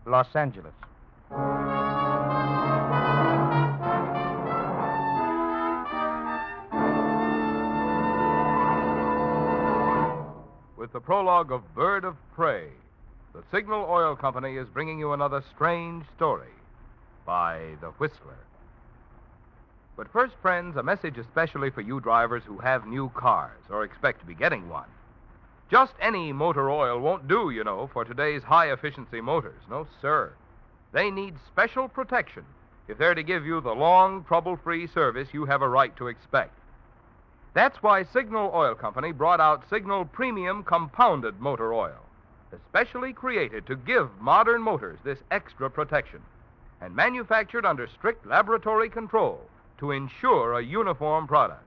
Los Angeles. With the prologue of Bird of Prey, the Signal Oil Company is bringing you another strange story by The Whistler. But first, friends, a message especially for you drivers who have new cars or expect to be getting one. Just any motor oil won't do, you know, for today's high-efficiency motors. No, sir. They need special protection if they're to give you the long, trouble-free service you have a right to expect. That's why Signal Oil Company brought out Signal Premium Compounded Motor Oil, especially created to give modern motors this extra protection, and manufactured under strict laboratory control to ensure a uniform product.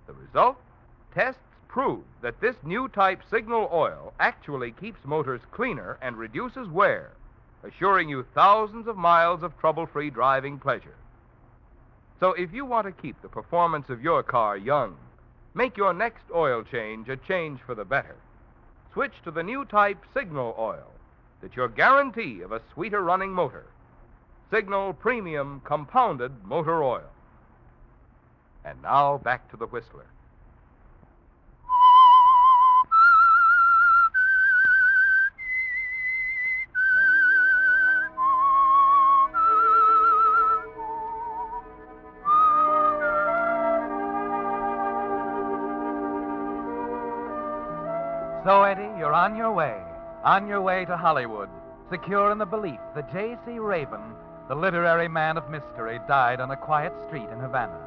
The result? Tests prove that this new type Signal oil actually keeps motors cleaner and reduces wear, assuring you thousands of miles of trouble-free driving pleasure. So if you want to keep the performance of your car young, make your next oil change a change for the better. Switch to the new type Signal oil. That's your guarantee of a sweeter running motor. Signal Premium Compounded Motor Oil. And now back to the Whistler. So, Eddie, you're on your way to Hollywood, secure in the belief that J.C. Raven, the literary man of mystery, died on a quiet street in Havana.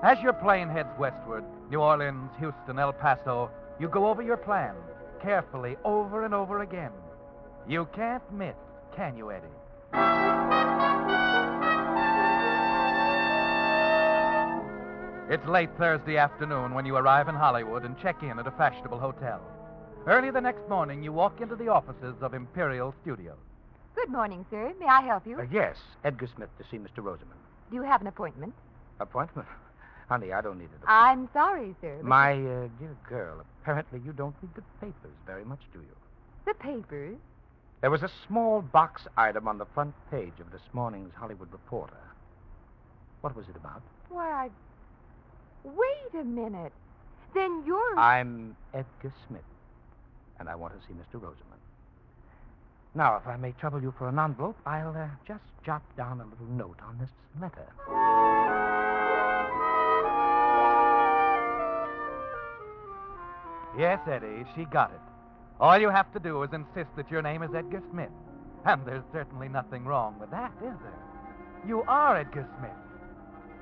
As your plane heads westward, New Orleans, Houston, El Paso, you go over your plan, carefully, over and over again. You can't miss, can you, Eddie? It's late Thursday afternoon when you arrive in Hollywood and check in at a fashionable hotel. Early the next morning, you walk into the offices of Imperial Studios. Good morning, sir. May I help you? Yes, Edgar Smith to see Mr. Rosamond. Do you have an appointment? Appointment? Honey, I don't need it. I'm sorry, sir. but- My dear girl, apparently you don't read the papers very much, do you? The papers? There was a small box item on the front page of this morning's Hollywood Reporter. What was it about? Why, wait a minute. Then you're... I'm Edgar Smith, and I want to see Mr. Rosamond. Now, if I may trouble you for an envelope, I'll just jot down a little note on this letter. Yes, Eddie, she got it. All you have to do is insist that your name is Edgar Smith. And there's certainly nothing wrong with that, is there? You are Edgar Smith.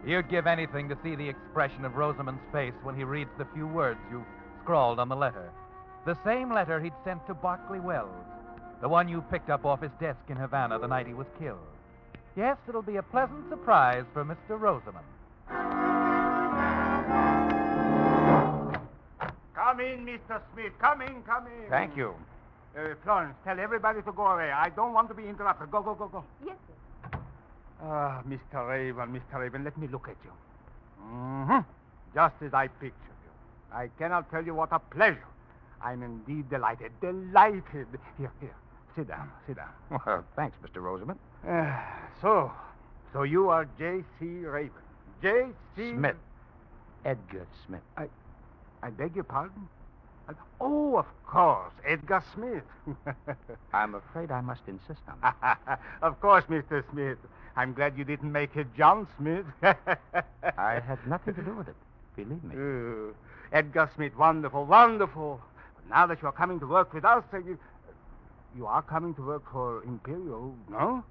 You'd give anything to see the expression of Rosamond's face when he reads the few words you scrawled on the letter. The same letter he'd sent to Barclay Wells, the one you picked up off his desk in Havana the night he was killed. Yes, it'll be a pleasant surprise for Mr. Rosamond. Come in, Mr. Smith. Come in, come in. Thank you. Florence, tell everybody to go away. I don't want to be interrupted. Go, go, go, go. Yes, sir. Ah, Mr. Raven, let me look at you. Mm-hmm. Just as I pictured you. I cannot tell you what a pleasure. I'm indeed delighted. Delighted. Here, sit down, sit down. Well, thanks, Mr. Rosamond. So you are J.C. Raven. J.C. Smith. Edgar Smith. I beg your pardon? Oh, of course, Edgar Smith. I'm afraid I must insist on it. Of course, Mr. Smith. I'm glad you didn't make it John Smith. I had nothing to do with it, believe me. Edgar Smith, wonderful, wonderful. But now that you're coming to work with us, you are coming to work for Imperial, no?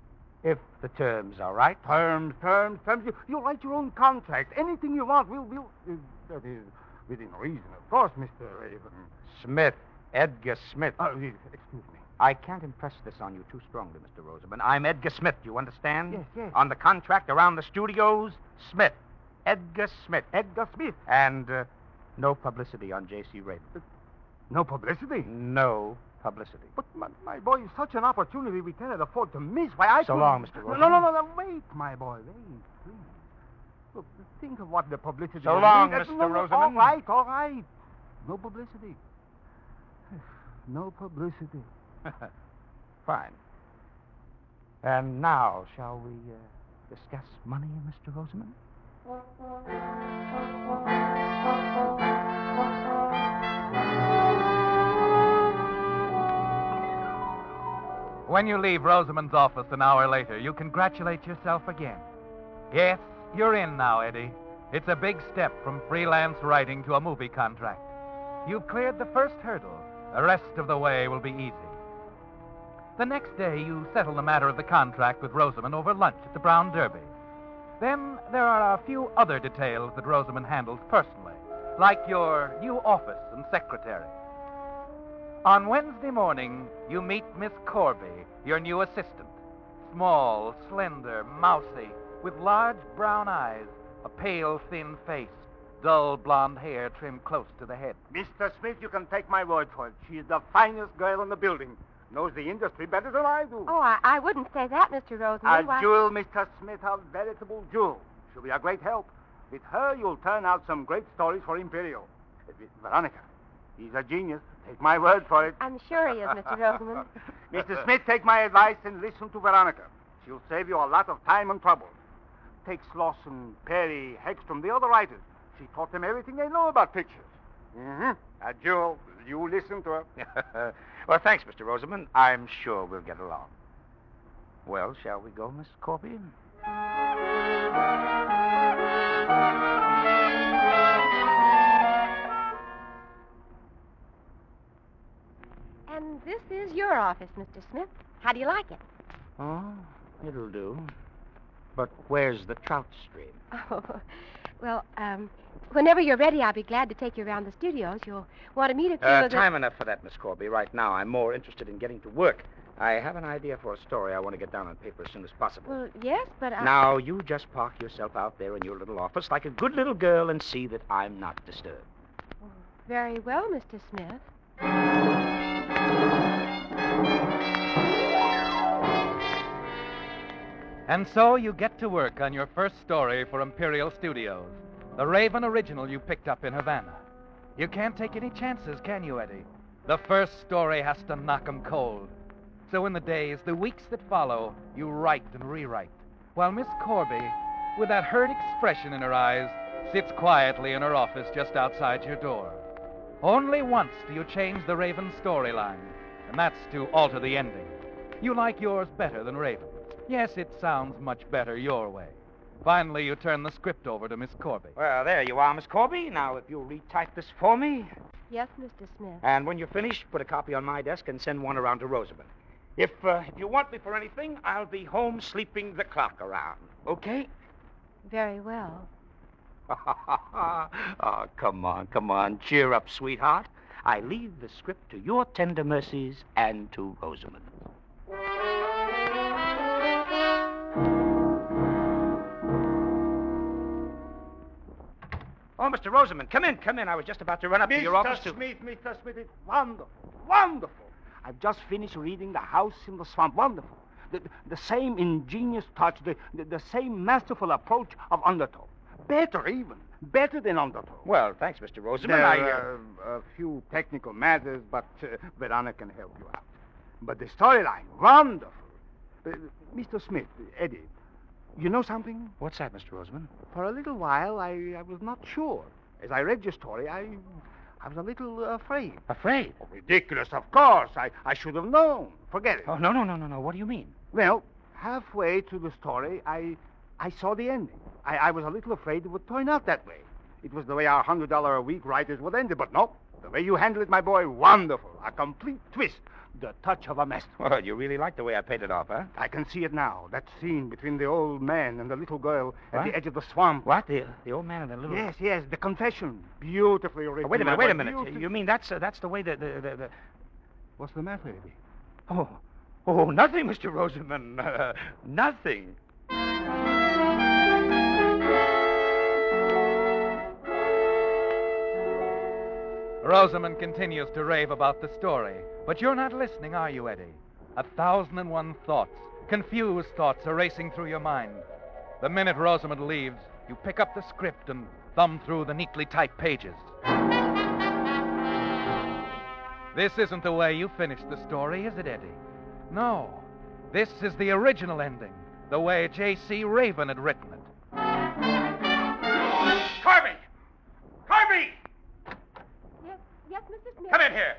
If the terms are right. Terms. You write your own contract. Anything you want, we'll that is, within reason, of course, Mr. Raven. Smith. Edgar Smith. Excuse me. I can't impress this on you too strongly, Mr. Rosamond. I'm Edgar Smith, do you understand? Yes. On the contract around the studios, Smith. Edgar Smith. Edgar Smith. And no publicity on J.C. Raven. No publicity? No publicity. But, my boy, such an opportunity we cannot afford to miss. Why, So long, Mr. Rosamond. No, wait, my boy, wait, please. Look, think of what the publicity... So long, will Mr. No, Rosamond. All right. No publicity. No publicity. Fine. And now, shall we discuss money, Mr. Rosamond? When you leave Rosamond's office an hour later, you congratulate yourself again. Yes, you're in now, Eddie. It's a big step from freelance writing to a movie contract. You've cleared the first hurdle. The rest of the way will be easy. The next day, you settle the matter of the contract with Rosamond over lunch at the Brown Derby. Then there are a few other details that Rosamond handles personally, like your new office and secretary. On Wednesday morning, you meet Miss Corby, your new assistant. Small, slender, mousy, with large brown eyes, a pale, thin face, dull blonde hair trimmed close to the head. Mr. Smith, you can take my word for it. She is the finest girl in the building. Knows the industry better than I do. Oh, I wouldn't say that, Mr. Rosamond. A jewel, Mr. Smith, a veritable jewel. She'll be a great help. With her, you'll turn out some great stories for Imperial. Veronica, he's a genius. Take my word for it. I'm sure he is, Mr. Rosamond. Mr. Smith, take my advice and listen to Veronica. She'll save you a lot of time and trouble. Take Slauson, Perry, Hegstrom, the other writers. She taught them everything they know about pictures. Mm-hmm. A jewel. You listen to her. Well, thanks, Mr. Rosamond. I'm sure we'll get along. Well, shall we go, Miss Corby? And this is your office, Mr. Smith. How do you like it? Oh, it'll do. But where's the trout stream? Oh, well, whenever you're ready, I'll be glad to take you around the studios. You'll want to meet a few of the... Time enough for that, Miss Corby. Right now, I'm more interested in getting to work. I have an idea for a story I want to get down on paper as soon as possible. Well, yes, but Now, you just park yourself out there in your little office like a good little girl and see that I'm not disturbed. Oh, very well, Mr. Smith. And so you get to work on your first story for Imperial Studios, the Raven original you picked up in Havana. You can't take any chances, can you, Eddie? The first story has to knock 'em cold. So in the days, the weeks that follow, you write and rewrite, while Miss Corby, with that hurt expression in her eyes, sits quietly in her office just outside your door. Only once do you change the Raven storyline, and that's to alter the ending. You like yours better than Raven's. Yes, it sounds much better your way. Finally, you turn the script over to Miss Corby. Well, there you are, Miss Corby. Now, if you'll retype this for me. Yes, Mr. Smith. And when you're finished, put a copy on my desk and send one around to Rosamond. If you want me for anything, I'll be home sleeping the clock around. Okay? Very well. Oh, come on. Cheer up, sweetheart. I leave the script to your tender mercies and to Rosamond. Oh, Mr. Rosamond, come in. I was just about to run up to your office to... Mr. Smith, it's wonderful. I've just finished reading The House in the Swamp. Wonderful. The same ingenious touch, the same masterful approach of Undertow. Better than Undertow. Well, thanks, Mr. Rosamond. There are a few technical matters, but Veronica can help you out. But the storyline, wonderful. Mr. Smith, Eddie, you know something? What's that, Mr. Rosamond? For a little while, I was not sure. As I read your story, I was a little afraid. Afraid? Oh, ridiculous, of course. I should have known. Forget it. Oh, no. What do you mean? Well, halfway through the story, I saw the ending. I was a little afraid it would turn out that way. It was the way our $100 a week writers would end it, but no. The way you handled it, my boy, wonderful. A complete twist. The touch of a master. Well, you really like the way I paid it off, huh? I can see it now. That scene between the old man and the little girl at the edge of the swamp. What? The old man and the little... Yes. The confession. Beautifully written. Oh, wait a minute. You mean that's the way the... What's the matter, Eddie? Oh, nothing, Mr. Rosamond. Nothing. Rosamond continues to rave about the story, but you're not listening, are you, Eddie? 1,001 thoughts, confused thoughts are racing through your mind. The minute Rosamond leaves, you pick up the script and thumb through the neatly typed pages. This isn't the way you finish the story, is it, Eddie? No. This is the original ending, the way J.C. Raven had written it. Corby! Corby! Yes, Mr. Smith. Come in here.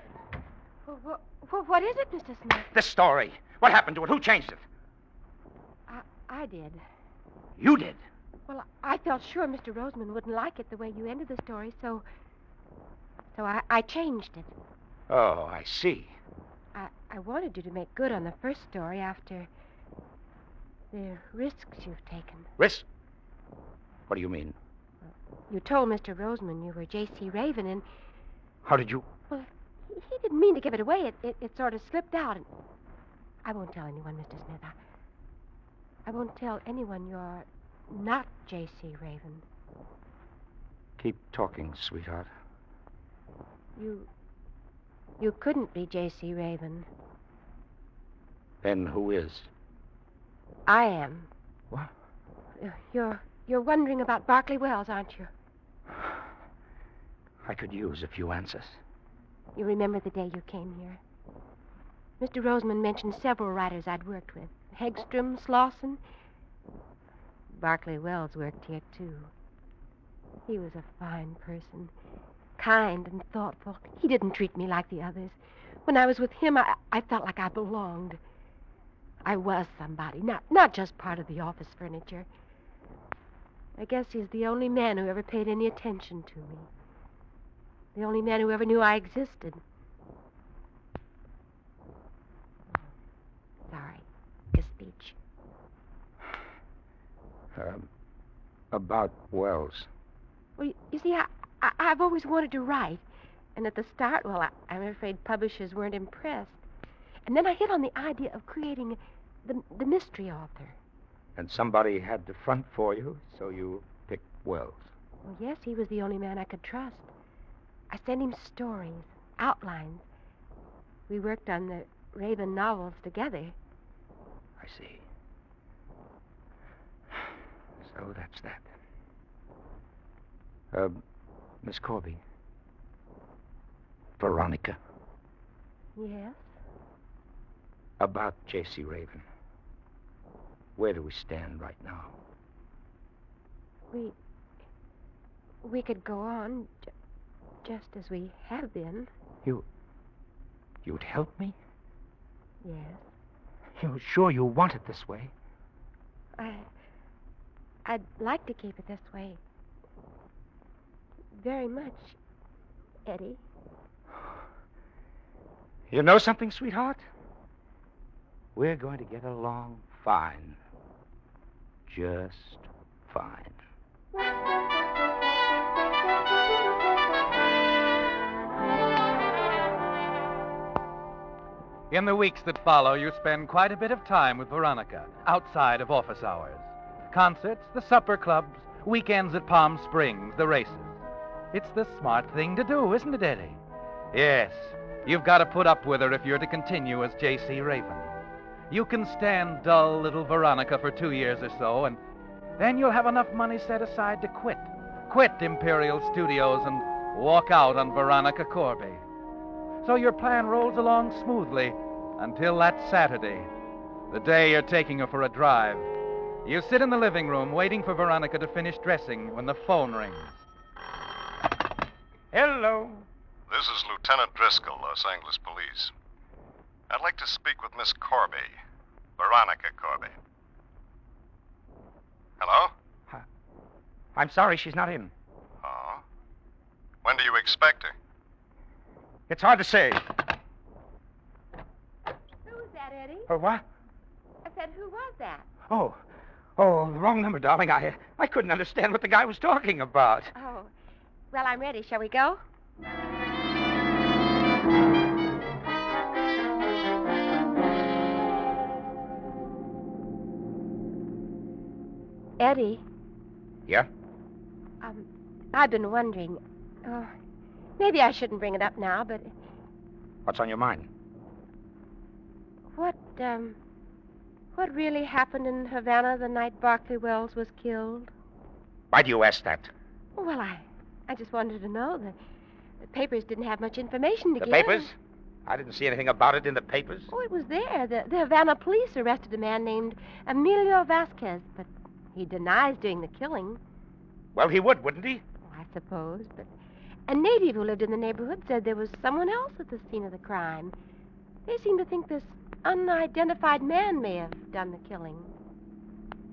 What is it, Mr. Smith? This story. What happened to it? Who changed it? I did. You did? Well, I felt sure Mr. Roseman wouldn't like it the way you ended the story, so I changed it. Oh, I see. I wanted you to make good on the first story after the risks you've taken. Risk? What do you mean? You told Mr. Roseman you were J.C. Raven, and... How did you... Well, he didn't mean to give it away. It sort of slipped out, and... I won't tell anyone, Mr. Smith. I won't tell anyone you're not J.C. Raven. Keep talking, sweetheart. You couldn't be J.C. Raven. Then who is? I am. What? You're wondering about Berkeley Wells, aren't you? I could use a few answers. You remember the day you came here? Mr. Roseman mentioned several writers I'd worked with. Hegstrom, Slauson. Berkeley Wells worked here, too. He was a fine person. Kind and thoughtful. He didn't treat me like the others. When I was with him, I felt like I belonged. I was somebody, not just part of the office furniture. I guess he's the only man who ever paid any attention to me. The only man who ever knew I existed. Sorry. His speech. About Wells. Well, you see, I've always wanted to write. And at the start, well, I'm afraid publishers weren't impressed. And then I hit on the idea of creating the mystery author. And somebody had to front for you, so you picked Wells. Well, yes, he was the only man I could trust. I sent him stories, outlines. We worked on the Raven novels together. I see. So that's that. Miss Corby. Veronica. Yes? About J.C. Raven. Where do we stand right now? We could go on just as we have been. You'd help me? Yes. You're sure you want it this way? I'd like to keep it this way. Very much, Eddie. You know something, sweetheart? We're going to get along fine. Just fine. In the weeks that follow, you spend quite a bit of time with Veronica, outside of office hours. Concerts, the supper clubs, weekends at Palm Springs, the races. It's the smart thing to do, isn't it, Eddie? Yes. You've got to put up with her if you're to continue as J.C. Raven. You can stand dull little Veronica for 2 years or so, and then you'll have enough money set aside to quit. Quit Imperial Studios and walk out on Veronica Corby. So your plan rolls along smoothly until that Saturday, the day you're taking her for a drive. You sit in the living room waiting for Veronica to finish dressing when the phone rings. Hello. This is Lieutenant Driscoll, Los Angeles Police. I'd like to speak with Miss Corby, Veronica Corby. Hello? I'm sorry she's not in. Oh? When do you expect her? It's hard to say. Who was that, Eddie? What? I said, who was that? Oh, the wrong number, darling. I couldn't understand what the guy was talking about. Oh. Well, I'm ready. Shall we go? Eddie. Yeah? I've been wondering. Maybe I shouldn't bring it up now, but What's on your mind? what really happened in Havana the night Berkeley Wells was killed? Why do you ask that? Well, I just wanted to know. The papers didn't have much information to The give. papers? I didn't see anything about it in the papers. Oh, it was there. The Havana police arrested a man named Emilio Vasquez, but he denies doing the killing. Well, he would, wouldn't he? I suppose, but a native who lived in the neighborhood said there was someone else at the scene of the crime. They seem to think this unidentified man may have done the killing.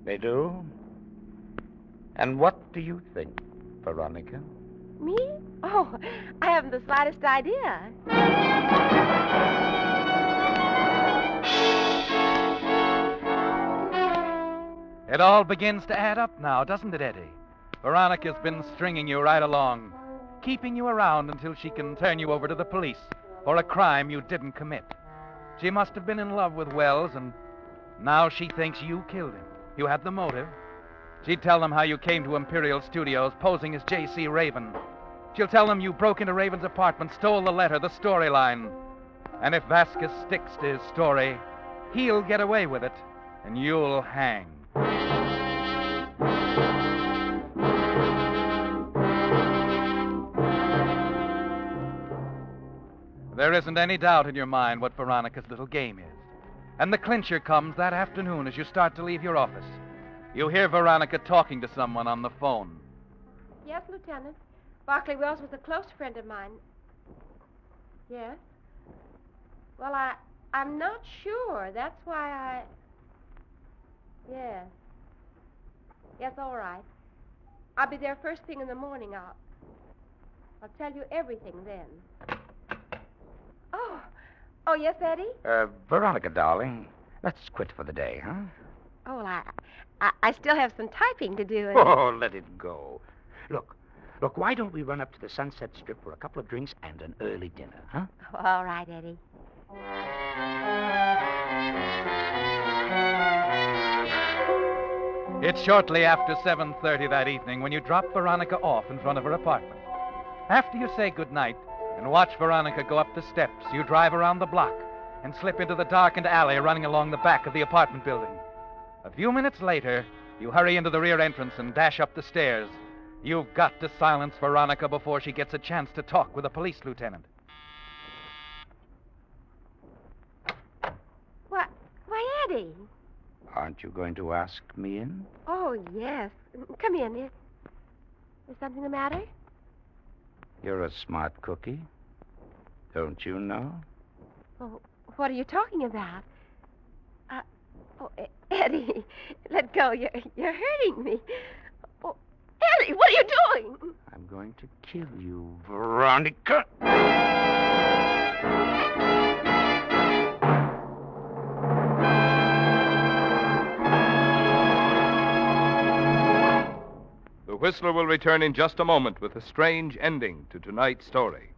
They do? And what do you think, Veronica? Me? Oh, I haven't the slightest idea. It all begins to add up now, doesn't it, Eddie? Veronica's been stringing you right along, keeping you around until she can turn you over to the police for a crime you didn't commit. She must have been in love with Wells, and now she thinks you killed him. You had the motive. She'd tell them how you came to Imperial Studios posing as J.C. Raven. She'll tell them you broke into Raven's apartment, stole the letter, the storyline. And if Vasquez sticks to his story, he'll get away with it, and you'll hang. There isn't any doubt in your mind what Veronica's little game is. And the clincher comes that afternoon as you start to leave your office. You hear Veronica talking to someone on the phone. Yes, Lieutenant. Barclay Wells was a close friend of mine. Yes? Well, I'm not sure. That's why I... Yes. Yes, all right. I'll be there first thing in the morning. I'll tell you everything then. Oh, yes, Eddie? Veronica, darling, let's quit for the day, huh? Oh, well, I still have some typing to do. And... Oh, let it go. Look, why don't we run up to the Sunset Strip for a couple of drinks and an early dinner, huh? Oh, all right, Eddie. It's shortly after 7:30 that evening when you drop Veronica off in front of her apartment. After you say goodnight and watch Veronica go up the steps, you drive around the block and slip into the darkened alley running along the back of the apartment building. A few minutes later, you hurry into the rear entrance and dash up the stairs. You've got to silence Veronica before she gets a chance to talk with a police lieutenant. Why, Eddie? Aren't you going to ask me in? Oh, yes. Come in. Is something the matter? You're a smart cookie. Don't you know? Oh, what are you talking about? Eddie, let go. You're hurting me. Oh, Eddie, what are you doing? I'm going to kill you, Veronica. The Whistler will return in just a moment with a strange ending to tonight's story.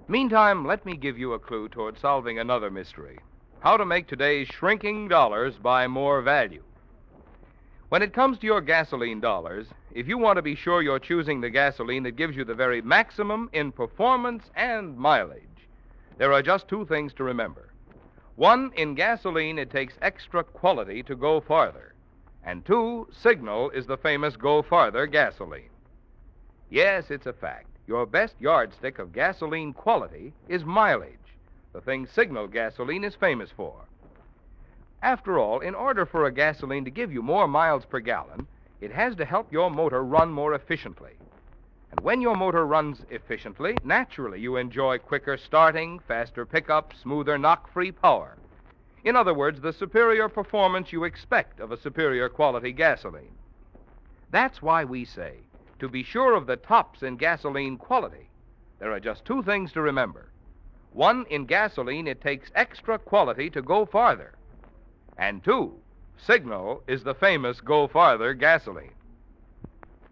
Meantime, let me give you a clue toward solving another mystery: how to make today's shrinking dollars buy more value. When it comes to your gasoline dollars, if you want to be sure you're choosing the gasoline that gives you the very maximum in performance and mileage, there are just two things to remember. One, in gasoline, it takes extra quality to go farther. And two, Signal is the famous Go Farther gasoline. Yes, it's a fact. Your best yardstick of gasoline quality is mileage, the thing Signal gasoline is famous for. After all, in order for a gasoline to give you more miles per gallon, it has to help your motor run more efficiently. And when your motor runs efficiently, naturally you enjoy quicker starting, faster pickup, smoother knock-free power. In other words, the superior performance you expect of a superior quality gasoline. That's why we say, to be sure of the tops in gasoline quality, there are just two things to remember. One, in gasoline, it takes extra quality to go farther. And two, Signal is the famous Go Farther gasoline.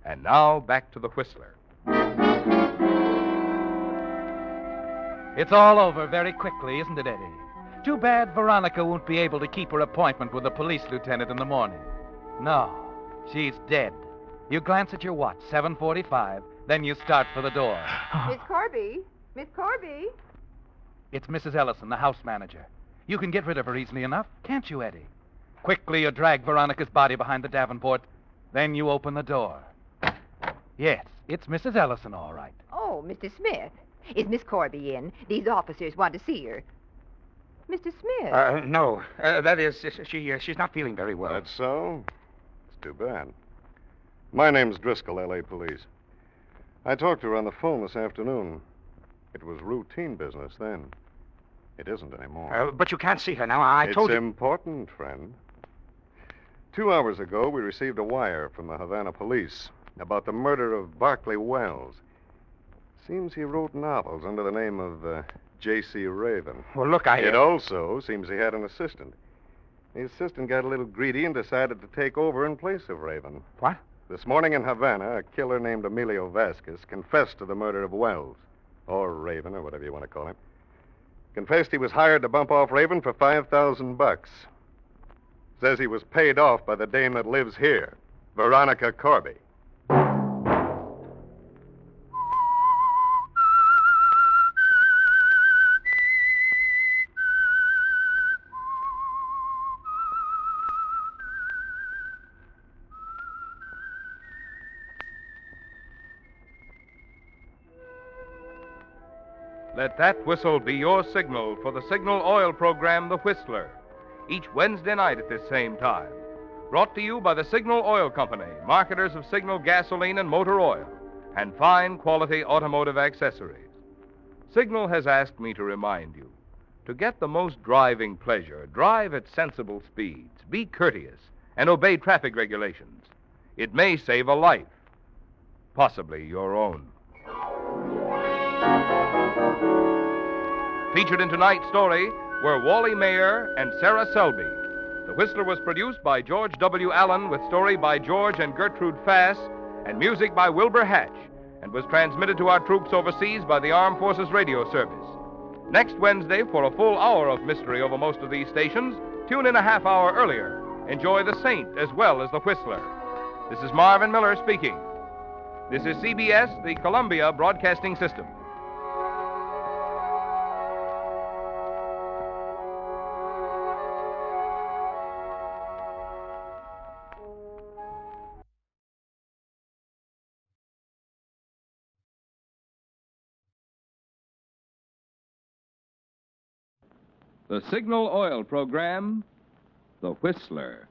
And now, back to the Whistler. It's all over very quickly, isn't it, Eddie? Too bad Veronica won't be able to keep her appointment with the police lieutenant in the morning. No, she's dead. You glance at your watch, 7:45, then you start for the door. Miss Corby? Miss Corby? It's Mrs. Ellison, the house manager. You can get rid of her easily enough, can't you, Eddie? Quickly, you drag Veronica's body behind the Davenport, then you open the door. Yes, it's Mrs. Ellison, all right. Oh, Mr. Smith. Is Miss Corby in? These officers want to see her. Mr. Smith. No. That is, she's not feeling very well. That's so? It's too bad. My name's Driscoll, L.A. Police. I talked to her on the phone this afternoon. It was routine business then. It isn't anymore. But you can't see her now. I told you. It's important, friend. 2 hours ago, we received a wire from the Havana police about the murder of Barclay Wells. Seems he wrote novels under the name of J.C. Raven. Well, look, It also seems he had an assistant. The assistant got a little greedy and decided to take over in place of Raven. What? This morning in Havana, a killer named Emilio Vasquez confessed to the murder of Wells, or Raven, or whatever you want to call him. Confessed he was hired to bump off Raven for $5,000. Says he was paid off by the dame that lives here, Veronica Corby. Let that whistle be your signal for the Signal Oil program, The Whistler, each Wednesday night at this same time. Brought to you by the Signal Oil Company, marketers of Signal gasoline and motor oil, and fine quality automotive accessories. Signal has asked me to remind you, to get the most driving pleasure, drive at sensible speeds, be courteous, and obey traffic regulations. It may save a life, possibly your own. Featured in tonight's story were Wally Mayer and Sarah Selby. The Whistler was produced by George W. Allen with story by George and Gertrude Fass and music by Wilbur Hatch, and was transmitted to our troops overseas by the Armed Forces Radio Service. Next Wednesday, for a full hour of mystery over most of these stations, tune in a half hour earlier. Enjoy The Saint as well as The Whistler. This is Marvin Miller speaking. This is CBS, the Columbia Broadcasting System. The Signal Oil program, The Whistler.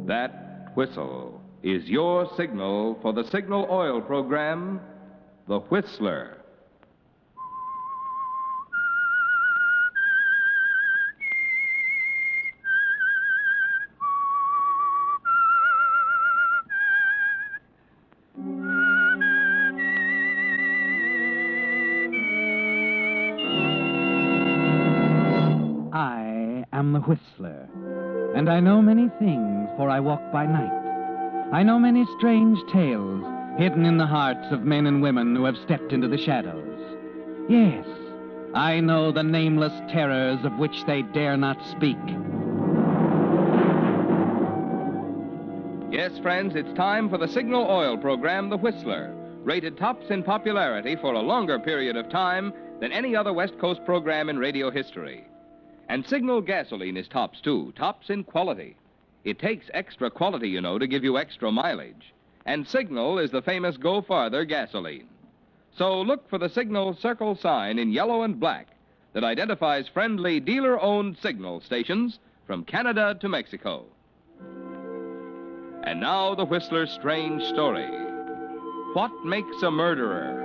That whistle is your signal for the Signal Oil program, The Whistler. I am the Whistler, and I know many things, for I walk by night. I know many strange tales hidden in the hearts of men and women who have stepped into the shadows. Yes, I know the nameless terrors of which they dare not speak. Yes, friends, it's time for the Signal Oil program, The Whistler, rated tops in popularity for a longer period of time than any other West Coast program in radio history. And Signal gasoline is tops, too, tops in quality. It takes extra quality, you know, to give you extra mileage. And Signal is the famous Go Farther gasoline. So look for the Signal circle sign in yellow and black that identifies friendly dealer-owned Signal stations from Canada to Mexico. And now the Whistler's strange story. What makes a murderer?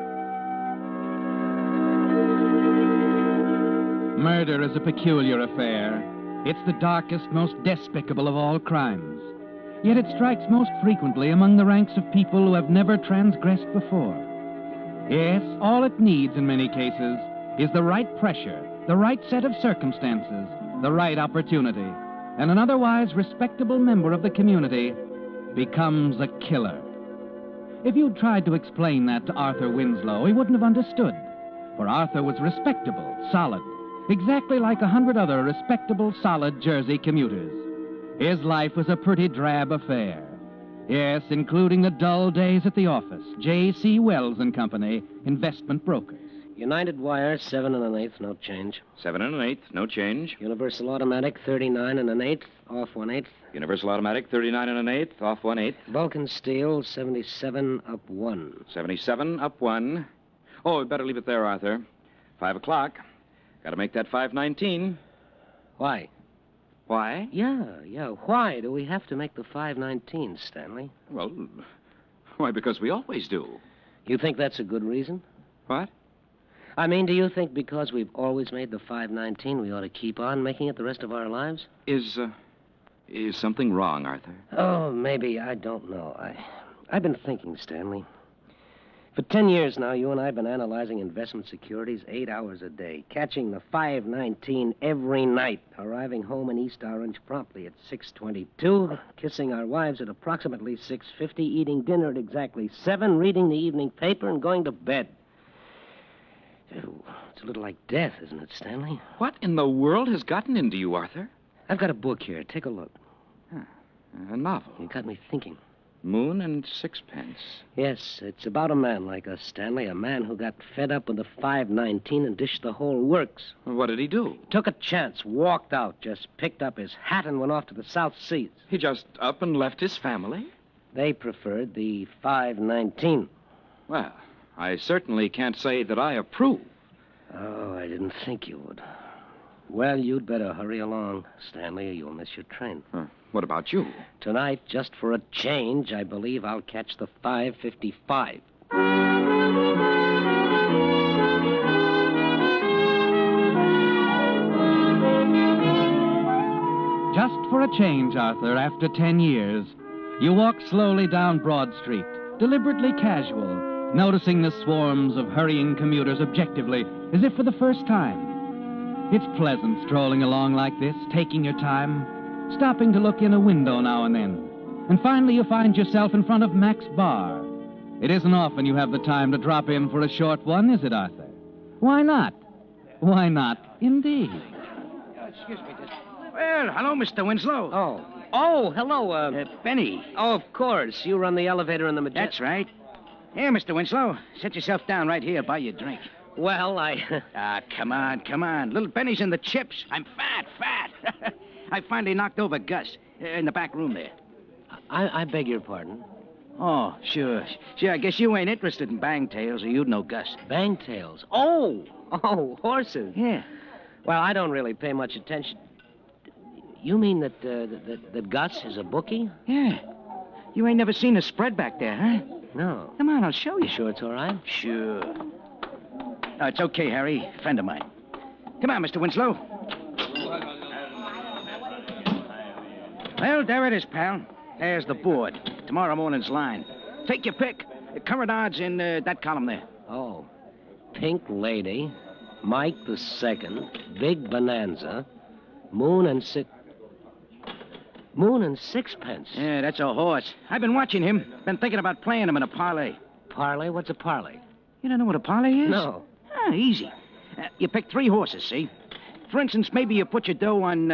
Murder is a peculiar affair. It's the darkest, most despicable of all crimes. Yet it strikes most frequently among the ranks of people who have never transgressed before. Yes, all it needs in many cases is the right pressure, the right set of circumstances, the right opportunity, and an otherwise respectable member of the community becomes a killer. If you'd tried to explain that to Arthur Winslow, he wouldn't have understood. For Arthur was respectable, solid, exactly like 100 other respectable, solid Jersey commuters. His life was a pretty drab affair. Yes, including the dull days at the office, J.C. Wells and Company, investment brokers. United Wire, 7 1/8, no change. 7 1/8, no change. Universal Automatic, 39 1/8, off 1/8. Universal Automatic, 39 1/8, off 1/8. Vulcan Steel, 77, up 1. 77, up 1. Oh, we'd better leave it there, Arthur. 5 o'clock. Got to make that 5:19. Why? Why? Yeah. Why do we have to make the 5:19, Stanley? Well, why, because we always do. You think that's a good reason? What? I mean, do you think because we've always made the 5:19, we ought to keep on making it the rest of our lives? Is something wrong, Arthur? Oh, maybe. I don't know. I've been thinking, Stanley. For 10 years now, you and I have been analyzing investment securities 8 hours a day, catching the 5:19 every night, arriving home in East Orange promptly at 6:22, kissing our wives at approximately 6:50, eating dinner at exactly 7, reading the evening paper, and going to bed. It's a little like death, isn't it, Stanley? What in the world has gotten into you, Arthur? I've got a book here. Take a look. A novel. You got me thinking. Moon and Sixpence. Yes, it's about a man like us, Stanley. A man who got fed up with the 5:19 and dished the whole works. What did he do? Took a chance, walked out, just picked up his hat and went off to the South Seas. He just up and left his family? They preferred the 5:19. Well, I certainly can't say that I approve. Oh, I didn't think you would. Well, you'd better hurry along, Stanley, or you'll miss your train. What about you? Tonight, just for a change, I believe I'll catch the 5:55. Just for a change, Arthur, after 10 years, you walk slowly down Broad Street, deliberately casual, noticing the swarms of hurrying commuters objectively, as if for the first time. It's pleasant strolling along like this, taking your time, stopping to look in a window now and then. And finally you find yourself in front of Mac's Bar. It isn't often you have the time to drop in for a short one, is it, Arthur? Why not? Why not, indeed? Excuse me, just... Well, hello, Mr. Winslow. Oh, hello, Benny. Oh, of course. You run the elevator in the Majestic. That's right. Here, Mr. Winslow. Sit yourself down right here, buy your drink. Well, come on. Little Benny's in the chips. I'm fat. I finally knocked over Gus in the back room there. I beg your pardon? Oh, sure. I guess you ain't interested in bangtails, or you'd know Gus. Bangtails? Oh, horses. Yeah. Well, I don't really pay much attention. You mean that Gus is a bookie? Yeah. You ain't never seen a spread back there, huh? No. Come on, I'll show you. You sure it's all right? Sure. Oh, it's okay, Harry. Friend of mine. Come on, Mr. Winslow. Well, there it is, pal. There's the board. Tomorrow morning's line. Take your pick. The current odds in that column there. Oh. Pink Lady, Mike the Second, Big Bonanza, Moon and Sixpence. Yeah, that's a horse. I've been watching him. Been thinking about playing him in a parlay. Parlay? What's a parlay? You don't know what a parlay is? No. Easy. You pick 3 horses, see? For instance, maybe you put your dough on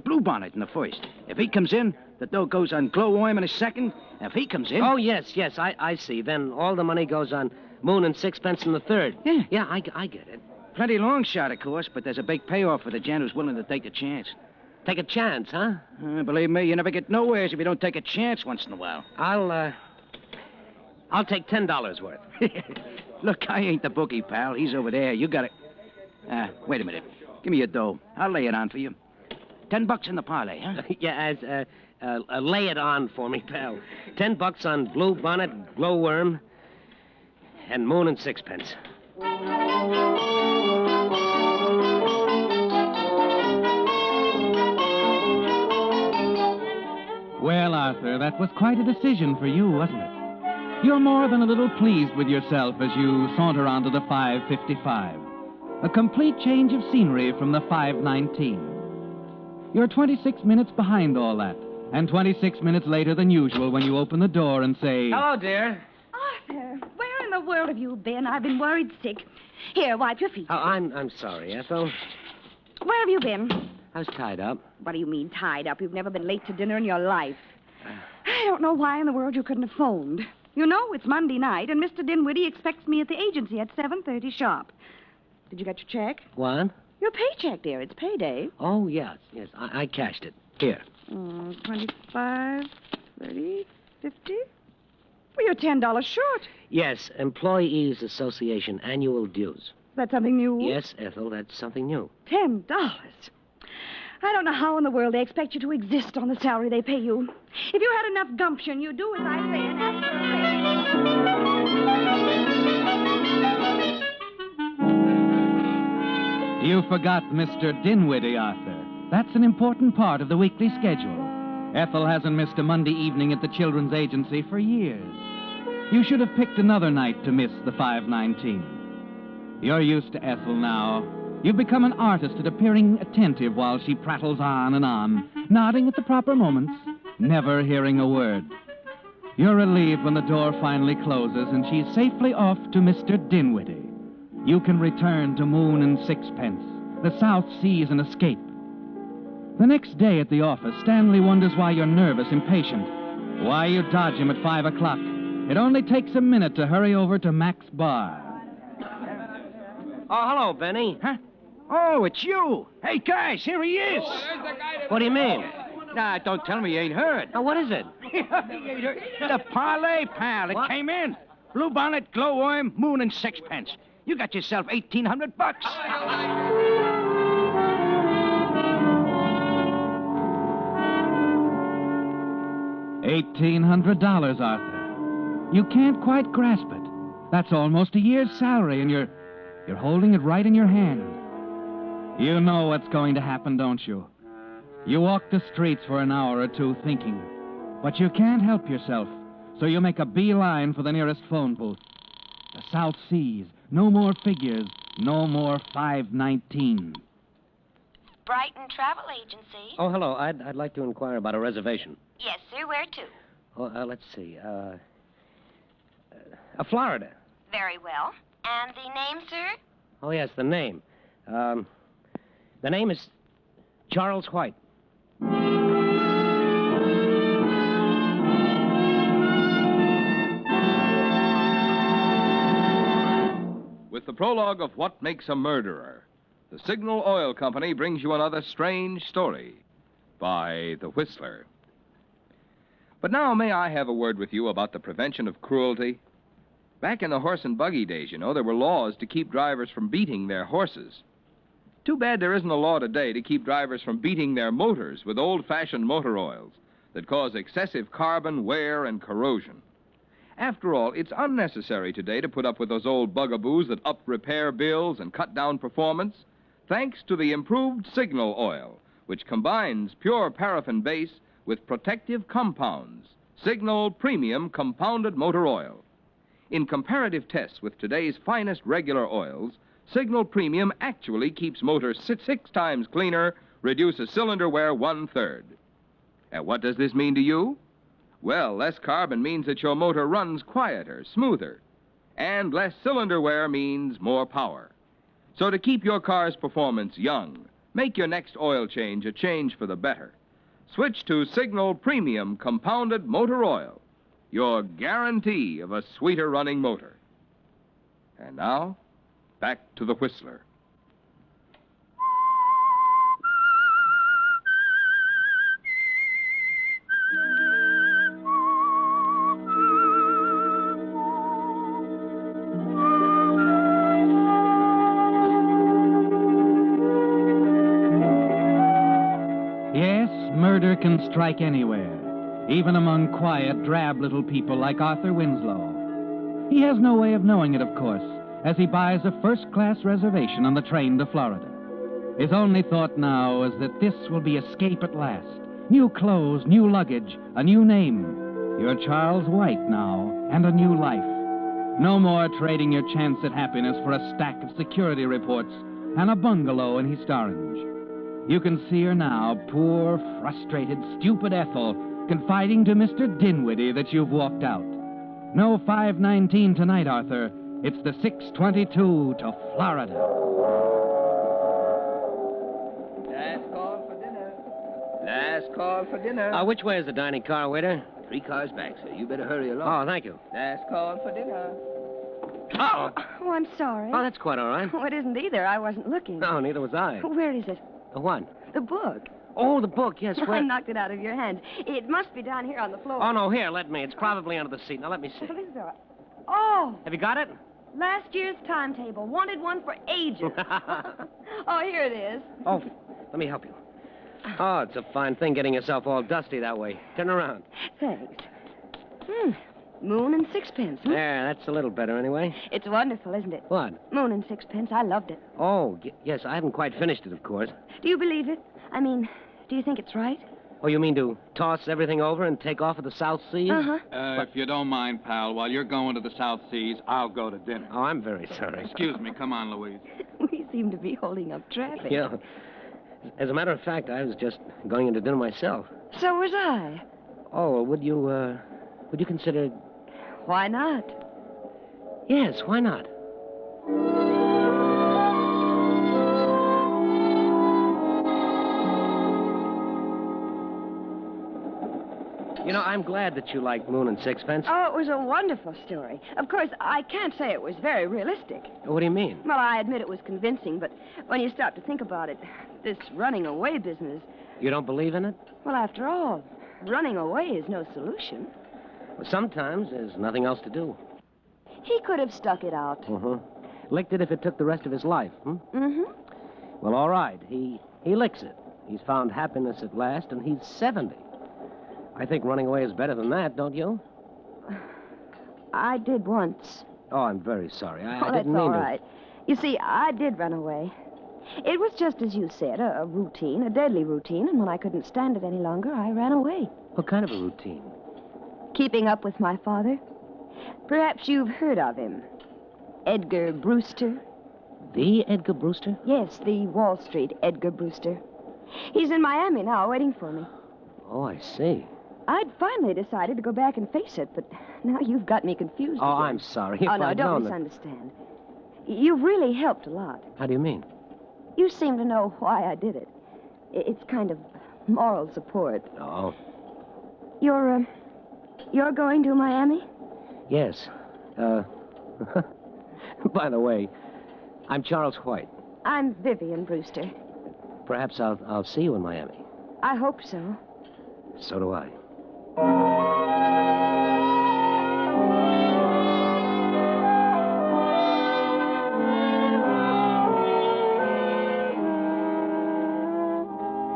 Blue Bonnet in the first. If he comes in, the dough goes on Glowworm in a second. If he comes in... Oh, yes, I see. Then all the money goes on Moon and Sixpence in the third. Yeah. Yeah, I get it. Plenty long shot, of course, but there's a big payoff for the gent who's willing to take a chance. Take a chance, huh? Believe me, you never get nowheres if you don't take a chance once in a while. I'll take $10 worth. Look, I ain't the bookie, pal. He's over there. You got it. Wait a minute. Give me your dough. I'll lay it on for you. $10 in the parlay, huh? Yeah, lay it on for me, pal. $10 on Blue Bonnet, Glowworm, and Moon and Sixpence. Well, Arthur, that was quite a decision for you, wasn't it? You're more than a little pleased with yourself as you saunter onto the 5:55. A complete change of scenery from the 5:19. You're 26 minutes behind all that, and 26 minutes later than usual when you open the door and say... Hello, dear. Arthur, where in the world have you been? I've been worried sick. Here, wipe your feet. Oh, I'm sorry, Ethel. Where have you been? I was tied up. What do you mean, tied up? You've never been late to dinner in your life. I don't know why in the world you couldn't have phoned. You know, it's Monday night, and Mr. Dinwiddie expects me at the agency at 7:30 sharp. Did you get your check? What? Your paycheck, dear. It's payday. Oh, yes. I cashed it. Here. 25, 30, 50. Well, you're $10 short. Yes, Employees Association annual dues. Is that something new? Yes, Ethel, that's something new. $10. I don't know how in the world they expect you to exist on the salary they pay you. If you had enough gumption, you'd do as I say and ask for a raise. You forgot Mr. Dinwiddie, Arthur. That's an important part of the weekly schedule. Ethel hasn't missed a Monday evening at the Children's Agency for years. You should have picked another night to miss the 5:19. You're used to Ethel now. You've become an artist at appearing attentive while she prattles on and on, nodding at the proper moments, never hearing a word. You're relieved when the door finally closes and she's safely off to Mr. Dinwiddie. You can return to Moon and Sixpence, the South Seas, and escape. The next day at the office, Stanley wonders why you're nervous, impatient, why you dodge him at 5 o'clock. It only takes a minute to hurry over to Mac's bar. Oh, hello, Benny. Huh? Oh, it's you. Hey, guys, here he is. What do you mean? Nah, don't tell me you ain't heard. Oh, what is it? The parlay pal. It came in. Blue bonnet, glow worm, moon, and sixpence. You got yourself $1,800. $1,800, Arthur. You can't quite grasp it. That's almost a year's salary, and you're holding it right in your hand. You know what's going to happen, don't you? You walk the streets for an hour or two thinking, but you can't help yourself, so you make a beeline for the nearest phone booth. The South Seas. No more figures. No more 519. Brighton Travel Agency. Oh, hello. I'd like to inquire about a reservation. Yes, sir. Where to? Oh, let's see. Florida. Very well. And the name, sir? Oh, yes, the name. The name is Charles White. With the prologue of What Makes a Murderer, the Signal Oil Company brings you another strange story by The Whistler. But now, may I have a word with you about the prevention of cruelty? Back in the horse and buggy days, there were laws to keep drivers from beating their horses. Too bad there isn't a law today to keep drivers from beating their motors with old-fashioned motor oils that cause excessive carbon wear and corrosion. After all, it's unnecessary today to put up with those old bugaboos that up repair bills and cut down performance, thanks to the improved Signal oil, which combines pure paraffin base with protective compounds, Signal Premium Compounded Motor Oil. In comparative tests with today's finest regular oils, Signal Premium actually keeps motors 6 times cleaner, reduces cylinder wear 1/3. And what does this mean to you? Well, less carbon means that your motor runs quieter, smoother. And less cylinder wear means more power. So to keep your car's performance young, make your next oil change a change for the better. Switch to Signal Premium Compounded Motor Oil, your guarantee of a sweeter running motor. And now, back to the Whistler. Yes, murder can strike anywhere, even among quiet, drab little people like Arthur Winslow. He has no way of knowing it, of course, as he buys a first-class reservation on the train to Florida. His only thought now is that this will be escape at last. New clothes, new luggage, a new name. You're Charles White now, and a new life. No more trading your chance at happiness for a stack of security reports and a bungalow in East Orange. You can see her now, poor, frustrated, stupid Ethel, confiding to Mr. Dinwiddie that you've walked out. No 519 tonight, Arthur. It's the 622 to Florida. Which way is the dining car, waiter? 3 cars back, sir. You better hurry along. Oh, thank you. Last call for dinner. Oh! Oh, I'm sorry. Oh, that's quite all right. Oh, it isn't either. I wasn't looking. No, neither was I. Where is it? The what? The book. Oh, the book, yes. Where? I knocked it out of your hands. It must be down here on the floor. Oh, no, here, let me. It's probably under the seat. Now, let me see. This is all right. Oh! Have you got it? Last year's timetable. Wanted one for ages. Oh, here it is. Oh, let me help you. Oh, it's a fine thing getting yourself all dusty that way. Turn around. Thanks. Moon and Sixpence, huh? There, that's a little better anyway. It's wonderful, isn't it? What? Moon and Sixpence. I loved it. Oh, yes, I haven't quite finished it, of course. Do you believe it? I mean, do you think it's right? Oh, you mean to toss everything over and take off at the South Seas? Uh-huh. If you don't mind, pal, while you're going to the South Seas, I'll go to dinner. Oh, I'm very sorry. Excuse me. Come on, Louise. We seem to be holding up traffic. Yeah. As a matter of fact, I was just going into dinner myself. So was I. Oh, would you consider... Why not? Yes, why not? You know, I'm glad that you like Moon and Sixpence. Oh, it was a wonderful story. Of course, I can't say it was very realistic. What do you mean? Well, I admit it was convincing, but when you stop to think about it, this running away business... You don't believe in it? Well, after all, running away is no solution. Well, sometimes there's nothing else to do. He could have stuck it out. Licked it if it took the rest of his life, Mm-hmm. Well, all right. He licks it. He's found happiness at last, and he's 70. I think running away is better than that, don't you? I did once. Oh, I'm very sorry. I That's didn't mean all to. right. You see, I did run away. It was just as you said, a routine, a deadly routine, and when I couldn't stand it any longer, I ran away. What kind of a routine? Keeping up with my father. Perhaps you've heard of him. Edgar Brewster. The Edgar Brewster? Yes, the Wall Street Edgar Brewster. He's in Miami now, waiting for me. Oh, I see. I'd finally decided to go back and face it, but now you've got me confused Oh, again. I'm sorry. Oh, no, don't misunderstand. You've really helped a lot. How do you mean? You seem to know why I did it. It's kind of moral support. Oh. You're going to Miami? Yes. By the way, I'm Charles White. I'm Vivian Brewster. Perhaps I'll see you in Miami. I hope so. So do I.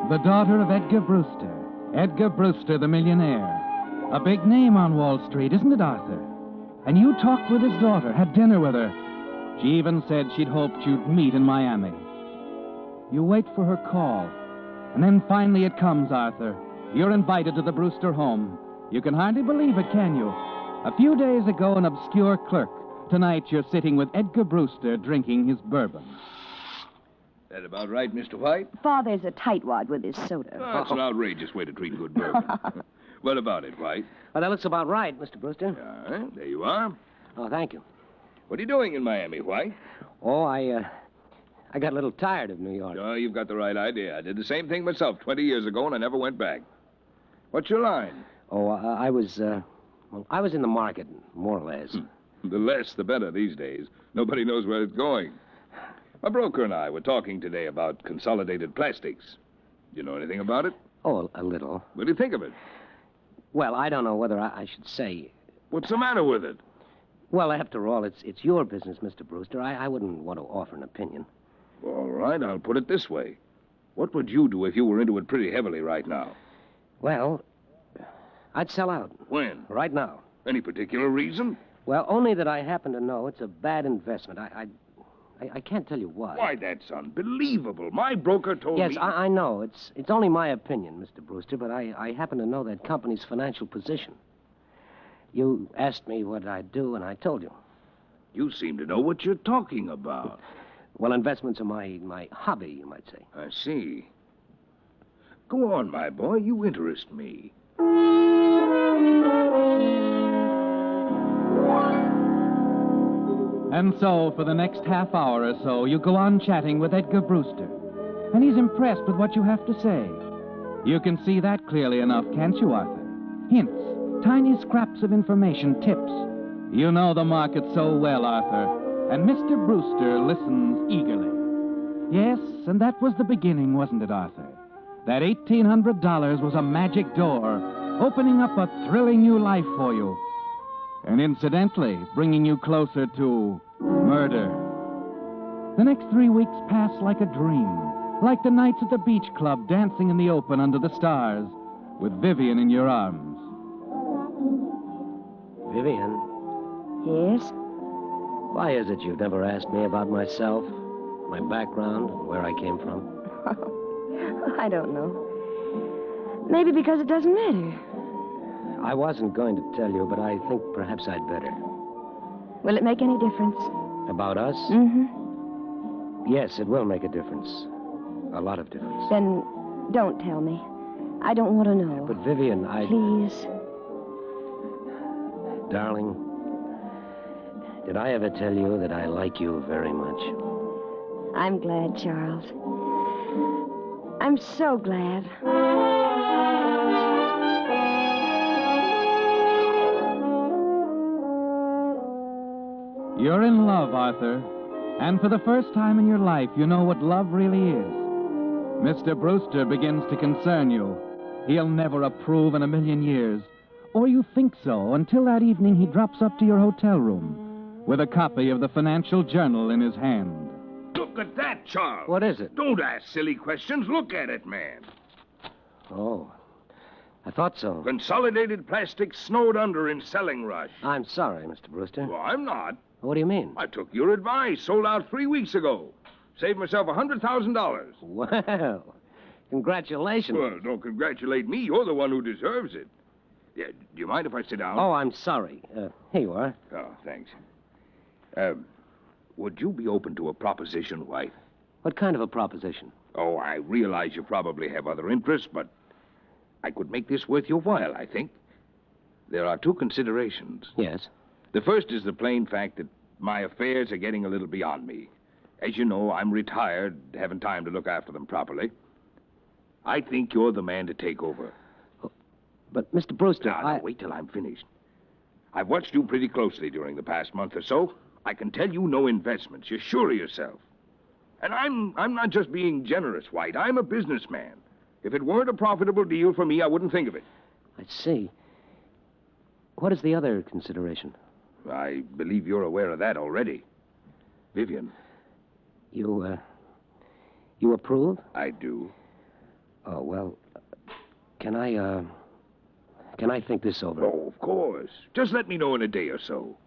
The daughter of Edgar Brewster. Edgar Brewster, the millionaire. A big name on Wall Street, isn't it, Arthur? And you talked with his daughter, had dinner with her. She even said she'd hoped you'd meet in Miami. You wait for her call. And then finally it comes, Arthur. You're invited to the Brewster home. You can hardly believe it, can you? A few days ago, an obscure clerk. Tonight, you're sitting with Edgar Brewster drinking his bourbon. That about right, Mr. White? Father's a tightwad with his soda. Oh, that's an outrageous way to treat good bourbon. What about it, White? Well, that looks about right, Mr. Brewster. All right, there you are. Oh, thank you. What are you doing in Miami, White? Oh, I got a little tired of New York. Oh, you've got the right idea. I did the same thing myself 20 years ago, and I never went back. What's your line? Oh, I was in the market, more or less. The less, the better these days. Nobody knows where it's going. My broker and I were talking today about consolidated plastics. Do you know anything about it? Oh, a little. What do you think of it? Well, I don't know whether I should say. What's the matter with it? Well, after all, it's your business, Mr. Brewster. I wouldn't want to offer an opinion. All right, I'll put it this way. What would you do if you were into it pretty heavily right now? Well, I'd sell out. When? Right now. Any particular reason? Well, only that I happen to know it's a bad investment. I can't tell you why. Why, that's unbelievable. My broker told me... Yes, I know. It's only my opinion, Mr. Brewster, but I happen to know that company's financial position. You asked me what I'd do, and I told you. You seem to know what you're talking about. Well, investments are my hobby, you might say. I see. Go on, my boy. You interest me. And so, for the next half hour or so, you go on chatting with Edgar Brewster. And he's impressed with what you have to say. You can see that clearly enough, can't you, Arthur? Hints, Tiny scraps of information, tips. You know the market so well, Arthur. And Mr. Brewster listens eagerly. Yes, and that was the beginning, wasn't it, Arthur? That $1,800 was a magic door, opening up a thrilling new life for you. And incidentally, bringing you closer to murder. The next 3 weeks passed like a dream, like the nights at the beach club dancing in the open under the stars, with Vivian in your arms. Vivian, Yes? why is it you've never asked me about myself, my background, and where I came from? I don't know. Maybe because it doesn't matter. I wasn't going to tell you, but I think perhaps I'd better. Will it make any difference? About us? Mm-hmm. Yes, it will make a difference. A lot of difference. Then don't tell me. I don't want to know. But Vivian, Please. Darling, did I ever tell you that I like you very much? I'm glad, Charles. I'm so glad. You're in love, Arthur. And for the first time in your life, you know what love really is. Mr. Brewster begins to concern you. He'll never approve in a million years. Or you think so, until that evening he drops up to your hotel room with a copy of the Financial Journal in his hand. Look at that, Charles. What is it? Don't ask silly questions. Look at it, man. Oh, I thought so. Consolidated Plastics snowed under in selling rush. I'm sorry, Mr. Brewster. Well, I'm not. What do you mean? I took your advice. Sold out 3 weeks ago. Saved myself $100,000. Well, congratulations. Well, don't congratulate me. You're the one who deserves it. Yeah, do you mind if I sit down? Oh, I'm sorry. Here you are. Oh, thanks. Would you be open to a proposition, wife? What kind of a proposition? Oh, I realize you probably have other interests, but I could make this worth your while, I think. There are two considerations. Yes? The first is the plain fact that my affairs are getting a little beyond me. As you know, I'm retired, haven't time to look after them properly. I think you're the man to take over. But, Mr. Brewster, Now, wait till I'm finished. I've watched you pretty closely during the past month or so. I can tell you no investments. You're sure of yourself. And I'm not just being generous, White. I'm a businessman. If it weren't a profitable deal for me, I wouldn't think of it. I see. What is the other consideration? I believe you're aware of that already. Vivian. You approve? I do. Oh, well, can I think this over? Oh, of course. Just let me know in a day or so.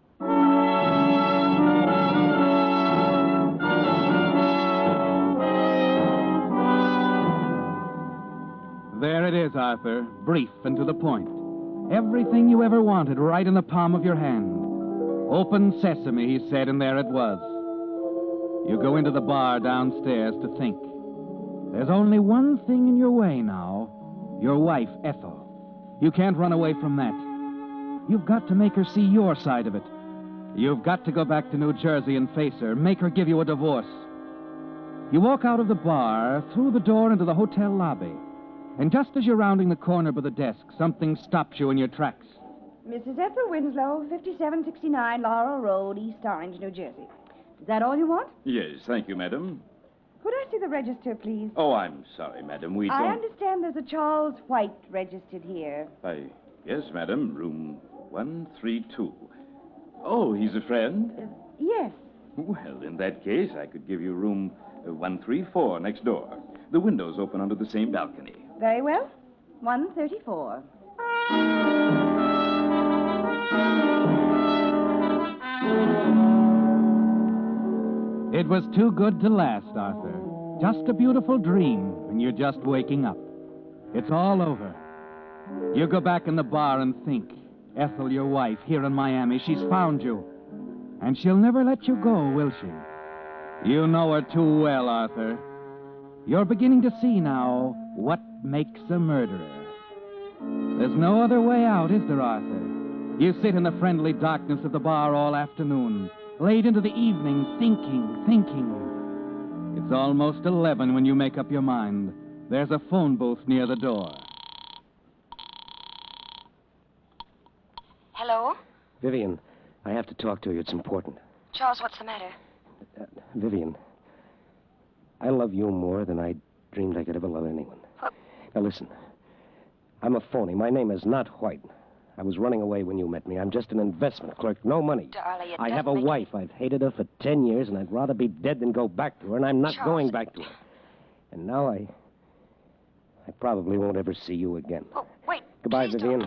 There it is, Arthur. Brief and to the point. Everything you ever wanted right in the palm of your hand. Open sesame, he said, and there it was. You go into the bar downstairs to think. There's only one thing in your way now. Your wife, Ethel. You can't run away from that. You've got to make her see your side of it. You've got to go back to New Jersey and face her. Make her give you a divorce. You walk out of the bar, through the door into the hotel lobby. And just as you're rounding the corner by the desk, something stops you in your tracks. Mrs. Ethel Winslow, 5769 Laurel Road, East Orange, New Jersey. Is that all you want? Yes, thank you, madam. Could I see the register, please? Oh, I'm sorry, madam. We don't... I understand there's a Charles White registered here. Yes, madam. Room 132. Oh, he's a friend? Yes. Well, in that case, I could give you room 134 next door. The windows open onto the same balcony. Very well. 134. It was too good to last, Arthur. Just a beautiful dream, and you're just waking up. It's all over. You go back in the bar and think. Ethel, your wife, here in Miami, she's found you. And she'll never let you go, will she? You know her too well, Arthur. You're beginning to see now what makes a murderer. There's no other way out, is there, Arthur? You sit in the friendly darkness of the bar all afternoon, late into the evening, thinking. It's almost 11 when you make up your mind. There's a phone booth near the door. Vivian, I have to talk to you. It's important. Charles, what's the matter? Vivian, I love you more than I dreamed I could ever love anyone. What? Now, listen. I'm a phony. My name is not White. I was running away when you met me. I'm just an investment clerk. No money. Darling, I have a wife. I've hated her for 10 years, and I'd rather be dead than go back to her, and I'm not going back to her. And now I probably won't ever see you again. Oh, wait. Goodbye, Vivian.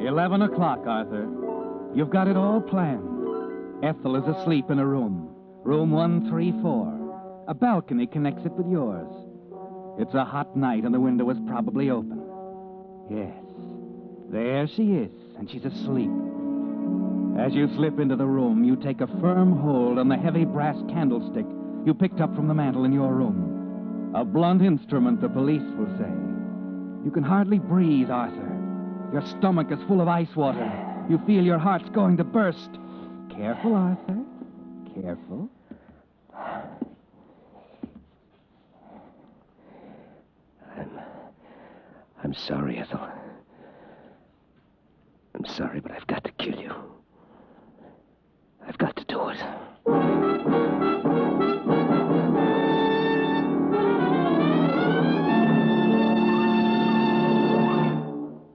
11 o'clock, Arthur. You've got it all planned. Ethel is asleep in a room. Room 134. A balcony connects it with yours. It's a hot night and the window is probably open. Yes. There she is, and she's asleep. As you slip into the room, you take a firm hold on the heavy brass candlestick you picked up from the mantel in your room. A blunt instrument, the police will say. You can hardly breathe, Arthur. Your stomach is full of ice water. You feel your heart's going to burst. Careful, Arthur. Careful. I'm sorry, Ethel. I'm sorry, but I've got to kill you. I've got to do it.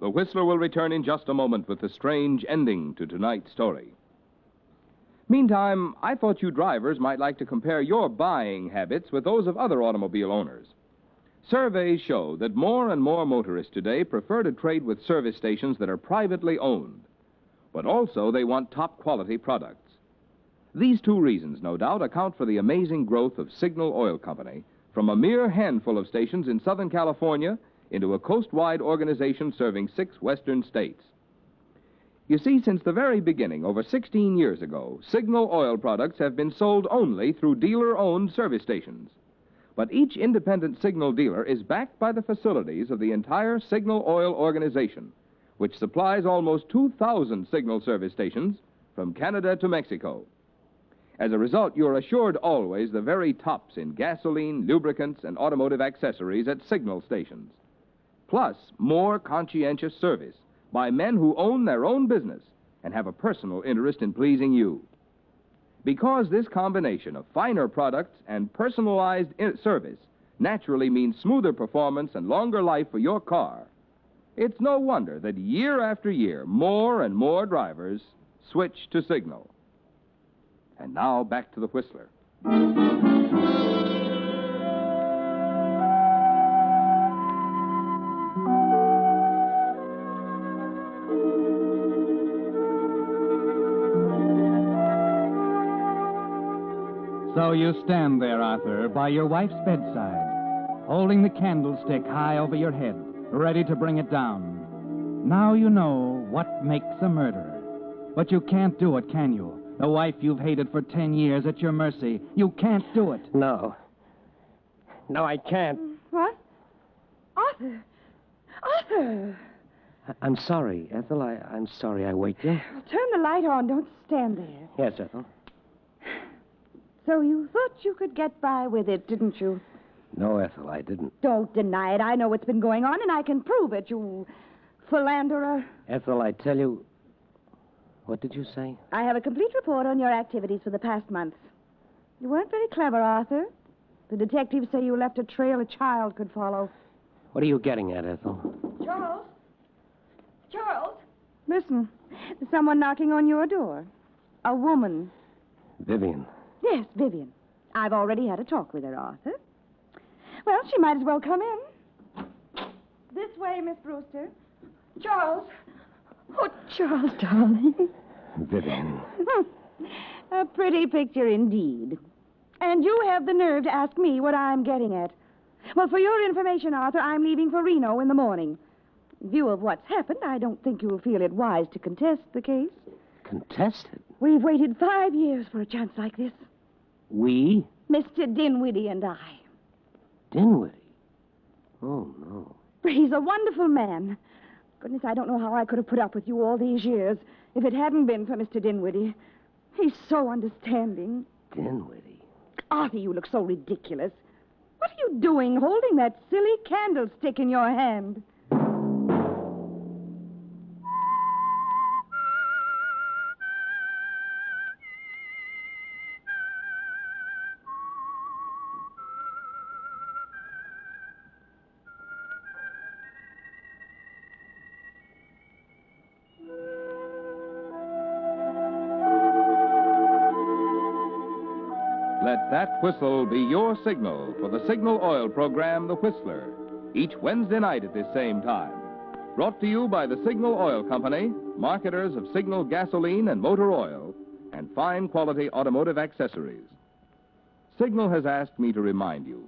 The Whistler will return in just a moment with the strange ending to tonight's story. Meantime, I thought you drivers might like to compare your buying habits with those of other automobile owners. Surveys show that more and more motorists today prefer to trade with service stations that are privately owned. But also they want top-quality products. These two reasons, no doubt, account for the amazing growth of Signal Oil Company from a mere handful of stations in Southern California into a coast-wide organization serving 6 western states. You see, since the very beginning, over 16 years ago, Signal Oil products have been sold only through dealer-owned service stations. But each independent Signal dealer is backed by the facilities of the entire Signal Oil organization, which supplies almost 2,000 Signal service stations from Canada to Mexico. As a result, you're assured always the very tops in gasoline, lubricants, and automotive accessories at Signal stations. Plus, more conscientious service by men who own their own business and have a personal interest in pleasing you. Because this combination of finer products and personalized service naturally means smoother performance and longer life for your car, it's no wonder that year after year, more and more drivers switch to Signal. And now back to the Whistler. So you stand there, Arthur, by your wife's bedside, holding the candlestick high over your head, ready to bring it down. Now you know what makes a murderer. But you can't do it, can you? A wife you've hated for 10 years at your mercy. You can't do it. No. No, I can't. What? Arthur! Arthur! I'm sorry, Ethel. I'm sorry I waked you. Well, turn the light on. Don't stand there. Yes, Ethel. So you thought you could get by with it, didn't you? No, Ethel, I didn't. Don't deny it. I know what's been going on, and I can prove it, you philanderer. Ethel, I tell you... What did you say? I have a complete report on your activities for the past month. You weren't very clever, Arthur. The detectives say you left a trail a child could follow. What are you getting at, Ethel? Charles? Charles? Listen, there's someone knocking on your door. A woman. Vivian. Yes, Vivian. I've already had a talk with her, Arthur. Well, she might as well come in. This way, Miss Brewster. Charles. Oh, Charles, darling. Vivian. A pretty picture indeed. And you have the nerve to ask me what I'm getting at. Well, for your information, Arthur, I'm leaving for Reno in the morning. In view of what's happened, I don't think you'll feel it wise to contest the case. Contest it? We've waited 5 years for a chance like this. We? Mr. Dinwiddie and I. Dinwiddie? Oh, no. He's a wonderful man. Goodness, I don't know how I could have put up with you all these years if it hadn't been for Mr. Dinwiddie. He's so understanding. Dinwiddie? Arthur, you look so ridiculous. What are you doing holding that silly candlestick in your hand? Let that whistle be your signal for the Signal Oil program, The Whistler, each Wednesday night at this same time. Brought to you by the Signal Oil Company, marketers of Signal gasoline and motor oil, and fine quality automotive accessories. Signal has asked me to remind you,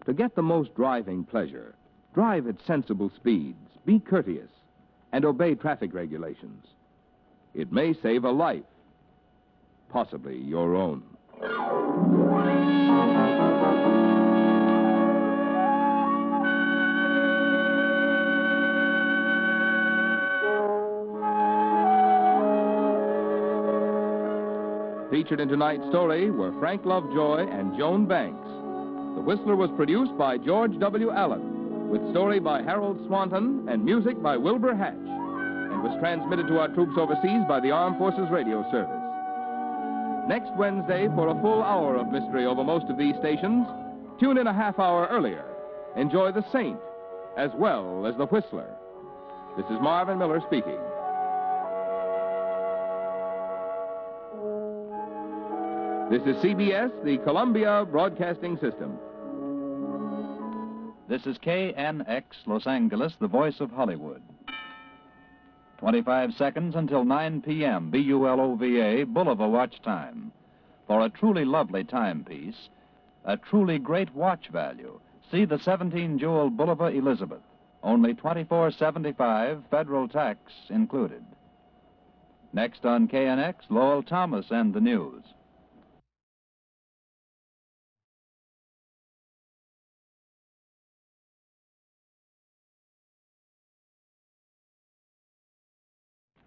to get the most driving pleasure, drive at sensible speeds, be courteous, and obey traffic regulations. It may save a life, possibly your own. Featured in tonight's story were Frank Lovejoy and Joan Banks. The Whistler was produced by George W. Allen, with story by Harold Swanton and music by Wilbur Hatch, and was transmitted to our troops overseas by the Armed Forces Radio Service. Next Wednesday, for a full hour of mystery over most of these stations, tune in a half hour earlier. Enjoy The Saint as well as The Whistler. This is Marvin Miller speaking. This is CBS, the Columbia Broadcasting System. This is KNX Los Angeles, the voice of Hollywood. 25 seconds until 9 p.m. BULOVA, Bulova watch time. For a truly lovely timepiece, a truly great watch value, see the 17-jewel Bulova Elizabeth. Only $24.75, federal tax included. Next on KNX, Lowell Thomas and the news.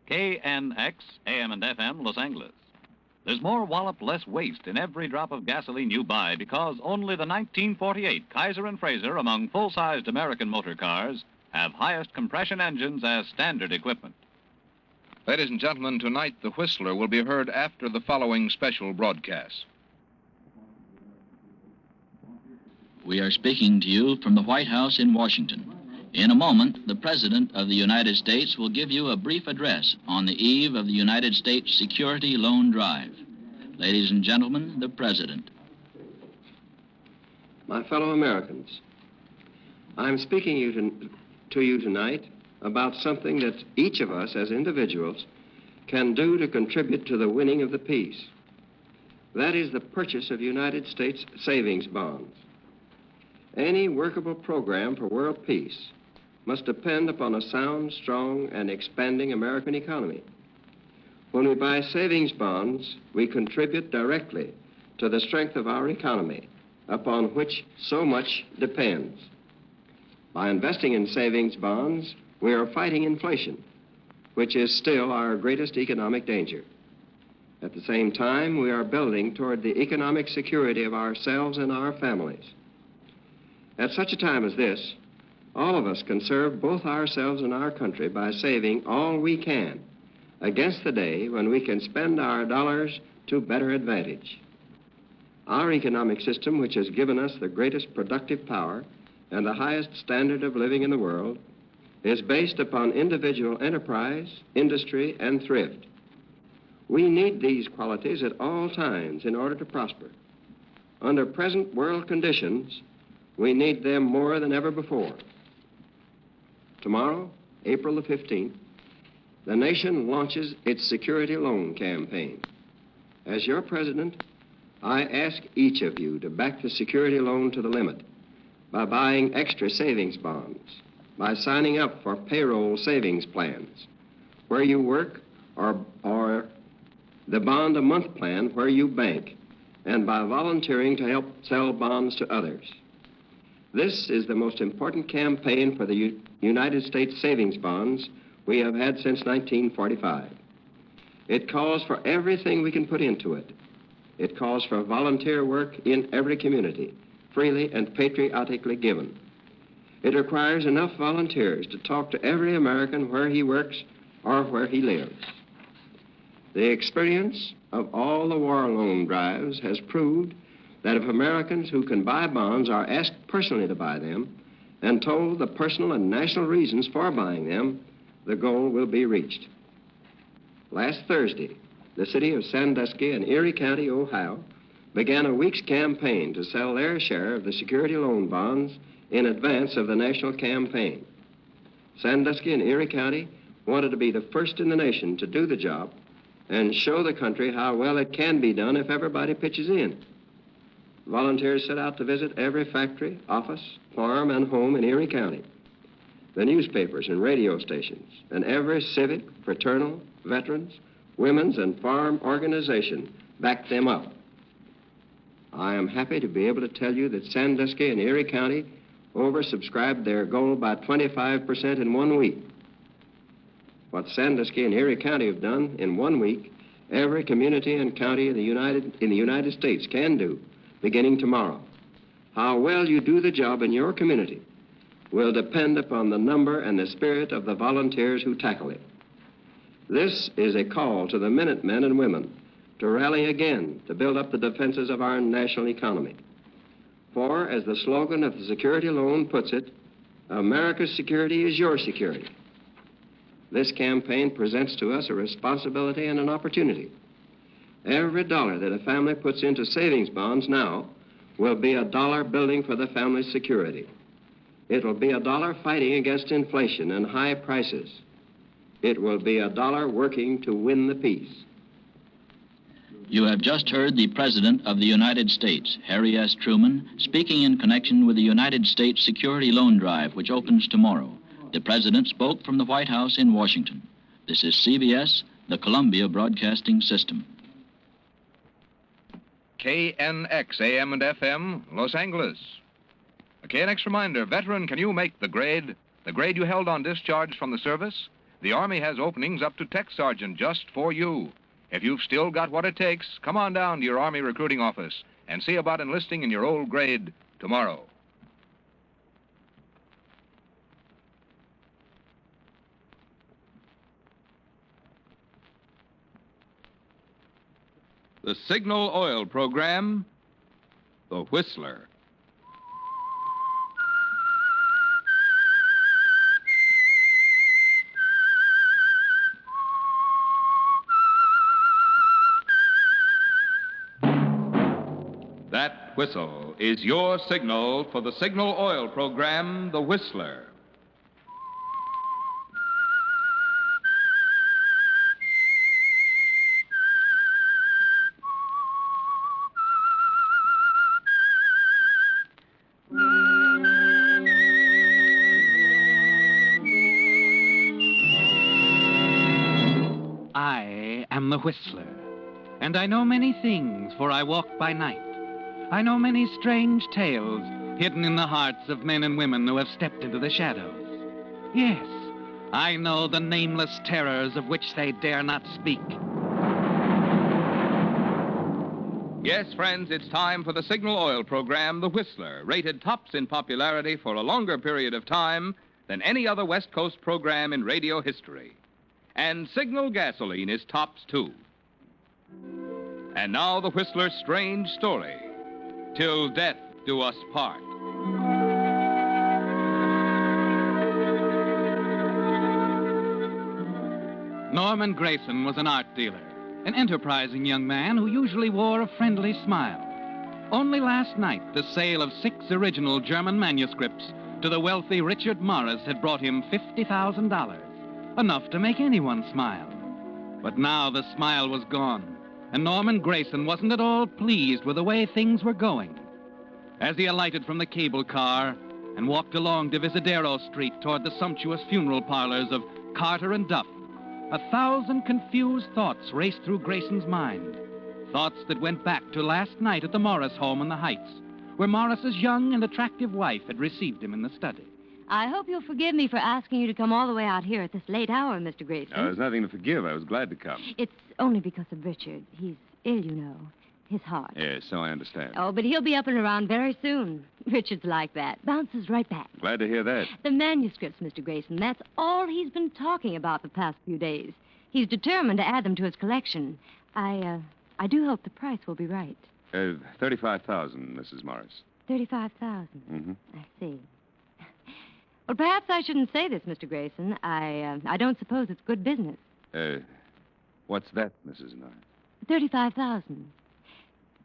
KNX, AM and FM, Los Angeles. There's more wallop, less waste in every drop of gasoline you buy because only the 1948 Kaiser and Fraser among full-sized American motor cars have highest compression engines as standard equipment. Ladies and gentlemen, tonight The Whistler will be heard after the following special broadcast. We are speaking to you from the White House in Washington. In a moment, the President of the United States will give you a brief address on the eve of the United States Security Loan Drive. Ladies and gentlemen, the President. My fellow Americans, I'm speaking to you tonight about something that each of us as individuals can do to contribute to the winning of the peace. That is the purchase of United States savings bonds. Any workable program for world peace must depend upon a sound, strong, and expanding American economy. When we buy savings bonds, we contribute directly to the strength of our economy, upon which so much depends. By investing in savings bonds, we are fighting inflation, which is still our greatest economic danger. At the same time, we are building toward the economic security of ourselves and our families. At such a time as this, all of us can serve both ourselves and our country by saving all we can against the day when we can spend our dollars to better advantage. Our economic system, which has given us the greatest productive power and the highest standard of living in the world, is based upon individual enterprise, industry, and thrift. We need these qualities at all times in order to prosper. Under present world conditions, we need them more than ever before. Tomorrow, April the 15th, the nation launches its security loan campaign. As your president, I ask each of you to back the security loan to the limit by buying extra savings bonds, by signing up for payroll savings plans where you work, or the bond a month plan where you bank, and by volunteering to help sell bonds to others. This is the most important campaign for the United States savings bonds we have had since 1945. It calls for everything we can put into it. It calls for volunteer work in every community, freely and patriotically given. It requires enough volunteers to talk to every American where he works or where he lives. The experience of all the war loan drives has proved that if Americans who can buy bonds are asked personally to buy them and told the personal and national reasons for buying them, the goal will be reached. Last Thursday, the city of Sandusky in Erie County, Ohio, began a week's campaign to sell their share of the security loan bonds in advance of the national campaign. Sandusky and Erie County wanted to be the first in the nation to do the job and show the country how well it can be done if everybody pitches in. Volunteers set out to visit every factory, office, farm, and home in Erie County. The newspapers and radio stations, and every civic, fraternal, veterans, women's, and farm organization backed them up. I am happy to be able to tell you that Sandusky and Erie County oversubscribed their goal by 25% in 1 week. What Sandusky and Erie County have done in 1 week, every community and county in the United States can do, beginning tomorrow. How well you do the job in your community will depend upon the number and the spirit of the volunteers who tackle it. This is a call to the Minutemen and women to rally again to build up the defenses of our national economy. For, as the slogan of the security loan puts it, America's security is your security. This campaign presents to us a responsibility and an opportunity. Every dollar that a family puts into savings bonds now will be a dollar building for the family's security. It will be a dollar fighting against inflation and high prices. It will be a dollar working to win the peace. You have just heard the President of the United States, Harry S. Truman, speaking in connection with the United States Security Loan Drive, which opens tomorrow. The President spoke from the White House in Washington. This is CBS, the Columbia Broadcasting System. KNX AM and FM, Los Angeles. A KNX reminder, veteran, can you make the grade? The grade you held on discharge from the service? The Army has openings up to tech sergeant just for you. If you've still got what it takes, come on down to your Army recruiting office and see about enlisting in your old grade tomorrow. The Signal Oil Program, The Whistler. That whistle is your signal for the Signal Oil Program, The Whistler. I am the Whistler, and I know many things, for I walk by night. I know many strange tales hidden in the hearts of men and women who have stepped into the shadows. Yes, I know the nameless terrors of which they dare not speak. Yes, friends, it's time for the Signal Oil Program, The Whistler, rated tops in popularity for a longer period of time than any other West Coast program in radio history. And Signal gasoline is tops, too. And now the Whistler's strange story, Till Death Do Us Part. Norman Grayson was an art dealer, an enterprising young man who usually wore a friendly smile. Only last night, the sale of 6 original German manuscripts to the wealthy Richard Morris had brought him $50,000, enough to make anyone smile. But now the smile was gone, and Norman Grayson wasn't at all pleased with the way things were going. As he alighted from the cable car and walked along Divisadero Street toward the sumptuous funeral parlors of Carter and Duff, 1,000 confused thoughts raced through Grayson's mind. Thoughts that went back to last night at the Morris home in the Heights, where Morris's young and attractive wife had received him in the study. I hope you'll forgive me for asking you to come all the way out here at this late hour, Mr. Grayson. There's nothing to forgive. I was glad to come. It's only because of Richard. He's ill, you know. His heart. Yes, so I understand. Oh, but he'll be up and around very soon. Richard's like that. Bounces right back. Glad to hear that. The manuscripts, Mr. Grayson, that's all he's been talking about the past few days. He's determined to add them to his collection. I do hope the price will be right. 35,000, Mrs. Morris. 35,000. Mm-hmm. I see. Well, perhaps I shouldn't say this, Mr. Grayson. I don't suppose it's good business. What's that, Mrs. Norris? 35,000.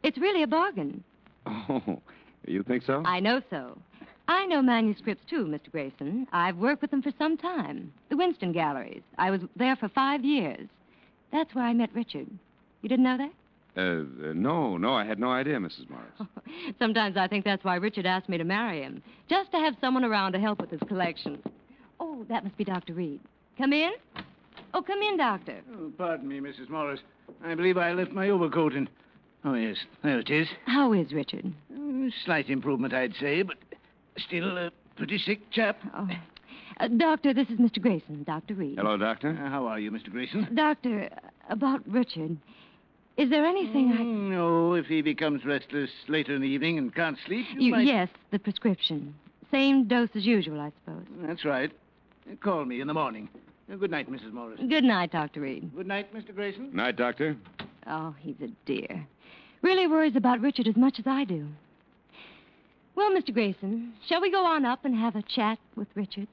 It's really a bargain. Oh, you think so? I know so. I know manuscripts, too, Mr. Grayson. I've worked with them for some time. The Winston Galleries. I was there for 5 years. That's where I met Richard. You didn't know that? No, I had no idea, Mrs. Morris. Sometimes I think that's why Richard asked me to marry him. Just to have someone around to help with his collection. Oh, that must be Dr. Reed. Come in? Oh, come in, Doctor. Oh, pardon me, Mrs. Morris. I believe I left my overcoat in... Oh, yes, there it is. How is Richard? Slight improvement, I'd say, but still a pretty sick chap. Oh. Doctor, this is Mr. Grayson, Dr. Reed. Hello, Doctor. How are you, Mr. Grayson? Doctor, about Richard, is there anything No, if he becomes restless later in the evening and can't sleep, you might... Yes, the prescription. Same dose as usual, I suppose. That's right. Call me in the morning. Good night, Mrs. Morris. Good night, Dr. Reed. Good night, Mr. Grayson. Night, Doctor. Oh, he's a dear. Really worries about Richard as much as I do. Well, Mr. Grayson, shall we go on up and have a chat with Richard?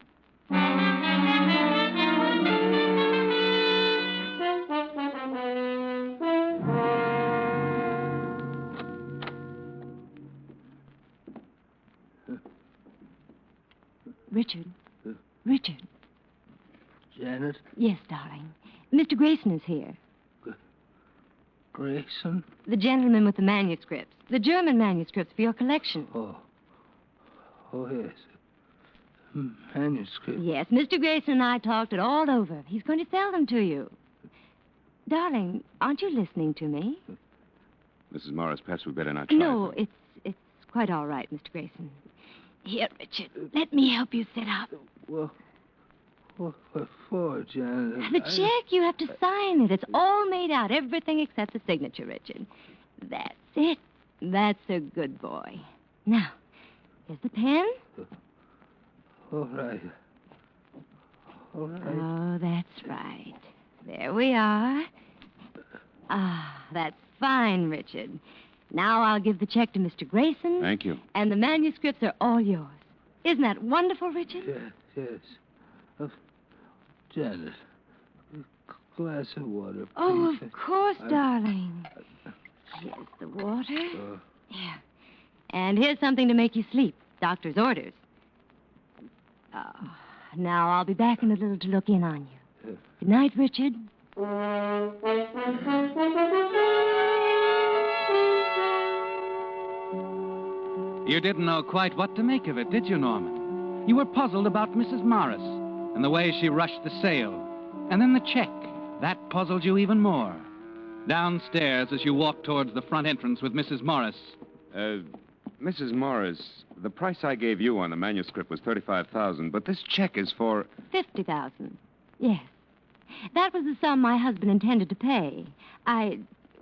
Richard. Richard. Janet? Yes, darling. Mr. Grayson is here. Grayson? The gentleman with the manuscripts. The German manuscripts for your collection. Oh, yes. Manuscript. Yes, Mr. Grayson and I talked it all over. He's going to sell them to you. Darling, aren't you listening to me? Mrs. Morris, perhaps we'd better not try. No, it's quite all right, Mr. Grayson. Here, Richard, let me help you sit up. Well, what for, Janet? The check, you have to sign it. It's all made out, everything except the signature, Richard. That's it. That's a good boy. Now, here's the pen. All right. Oh, that's right. There we are. Ah, that's fine, Richard. Now I'll give the check to Mr. Grayson. Thank you. And the manuscripts are all yours. Isn't that wonderful, Richard? Yes. Janet, a glass of water, please. Oh, of course, darling. Here's the water. Here. And here's something to make you sleep. Doctor's orders. Oh, now I'll be back in a little to look in on you. Good night, Richard. You didn't know quite what to make of it, did you, Norman? You were puzzled about Mrs. Morris and the way she rushed the sale. And then the check. That puzzled you even more. Downstairs, as you walked towards the front entrance with Mrs. Morris. Mrs. Morris, the price I gave you on the manuscript was $35,000, but this check is for... $50,000. Yes. That was the sum my husband intended to pay.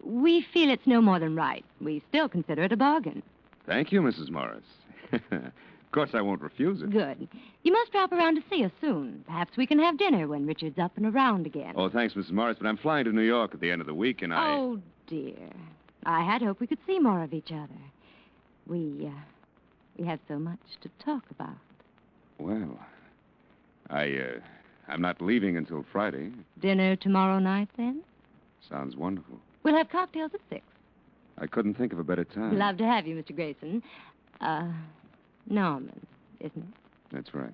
We feel it's no more than right. We still consider it a bargain. Thank you, Mrs. Morris. Of course, I won't refuse it. Good. You must drop around to see us soon. Perhaps we can have dinner when Richard's up and around again. Oh, thanks, Mrs. Morris, but I'm flying to New York at the end of the week, and Oh, dear. I had hoped we could see more of each other. We have so much to talk about. Well, I'm not leaving until Friday. Dinner tomorrow night, then? Sounds wonderful. We'll have cocktails at 6. I couldn't think of a better time. Love to have you, Mr. Grayson. Norman, isn't it? That's right.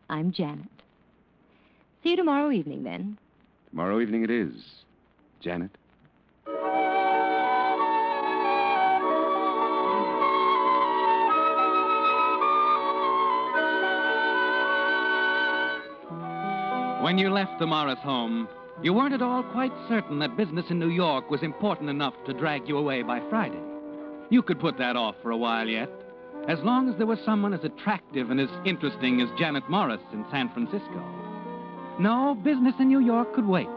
I'm Janet. See you tomorrow evening, then. Tomorrow evening it is, Janet. When you left the Morris home, you weren't at all quite certain that business in New York was important enough to drag you away by Friday. You could put that off for a while yet, as long as there was someone as attractive and as interesting as Janet Morris in San Francisco. No, business in New York could wait.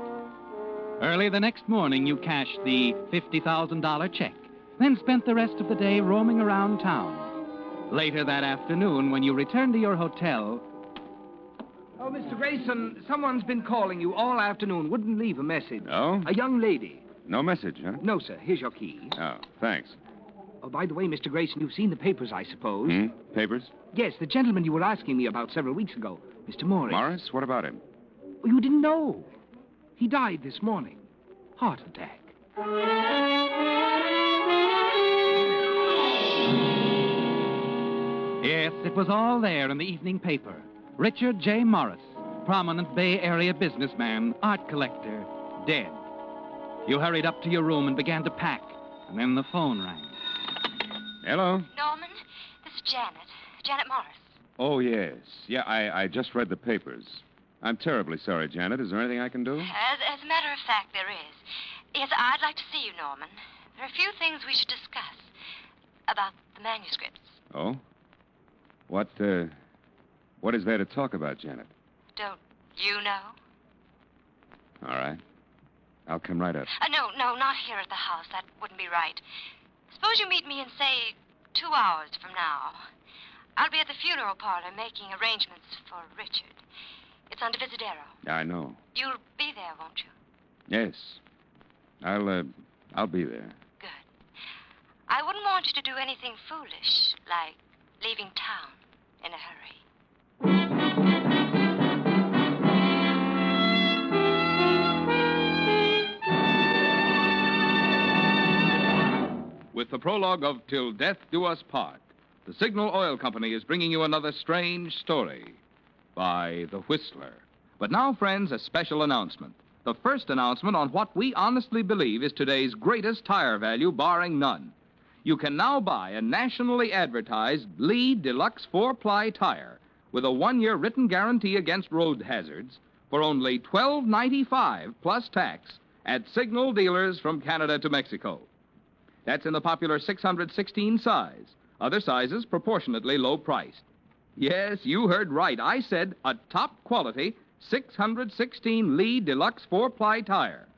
Early the next morning, you cashed the $50,000 check then spent the rest of the day roaming around town. Later that afternoon, when you returned to your hotel... Oh, Mr. Grayson, someone's been calling you all afternoon. Wouldn't leave a message. Oh? A young lady. No message, huh? No, sir. Here's your key. Oh, thanks. Oh, by the way, Mr. Grayson, you've seen the papers, I suppose. Papers? Yes, the gentleman you were asking me about several weeks ago, Mr. Morris. Morris? What about him? Oh, you didn't know. He died this morning. Heart attack. Yes, it was all there in the evening paper. Richard J. Morris, prominent Bay Area businessman, art collector, dead. You hurried up to your room and began to pack, and then the phone rang. Hello? Norman, this is Janet. Janet Morris. Oh, yes. Yeah, I just read the papers. I'm terribly sorry, Janet. Is there anything I can do? As a matter of fact, there is. Yes, I'd like to see you, Norman. There are a few things we should discuss about the manuscripts. Oh? What is there to talk about, Janet? Don't you know? All right. I'll come right up. No, not here at the house. That wouldn't be right. Suppose you meet me in, say, 2 hours from now. I'll be at the funeral parlor making arrangements for Richard. It's on Divisadero. I know. You'll be there, won't you? Yes. I'll be there. I wouldn't want you to do anything foolish, like leaving town in a hurry. With the prologue of Till Death Do Us Part, the Signal Oil Company is bringing you another strange story by The Whistler. But now, friends, a special announcement. The first announcement on what we honestly believe is today's greatest tire value, barring none. You can now buy a nationally advertised Lee Deluxe 4-ply tire with a 1-year written guarantee against road hazards for only $12.95 plus tax at Signal dealers from Canada to Mexico. That's in the popular 616 size. Other sizes proportionately low priced. Yes, you heard right. I said a top quality 616 Lee Deluxe 4-ply tire.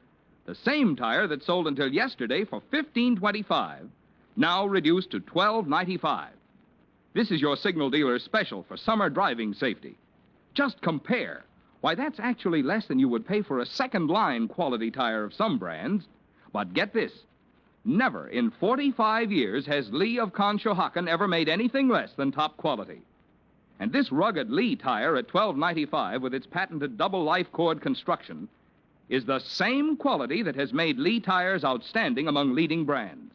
The same tire that sold until yesterday for $15.25, now reduced to $12.95. This is your Signal dealer's special for summer driving safety. Just compare. Why, that's actually less than you would pay for a second-line quality tire of some brands. But get this. Never in 45 years has Lee of Conshohocken ever made anything less than top quality. And this rugged Lee tire at $12.95 with its patented double life cord construction is the same quality that has made Lee tires outstanding among leading brands.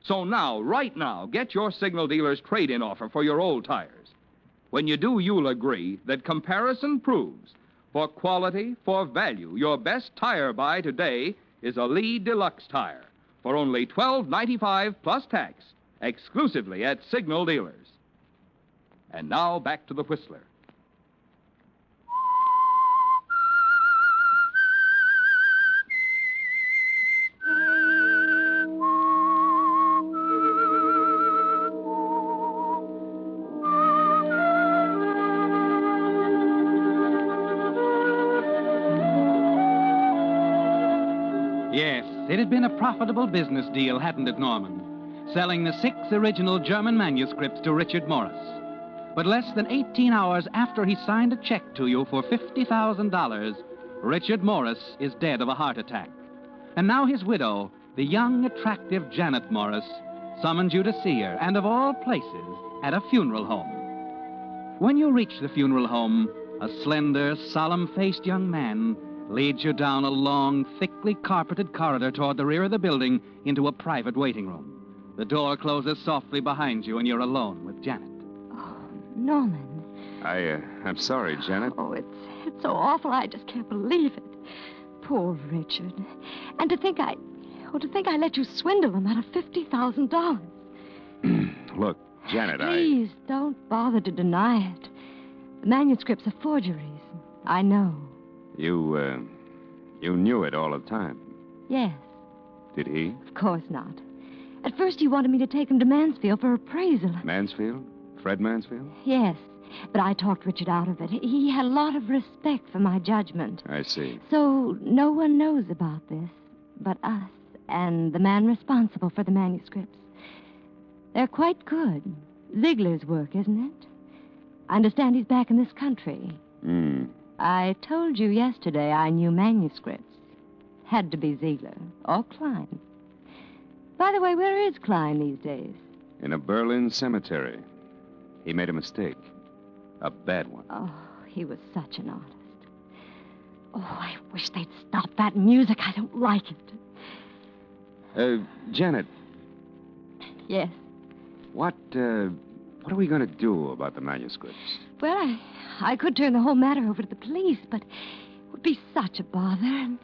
So now, right now, get your Signal dealer's trade-in offer for your old tires. When you do, you'll agree that comparison proves for quality, for value, your best tire buy today is a Lee Deluxe tire for only $12.95 plus tax, exclusively at Signal dealers. And now back to the Whistler. Yes, it had been a profitable business deal, hadn't it, Norman? Selling the 6 original German manuscripts to Richard Morris. But less than 18 hours after he signed a check to you for $50,000, Richard Morris is dead of a heart attack. And now his widow, the young, attractive Janet Morris, summons you to see her, and of all places, at a funeral home. When you reach the funeral home, a slender, solemn-faced young man leads you down a long, thickly carpeted corridor toward the rear of the building into a private waiting room. The door closes softly behind you, and you're alone with Janet. Norman. I'm sorry, Janet. Oh, it's so awful. I just can't believe it. Poor Richard. And to think I let you swindle him out of $50,000. Look, Janet, Please don't bother to deny it. The manuscripts are forgeries. I know. You knew it all the time. Yes. Did he? Of course not. At first he wanted me to take him to Mansfield for appraisal. Mansfield? Fred Mansfield? Yes, but I talked Richard out of it. He had a lot of respect for my judgment. I see. So no one knows about this but us and the man responsible for the manuscripts. They're quite good. Ziegler's work, isn't it? I understand he's back in this country. I told you yesterday I knew manuscripts. Had to be Ziegler or Klein. By the way, where is Klein these days? In a Berlin cemetery. He made a mistake. A bad one. Oh, he was such an artist. Oh, I wish they'd stop that music. I don't like it. Janet. Yes? What are we going to do about the manuscripts? Well, I could turn the whole matter over to the police, but it would be such a bother. And,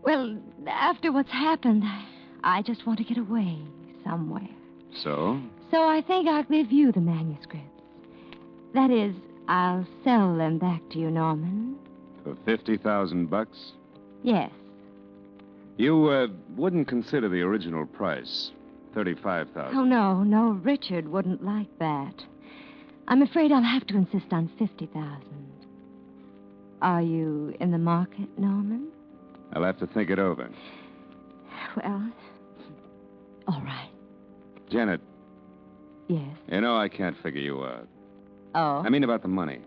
well, after what's happened, I just want to get away somewhere. So? So I think I'll give you the manuscripts. That is, I'll sell them back to you, Norman. For $50,000? Yes. You wouldn't consider the original price, $35,000. Oh, no, Richard wouldn't like that. I'm afraid I'll have to insist on $50,000. Are you in the market, Norman? I'll have to think it over. Well, all right. Janet. Yes? You know, I can't figure you out. Oh? I mean about the money.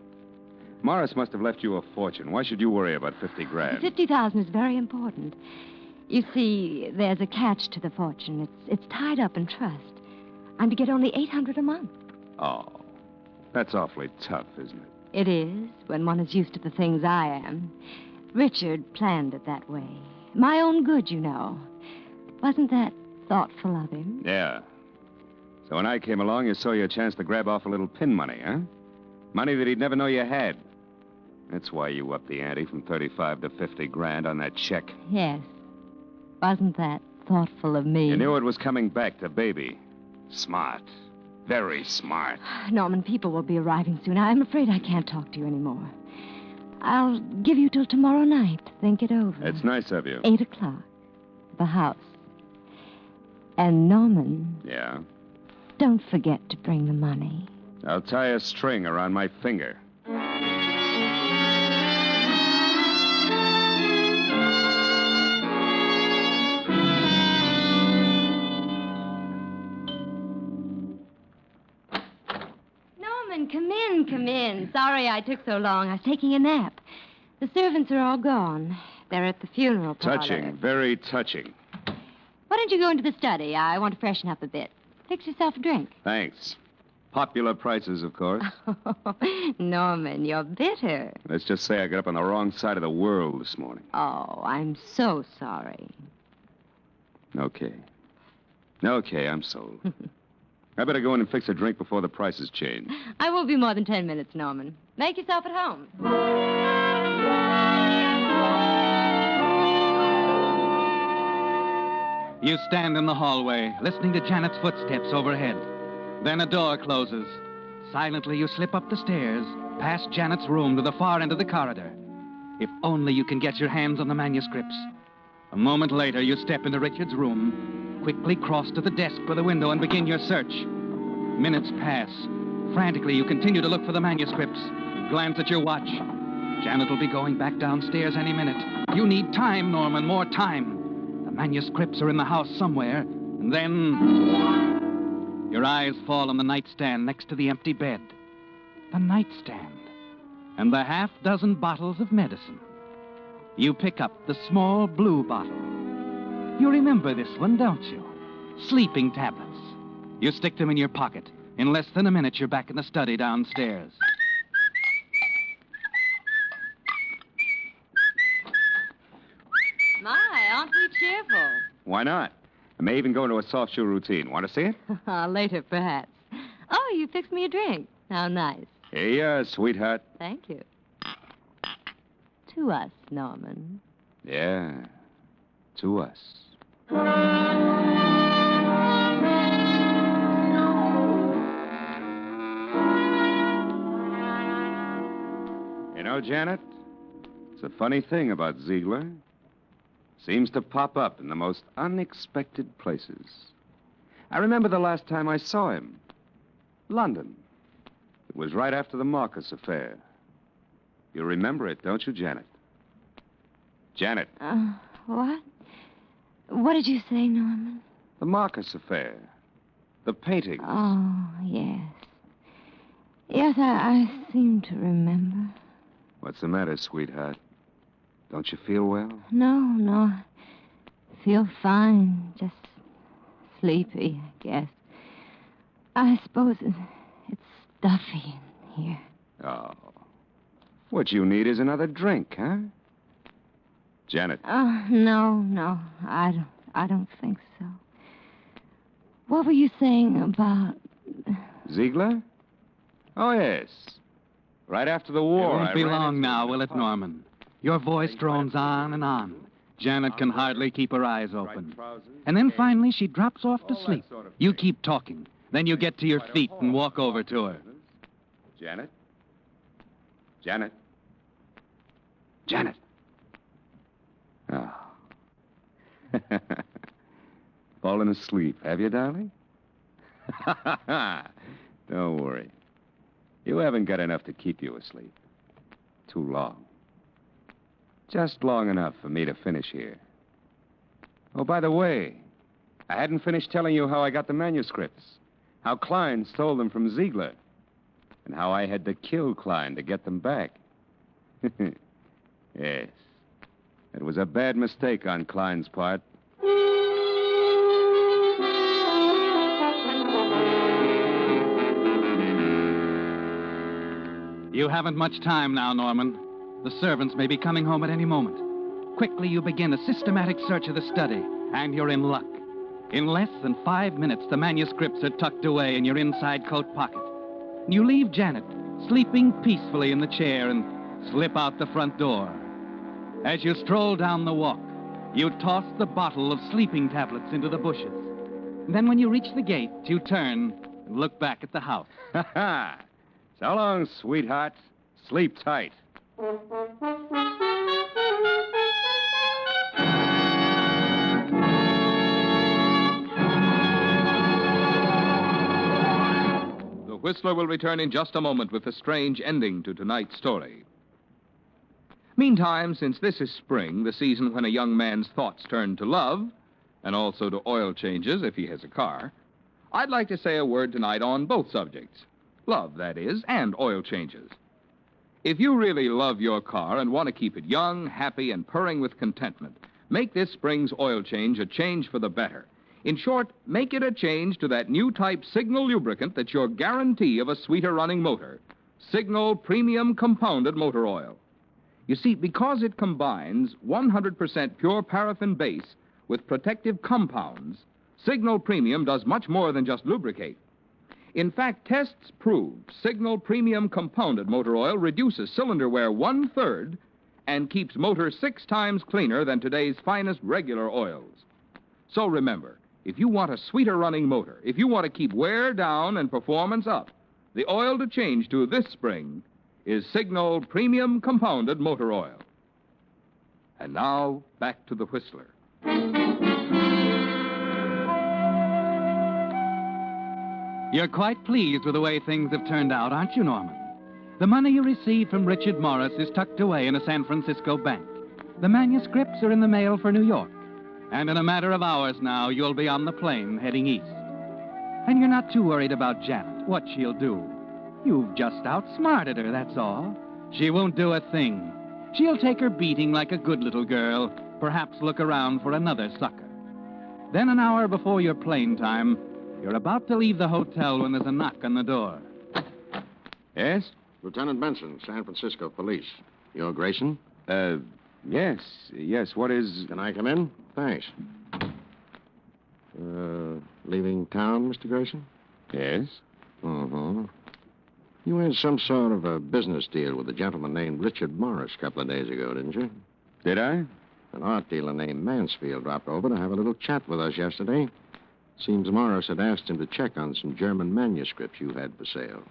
Morris must have left you a fortune. Why should you worry about $50,000? $50,000 is very important. You see, there's a catch to the fortune. It's tied up in trust. I'm to get only $800 a month. Oh, that's awfully tough, isn't it? It is, when one is used to the things I am. Richard planned it that way. My own good, you know. Wasn't that thoughtful of him? Yeah. So when I came along, you saw your chance to grab off a little pin money, huh? Money that he'd never know you had. That's why you upped the ante from $35,000 to $50,000 on that check. Yes. Wasn't that thoughtful of me? You knew it was coming back to Baby. Smart. Very smart. Norman, people will be arriving soon. I'm afraid I can't talk to you anymore. I'll give you till tomorrow night to think it over. It's nice of you. 8 o'clock. The house. And Norman... Yeah? Don't forget to bring the money. I'll tie a string around my finger. Norman, come in. Sorry I took so long. I was taking a nap. The servants are all gone. They're at the funeral parlor. Touching. Very touching. Why don't you go into the study? I want to freshen up a bit. Fix yourself a drink. Thanks. Popular prices, of course. Norman, you're bitter. Let's just say I got up on the wrong side of the world this morning. Oh, I'm so sorry. Okay, I'm sold. I better go in and fix a drink before the prices change. I won't be more than 10 minutes, Norman. Make yourself at home. You stand in the hallway, listening to Janet's footsteps overhead. Then a door closes. Silently, you slip up the stairs, past Janet's room to the far end of the corridor. If only you can get your hands on the manuscripts. A moment later, you step into Richard's room, quickly cross to the desk by the window and begin your search. Minutes pass. Frantically, you continue to look for the manuscripts. Glance at your watch. Janet will be going back downstairs any minute. You need time, Norman, more time. The manuscripts are in the house somewhere, and then... Your eyes fall on the nightstand next to the empty bed. The nightstand. And the half-dozen bottles of medicine. You pick up the small blue bottle. You remember this one, don't you? Sleeping tablets. You stick them in your pocket. In less than a minute, you're back in the study downstairs. My, aren't we cheerful? Why not? I may even go into a soft shoe routine. Want to see it? Later, perhaps. Oh, you fixed me a drink. How nice. Here you are, sweetheart. Thank you. To us, Norman. Yeah, to us. You know, Janet, it's a funny thing about Ziegler. Seems to pop up in the most unexpected places. I remember the last time I saw him. London. It was right after the Marcus affair. You remember it, don't you, Janet? Janet. What? What did you say, Norman? The Marcus affair. The paintings. Oh, yes. Yes, I seem to remember. What's the matter, sweetheart? Don't you feel well? No. I feel fine. Just sleepy, I guess. I suppose it's stuffy in here. Oh. What you need is another drink, huh? Janet. No. I don't think so. What were you saying about... Ziegler? Oh, yes. Right after the war. It won't be long now, will it, Norman? Your voice drones on and on. Janet can hardly keep her eyes open. And then finally she drops off to sleep. You keep talking. Then you get to your feet and walk over to her. Janet? Janet? Oh. Fallen asleep, have you, darling? Don't worry. You haven't got enough to keep you asleep. Too long. Just long enough for me to finish here. Oh, by the way, I hadn't finished telling you how I got the manuscripts. How Klein stole them from Ziegler. And how I had to kill Klein to get them back. Yes. It was a bad mistake on Klein's part. You haven't much time now, Norman. The servants may be coming home at any moment. Quickly, you begin a systematic search of the study, and you're in luck. In less than 5 minutes, the manuscripts are tucked away in your inside coat pocket. You leave Janet sleeping peacefully in the chair and slip out the front door. As you stroll down the walk, you toss the bottle of sleeping tablets into the bushes. Then when you reach the gate, you turn and look back at the house. Ha-ha! So long, sweetheart. Sleep tight. The Whistler will return in just a moment with the strange ending to tonight's story. Meantime, since this is spring, the season when a young man's thoughts turn to love, and also to oil changes if he has a car, I'd like to say a word tonight on both subjects. Love, that is, and oil changes. If you really love your car and want to keep it young, happy, and purring with contentment, make this spring's oil change a change for the better. In short, make it a change to that new type Signal lubricant that's your guarantee of a sweeter running motor. Signal Premium Compounded Motor Oil. You see, because it combines 100% pure paraffin base with protective compounds, Signal Premium does much more than just lubricate. In fact, tests prove Signal Premium Compounded Motor Oil reduces cylinder wear 1/3 and keeps motors 6 times cleaner than today's finest regular oils. So remember, if you want a sweeter running motor, if you want to keep wear down and performance up, the oil to change to this spring is Signal Premium Compounded Motor Oil. And now, back to the Whistler. You're quite pleased with the way things have turned out, aren't you, Norman? The money you received from Richard Morris is tucked away in a San Francisco bank. The manuscripts are in the mail for New York. And in a matter of hours now, you'll be on the plane heading east. And you're not too worried about Janet, what she'll do. You've just outsmarted her, that's all. She won't do a thing. She'll take her beating like a good little girl, perhaps look around for another sucker. Then an hour before your plane time, you're about to leave the hotel when there's a knock on the door. Yes? Lieutenant Benson, San Francisco Police. You're Grayson? Yes. Yes, what is... Can I come in? Thanks. Leaving town, Mr. Grayson? Yes? Mm-hmm. You had some sort of a business deal with a gentleman named Richard Morris a couple of days ago, didn't you? Did I? An art dealer named Mansfield dropped over to have a little chat with us yesterday. Seems Morris had asked him to check on some German manuscripts you had for sale.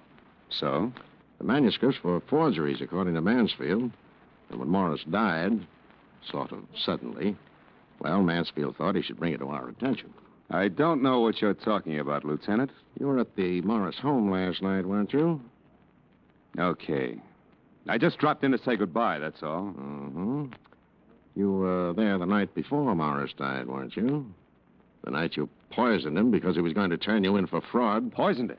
So? The manuscripts were forgeries, according to Mansfield. And when Morris died, sort of suddenly, well, Mansfield thought he should bring it to our attention. I don't know what you're talking about, Lieutenant. You were at the Morris home last night, weren't you? Okay. I just dropped in to say goodbye, that's all. Mm-hmm. You were there the night before Morris died, weren't you? The night you poisoned him because he was going to turn you in for fraud. Poisoned him?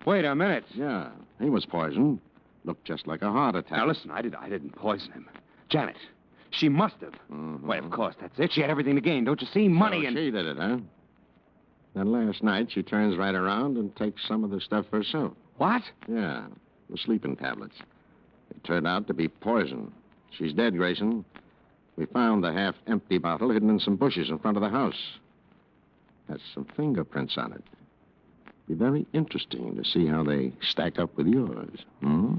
Wait a minute. Yeah, he was poisoned. Looked just like a heart attack. Now, listen, I didn't poison him. Janet, she must have. Mm-hmm. Why, of course, that's it. She had everything to gain, don't you see? Money So and... she did it, huh? Then last night, she turns right around and takes some of the stuff herself. What? Yeah, the sleeping tablets. They turned out to be poison. She's dead, Grayson. We found the half-empty bottle hidden in some bushes in front of the house. Has some fingerprints on it. Be very interesting to see how they stack up with yours. Hmm?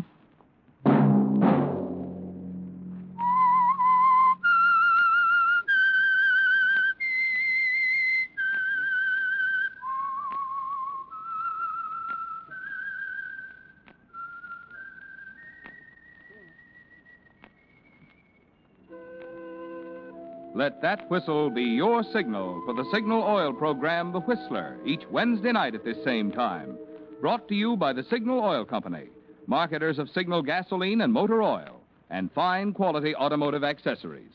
Let that whistle be your signal for the Signal Oil program, The Whistler, each Wednesday night at this same time. Brought to you by the Signal Oil Company, marketers of Signal gasoline and motor oil, and fine quality automotive accessories.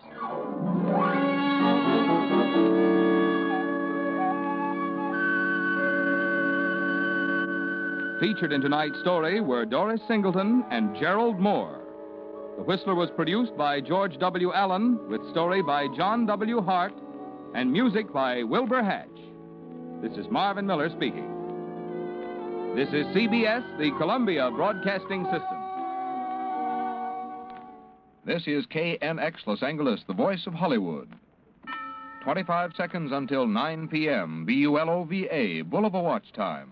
Featured in tonight's story were Doris Singleton and Gerald Moore. The Whistler was produced by George W. Allen, with story by John W. Hart, and music by Wilbur Hatch. This is Marvin Miller speaking. This is CBS, the Columbia Broadcasting System. This is KNX Los Angeles, the voice of Hollywood. 25 seconds until 9 p.m., BULOVA, Bulova watch time.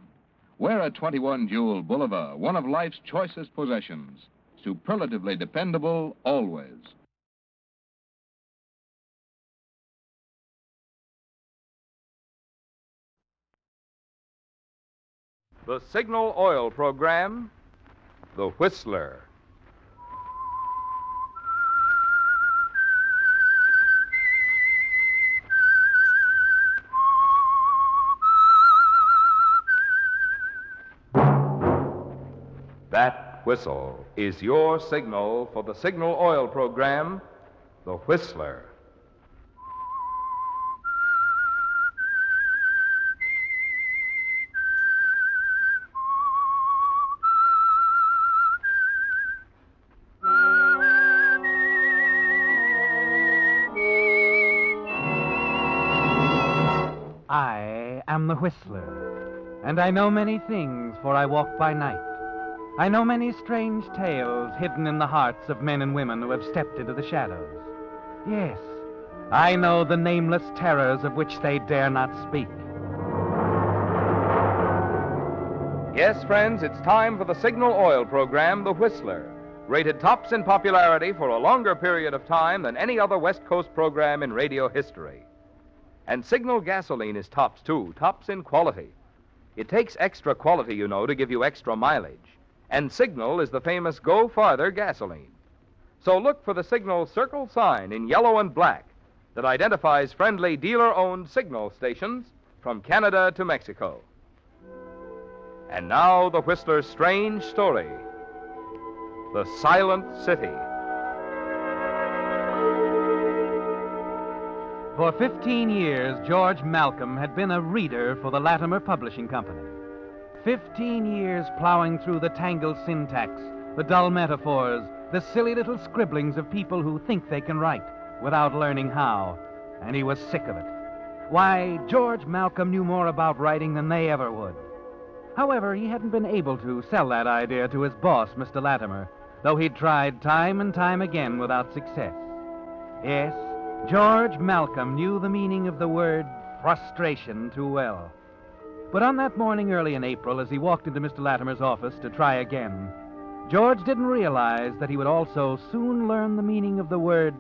Wear a 21 Jewel Bulova, one of life's choicest possessions. Superlatively dependable, always. The Signal Oil program, The Whistler. That whistle is your signal for the Signal Oil program, The Whistler. I am the Whistler, and I know many things, for I walk by night. I know many strange tales hidden in the hearts of men and women who have stepped into the shadows. Yes, I know the nameless terrors of which they dare not speak. Yes, friends, it's time for the Signal Oil program, The Whistler, rated tops in popularity for a longer period of time than any other West Coast program in radio history. And Signal gasoline is tops, too, tops in quality. It takes extra quality, you know, to give you extra mileage. And Signal is the famous Go Farther gasoline. So look for the Signal circle sign in yellow and black that identifies friendly dealer-owned Signal stations from Canada to Mexico. And now the Whistler's strange story, The Silent City. For 15 years, George Malcolm had been a reader for the Latimer Publishing Company. 15 years plowing through the tangled syntax, the dull metaphors, the silly little scribblings of people who think they can write without learning how, and he was sick of it. Why, George Malcolm knew more about writing than they ever would. However, he hadn't been able to sell that idea to his boss, Mr. Latimer, though he'd tried time and time again without success. Yes, George Malcolm knew the meaning of the word frustration too well. But on that morning early in April, as he walked into Mr. Latimer's office to try again, George didn't realize that he would also soon learn the meaning of the word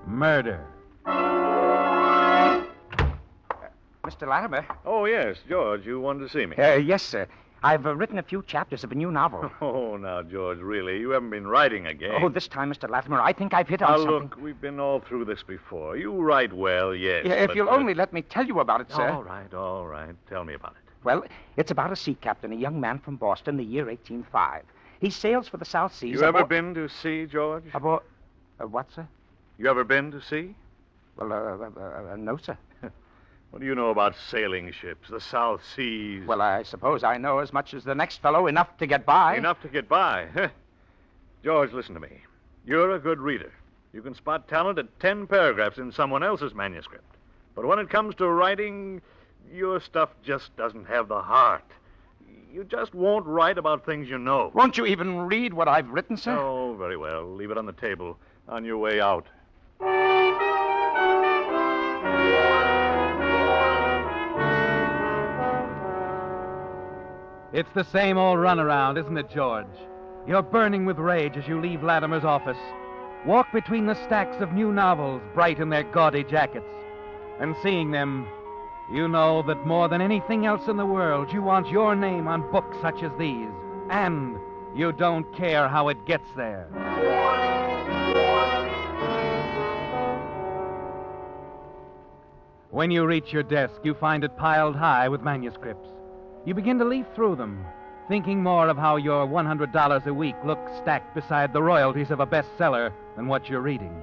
murder. Mr. Latimer? Oh, yes, George, you wanted to see me. Yes, sir. I've written a few chapters of a new novel. Oh, now, George, really, you haven't been writing again. Oh, this time, Mr. Latimer, I think I've hit on something. Look, we've been all through this before. You write well, yes. Yeah, if you'll only let me tell you about it, sir. All right. Tell me about it. Well, it's about a sea captain, a young man from Boston, the year 1805. He sails for the South Seas. You ever been to sea, George? What, sir? You ever been to sea? Well, no, sir. What do you know about sailing ships, the South Seas? Well, I suppose I know as much as the next fellow, enough to get by. Enough to get by. George, listen to me. You're a good reader. You can spot talent at 10 paragraphs in someone else's manuscript. But when it comes to writing, your stuff just doesn't have the heart. You just won't write about things you know. Won't you even read what I've written, sir? Oh, very well. Leave it on the table on your way out. It's the same old runaround, isn't it, George? You're burning with rage as you leave Latimer's office. Walk between the stacks of new novels, bright in their gaudy jackets. And seeing them, you know that more than anything else in the world, you want your name on books such as these. And you don't care how it gets there. When you reach your desk, you find it piled high with manuscripts. You begin to leaf through them, thinking more of how your $100 a week looks stacked beside the royalties of a bestseller than what you're reading.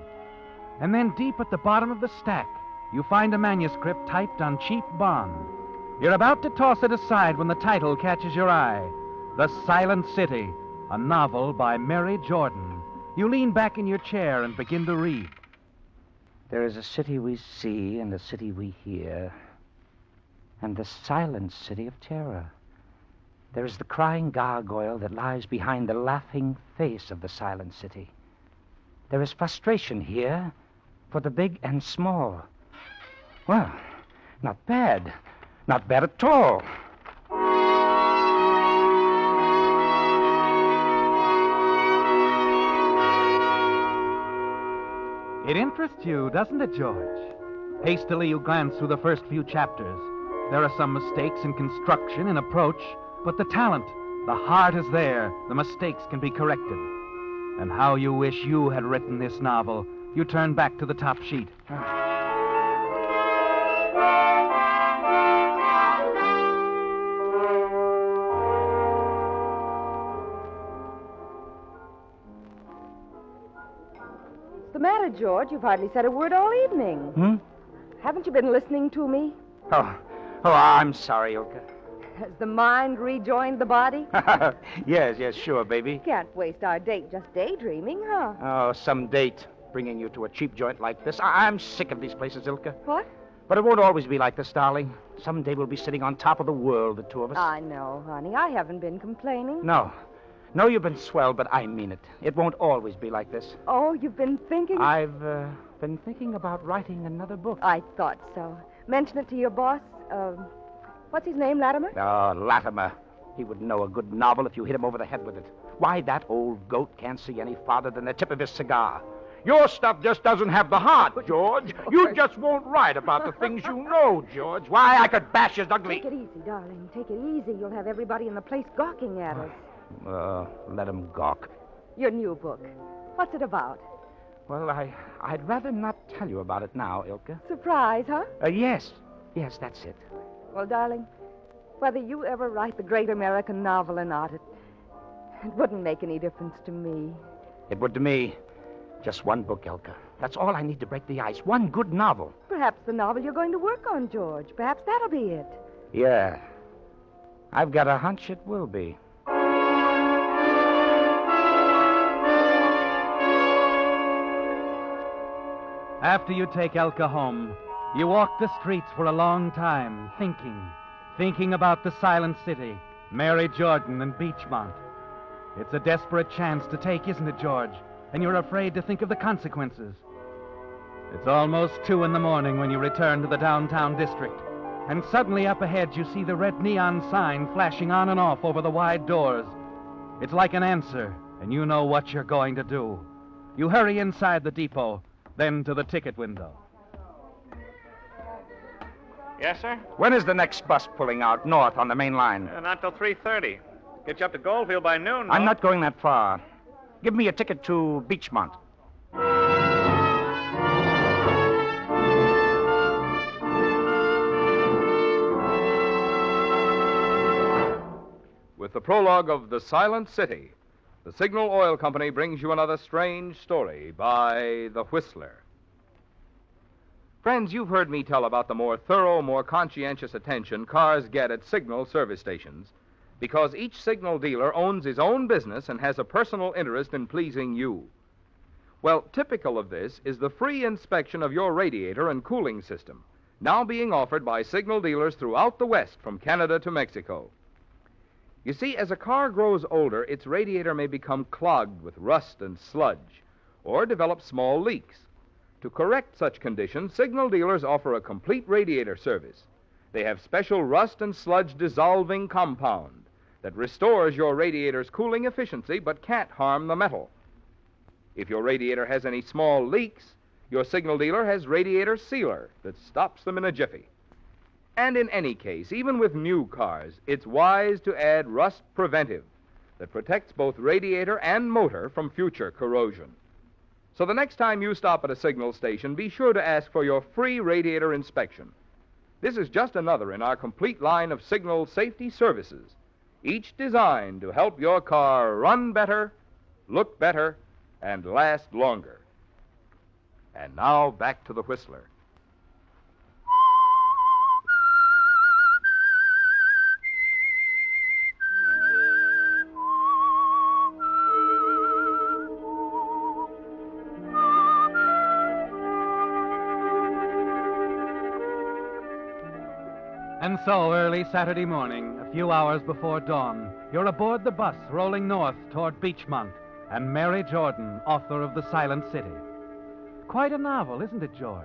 And then deep at the bottom of the stack, you find a manuscript typed on cheap bond. You're about to toss it aside when the title catches your eye. The Silent City, a novel by Mary Jordan. You lean back in your chair and begin to read. There is a city we see and a city we hear, and the silent city of terror. There is the crying gargoyle that lies behind the laughing face of the silent city. There is frustration here for the big and small. Well, not bad. Not bad at all. It interests you, doesn't it, George? Hastily you glance through the first few chapters. There are some mistakes in construction and approach, but the talent, the heart is there. The mistakes can be corrected. And how you wish you had written this novel. You turn back to the top sheet. What's the matter, George? You've hardly said a word all evening. Haven't you been listening to me? Oh, I'm sorry, Ilka. Has the mind rejoined the body? Yes, sure, baby. Can't waste our date just daydreaming, huh? Oh, some date bringing you to a cheap joint like this. I'm sick of these places, Ilka. What? But it won't always be like this, darling. Someday we'll be sitting on top of the world, the two of us. I know, honey. I haven't been complaining. No, you've been swell, but I mean it. It won't always be like this. Oh, you've been thinking? I've been thinking about writing another book. I thought so. Mention it to your boss. What's his name, Latimer? Oh, Latimer. He would know a good novel if you hit him over the head with it. Why, that old goat can't see any farther than the tip of his cigar. Your stuff just doesn't have the heart, George. You just won't write about the things you know, George. Why, I could bash his ugly... Take it easy, darling. Take it easy. You'll have everybody in the place gawking at us. Let him gawk. Your new book. What's it about? Well, I'd rather not tell you about it now, Ilka. Surprise, huh? Yes, that's it. Well, darling, whether you ever write the great American novel or not, it wouldn't make any difference to me. It would to me. Just one book, Ilka. That's all I need to break the ice. One good novel. Perhaps the novel you're going to work on, George. Perhaps that'll be it. Yeah. I've got a hunch it will be. After you take Elka home, you walk the streets for a long time, thinking about the silent city, Mary Jordan and Beachmont. It's a desperate chance to take, isn't it, George? And you're afraid to think of the consequences. It's almost 2 a.m. when you return to the downtown district, and suddenly up ahead you see the red neon sign flashing on and off over the wide doors. It's like an answer, and you know what you're going to do. You hurry inside the depot, then to the ticket window. Yes, sir? When is the next bus pulling out north on the main line? Not till 3:30. Get you up to Goldfield by noon, I'm not going that far. Give me a ticket to Beachmont. With the prologue of The Silent City, the Signal Oil Company brings you another strange story by The Whistler. Friends, you've heard me tell about the more thorough, more conscientious attention cars get at signal service stations because each signal dealer owns his own business and has a personal interest in pleasing you. Well, typical of this is the free inspection of your radiator and cooling system, now being offered by signal dealers throughout the West from Canada to Mexico. You see, as a car grows older, its radiator may become clogged with rust and sludge or develop small leaks. To correct such conditions, signal dealers offer a complete radiator service. They have special rust and sludge dissolving compound that restores your radiator's cooling efficiency but can't harm the metal. If your radiator has any small leaks, your signal dealer has radiator sealer that stops them in a jiffy. And in any case, even with new cars, it's wise to add rust preventive that protects both radiator and motor from future corrosion. So the next time you stop at a signal station, be sure to ask for your free radiator inspection. This is just another in our complete line of signal safety services, each designed to help your car run better, look better, and last longer. And now back to the Whistler. And so, early Saturday morning, a few hours before dawn, you're aboard the bus rolling north toward Beachmont and Mary Jordan, author of The Silent City. Quite a novel, isn't it, George?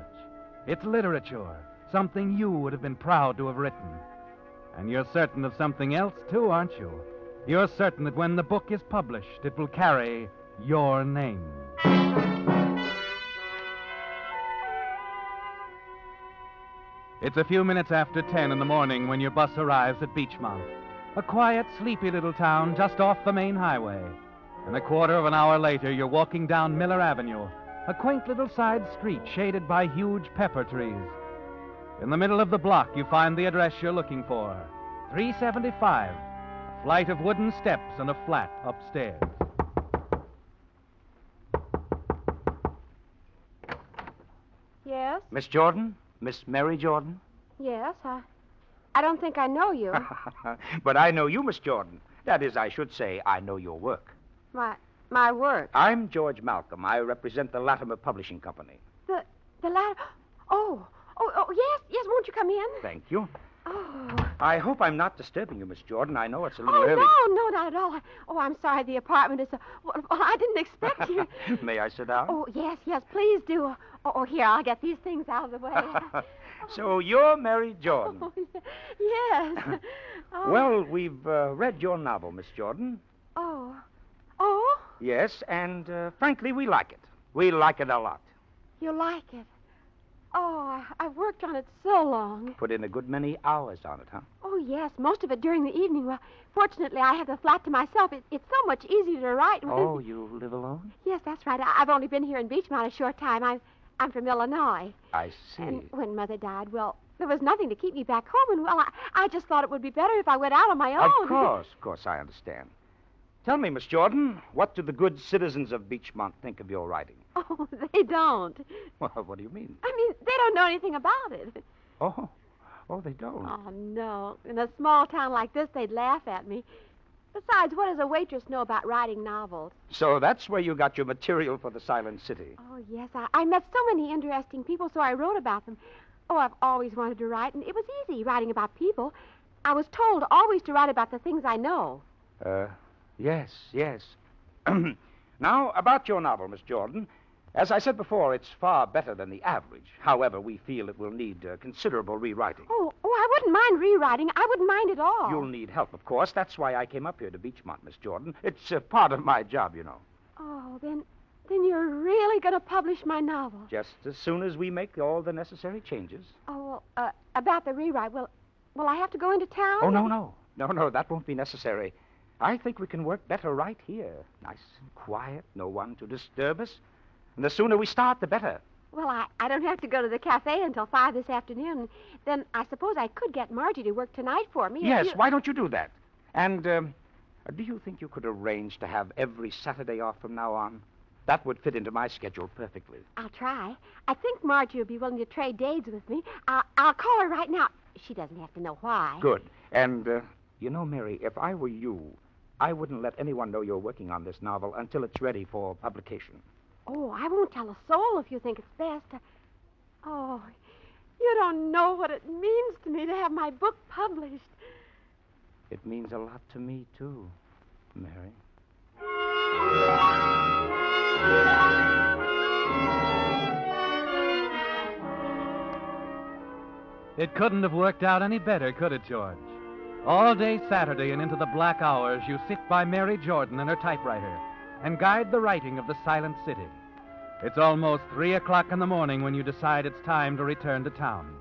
It's literature, something you would have been proud to have written. And you're certain of something else, too, aren't you? You're certain that when the book is published, it will carry your name. It's a few minutes after 10 in the morning when your bus arrives at Beachmont, a quiet, sleepy little town just off the main highway. And a quarter of an hour later, you're walking down Miller Avenue, a quaint little side street shaded by huge pepper trees. In the middle of the block, you find the address you're looking for, 375, a flight of wooden steps and a flat upstairs. Yes? Miss Jordan? Miss Mary Jordan? Yes, I don't think I know you. But I know you, Miss Jordan. That is, I should say, I know your work. My work? I'm George Malcolm. I represent the Latimer Publishing Company. The Latimer... Oh, yes, won't you come in? Thank you. Oh. I hope I'm not disturbing you, Miss Jordan. I know it's a little early. No, not at all. I'm sorry, the apartment is... Well, I didn't expect you. May I sit down? Oh, yes, please do. Here, I'll get these things out of the way. So you're Mary Jordan. Oh, yes. Oh. Well, we've read your novel, Miss Jordan. Oh? Yes, and frankly, we like it. We like it a lot. You like it? Oh, I've worked on it so long. Put in a good many hours on it, huh? Oh, yes, most of it during the evening. Well, fortunately, I have the flat to myself. It's so much easier to write. Oh, you live alone? Yes, that's right. I've only been here in Beachmont a short time. I'm from Illinois. I see. And when Mother died, well, there was nothing to keep me back home, and, well, I just thought it would be better if I went out on my own. Of course, I understand. Tell me, Miss Jordan, what do the good citizens of Beachmont think of your writing? Oh, they don't. Well, what do you mean? I mean, they don't know anything about it. Oh, they don't. Oh, no. In a small town like this, they'd laugh at me. Besides, what does a waitress know about writing novels? So that's where you got your material for The Silent City. Oh, yes. I met so many interesting people, so I wrote about them. Oh, I've always wanted to write, and it was easy writing about people. I was told always to write about the things I know. Yes. Now, about your novel, Miss Jordan. As I said before, it's far better than the average. However, we feel it will need considerable rewriting. Oh, I wouldn't mind rewriting. I wouldn't mind at all. You'll need help, of course. That's why I came up here to Beachmont, Miss Jordan. It's part of my job, you know. Oh, then you're really going to publish my novel? Just as soon as we make all the necessary changes. Oh, well, about the rewrite, will I have to go into town? Oh, no, that won't be necessary. I think we can work better right here. Nice and quiet, no one to disturb us. And the sooner we start, the better. Well, I don't have to go to the cafe until 5 this afternoon. Then I suppose I could get Margie to work tonight for me. Yes, why don't you do that? And do you think you could arrange to have every Saturday off from now on? That would fit into my schedule perfectly. I'll try. I think Margie will be willing to trade days with me. I'll call her right now. She doesn't have to know why. Good. And, Mary, if I were you, I wouldn't let anyone know you're working on this novel until it's ready for publication. Oh, I won't tell a soul if you think it's best. Oh, you don't know what it means to me to have my book published. It means a lot to me, too, Mary. It couldn't have worked out any better, could it, George? All day Saturday and into the black hours, you sit by Mary Jordan and her typewriter and guide the writing of The Silent City. It's almost 3 o'clock in the morning when you decide it's time to return to town.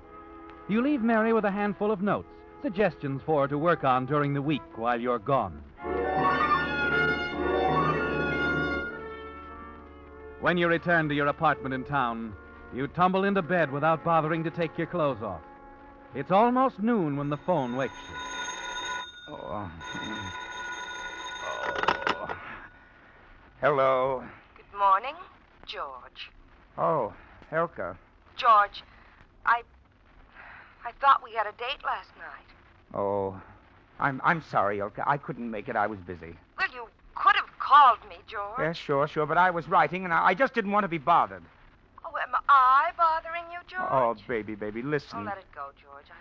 You leave Mary with a handful of notes, suggestions for her to work on during the week while you're gone. When you return to your apartment in town, you tumble into bed without bothering to take your clothes off. It's almost noon when the phone wakes you. Oh. Hello. Good morning, George. Oh, Elka. George, I thought we had a date last night. Oh, I'm sorry, Elka. I couldn't make it. I was busy. Well, you could have called me, George. Yes, sure. But I was writing, and I just didn't want to be bothered. Oh, am I bothering you, George? Oh, baby, listen. Oh, let it go, George. I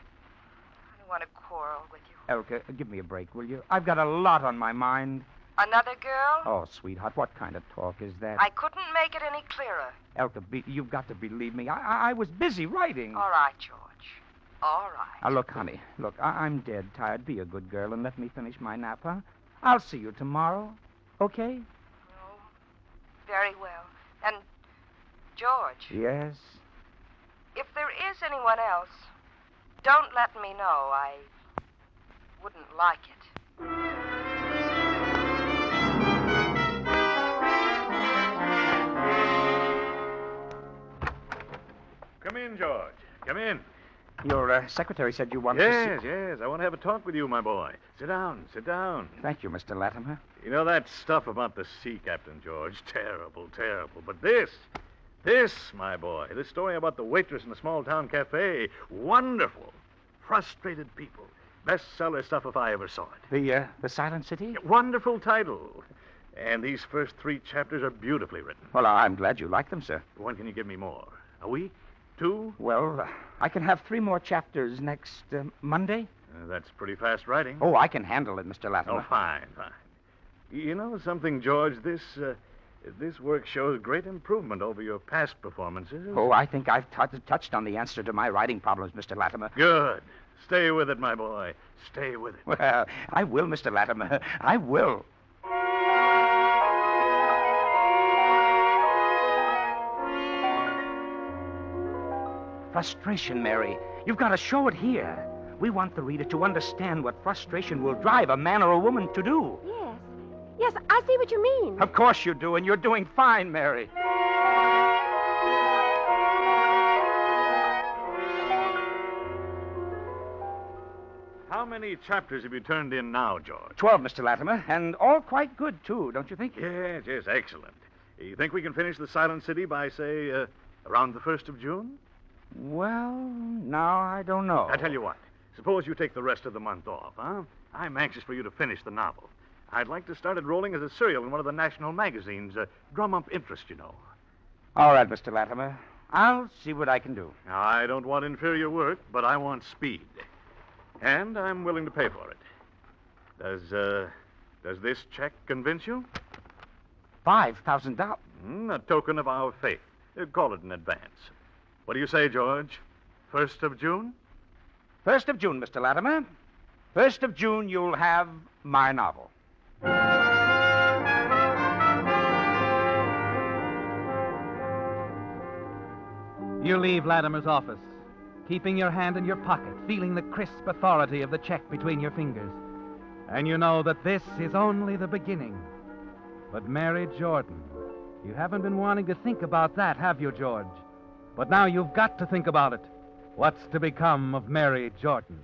don't want to quarrel with you. Elka, give me a break, will you? I've got a lot on my mind. Another girl? Oh, sweetheart, what kind of talk is that? I couldn't make it any clearer. Elka, you've got to believe me. I was busy writing. All right, George. All right. Now, look, honey. Look, I'm dead tired. Be a good girl and let me finish my nap, huh? I'll see you tomorrow. Okay? Oh, very well. And, George. Yes? If there is anyone else, don't let me know. I wouldn't like it. Come in, George. Come in. Your secretary said you wanted to see... Yes. I want to have a talk with you, my boy. Sit down. Thank you, Mr. Latimer. You know that stuff about the sea captain, George? Terrible. But this, my boy, this story about the waitress in the small-town cafe, wonderful. Frustrated people. Bestseller stuff if I ever saw it. The Silent City? Wonderful title. And these first 3 chapters are beautifully written. Well, I'm glad you like them, sir. When can you give me more? A week? 2? Well, I can have 3 more chapters next Monday. That's pretty fast writing. Oh, I can handle it, Mr. Latimer. Oh, fine. You know something, George? This work shows great improvement over your past performances. Oh, I think I've touched on the answer to my writing problems, Mr. Latimer. Good. Stay with it, my boy. Stay with it. Well, I will, Mr. Latimer. I will. Frustration, Mary. You've got to show it here. We want the reader to understand what frustration will drive a man or a woman to do. Yes, I see what you mean. Of course you do, and you're doing fine, Mary. How many chapters have you turned in now, George? 12, Mr. Latimer, and all quite good, too, don't you think? Yes, excellent. You think we can finish The Silent City by, say, around the 1st of June? Well, now I don't know. I tell you what. Suppose you take the rest of the month off, huh? I'm anxious for you to finish the novel. I'd like to start it rolling as a serial in one of the national magazines. Drum up interest, you know. All right, Mr. Latimer. I'll see what I can do. Now, I don't want inferior work, but I want speed. And I'm willing to pay for it. Does this check convince you? $5,000. A token of our faith. Call it in advance. What do you say, George? 1st of June? 1st of June, Mr. Latimer. 1st of June, you'll have my novel. You leave Latimer's office, keeping your hand in your pocket, feeling the crisp authority of the check between your fingers. And you know that this is only the beginning. But Mary Jordan, you haven't been wanting to think about that, have you, George? But now you've got to think about it. What's to become of Mary Jordan?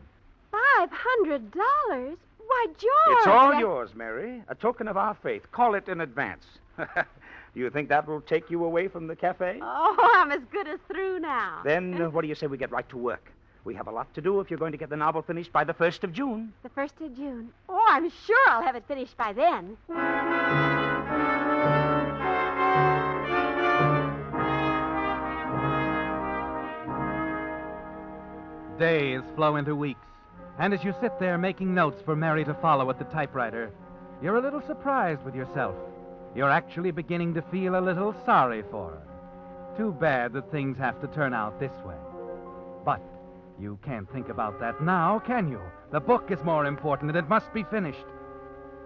$500? Why, George! It's all yours, Mary. A token of our faith. Call it in advance. Do you think that will take you away from the cafe? Oh, I'm as good as through now. Then what do you say we get right to work? We have a lot to do if you're going to get the novel finished by the 1st of June. The 1st of June. Oh, I'm sure I'll have it finished by then. Days flow into weeks, and as you sit there making notes for Mary to follow at the typewriter, you're a little surprised with yourself. You're actually beginning to feel a little sorry for her. Too bad that things have to turn out this way. But you can't think about that now, can you? The book is more important, and it must be finished.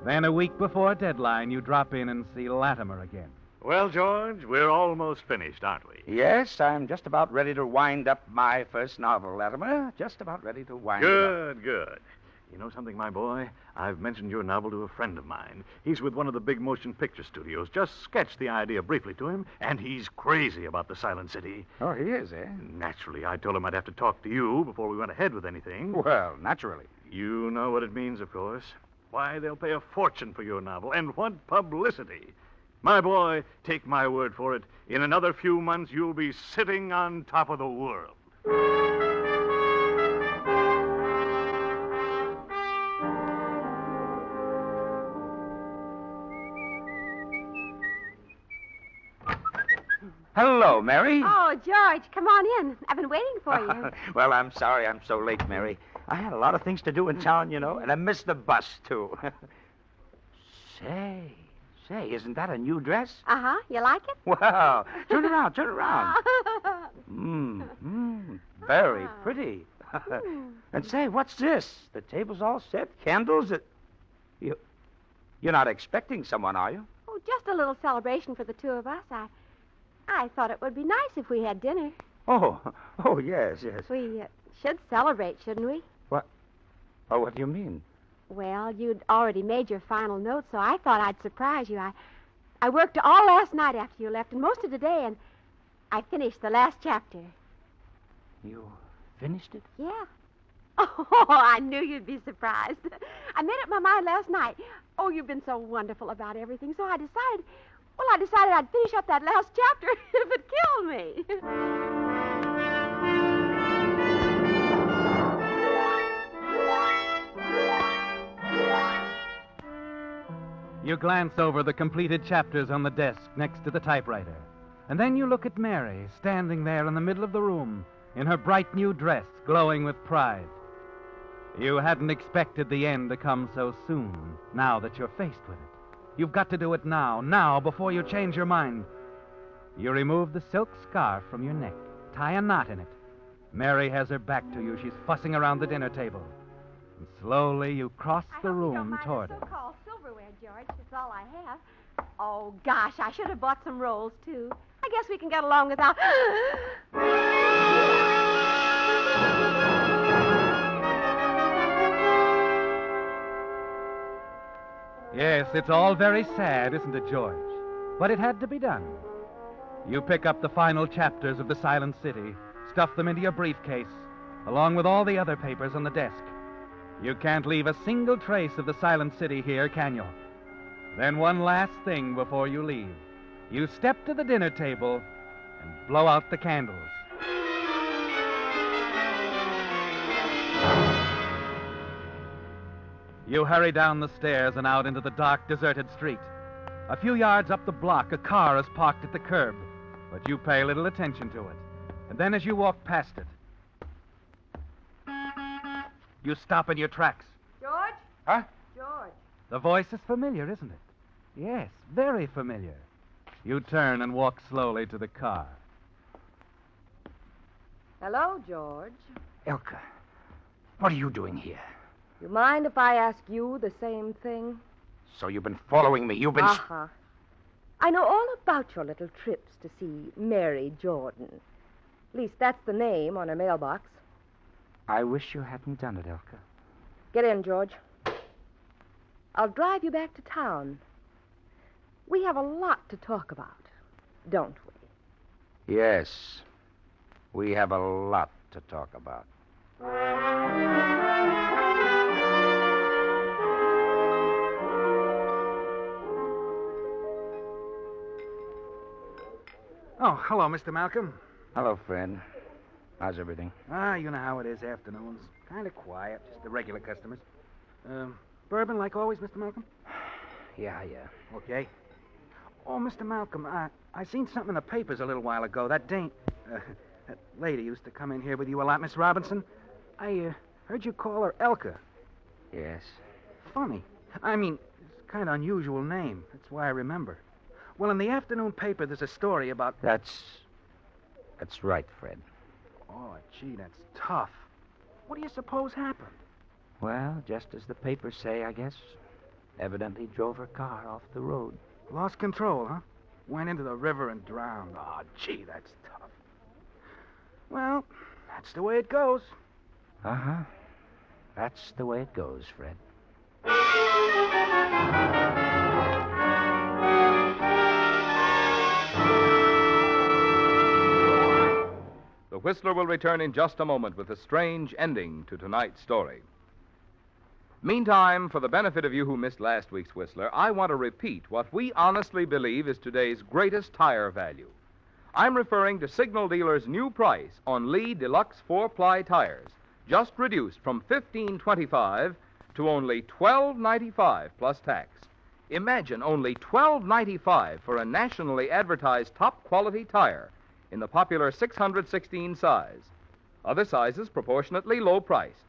Then a week before deadline, you drop in and see Latimer again. Well, George, we're almost finished, aren't we? Yes, I'm just about ready to wind up my first novel, Latimer. Just about ready to wind it up. Good. You know something, my boy? I've mentioned your novel to a friend of mine. He's with one of the big motion picture studios. Just sketched the idea briefly to him, and he's crazy about the Silent City. Oh, he is, eh? Naturally, I told him I'd have to talk to you before we went ahead with anything. Well, naturally. You know what it means, of course. Why, they'll pay a fortune for your novel, and what publicity. My boy, take my word for it. In another few months, you'll be sitting on top of the world. Hello, Mary. Oh, George, come on in. I've been waiting for you. Well, I'm sorry I'm so late, Mary. I had a lot of things to do in town, you know, and I missed the bus, too. Say, isn't that a new dress? Uh-huh. You like it? Wow. Turn around. Very pretty. And say, what's this? The table's all set, candles. You're not expecting someone, are you? Oh, just a little celebration for the two of us. I thought it would be nice if we had dinner. Oh, yes. We should celebrate, shouldn't we? What? Oh, what do you mean? Well, you'd already made your final note, so I thought I'd surprise you. I worked all last night after you left and most of the day, and I finished the last chapter. You finished it? Yeah. Oh, I knew you'd be surprised. I made up my mind last night. Oh, you've been so wonderful about everything, so I decided I'd finish up that last chapter if it killed me. You glance over the completed chapters on the desk next to the typewriter. And then you look at Mary, standing there in the middle of the room, in her bright new dress, glowing with pride. You hadn't expected the end to come so soon, now that you're faced with it. You've got to do it now, before you change your mind. You remove the silk scarf from your neck, tie a knot in it. Mary has her back to you. She's fussing around the dinner table. And slowly you cross the room toward her. So-called silverware, George. It's all I have. Oh, gosh, I should have bought some rolls, too. I guess we can get along without... Yes, it's all very sad, isn't it, George? But it had to be done. You pick up the final chapters of The Silent City, stuff them into your briefcase, along with all the other papers on the desk. You can't leave a single trace of The Silent City here, can you? Then one last thing before you leave. You step to the dinner table and blow out the candles. You hurry down the stairs and out into the dark, deserted street. A few yards up the block, a car is parked at the curb, but you pay little attention to it. And then as you walk past it, you stop in your tracks. George? Huh? George. The voice is familiar, isn't it? Yes, very familiar. You turn and walk slowly to the car. Hello, George. Elka, what are you doing here? You mind if I ask you the same thing? So you've been following me. You've been... Uh-huh. I know all about your little trips to see Mary Jordan. At least that's the name on her mailbox. I wish you hadn't done it, Elka. Get in, George. I'll drive you back to town. We have a lot to talk about, don't we? Yes. We have a lot to talk about. Oh, hello, Mr. Malcolm. Hello, Fred. How's everything? You know how it is afternoons. Kind of quiet, just the regular customers. Bourbon like always, Mr. Malcolm? Yeah. Okay. Oh, Mr. Malcolm, I seen something in the papers a little while ago. That that lady used to come in here with you a lot, Miss Robinson. I heard you call her Elka. Yes. Funny. I mean, it's a kind of unusual name. That's why I remember. Well, in the afternoon paper, there's a story about... That's right, Fred. Oh, gee, that's tough. What do you suppose happened? Well, just as the papers say, I guess. Evidently drove her car off the road. Lost control, huh? Went into the river and drowned. Oh, gee, that's tough. Well, that's the way it goes. Uh-huh. That's the way it goes, Fred. The Whistler will return in just a moment with a strange ending to tonight's story. Meantime, for the benefit of you who missed last week's Whistler, I want to repeat what we honestly believe is today's greatest tire value. I'm referring to Signal Dealer's new price on Lee Deluxe 4-ply tires, just reduced from $15.25 to only $12.95 plus tax. Imagine only $12.95 for a nationally advertised top-quality tire in the popular 616 size. Other sizes proportionately low-priced.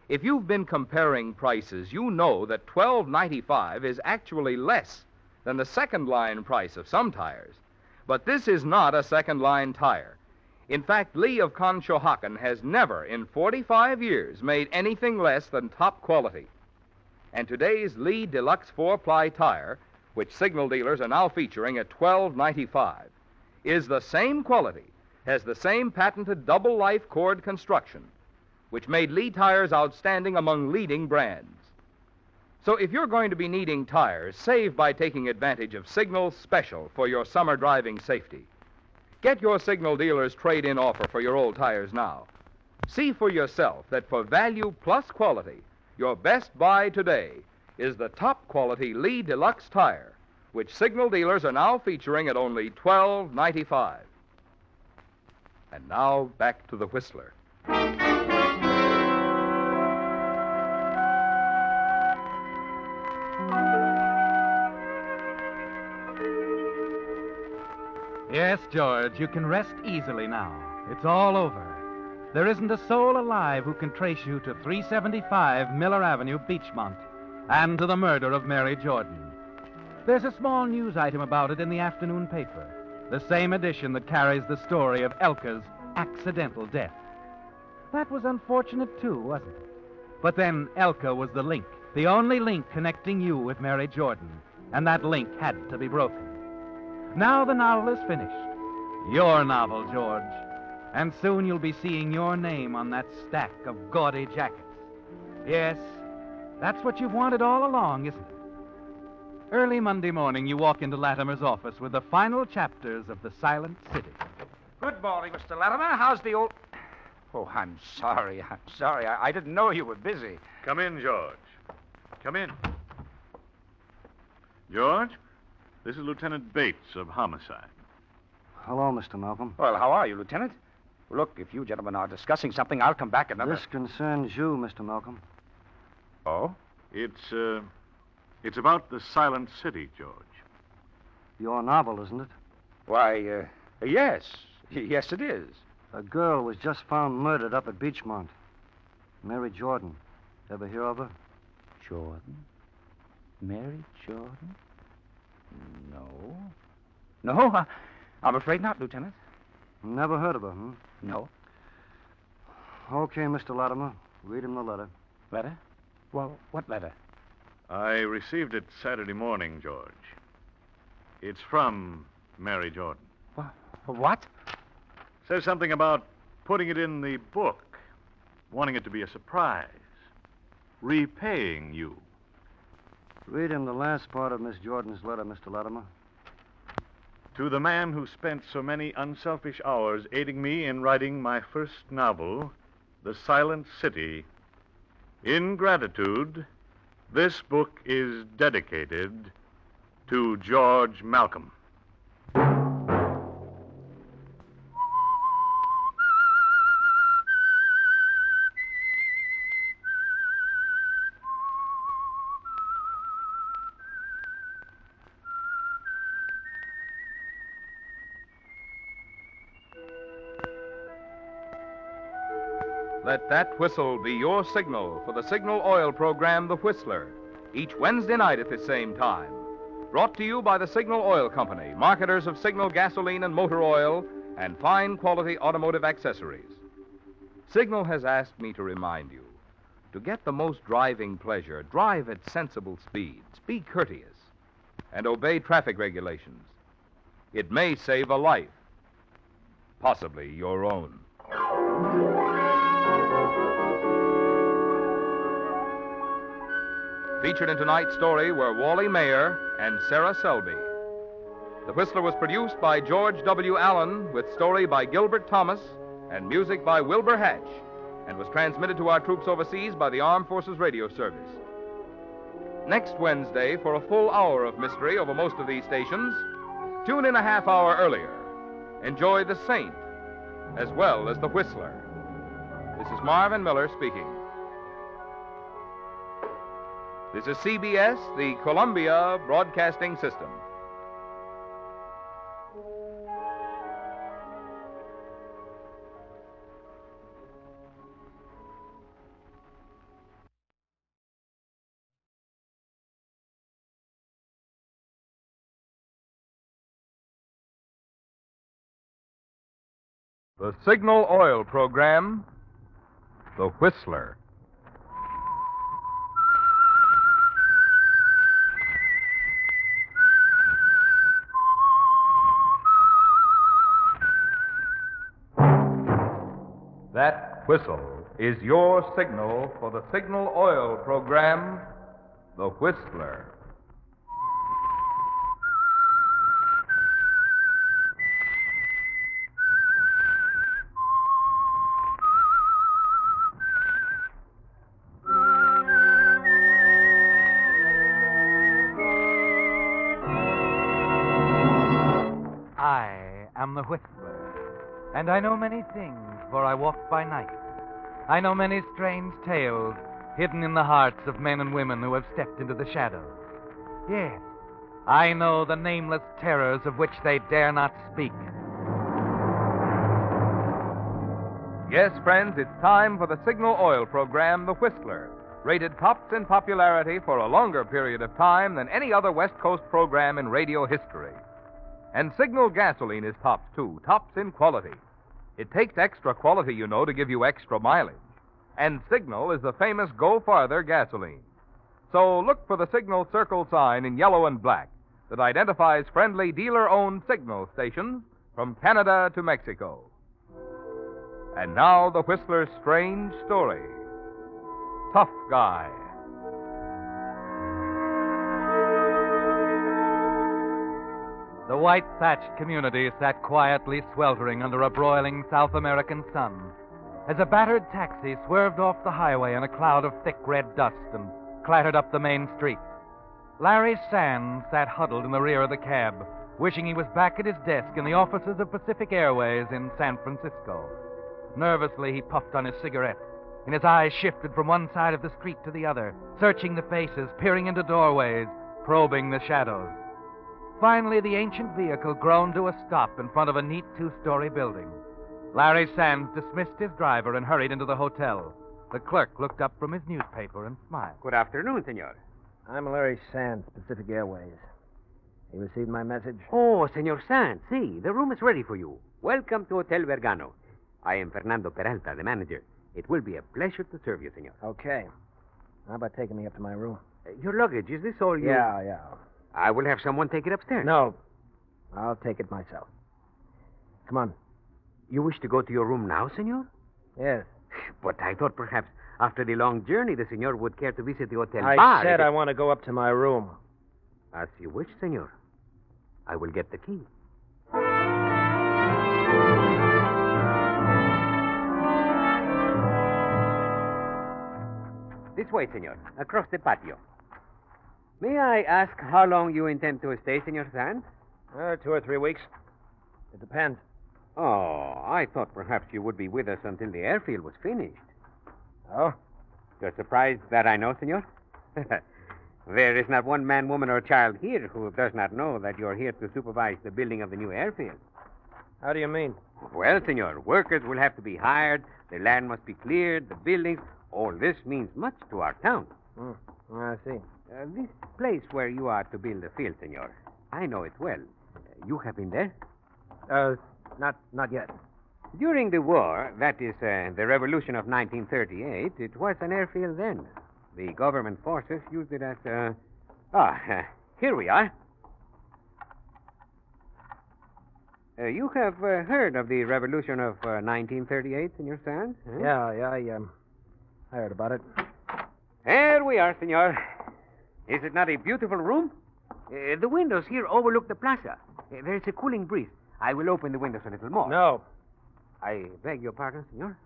If you've been comparing prices, you know that $12.95 is actually less than the second-line price of some tires. But this is not a second-line tire. In fact, Lee of Conshohocken has never in 45 years made anything less than top quality. And today's Lee Deluxe 4-ply tire, which Signal Dealers are now featuring at $12.95, is the same quality, has the same patented double-life cord construction, which made Lee tires outstanding among leading brands. So if you're going to be needing tires, save by taking advantage of Signal's special for your summer driving safety. Get your Signal Dealer's trade-in offer for your old tires now. See for yourself that for value plus quality, your best buy today is the top-quality Lee Deluxe tire, which Signal Dealers are now featuring at only $12.95. And now, back to the Whistler. Yes, George, you can rest easily now. It's all over. There isn't a soul alive who can trace you to 375 Miller Avenue, Beachmont, and to the murder of Mary Jordan. There's a small news item about it in the afternoon paper, the same edition that carries the story of Elka's accidental death. That was unfortunate, too, wasn't it? But then Elka was the link, the only link connecting you with Mary Jordan, and that link had to be broken. Now the novel is finished. Your novel, George. And soon you'll be seeing your name on that stack of gaudy jackets. Yes, that's what you've wanted all along, isn't it? Early Monday morning, you walk into Latimer's office with the final chapters of The Silent City. Good morning, Mr. Latimer. How's the old... Oh, I'm sorry. I didn't know you were busy. Come in, George. Come in. George, this is Lieutenant Bates of Homicide. Hello, Mr. Malcolm. Well, how are you, Lieutenant? Look, if you gentlemen are discussing something, I'll come back another... This concerns you, Mr. Malcolm. Oh? It's about the Silent City, George. Your novel, isn't it? Why, yes. Yes, it is. A girl was just found murdered up at Beachmont. Mary Jordan. Ever hear of her? Jordan? Mary Jordan? No, I'm afraid not, Lieutenant. Never heard of her, hmm? No. Okay, Mr. Latimer. Read him the letter. Letter? Well, what letter? I received it Saturday morning, George. It's from Mary Jordan. What? Says something about putting it in the book, wanting it to be a surprise, repaying you. Read him the last part of Miss Jordan's letter, Mr. Latimer. To the man who spent so many unselfish hours aiding me in writing my first novel, The Silent City, in gratitude, this book is dedicated to George Malcolm. Let that whistle be your signal for the Signal Oil program, The Whistler, each Wednesday night at the same time. Brought to you by the Signal Oil Company, marketers of Signal gasoline and motor oil and fine quality automotive accessories. Signal has asked me to remind you, to get the most driving pleasure, drive at sensible speeds, be courteous, and obey traffic regulations. It may save a life, possibly your own. Featured in tonight's story were Wally Mayer and Sarah Selby. The Whistler was produced by George W. Allen, with story by Gilbert Thomas and music by Wilbur Hatch, and was transmitted to our troops overseas by the Armed Forces Radio Service. Next Wednesday, for a full hour of mystery over most of these stations, tune in a half hour earlier. Enjoy The Saint as well as The Whistler. This is Marvin Miller speaking. This is CBS, the Columbia Broadcasting System. The Signal Oil program, The Whistler. That whistle is your signal for the Signal Oil program, The Whistler. I am the Whistler, and I know many things, for I walk by night. I know many strange tales hidden in the hearts of men and women who have stepped into the shadows. Yes, I know the nameless terrors of which they dare not speak. Yes, friends, it's time for the Signal Oil program, The Whistler, rated tops in popularity for a longer period of time than any other West Coast program in radio history. And Signal gasoline is tops, too, tops in quality. It takes extra quality, you know, to give you extra mileage. And Signal is the famous Go Farther gasoline. So look for the Signal circle sign in yellow and black that identifies friendly dealer-owned Signal stations from Canada to Mexico. And now the Whistler's strange story. Tough Guy. The white-thatched community sat quietly sweltering under a broiling South American sun as a battered taxi swerved off the highway in a cloud of thick red dust and clattered up the main street. Larry Sands sat huddled in the rear of the cab, wishing he was back at his desk in the offices of Pacific Airways in San Francisco. Nervously, he puffed on his cigarette, and his eyes shifted from one side of the street to the other, searching the faces, peering into doorways, probing the shadows. Finally, the ancient vehicle groaned to a stop in front of a neat two-story building. Larry Sands dismissed his driver and hurried into the hotel. The clerk looked up from his newspaper and smiled. Good afternoon, senor. I'm Larry Sands, Pacific Airways. You received my message? Oh, Senor Sands, see, the room is ready for you. Welcome to Hotel Vergano. I am Fernando Peralta, the manager. It will be a pleasure to serve you, senor. Okay. How about taking me up to my room? Your luggage, is this all you... Yeah. I will have someone take it upstairs. No. I'll take it myself. Come on. You wish to go to your room now, senor? Yes. But I thought perhaps after the long journey, the senor would care to visit the hotel I bar. said I want to go up to my room. As you wish, senor. I will get the key. This way, senor. Across the patio. May I ask how long you intend to stay, Senor Sands? 2 or 3 weeks. It depends. Oh, I thought perhaps you would be with us until the airfield was finished. Oh? You're surprised that I know, senor? There is not one man, woman, or child here who does not know that you're here to supervise the building of the new airfield. How do you mean? Well, senor, workers will have to be hired, the land must be cleared, the buildings. All this means much to our town. I see. This place where you are to build a field, senor, I know it well. You have been there? Not yet. During the war, that is, the revolution of 1938, it was an airfield then. The government forces used it as here we are. You have heard of the revolution of 1938, Senor Sands? Huh? Yeah, I heard about it. Here we are, senor. Is it not a beautiful room? The windows here overlook the plaza. There's a cooling breeze. I will open the windows a little more. No. I beg your pardon, senor?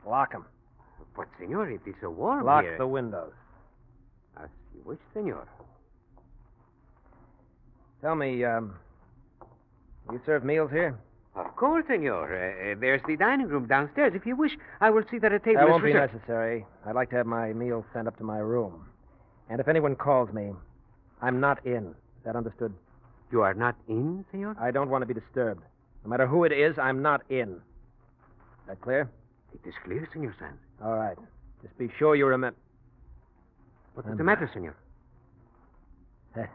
Lock them. But, senor, it is so warm Lock here. the windows. As you wish, senor. Tell me, you serve meals here? Of course, senor. There's the dining room downstairs. If you wish, I will see that a table That is won't be reserved. necessary. I'd like to have my meals sent up to my room. And if anyone calls me, I'm not in. Is that understood? You are not in, senor? I don't want to be disturbed. No matter who it is, I'm not in. Is that clear? It is clear, senor Sands. All right. Just be sure you remember. What is the matter, senor? That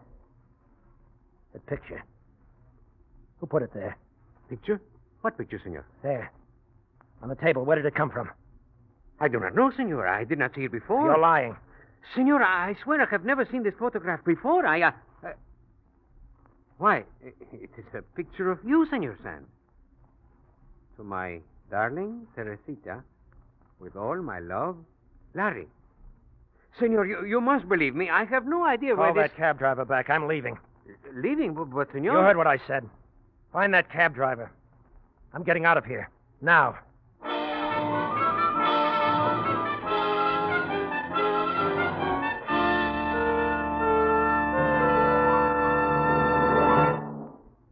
picture. Who put it there? Picture? What picture, senor? There. On the table. Where did it come from? I do not know, senor. I did not see it before. You're lying. Senor, I swear I have never seen this photograph before. Why, it is a picture of you, Senor Sands. To my darling Teresita, with all my love, Larry. Senor, you must believe me. I have no idea where Call that cab driver back. I'm leaving. Leaving? But, senor... You heard what I said. Find that cab driver. I'm getting out of here. Now.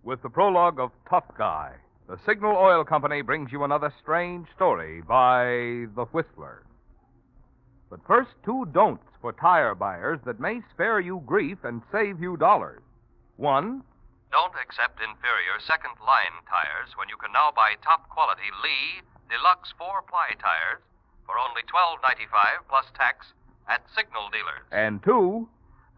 With the prologue of Tough Guy, the Signal Oil Company brings you another strange story by The Whistler. But first, two don'ts for tire buyers that may spare you grief and save you dollars. One, don't accept inferior second-line tires when you can now buy top-quality Lee Deluxe 4-ply tires for only $12.95 plus tax at Signal dealers. And two,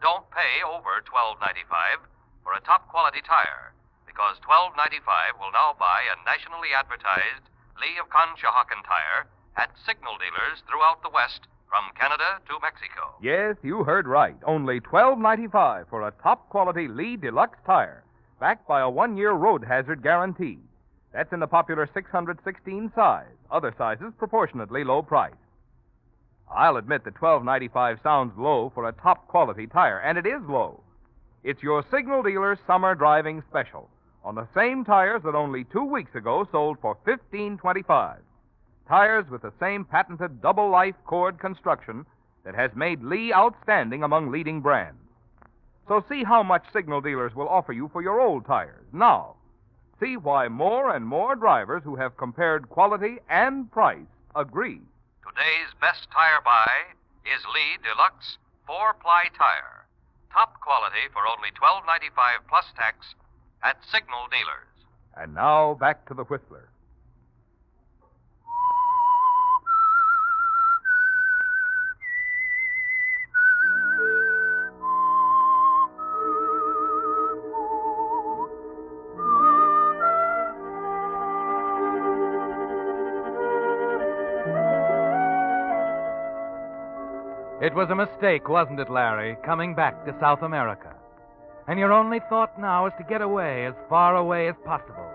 don't pay over $12.95 for a top-quality tire, because $12.95 will now buy a nationally advertised Lee of Conshohocken tire at Signal dealers throughout the West, from Canada to Mexico. yes, you heard right. Only $12.95 for a top-quality Lee Deluxe tire, backed by a 1-year road hazard guarantee. That's in the popular 616 size. Other sizes proportionately low price. I'll admit that $12.95 sounds low for a top-quality tire, and it is low. It's your Signal dealer's summer driving special on the same tires that only 2 weeks ago sold for $15.25. Tires with the same patented double-life cord construction that has made Lee outstanding among leading brands. So see how much Signal dealers will offer you for your old tires now. See why more and more drivers who have compared quality and price agree. Today's best tire buy is Lee Deluxe 4-ply tire. Top quality for only $12.95 plus tax at Signal dealers. And now back to the Whistler. It was a mistake, wasn't it, Larry, coming back to South America? And your only thought now is to get away, as far away as possible.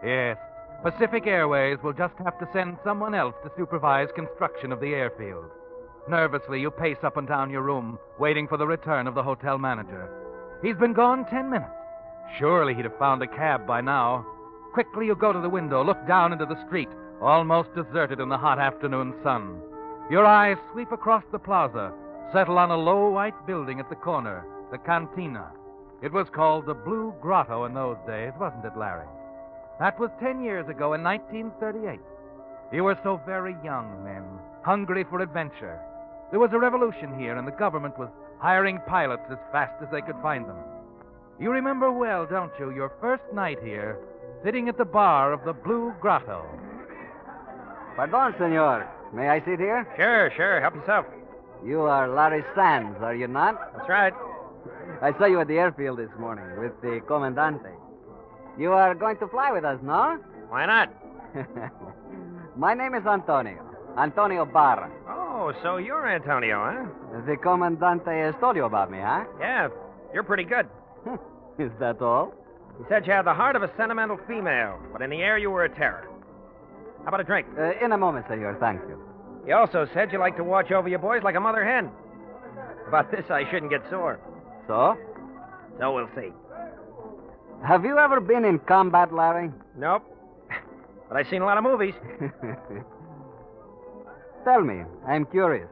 Yes, Pacific Airways will just have to send someone else to supervise construction of the airfield. Nervously, you pace up and down your room, waiting for the return of the hotel manager. He's been gone 10 minutes. Surely he'd have found a cab by now. Quickly, you go to the window, look down into the street, almost deserted in the hot afternoon sun. Your eyes sweep across the plaza, settle on a low white building at the corner, the cantina. It was called the Blue Grotto in those days, wasn't it, Larry? That was 10 years ago in 1938. You were so very young then, hungry for adventure. There was a revolution here, and the government was hiring pilots as fast as they could find them. You remember well, don't you, your first night here, sitting at the bar of the Blue Grotto. Pardon, senor. May I sit here? Sure. Help yourself. You are Larry Sands, are you not? That's right. I saw you at the airfield this morning with the Comandante. You are going to fly with us, no? Why not? My name is Antonio. Antonio Barra. Oh, so you're Antonio, huh? The Comandante has told you about me, huh? Yeah, you're pretty good. Is that all? He said you had the heart of a sentimental female, but in the air you were a terror. How about a drink? In a moment, senor. Thank you. He also said you like to watch over your boys like a mother hen. About this, I shouldn't get sore. So? So we'll see. Have you ever been in combat, Larry? Nope. But I've seen a lot of movies. Tell me, I'm curious.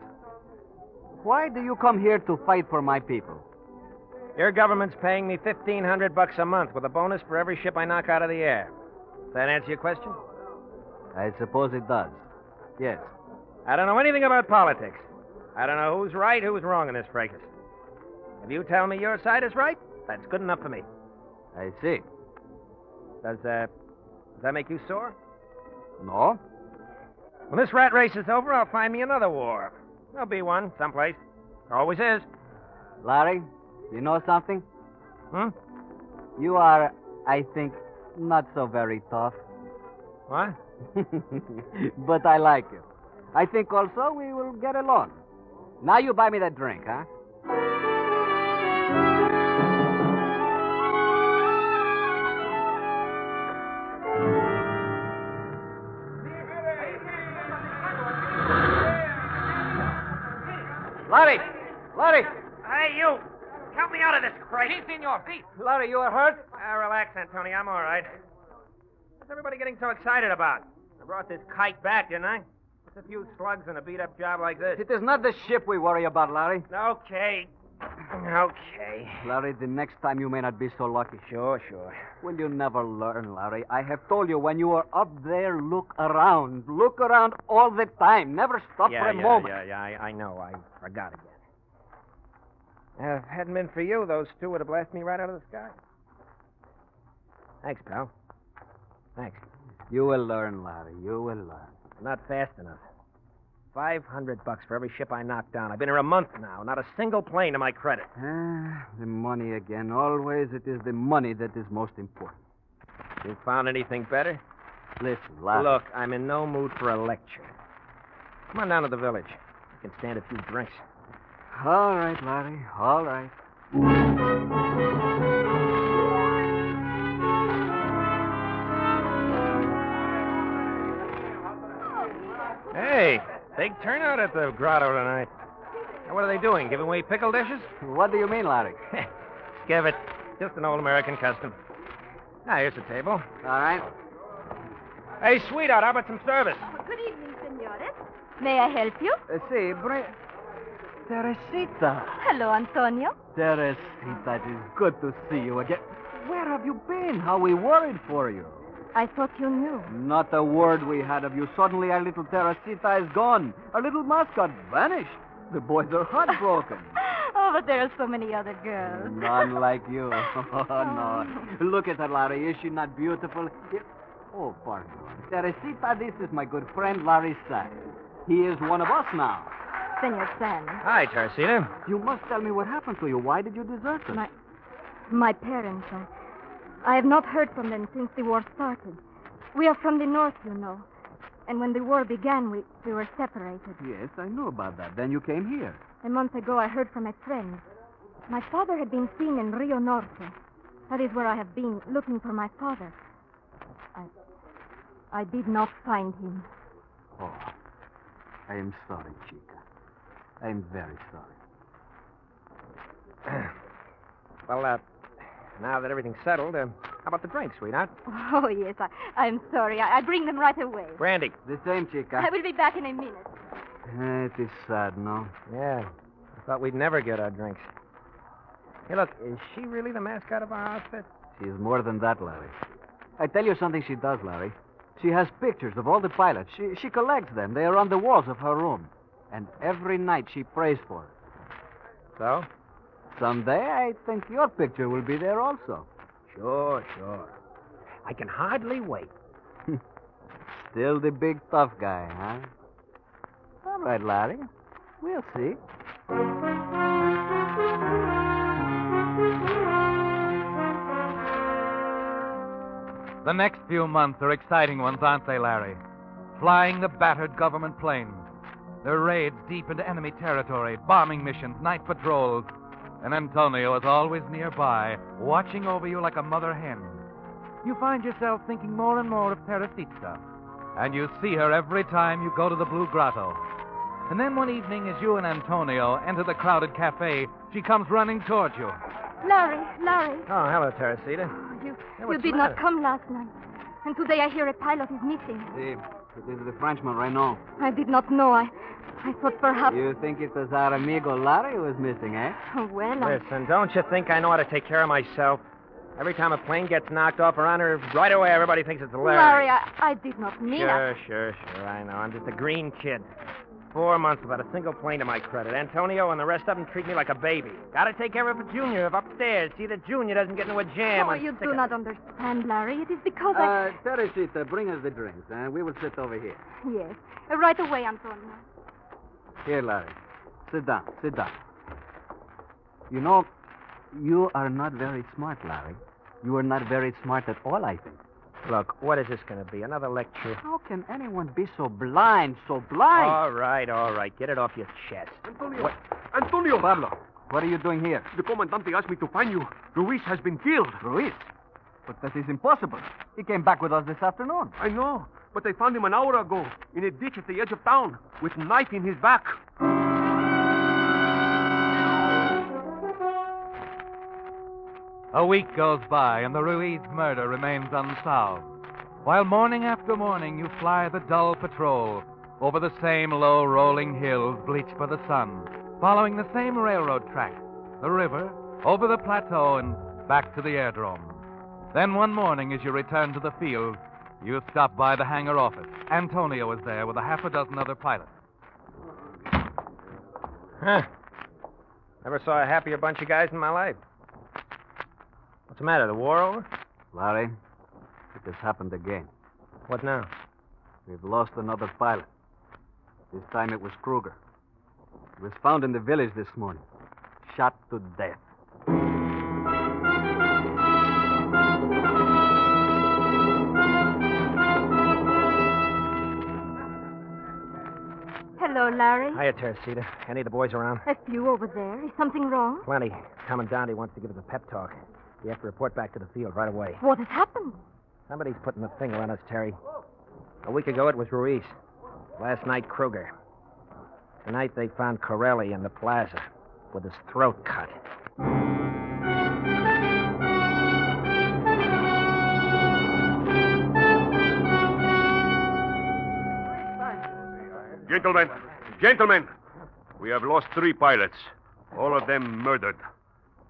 Why do you come here to fight for my people? Your government's paying me $1,500 a month with a bonus for every ship I knock out of the air. Does that answer your question? I suppose it does. Yes. I don't know anything about politics. I don't know who's right, who's wrong in this fracas. If you tell me your side is right, that's good enough for me. I see. Does that make you sore? No. When this rat race is over, I'll find me another war. There'll be one someplace. There always is. Larry, you know something? Hmm? You are, I think, not so very tough. What? But I like you. I think also we will get along. Now you buy me that drink, huh? Larry! Hey, you! Help me out of this crate. Si, senor. Si. Larry, you are hurt? Relax, Antonio. I'm all right. What's everybody getting so excited about? I brought this kite back, didn't I? What's a few slugs and a beat-up job like this? It is not the ship we worry about, Larry. Okay. Larry, the next time you may not be so lucky. Sure. Will you never learn, Larry? I have told you, when you are up there, look around. Look around all the time. Never stop for a moment. I know. I forgot again. If it hadn't been for you, those two would have blasted me right out of the sky. Thanks, pal. Thanks. You will learn, Larry. You will learn. Not fast enough. $500 for every ship I knock down. I've been here a month now. Not a single plane to my credit. The money again. Always it is the money that is most important. You found anything better? Listen, Larry. Look, I'm in no mood for a lecture. Come on down to the village. I can stand a few drinks. All right, Larry. All right. Hey, big turnout at the grotto tonight. Now, what are they doing? Giving away pickle dishes? What do you mean, Larry? Give it. Just an old American custom. Now, here's the table. All right. Hey, sweetheart, how about some service? Good evening, senores. May I help you? Teresita. Hello, Antonio. Teresita, it is good to see you again. Where have you been? How we worried for you. I thought you knew. Not a word we had of you. Suddenly our little Teresita is gone. Our little mascot vanished. The boys are heartbroken. Oh, but there are so many other girls. None like you. Oh, no. Look at her, Larry. Is she not beautiful? Oh, pardon. Teresita, this is my good friend, Larry Sands. He is one of us now. Senor Sands. Hi, Teresita. You must tell me what happened to you. Why did you desert us? My parents, I have not heard from them since the war started. We are from the north, you know. And when the war began, we were separated. Yes, I know about that. Then you came here. A month ago, I heard from a friend. My father had been seen in Rio Norte. That is where I have been, looking for my father. I did not find him. Oh, I am sorry, Chica. I am very sorry. Well, now that everything's settled, how about the drink, sweetheart? Oh, yes, I'm sorry. I bring them right away. Brandy. The same, Chica. I will be back in a minute. It is sad, no? Yeah. I thought we'd never get our drinks. Hey, look, is she really the mascot of our outfit? She is more than that, Larry. I tell you something she does, Larry. She has pictures of all the pilots. She collects them. They are on the walls of her room. And every night she prays for it. So? Someday I think your picture will be there also. Sure. I can hardly wait. Still the big tough guy, huh? All right, Larry. We'll see. The next few months are exciting ones, aren't they, Larry? Flying the battered government planes. Their raids deep into enemy territory, bombing missions, night patrols. And Antonio is always nearby, watching over you like a mother hen. You find yourself thinking more and more of Teresita. And you see her every time you go to the Blue Grotto. And then one evening, as you and Antonio enter the crowded cafe, she comes running towards you. Larry. Oh, hello, Teresita. You did not come last night. And today I hear a pilot is missing. This is the Frenchman, Renault. I did not know. I thought perhaps... You think it was our amigo Larry who was missing, eh? Well, Listen, don't you think I know how to take care of myself? Every time a plane gets knocked off around her, right away everybody thinks it's Larry. Larry, I did not mean it. Sure, I know. I'm just a green kid. 4 months without a single plane to my credit. Antonio and the rest of them treat me like a baby. Gotta take care of a Junior upstairs. See that Junior doesn't get into a jam. Oh, you do not understand, Larry. It is because Teresita, bring us the drinks, and we will sit over here. Yes. Right away, Antonio. Here, Larry. Sit down. You know, you are not very smart, Larry. You are not very smart at all, I think. Look, what is this going to be? Another lecture? How can anyone be so blind? All right. Get it off your chest. Antonio! Antonio! Pablo, what are you doing here? The Comandante asked me to find you. Ruiz has been killed. Ruiz? But that is impossible. He came back with us this afternoon. I know, but they found him an hour ago in a ditch at the edge of town with a knife in his back. A week goes by, and the Ruiz murder remains unsolved. While morning after morning you fly the dull patrol over the same low rolling hills bleached by the sun, following the same railroad track, the river, over the plateau, and back to the aerodrome. Then one morning, as you return to the field, you stop by the hangar office. Antonio is there with a half a dozen other pilots. Huh. Never saw a happier bunch of guys in my life. What's the matter, the war over? Larry, it has happened again. What now? We've lost another pilot. This time it was Kruger. He was found in the village this morning, shot to death. Hello, Larry. Hiya, Teresita. Any of the boys around? A few over there. Is something wrong? Plenty. Commandante wants to give us a pep talk. You have to report back to the field right away. What has happened? Somebody's putting a finger on us, Terry. A week ago, it was Ruiz. Last night, Kruger. Tonight, they found Corelli in the plaza with his throat cut. Gentlemen, we have lost 3 pilots, all of them murdered.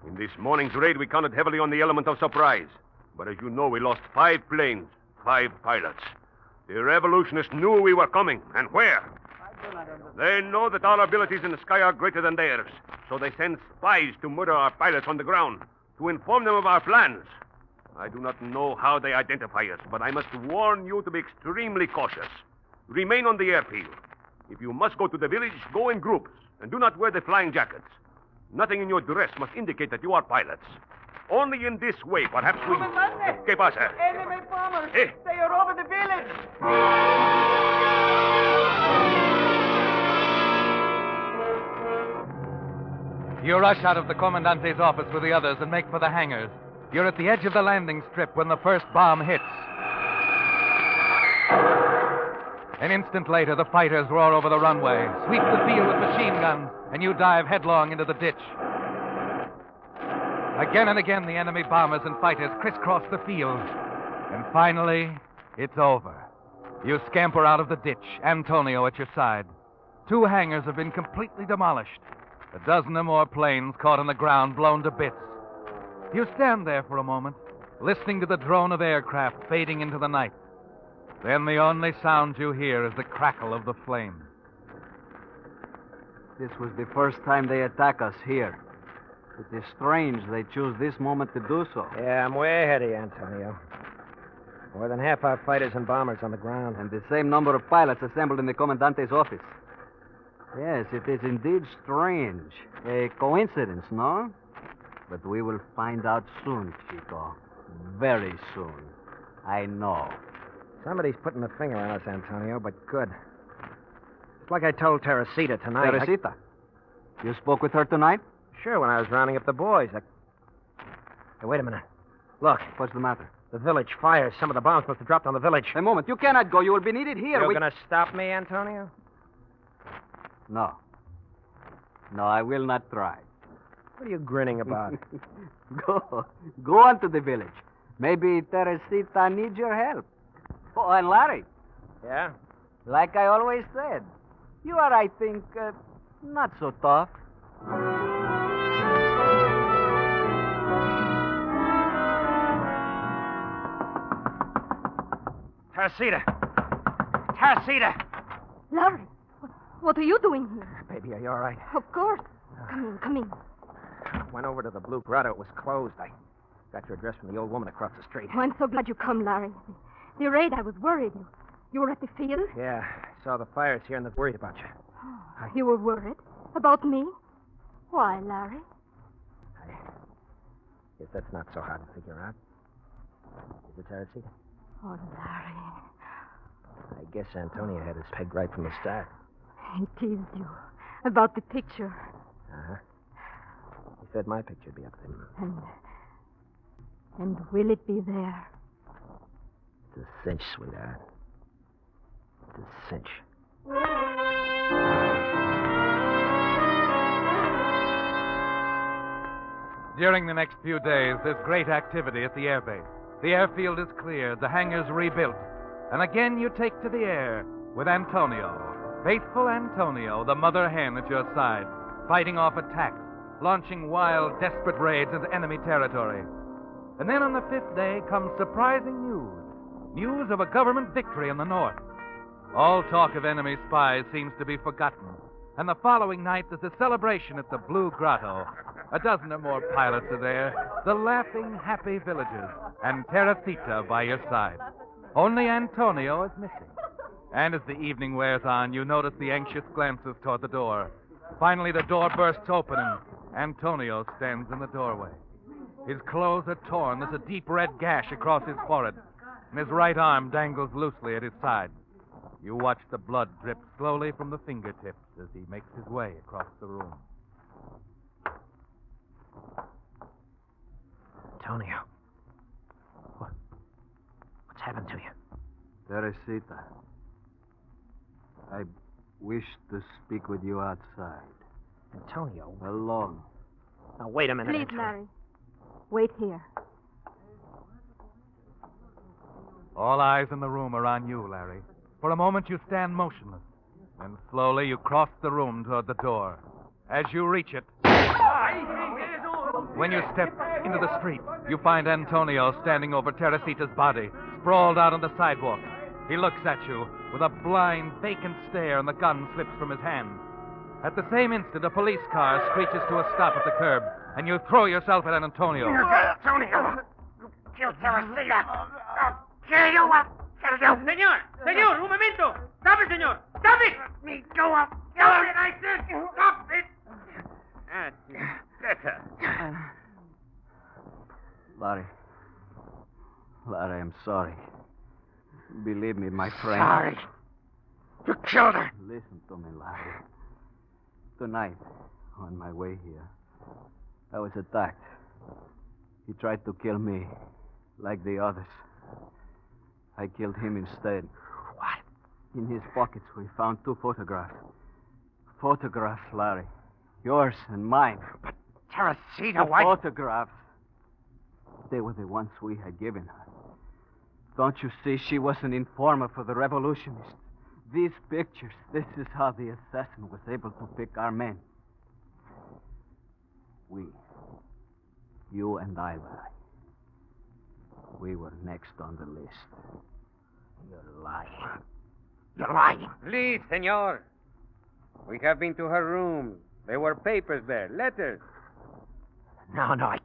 In this morning's raid, we counted heavily on the element of surprise. But as you know, we lost 5 planes, 5 pilots. The revolutionists knew we were coming, and where? They know that our abilities in the sky are greater than theirs, so they send spies to murder our pilots on the ground, to inform them of our plans. I do not know how they identify us, but I must warn you to be extremely cautious. Remain on the airfield. If you must go to the village, go in groups, and do not wear the flying jackets. Nothing in your dress must indicate that you are pilots. Only in this way, perhaps we... ¿Qué pasa? Enemy bombers! Eh? They are over the village! You rush out of the Commandante's office with the others and make for the hangars. You're at the edge of the landing strip when the first bomb hits. An instant later, the fighters roar over the runway, sweep the field with machine guns, and you dive headlong into the ditch. Again and again, the enemy bombers and fighters crisscross the field. And finally, it's over. You scamper out of the ditch, Antonio at your side. 2 hangars have been completely demolished. A dozen or more planes caught on the ground, blown to bits. You stand there for a moment, listening to the drone of aircraft fading into the night. Then the only sound you hear is the crackle of the flame. This was the first time they attack us here. It is strange they choose this moment to do so. Yeah, I'm way ahead of you, Antonio. More than half our fighters and bombers on the ground. And the same number of pilots assembled in the Commandante's office. Yes, it is indeed strange. A coincidence, no? But we will find out soon, Chico. Very soon. I know. Somebody's putting the finger on us, Antonio, but good. It's like I told Teresita tonight. Teresita? You spoke with her tonight? Sure, when I was rounding up the boys. Hey, wait a minute. Look. What's the matter? The village fires. Some of the bombs must have dropped on the village. A moment. You cannot go. You will be needed here. You're going to stop me, Antonio? No. No, I will not try. What are you grinning about? Go on to the village. Maybe Teresita needs your help. Oh, and Larry. Yeah? Like I always said, you are, I think, not so tough. Teresita! Teresita! Larry, what are you doing here? Baby, are you all right? Of course. Come in. Went over to the Blue Grotto. It was closed. I got your address from the old woman across the street. Oh, I'm so glad you come, Larry. The raid, I was worried. You were at the field? Yeah, I saw the fires here and I was worried about you. You were worried? About me? Why, Larry? I guess that's not so hard to figure out. Is it, Teresita? Oh, Larry. I guess Antonio had his peg right from the start. He teased you about the picture. Uh-huh. He said my picture'd be up there. And will it be there? It's a cinch, sweetheart. It's a cinch. During the next few days, there's great activity at the airbase. The airfield is cleared, the hangars rebuilt, and again you take to the air with Antonio. Faithful Antonio, the mother hen at your side, fighting off attacks, launching wild, desperate raids into enemy territory. And then on the 5th day comes surprising news. News of a government victory in the north. All talk of enemy spies seems to be forgotten. And the following night there's a celebration at the Blue Grotto. A dozen or more pilots are there, the laughing, happy villagers, and Teresita by your side. Only Antonio is missing. And as the evening wears on, you notice the anxious glances toward the door. Finally, the door bursts open, and Antonio stands in the doorway. His clothes are torn. There's a deep red gash across his forehead, and his right arm dangles loosely at his side. You watch the blood drip slowly from the fingertips as he makes his way across the room. Antonio. What's happened to you? Teresita, I wish to speak with you outside. Antonio? Alone. Now, wait a minute. Please, Antonio. Larry. Wait here. All eyes in the room are on you, Larry. For a moment, you stand motionless. Then slowly, you cross the room toward the door. As you reach it, when you step into the street, you find Antonio standing over Teresita's body, sprawled out on the sidewalk. He looks at you with a blind, vacant stare, and the gun slips from his hand. At the same instant, a police car screeches to a stop at the curb, and you throw yourself at Antonio. Antonio! You killed Teresita! I'll tear you up! Señor, un momento! Stop it, señor! Stop it! Let me go up! Stop it, I said! Stop it! Better. Larry, I'm sorry. Believe me, my friend. Sorry. You killed her. Listen to me, Larry. Tonight, on my way here, I was attacked. He tried to kill me, like the others. I killed him instead. What? In his pockets, we found 2 photographs. Photographs, Larry. Yours and mine. But Teresita, The why? photographs. They were the ones we had given her. Don't you see? She was an informer for the revolutionists. These pictures, this is how the assassin was able to pick our men. We, you and I, Larry, we were next on the list. You're lying. You're lying. Please, senor. We have been to her room. There were papers there, letters. No, I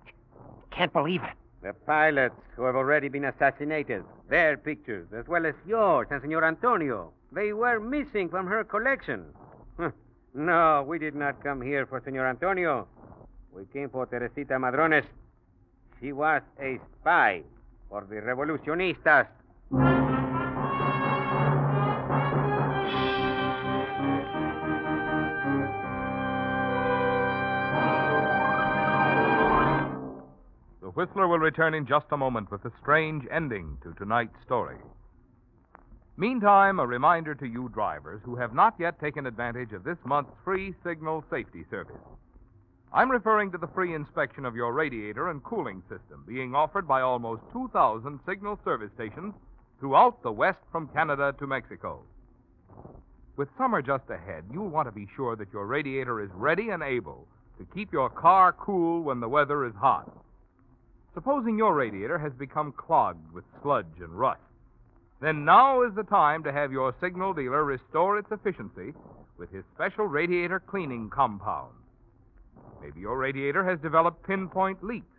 can't believe it. The pilots who have already been assassinated, their pictures, as well as yours and Senor Antonio, they were missing from her collection. No, we did not come here for Senor Antonio. We came for Teresita Madrones. She was a spy for the revolucionistas. The Whistler will return in just a moment with a strange ending to tonight's story. Meantime, a reminder to you drivers who have not yet taken advantage of this month's free signal safety service. I'm referring to the free inspection of your radiator and cooling system being offered by almost 2,000 signal service stations throughout the West from Canada to Mexico. With summer just ahead, you'll want to be sure that your radiator is ready and able to keep your car cool when the weather is hot. Supposing your radiator has become clogged with sludge and rust, then now is the time to have your signal dealer restore its efficiency with his special radiator cleaning compound. Maybe your radiator has developed pinpoint leaks.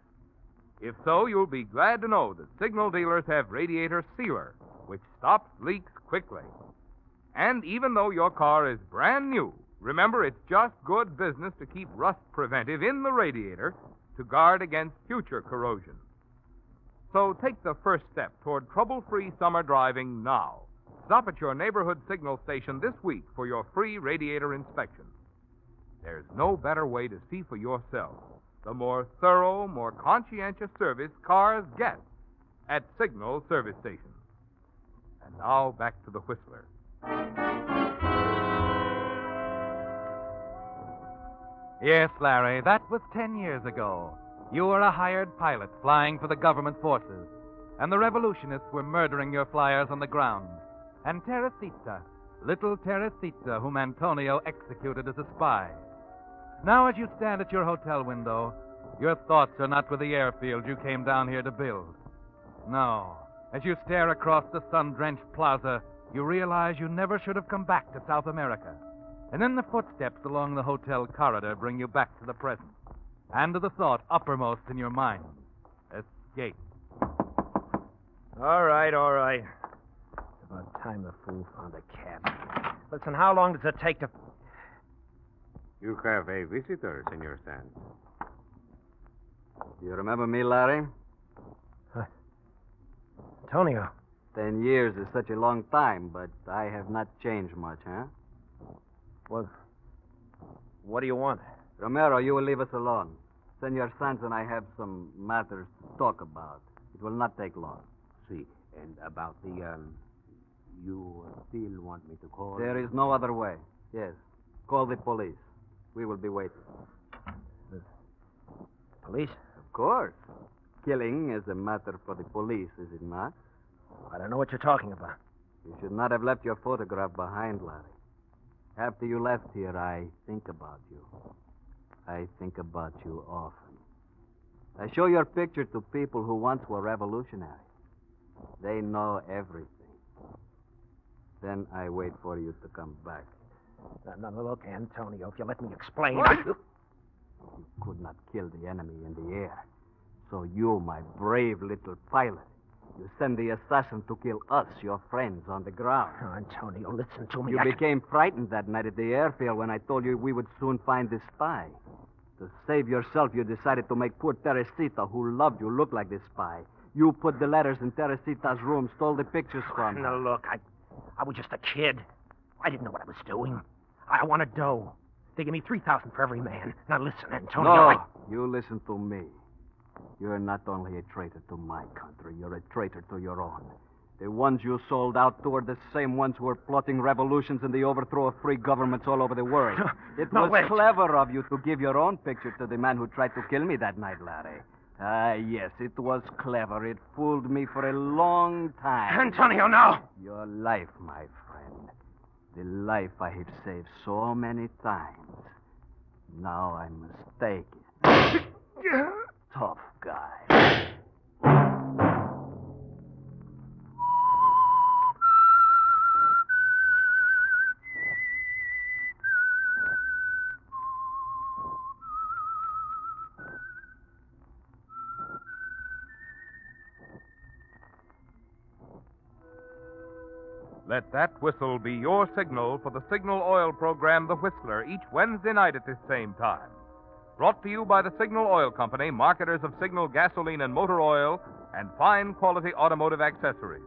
If so, you'll be glad to know that signal dealers have Radiator Sealer, which stops leaks quickly. And even though your car is brand new, remember it's just good business to keep rust preventive in the radiator to guard against future corrosion. So take the first step toward trouble-free summer driving now. Stop at your neighborhood signal station this week for your free radiator inspection. There's no better way to see for yourself the more thorough, more conscientious service cars get at signal service stations. And now back to the Whistler. Yes, Larry, that was 10 years ago. You were a hired pilot flying for the government forces, and the revolutionists were murdering your flyers on the ground. And Teresita, little Teresita, whom Antonio executed as a spy. Now, as you stand at your hotel window, your thoughts are not with the airfield you came down here to build. No. As you stare across the sun-drenched plaza, you realize you never should have come back to South America. And then the footsteps along the hotel corridor bring you back to the present, and to the thought uppermost in your mind: escape. All right. It's about time the fool found a cab. Listen, how long does it take to... You have a visitor, Senor Sands. Do you remember me, Larry? Antonio. 10 years is such a long time, but I have not changed much, huh? Well, what do you want? Romero, you will leave us alone. Senor Sands and I have some matters to talk about. It will not take long. See, and about the, you still want me to call? There is no other way. Yes. Call the police. We will be waiting. The police? Of course. Killing is a matter for the police, is it not? I don't know what you're talking about. You should not have left your photograph behind, Larry. After you left here, I think about you. I think about you often. I show your picture to people who once were revolutionary. They know everything. Then I wait for you to come back. Now, look, Antonio, if you let me explain... You could not kill the enemy in the air. So you, my brave little pilot, you send the assassin to kill us, your friends, on the ground. Oh, Antonio, listen to me. You became frightened that night at the airfield when I told you we would soon find the spy. To save yourself, you decided to make poor Teresita, who loved you, look like the spy. You put the letters in Teresita's room, stole the pictures from her. Now, look, I was just a kid. I didn't know what I was doing. I wanted dough. They gave me $3,000 for every man. Now, listen, Antonio. No, you listen to me. You're not only a traitor to my country, you're a traitor to your own. The ones you sold out to are the same ones who are plotting revolutions and the overthrow of free governments all over the world. It was clever of you to give your own picture to the man who tried to kill me that night, Larry. Ah, yes, it was clever. It fooled me for a long time. Antonio, no! Your life, my friend. The life I have saved so many times. Now I must take it. Tough guy. Let that whistle be your signal for the Signal Oil program, The Whistler, each Wednesday night at this same time. Brought to you by the Signal Oil Company, marketers of Signal gasoline and motor oil and fine quality automotive accessories.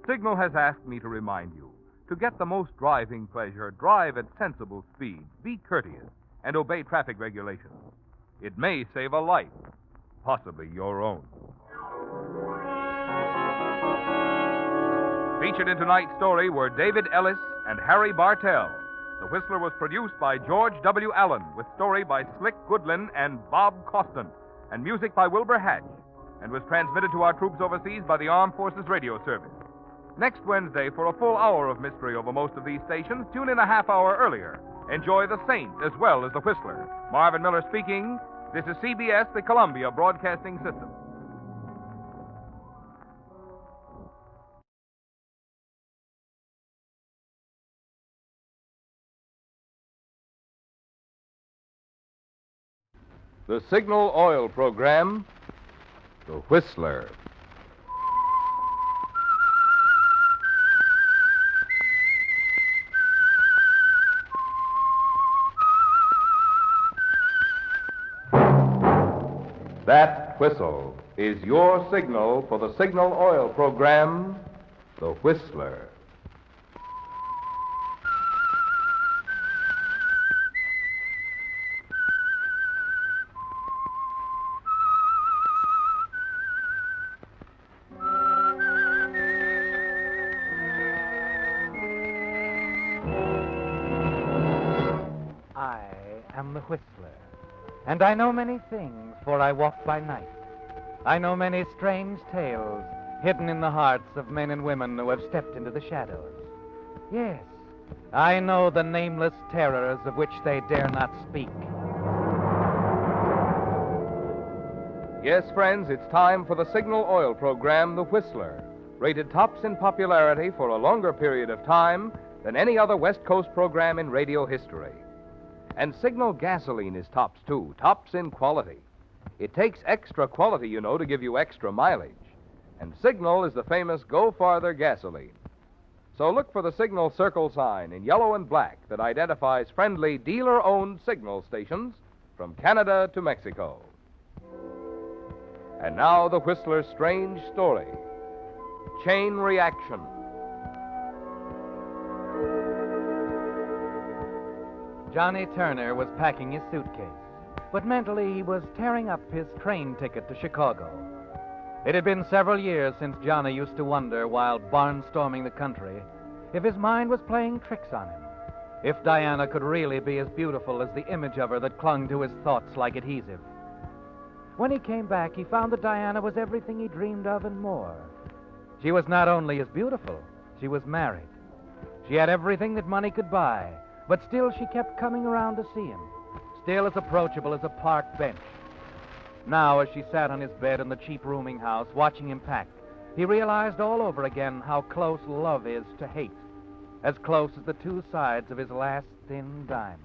Signal has asked me to remind you, to get the most driving pleasure, drive at sensible speeds, be courteous, and obey traffic regulations. It may save a life, possibly your own. Featured in tonight's story were David Ellis and Harry Bartell. The Whistler was produced by George W. Allen, with story by Slick Goodlin and Bob Costin, and music by Wilbur Hatch, and was transmitted to our troops overseas by the Armed Forces Radio Service. Next Wednesday, for a full hour of mystery over most of these stations, tune in a half hour earlier. Enjoy The Saint as well as The Whistler. Marvin Miller speaking. This is CBS, the Columbia Broadcasting System. The Signal Oil program, The Whistler. That whistle is your signal for the Signal Oil program, The Whistler. I am the Whistler, and I know many things, for I walk by night. I know many strange tales hidden in the hearts of men and women who have stepped into the shadows. Yes, I know the nameless terrors of which they dare not speak. Yes, friends, it's time for the Signal Oil program, The Whistler, rated tops in popularity for a longer period of time than any other West Coast program in radio history. And Signal gasoline is tops, too, tops in quality. It takes extra quality, you know, to give you extra mileage. And Signal is the famous Go Farther gasoline. So look for the Signal circle sign in yellow and black that identifies friendly dealer-owned Signal stations from Canada to Mexico. And now the Whistler's strange story, Chain Reaction. Johnny Turner was packing his suitcase, but mentally he was tearing up his train ticket to Chicago. It had been several years since Johnny used to wonder, while barnstorming the country, if his mind was playing tricks on him, if Diana could really be as beautiful as the image of her that clung to his thoughts like adhesive. When he came back, he found that Diana was everything he dreamed of and more. She was not only as beautiful, she was married. She had everything that money could buy, but still she kept coming around to see him, still as approachable as a park bench. Now, as she sat on his bed in the cheap rooming house, watching him pack, he realized all over again how close love is to hate, as close as the two sides of his last thin dime.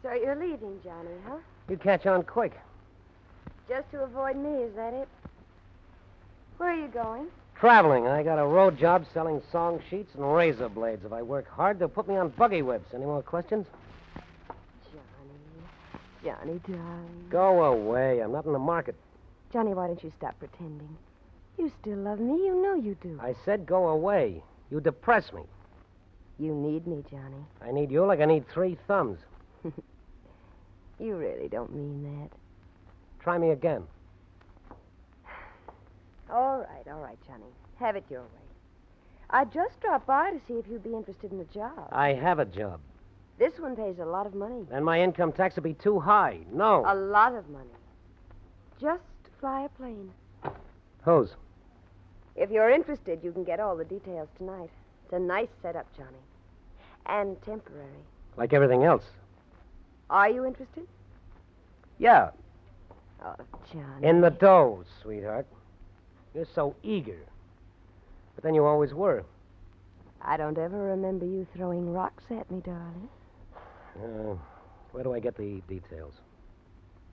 So you're leaving, Johnny, huh? You catch on quick. Just to avoid me, is that it? Where are you going? Traveling. I got a road job selling song sheets and razor blades. If I work hard, they'll put me on buggy whips. Any more questions? Johnny, darling. Go away. I'm not in the market. Johnny, why don't you stop pretending? You still love me. You know you do. I said go away. You depress me. You need me, Johnny. I need you like I need 3 thumbs. You really don't mean that. Try me again. All right, Johnny. Have it your way. I just dropped by to see if you'd be interested in a job. I have a job. This one pays a lot of money. Then my income tax will be too high. No. A lot of money. Just fly a plane. Whose? If you're interested, you can get all the details tonight. It's a nice setup, Johnny. And temporary. Like everything else. Are you interested? Yeah. Oh, Johnny. In the dough, sweetheart. You're so eager. But then you always were. I don't ever remember you throwing rocks at me, darling. Where do I get the details?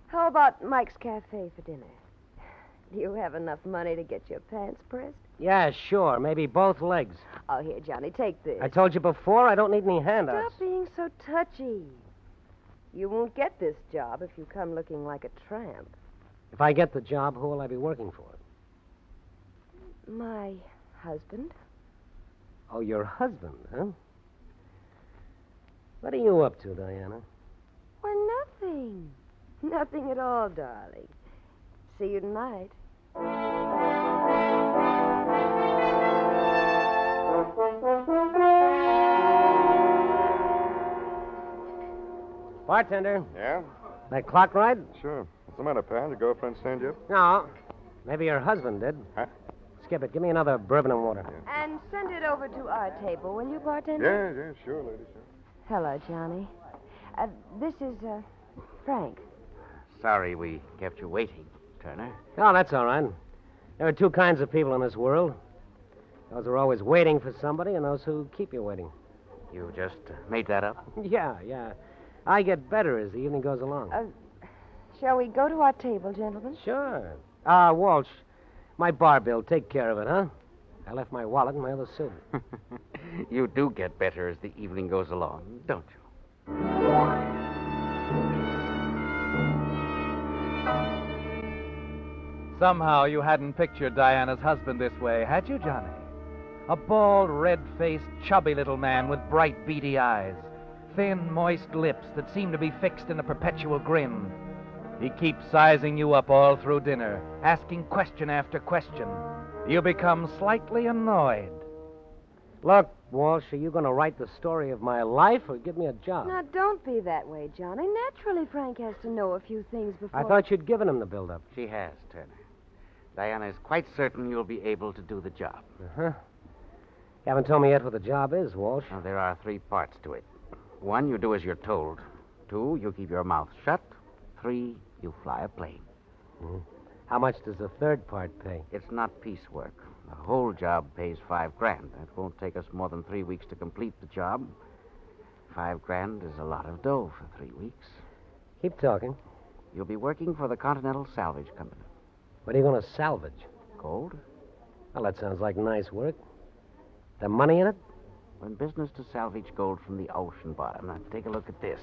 How about Mike's Cafe for dinner? Do you have enough money to get your pants pressed? Yeah, sure. Maybe both legs. Oh, here, Johnny, take this. I told you before, I don't need any handouts. Stop being so touchy. You won't get this job if you come looking like a tramp. If I get the job, who will I be working for? My husband. Oh, your husband, huh? What are you up to, Diana? Well, nothing. Nothing at all, darling. See you tonight. Bartender, Yeah? that clock right? Sure. What's the matter, pal? Your girlfriend stand you up? No. Maybe your husband did. Huh? Skip it. Give me another bourbon and water. And send it over to our table, will you, bartender? Yeah, sure, lady, sure. Hello, Johnny. This is, Frank. Sorry we kept you waiting, Turner. Oh, that's all right. There are two kinds of people in this world. Those who are always waiting for somebody and those who keep you waiting. You just made that up? Yeah. I get better as the evening goes along. Shall we go to our table, gentlemen? Sure. Walsh, my bar bill, take care of it, huh? I left my wallet in my other suit. You do get better as the evening goes along, don't you? Somehow you hadn't pictured Diana's husband this way, had you, Johnny? A bald, red-faced, chubby little man with bright, beady eyes, thin, moist lips that seem to be fixed in a perpetual grin. He keeps sizing you up all through dinner, asking question after question. You become slightly annoyed. Look, Walsh, are you going to write the story of my life or give me a job? Now, don't be that way, Johnny. Naturally, Frank has to know a few things before... I thought you'd given him the build-up. She has, Turner. Diana is quite certain you'll be able to do the job. Uh-huh. You haven't told me yet what the job is, Walsh. Now, there are 3 parts to it. 1, you do as you're told. 2, you keep your mouth shut. 3, you fly a plane. Mm-hmm. How much does the third part pay? It's not piecework. The whole job pays $5,000. It won't take us more than 3 weeks to complete the job. $5,000 is a lot of dough for 3 weeks. Keep talking. You'll be working for the Continental Salvage Company. What are you going to salvage? Gold? Well, that sounds like nice work. The money in it? We're in business to salvage gold from the ocean bottom. Now, take a look at this.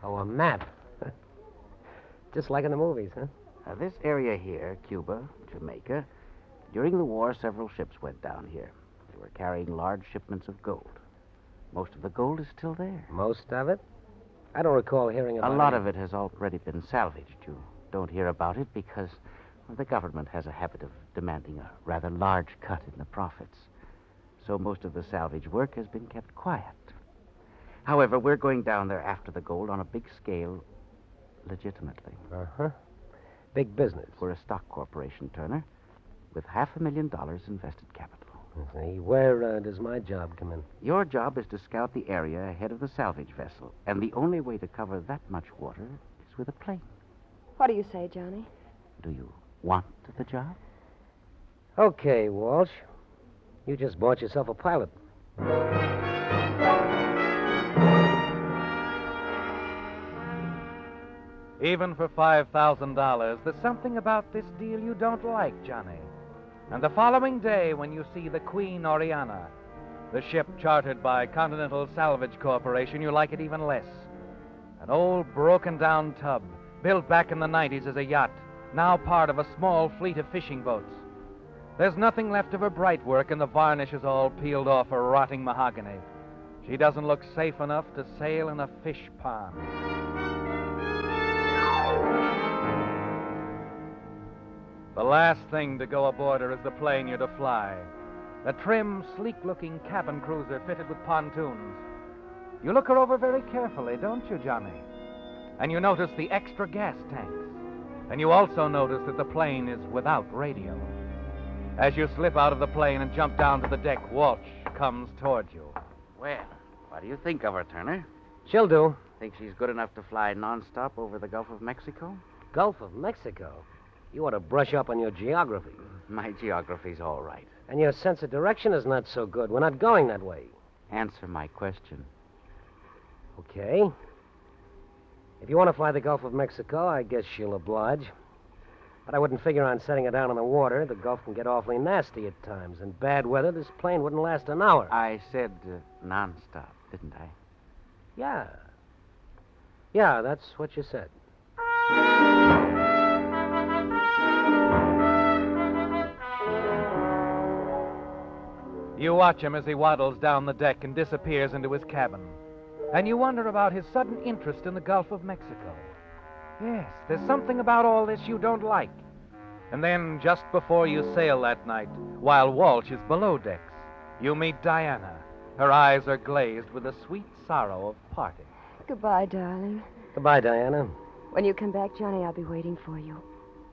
Oh, a map. Just like in the movies, huh? Now, this area here, Cuba, Jamaica, during the war, several ships went down here. They were carrying large shipments of gold. Most of the gold is still there. Most of it? I don't recall hearing about it. A lot of it has already been salvaged. You don't hear about it because the government has a habit of demanding a rather large cut in the profits. So most of the salvage work has been kept quiet. However, we're going down there after the gold on a big scale, legitimately. Uh-huh. Big business. We're a stock corporation, Turner, with $500,000 invested capital. See, where does my job come in? Your job is to scout the area ahead of the salvage vessel, and the only way to cover that much water is with a plane. What do you say, Johnny? Do you want the job? Okay, Walsh. You just bought yourself a pilot. Even for $5,000, there's something about this deal you don't like, Johnny. And the following day, when you see the Queen Oriana, the ship chartered by Continental Salvage Corporation, you like it even less. An old, broken-down tub, built back in the 90s as a yacht, now part of a small fleet of fishing boats. There's nothing left of her bright work, and the varnish is all peeled off her rotting mahogany. She doesn't look safe enough to sail in a fish pond. The last thing to go aboard her is the plane you're to fly. A trim, sleek-looking cabin cruiser fitted with pontoons. You look her over very carefully, don't you, Johnny? And you notice the extra gas tanks. And you also notice that the plane is without radio. As you slip out of the plane and jump down to the deck, Walsh comes toward you. Well, what do you think of her, Turner? She'll do. Think she's good enough to fly nonstop over the Gulf of Mexico? Gulf of Mexico? You ought to brush up on your geography. My geography's all right. And your sense of direction is not so good. We're not going that way. Answer my question. Okay. If you want to fly the Gulf of Mexico, I guess she'll oblige. But I wouldn't figure on setting it down on the water. The Gulf can get awfully nasty at times. In bad weather, this plane wouldn't last an hour. I said non-stop, didn't I? Yeah. Yeah, that's what you said. You watch him as he waddles down the deck and disappears into his cabin. And you wonder about his sudden interest in the Gulf of Mexico. Yes, there's something about all this you don't like. And then, just before you sail that night, while Walsh is below decks, you meet Diana. Her eyes are glazed with the sweet sorrow of parting. Goodbye, darling. Goodbye, Diana. When you come back, Johnny, I'll be waiting for you.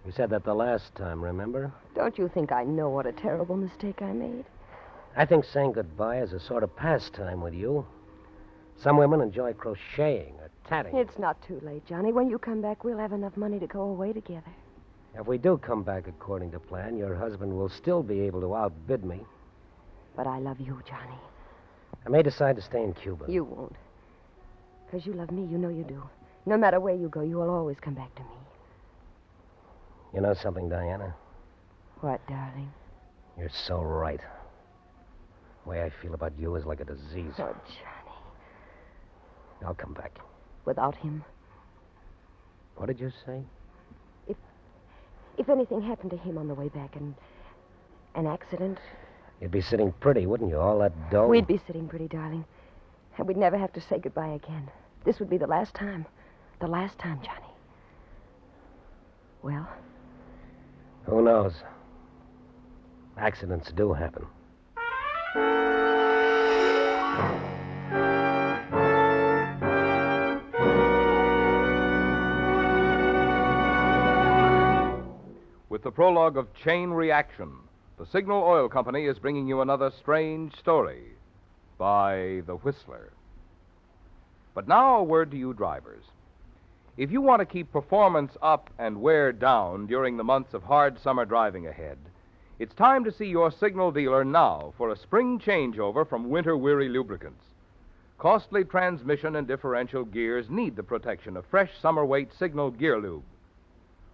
You said that the last time, remember? Don't you think I know what a terrible mistake I made? I think saying goodbye is a sort of pastime with you. Some women enjoy crocheting or tatting. It's not too late, Johnny. When you come back, we'll have enough money to go away together. If we do come back according to plan, your husband will still be able to outbid me. But I love you, Johnny. I may decide to stay in Cuba. You won't. Because you love me, you know you do. No matter where you go, you will always come back to me. You know something, Diana? What, darling? You're so right. The way I feel about you is like a disease. Oh, Johnny. I'll come back. Without him? What did you say? If anything happened to him on the way back, an accident... You'd be sitting pretty, wouldn't you? All that dough. We'd be sitting pretty, darling. And we'd never have to say goodbye again. This would be the last time. The last time, Johnny. Well? Who knows? Accidents do happen. With the prologue of Chain Reaction, the Signal Oil Company is bringing you another strange story by The Whistler. But now a word to you drivers. If you want to keep performance up and wear down during the months of hard summer driving ahead, it's time to see your Signal dealer now for a spring changeover from winter-weary lubricants. Costly transmission and differential gears need the protection of fresh summer-weight Signal Gear Lube.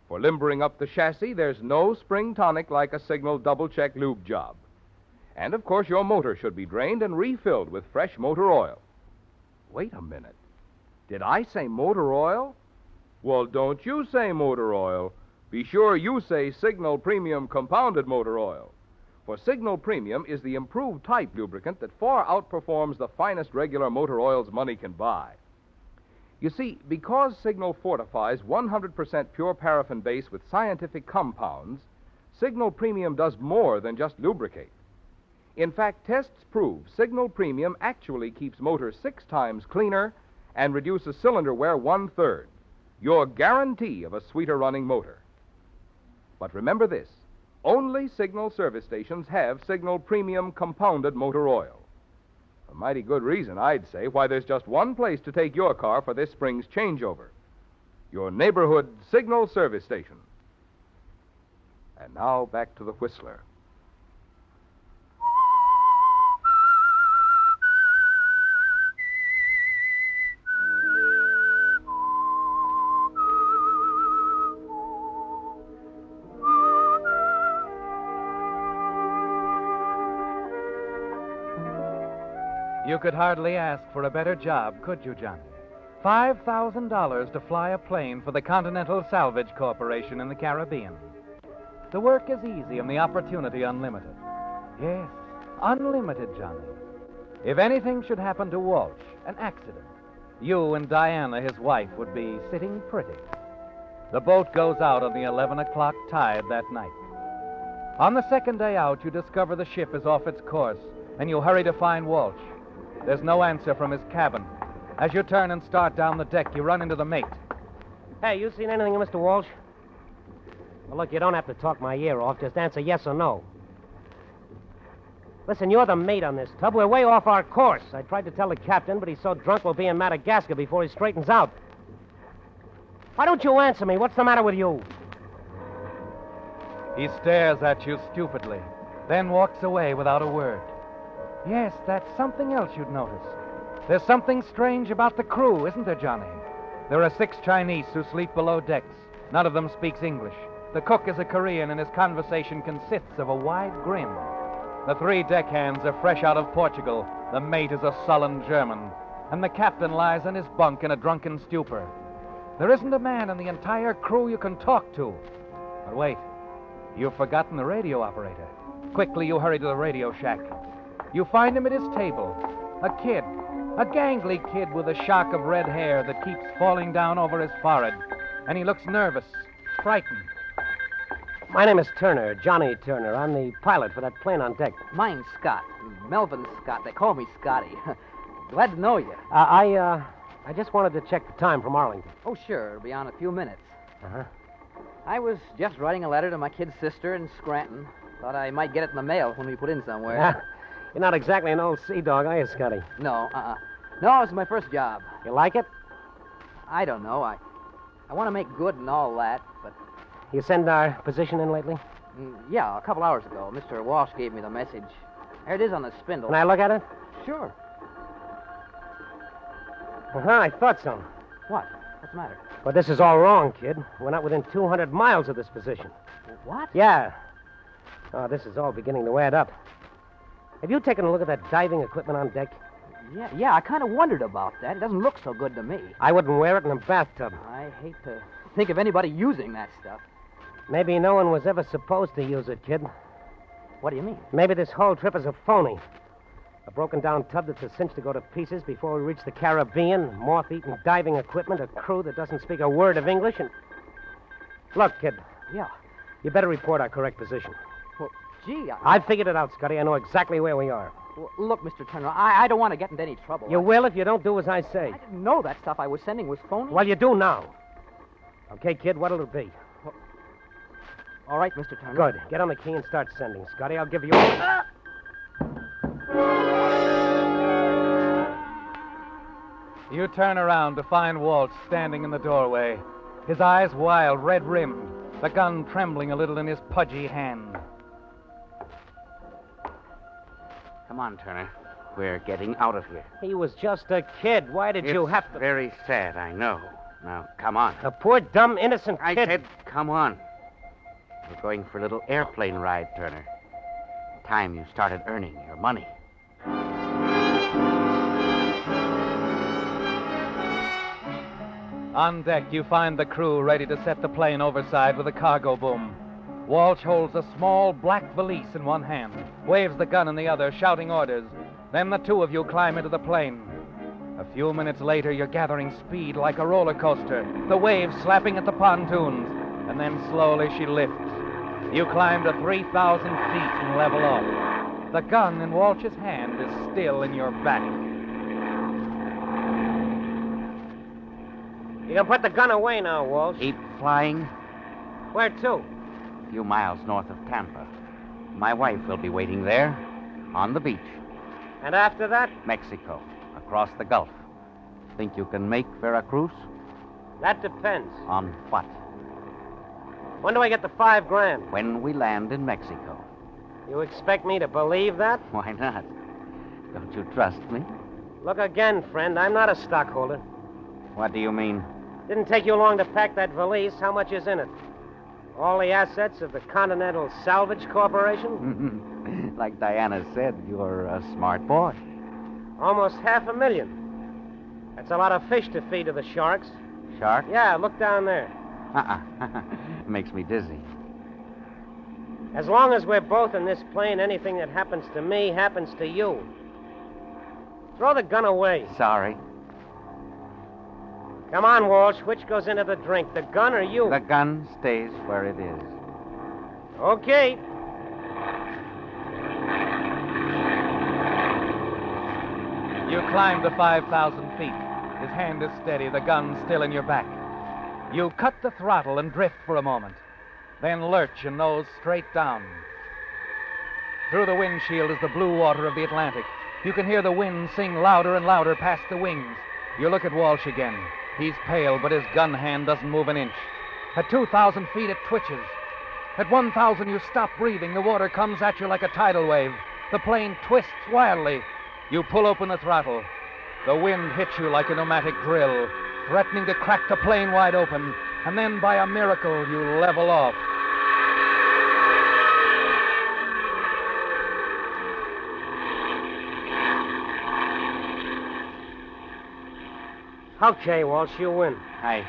For limbering up the chassis, there's no spring tonic like a Signal double-check lube job. And, of course, your motor should be drained and refilled with fresh motor oil. Wait a minute. Did I say motor oil? Well, don't you say motor oil. Be sure you say Signal Premium Compounded Motor Oil. For Signal Premium is the improved type lubricant that far outperforms the finest regular motor oils money can buy. You see, because Signal fortifies 100% pure paraffin base with scientific compounds, Signal Premium does more than just lubricate. In fact, tests prove Signal Premium actually keeps motors 6 times cleaner and reduces cylinder wear 1/3. Your guarantee of a sweeter running motor. But remember this, only Signal service stations have Signal Premium Compounded Motor Oil. A mighty good reason, I'd say, why there's just one place to take your car for this spring's changeover. Your neighborhood Signal service station. And now back to the Whistler. You could hardly ask for a better job, could you, Johnny? $5,000 to fly a plane for the Continental Salvage Corporation in the Caribbean. The work is easy and the opportunity unlimited. Yes, unlimited, Johnny. If anything should happen to Walsh, an accident, you and Diana, his wife, would be sitting pretty. The boat goes out on the 11 o'clock tide that night. On the second day out, you discover the ship is off its course, and you hurry to find Walsh. There's no answer from his cabin. As you turn and start down the deck, you run into the mate. Hey, you seen anything of Mr. Walsh? Well, look, you don't have to talk my ear off. Just answer yes or no. Listen, you're the mate on this tub. We're way off our course. I tried to tell the captain, but he's so drunk we'll be in Madagascar before he straightens out. Why don't you answer me? What's the matter with you? He stares at you stupidly, then walks away without a word. Yes, that's something else you'd notice. There's something strange about the crew, isn't there, Johnny? There are 6 Chinese who sleep below decks. None of them speaks English. The cook is a Korean, and his conversation consists of a wide grin. The 3 deckhands are fresh out of Portugal. The mate is a sullen German, and the captain lies in his bunk in a drunken stupor. There isn't a man in the entire crew you can talk to. But wait, you've forgotten the radio operator. Quickly, you hurry to the radio shack. You find him at his table. A kid, a gangly kid with a shock of red hair that keeps falling down over his forehead. And he looks nervous, frightened. My name is Turner, Johnny Turner. I'm the pilot for that plane on deck. Mine's Scott. Melvin Scott. They call me Scotty. Glad to know you. I just wanted to check the time from Arlington. Oh, sure. It'll be on in a few minutes. Uh-huh. I was just writing a letter to my kid's sister in Scranton. Thought I might get it in the mail when we put in somewhere. You're not exactly an old sea dog, are you, Scotty? No, No, it's my first job. You like it? I don't know. I want to make good and all that, but... You send our position in lately? Yeah, a couple hours ago. Mr. Walsh gave me the message. There it is on the spindle. Can I look at it? Sure. Uh-huh, I thought so. What? What's the matter? But this is all wrong, kid. We're not within 200 miles of this position. What? Yeah. Oh, this is all beginning to add up. Have you taken a look at that diving equipment on deck? Yeah, I kind of wondered about that. It doesn't look so good to me. I wouldn't wear it in a bathtub. I hate to think of anybody using that stuff. Maybe no one was ever supposed to use it, kid. What do you mean? Maybe this whole trip is a phony. A broken-down tub that's a cinch to go to pieces before we reach the Caribbean, moth-eaten diving equipment, a crew that doesn't speak a word of English, and... Look, kid. Yeah? You better report our correct position. Well, gee, I've figured it out, Scotty. I know exactly where we are. Well, look, Mr. Turner, I don't want to get into any trouble. You will if you don't do as I say. I didn't know that stuff I was sending was phony. Well, you do now. Okay, kid, what'll it be? Well, all right, Mr. Turner. Good. Get on the key and start sending, Scotty. I'll give you... You turn around to find Walt standing in the doorway, his eyes wild, red-rimmed, the gun trembling a little in his pudgy hand. Come on, Turner. We're getting out of here. He was just a kid. Why did you have to... Very sad, I know. Now, come on. A poor, dumb, innocent kid. I said, come on. We're going for a little airplane ride, Turner. Time you started earning your money. On deck, you find the crew ready to set the plane overside with a cargo boom. Walsh holds a small black valise in one hand, waves the gun in the other, shouting orders. Then the two of you climb into the plane. A few minutes later, you're gathering speed like a roller coaster, the waves slapping at the pontoons, and then slowly she lifts. You climb to 3,000 feet and level off. The gun in Walsh's hand is still in your back. You can put the gun away now, Walsh. Keep flying. Where to? A few miles north of Tampa. My wife will be waiting there, on the beach. And after that? Mexico, across the Gulf. Think you can make Veracruz? That depends. On what? When do I get the $5,000? When we land in Mexico. You expect me to believe that? Why not? Don't you trust me? Look again, friend. I'm not a stockholder. What do you mean? Didn't take you long to pack that valise. How much is in it? All the assets of the Continental Salvage Corporation? Like Diana said, you're a smart boy. Almost $500,000. That's a lot of fish to feed to the sharks. Shark? Yeah, look down there. Makes me dizzy. As long as we're both in this plane, anything that happens to me happens to you. Throw the gun away. Sorry. Come on, Walsh. Which goes into the drink, the gun or you? The gun stays where it is. Okay. You climb to 5,000 feet. His hand is steady, the gun still in your back. You cut the throttle and drift for a moment, then lurch and nose straight down. Through the windshield is the blue water of the Atlantic. You can hear the wind sing louder and louder past the wings. You look at Walsh again. He's pale, but his gun hand doesn't move an inch. At 2,000 feet, it twitches. At 1,000, you stop breathing. The water comes at you like a tidal wave. The plane twists wildly. You pull open the throttle. The wind hits you like a pneumatic drill, threatening to crack the plane wide open. And then, by a miracle, you level off. Okay, Walsh, you win. I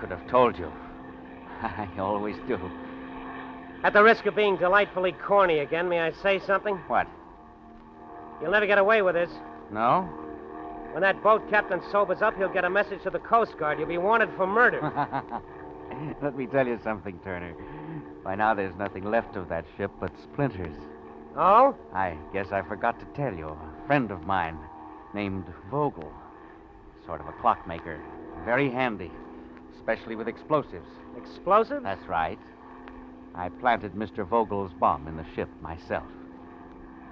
could have told you. I always do. At the risk of being delightfully corny again, may I say something? What? You'll never get away with this. No? When that boat captain sobers up, he'll get a message to the Coast Guard. You'll be wanted for murder. Let me tell you something, Turner. By now, there's nothing left of that ship but splinters. Oh? I guess I forgot to tell you. A friend of mine named Vogel. Sort of a clockmaker. Very handy, especially with explosives. Explosives? That's right. I planted Mr. Vogel's bomb in the ship myself.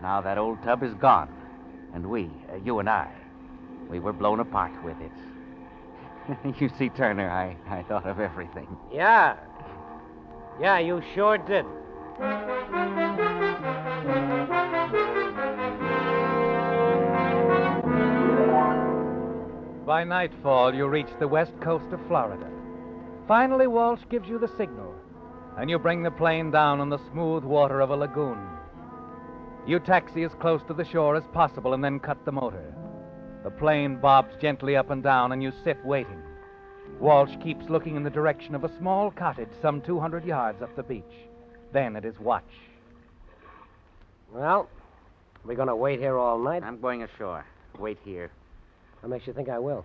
Now that old tub is gone, and you and I, we were blown apart with it. You see, Turner, I thought of everything. Yeah. Yeah, you sure did. By nightfall, you reach the west coast of Florida. Finally, Walsh gives you the signal, and you bring the plane down on the smooth water of a lagoon. You taxi as close to the shore as possible and then cut the motor. The plane bobs gently up and down, and you sit waiting. Walsh keeps looking in the direction of a small cottage some 200 yards up the beach. Then at his watch. Well, we going to wait here all night? I'm going ashore. Wait here. What makes you think I will?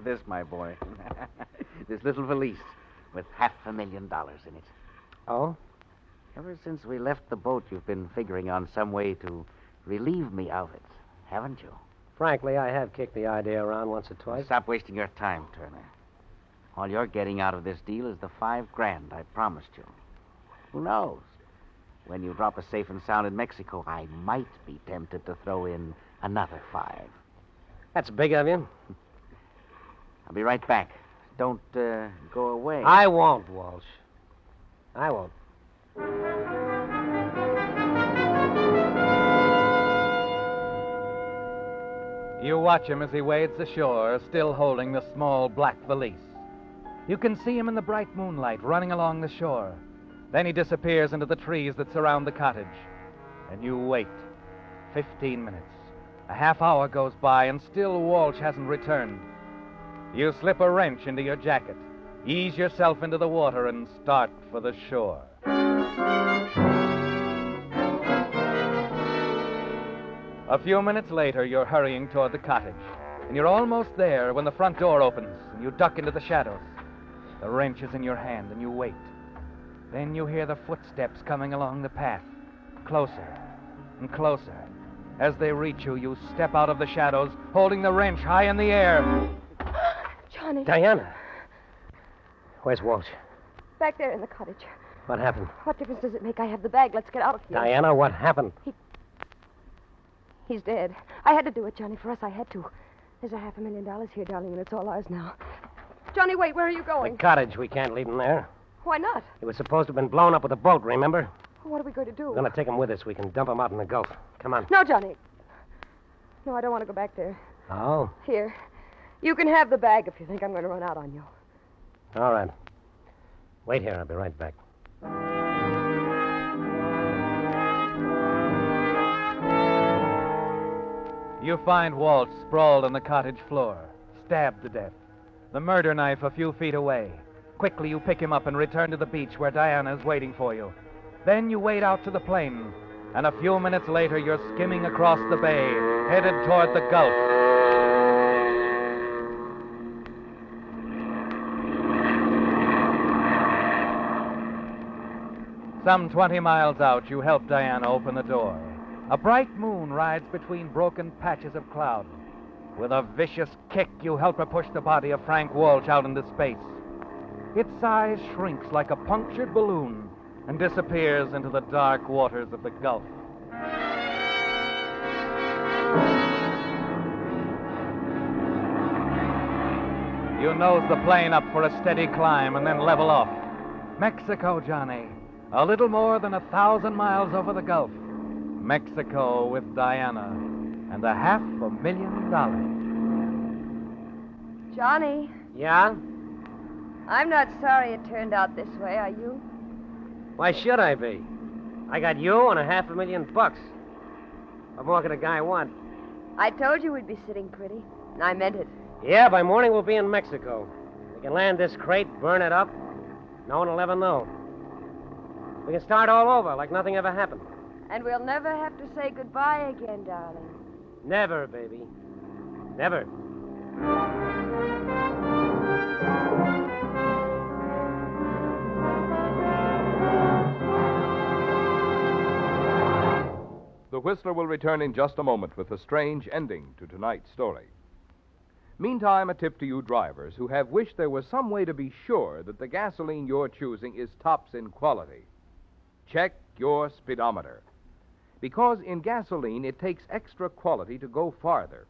This, my boy. This little valise with $500,000 in it. Oh? Ever since we left the boat, you've been figuring on some way to relieve me of it, haven't you? Frankly, I have kicked the idea around once or twice. Stop wasting your time, Turner. All you're getting out of this deal is the $5,000 I promised you. Who knows? When you drop us safe and sound in Mexico, I might be tempted to throw in another $5. That's big of you. I'll be right back. Don't go away. I won't, Walsh. I won't. You watch him as he wades ashore, still holding the small black valise. You can see him in the bright moonlight running along the shore. Then he disappears into the trees that surround the cottage. And you wait. 15 minutes. A half hour goes by, and still Walsh hasn't returned. You slip a wrench into your jacket, ease yourself into the water, and start for the shore. A few minutes later, you're hurrying toward the cottage, and you're almost there when the front door opens, and you duck into the shadows. The wrench is in your hand, and you wait. Then you hear the footsteps coming along the path, closer and closer. As they reach you, you step out of the shadows, holding the wrench high in the air. Johnny. Diana. Where's Walsh? Back there in the cottage. What happened? What difference does it make? I have the bag. Let's get out of here. Diana, what happened? He's dead. I had to do it, Johnny. For us, I had to. There's $500,000 here, darling, and it's all ours now. Johnny, wait. Where are you going? The cottage. We can't leave him there. Why not? He was supposed to have been blown up with a boat, remember? What are we going to do? We're going to take him with us. We can dump him out in the Gulf. Come on. No, Johnny. No, I don't want to go back there. Oh? Here. You can have the bag if you think I'm going to run out on you. All right. Wait here. I'll be right back. You find Walt sprawled on the cottage floor, stabbed to death, the murder knife a few feet away. Quickly, you pick him up and return to the beach where Diana is waiting for you. Then you wade out to the plain, and a few minutes later, you're skimming across the bay, headed toward the Gulf. Some 20 miles out, you help Diana open the door. A bright moon rides between broken patches of cloud. With a vicious kick, you help her push the body of Frank Walsh out into space. Its size shrinks like a punctured balloon and disappears into the dark waters of the Gulf. You nose the plane up for a steady climb and then level off. Mexico, Johnny. A little more than 1,000 miles over the Gulf. Mexico with Diana and $500,000. Johnny. Yeah? I'm not sorry it turned out this way, are you? Why should I be? I got you and $500,000. What more could a guy want? I told you we'd be sitting pretty, and I meant it. Yeah, by morning we'll be in Mexico. We can land this crate, burn it up. No one will ever know. We can start all over like nothing ever happened. And we'll never have to say goodbye again, darling. Never, baby. Never. The Whistler will return in just a moment with a strange ending to tonight's story. Meantime, a tip to you drivers who have wished there was some way to be sure that the gasoline you're choosing is tops in quality. Check your speedometer. Because in gasoline, it takes extra quality to go farther,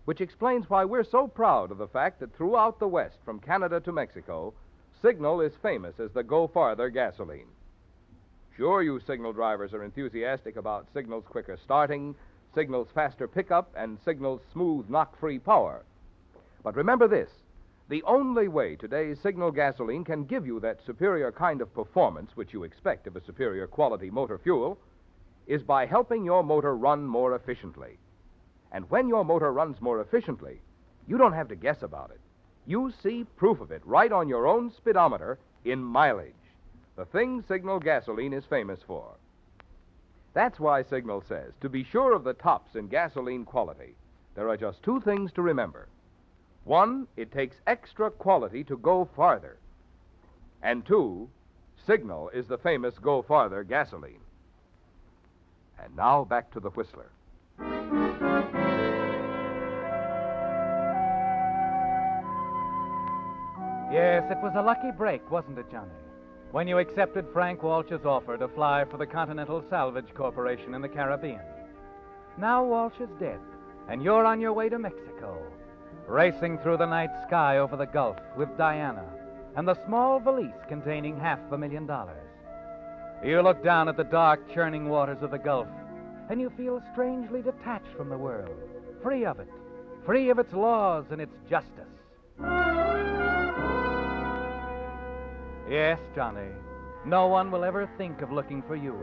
which explains why we're so proud of the fact that throughout the West, from Canada to Mexico, Signal is famous as the Go Farther gasoline. Sure, you Signal drivers are enthusiastic about Signal's quicker starting, Signal's faster pickup, and Signal's smooth knock-free power. But remember this, the only way today's Signal gasoline can give you that superior kind of performance which you expect of a superior quality motor fuel is by helping your motor run more efficiently. And when your motor runs more efficiently, you don't have to guess about it. You see proof of it right on your own speedometer in mileage. The thing Signal gasoline is famous for. That's why Signal says, to be sure of the tops in gasoline quality, there are just two things to remember. One, it takes extra quality to go farther. And two, Signal is the famous Go Farther gasoline. And now back to the Whistler. Yes, it was a lucky break, wasn't it, Johnny? When you accepted Frank Walsh's offer to fly for the Continental Salvage Corporation in the Caribbean. Now Walsh is dead, and you're on your way to Mexico, racing through the night sky over the Gulf with Diana and the small valise containing $500,000. You look down at the dark, churning waters of the Gulf, and you feel strangely detached from the world, free of it, free of its laws and its justice. Yes, Johnny, no one will ever think of looking for you.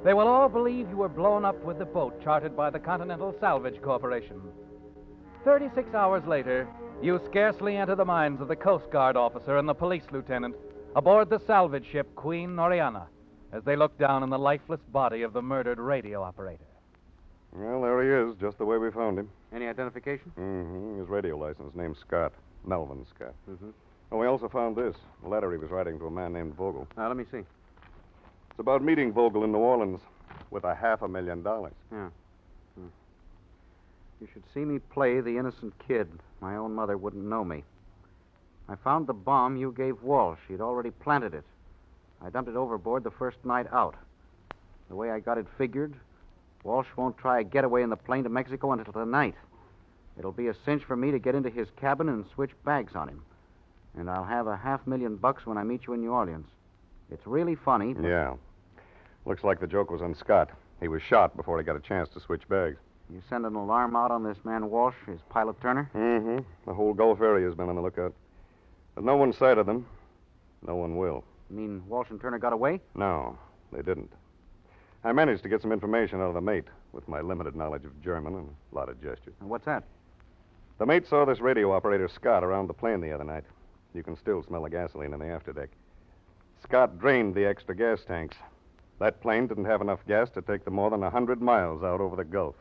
They will all believe you were blown up with the boat chartered by the Continental Salvage Corporation. 36 hours later, you scarcely enter the minds of the Coast Guard officer and the police lieutenant aboard the salvage ship Queen Noriana as they look down on the lifeless body of the murdered radio operator. Well, there he is, just the way we found him. Any identification? Mm-hmm. His radio license, name's Scott. Melvin Scott. Mm-hmm. And we also found this, a letter he was writing to a man named Vogel. Let me see. It's about meeting Vogel in New Orleans with $500,000. Yeah. You should see me play the innocent kid. My own mother wouldn't know me. I found the bomb you gave Walsh. He'd already planted it. I dumped it overboard the first night out. The way I got it figured, Walsh won't try a getaway in the plane to Mexico until tonight. It'll be a cinch for me to get into his cabin and switch bags on him. And I'll have $500,000 when I meet you in New Orleans. It's really funny. Yeah. Looks like the joke was on Scott. He was shot before he got a chance to switch bags. You send an alarm out on this man Walsh, his pilot Turner? Mm-hmm. The whole Gulf area has been on the lookout. But no one sighted them. No one will. You mean Walsh and Turner got away? No, they didn't. I managed to get some information out of the mate with my limited knowledge of German and a lot of gestures. And what's that? The mate saw this radio operator, Scott, around the plane the other night. You can still smell the gasoline in the afterdeck. Scott drained the extra gas tanks. That plane didn't have enough gas to take them more than 100 miles out over the Gulf.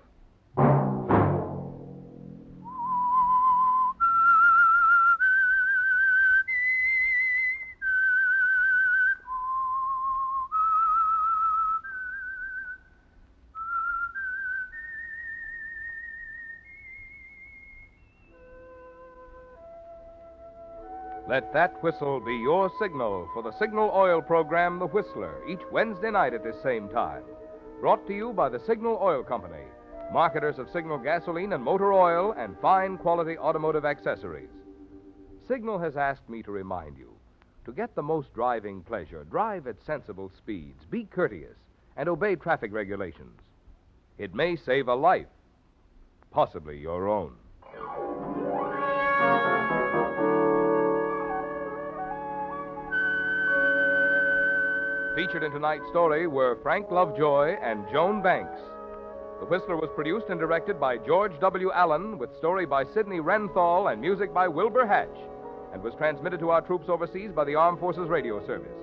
Let that whistle be your signal for the Signal Oil program, The Whistler, each Wednesday night at this same time. Brought to you by the Signal Oil Company, marketers of Signal gasoline and motor oil and fine quality automotive accessories. Signal has asked me to remind you, to get the most driving pleasure, drive at sensible speeds, be courteous, and obey traffic regulations. It may save a life, possibly your own. Featured in tonight's story were Frank Lovejoy and Joan Banks. The Whistler was produced and directed by George W. Allen, with story by Sidney Renthal and music by Wilbur Hatch, and was transmitted to our troops overseas by the Armed Forces Radio Service.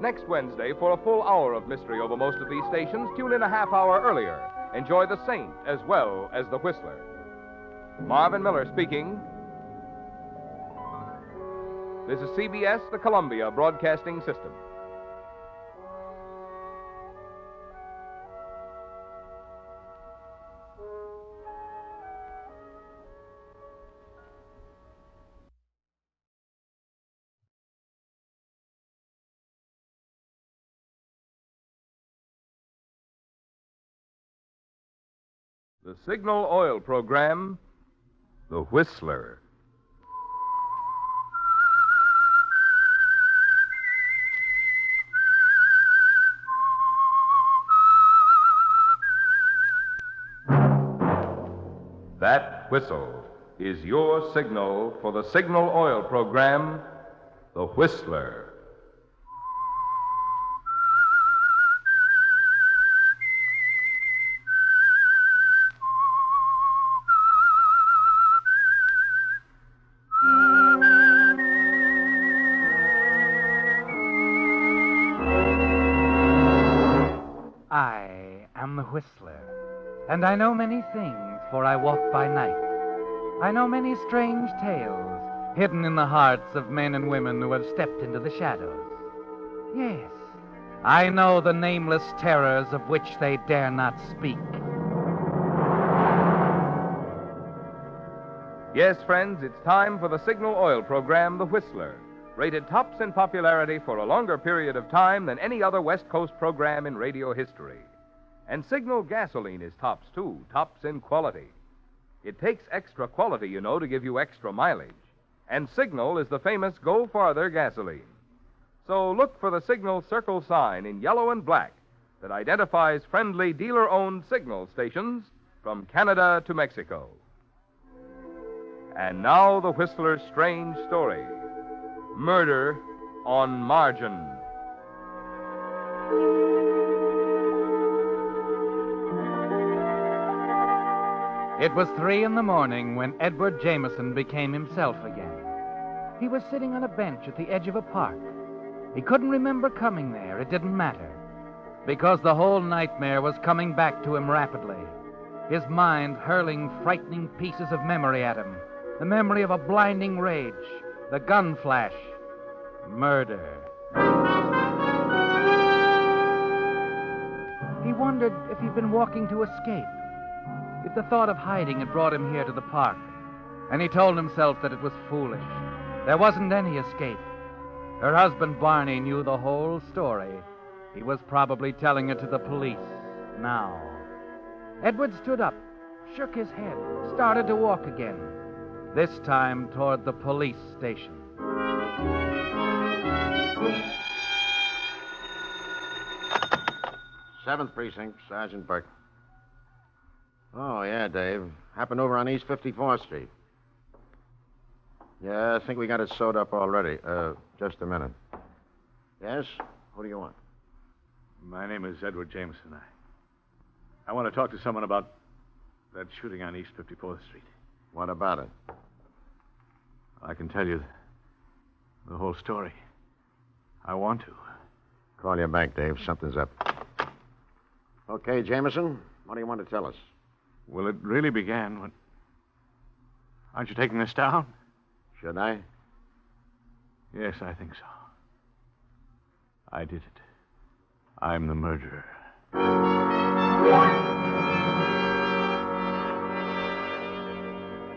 Next Wednesday, for a full hour of mystery over most of these stations, tune in a half hour earlier. Enjoy The Saint as well as The Whistler. Marvin Miller speaking. This is CBS, the Columbia Broadcasting System. The Signal Oil Program, The Whistler. That whistle is your signal for the Signal Oil Program, The Whistler. I am the Whistler, and I know many things, for I walk by night. I know many strange tales, hidden in the hearts of men and women who have stepped into the shadows. Yes, I know the nameless terrors of which they dare not speak. Yes, friends, it's time for the Signal Oil Program, The Whistler, rated tops in popularity for a longer period of time than any other West Coast program in radio history. And Signal gasoline is tops, too, tops in quality. It takes extra quality, you know, to give you extra mileage. And Signal is the famous Go Farther gasoline. So look for the Signal circle sign in yellow and black that identifies friendly dealer-owned Signal stations from Canada to Mexico. And now the Whistler's strange story. Murder on Margin. It was 3 a.m. when Edward Jameson became himself again. He was sitting on a bench at the edge of a park. He couldn't remember coming there. It didn't matter, because the whole nightmare was coming back to him rapidly, his mind hurling frightening pieces of memory at him. The memory of a blinding rage, the gun flash, murder. He wondered if he'd been walking to escape, if the thought of hiding had brought him here to the park. And he told himself that it was foolish. There wasn't any escape. Her husband, Barney, knew the whole story. He was probably telling it to the police now. Edward stood up, shook his head, started to walk again, this time toward the police station. Seventh Precinct, Sergeant Burke. Oh, yeah, Dave. Happened over on East 54th Street. Yeah, I think we got it sewed up already. Just a minute. Yes? Who do you want? My name is Edward Jameson. I want to talk to someone about that shooting on East 54th Street. What about it? I can tell you the whole story. I want to. Call you back, Dave. Something's up. Okay, Jameson, what do you want to tell us? Well, it really began when... Aren't you taking this down? Should I? Yes, I think so. I did it. I'm the murderer.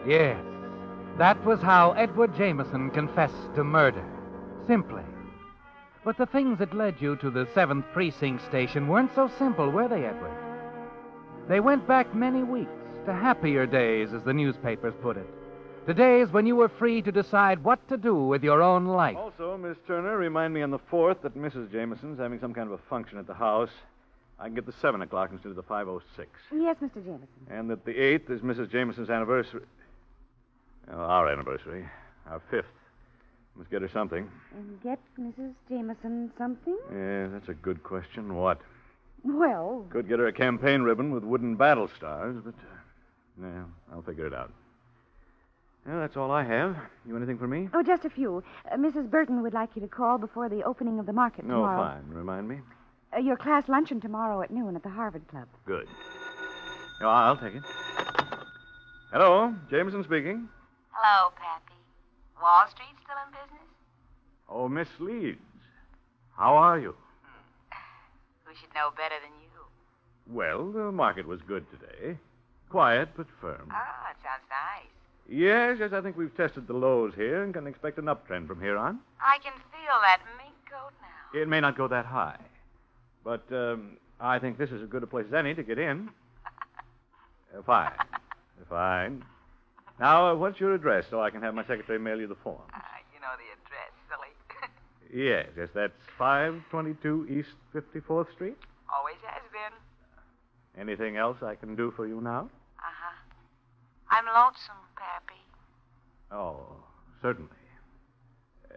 Yes, that was how Edward Jameson confessed to murder. Simply. But the things that led you to the 7th Precinct station weren't so simple, were they, Edward? They went back many weeks to happier days, as the newspapers put it. To days when you were free to decide what to do with your own life. Also, Miss Turner, remind me on the 4th that Mrs. Jameson's having some kind of a function at the house. I can get the 7 o'clock instead of the 5:06. Yes, Mr. Jameson. And that the 8th is Mrs. Jameson's anniversary. Well, our anniversary. Our 5th. Must get her something. And get Mrs. Jameson something? Yeah, that's a good question. What? Well, Could get her a campaign ribbon with wooden battle stars, but, I'll figure it out. Well, that's all I have. You anything for me? oh, just a few. Mrs. Burton would like you to call before the opening of the market No, tomorrow. fine. Remind me. Your class luncheon tomorrow at noon at the Harvard Club. Good. Oh, I'll take it. Hello, Jameson speaking. Hello, Pappy. Wall Street still in business? Oh, Miss Leeds. How are you? Who should know better than you? Well, the market was good today. Quiet, but firm. Ah, it sounds nice. Yes, I think we've tested the lows here and can expect an uptrend from here on. I can feel that mink coat now. It may not go that high, but I think this is as good a place as any to get in. Fine. Fine. Now, what's your address so I can have my secretary mail you the form? You know the address, silly. Yes, that's 522 East 54th Street. Always has been. Anything else I can do for you now? Uh-huh. I'm lonesome, Pappy. Oh, certainly.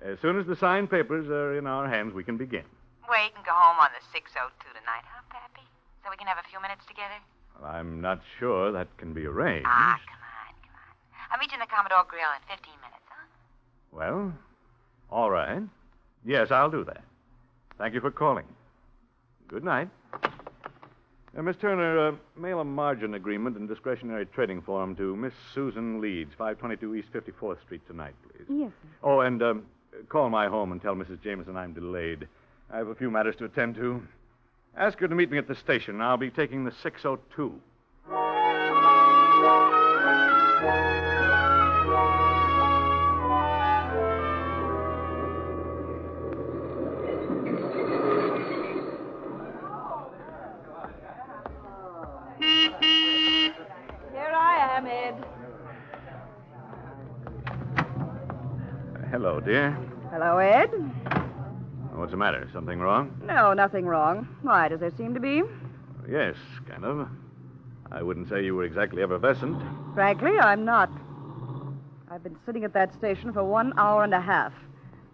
As soon as the signed papers are in our hands, we can begin. We can go home on the 602 tonight, huh, Pappy? So we can have a few minutes together? Well, I'm not sure that can be arranged. Ah, come on. I'll meet you in the Commodore Grill in 15 minutes, huh? Well, all right. Yes, I'll do that. Thank you for calling. Good night. Miss Turner, mail a margin agreement and discretionary trading form to Miss Susan Leeds, 522 East 54th Street tonight, please. Yes, sir. Oh, and call my home and tell Mrs. Jameson I'm delayed. I have a few matters to attend to. Ask her to meet me at the station. I'll be taking the 602. Here I am, Ed. Hello, dear. Hello, Ed. What's the matter? Something wrong? No, nothing wrong. Why, does there seem to be? Yes, kind of. I wouldn't say you were exactly effervescent. Frankly, I'm not. I've been sitting at that station for 1 hour and a half.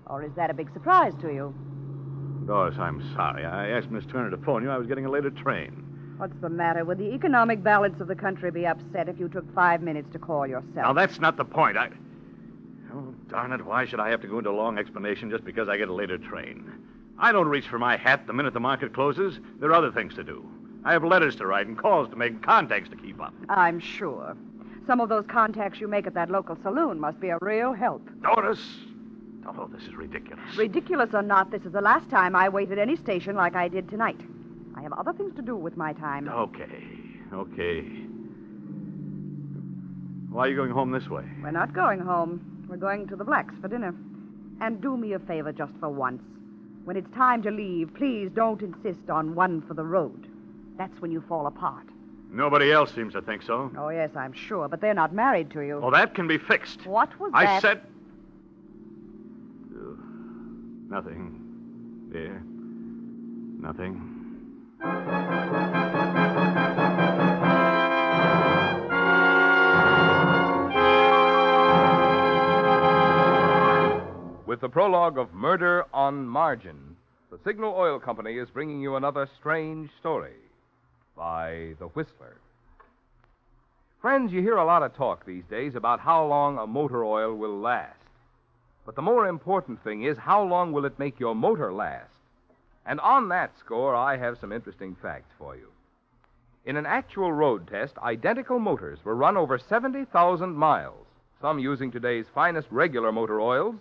Or is that a big surprise to you? Doris, I'm sorry. I asked Miss Turner to phone you. I was getting a later train. What's the matter? Would the economic balance of the country be upset if you took 5 minutes to call yourself? Now, that's not the point. Oh, darn it. Why should I have to go into a long explanation just because I get a later train? I don't reach for my hat the minute the market closes. There are other things to do. I have letters to write and calls to make and contacts to keep up. I'm sure. Some of those contacts you make at that local saloon must be a real help. Doris! Oh, this is ridiculous. Ridiculous or not, this is the last time I waited any station like I did tonight. I have other things to do with my time. Okay. Why are you going home this way? We're not going home. We're going to the Blacks for dinner. And do me a favor just for once. When it's time to leave, please don't insist on one for the road. That's when you fall apart. Nobody else seems to think so. Oh, yes, I'm sure, but they're not married to you. Oh, that can be fixed. What was I that? said... Nothing, dear. Nothing. With the prologue of Murder on Margin, the Signal Oil Company is bringing you another strange story by The Whistler. Friends, you hear a lot of talk these days about how long a motor oil will last. But the more important thing is, how long will it make your motor last? And on that score, I have some interesting facts for you. In an actual road test, identical motors were run over 70,000 miles, some using today's finest regular motor oils,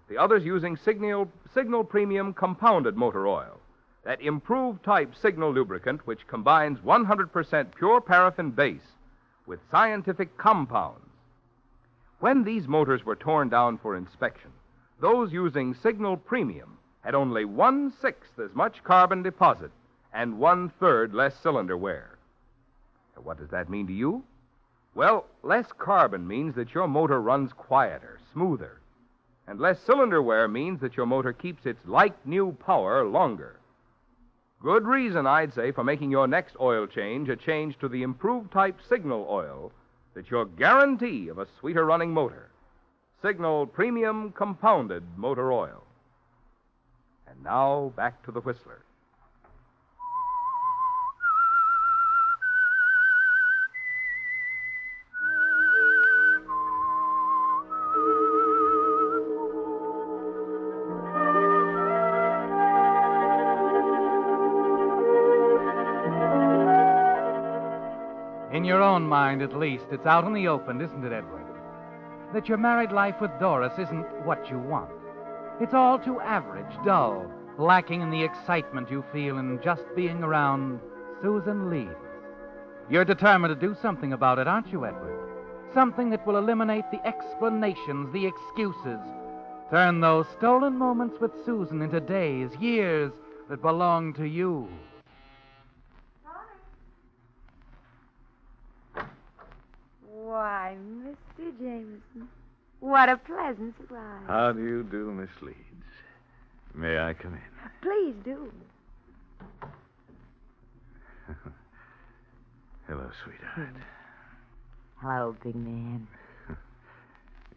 the others using Signal Premium Compounded Motor Oil, that improved type Signal lubricant which combines 100% pure paraffin base with scientific compounds. When these motors were torn down for inspection, those using Signal Premium had only 1/6 as much carbon deposit and 1/3 less cylinder wear. So what does that mean to you? Well, less carbon means that your motor runs quieter, smoother. And less cylinder wear means that your motor keeps its like-new power longer. Good reason, I'd say, for making your next oil change a change to the improved type Signal oil that's your guarantee of a sweeter running motor. Signal Premium Compounded Motor Oil. And now, back to the Whistler. In your own mind, at least, it's out in the open, isn't it, Edward? That your married life with Doris isn't what you want. It's all too average, dull, lacking in the excitement you feel in just being around Susan Leeds. You're determined to do something about it, aren't you, Edward? Something that will eliminate the explanations, the excuses. Turn those stolen moments with Susan into days, years that belong to you. Why, Mr. Jameson, what a pleasant surprise. How do you do, Miss Leeds? May I come in? Please do. Hello, sweetheart. Hello, big man.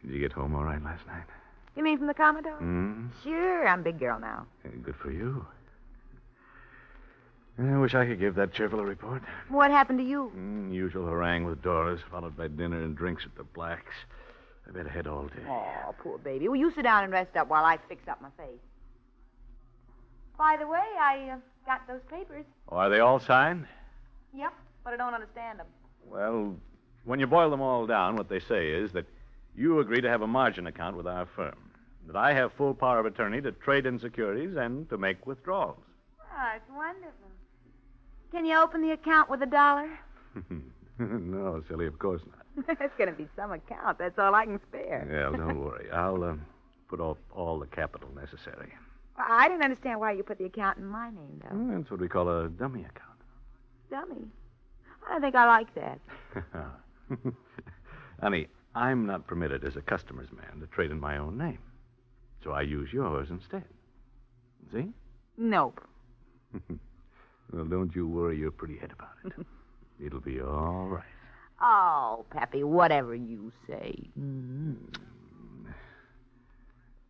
Did you get home all right last night? You mean from the Commodore? Hmm? Sure, I'm a big girl now. Good for you. I wish I could give that cheerful a report. What happened to you? Usual harangue with Doris, followed by dinner and drinks at the Blacks. I've had a head all day. Oh, poor baby. Well, you sit down and rest up while I fix up my face. By the way, I got those papers. Oh, are they all signed? Yep, but I don't understand them. Well, when you boil them all down, what they say is that you agree to have a margin account with our firm, that I have full power of attorney to trade in securities and to make withdrawals. Oh, it's wonderful. Can you open the account with $1? No, silly, of course not. It's going to be some account. That's all I can spare. Well, don't worry. I'll put all the capital necessary. Well, I didn't understand why you put the account in my name, though. That's what we call a dummy account. Dummy. I don't think I like that. Honey, I'm not permitted as a customer's man to trade in my own name. So I use yours instead. See? Nope. Well, don't you worry your pretty head about it. It'll be all right. Oh, Pappy, whatever you say. Mm-hmm.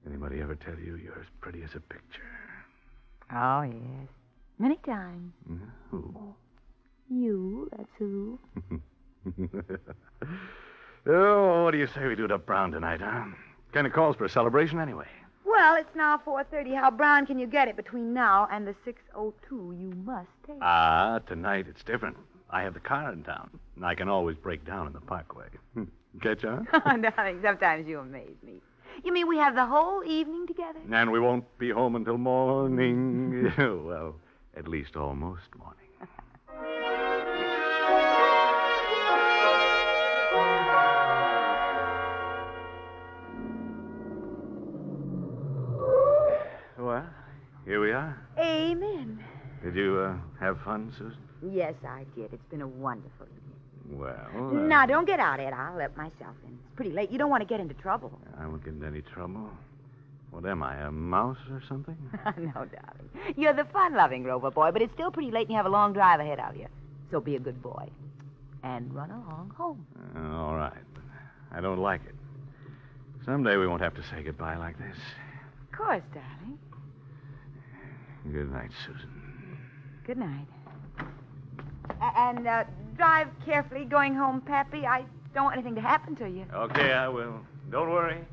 Anybody ever tell you you're as pretty as a picture? Oh, yes. Many times. Who? You, that's who. Oh, what do you say we do it up Brown tonight, huh? Kind of calls for a celebration anyway. Well, it's now 4:30. How brown can you get it between now and the 6:02 you must take? Tonight it's different. I have the car in town, and I can always break down in the parkway. Catch on? Oh, darling, sometimes you amaze me. You mean we have the whole evening together? And we won't be home until morning. Well, at least almost morning. Well, here we are. Amen. Did you have fun, Susan? Yes, I did. It's been a wonderful evening. Well, Now, don't get out, Ed. I'll let myself in. It's pretty late. You don't want to get into trouble. I won't get into any trouble. What am I, a mouse or something? No, darling. You're the fun-loving Rover boy, but it's still pretty late and you have a long drive ahead of you. So be a good boy. And run along home. All right, but I don't like it. Someday we won't have to say goodbye like this. Of course, darling. Good night, Susan. Good night. And drive carefully going home, Pappy. I don't want anything to happen to you. Okay, I will. Don't worry.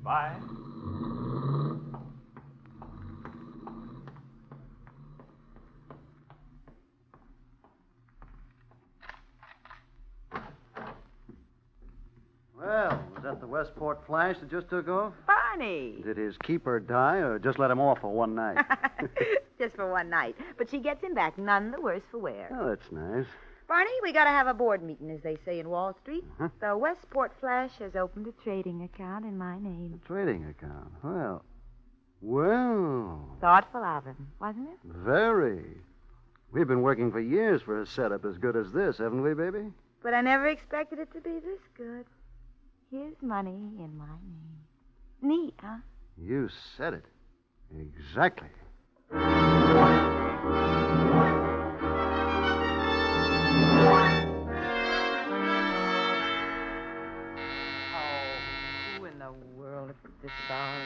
Bye. Well, was that the Westport Flash that just took off? Barney. Did his keeper die, or just let him off for one night? Just for one night. But she gets him back none the worse for wear. Oh, that's nice. Barney, we got to have a board meeting, as they say in Wall Street. The Westport Flash has opened a trading account in my name. A trading account? Well. Thoughtful of him, wasn't it? Very. We've been working for years for a setup as good as this, haven't we, baby? But I never expected it to be this good. Here's money in my name. Neat, huh? You said it. Exactly. Who in the world is this about?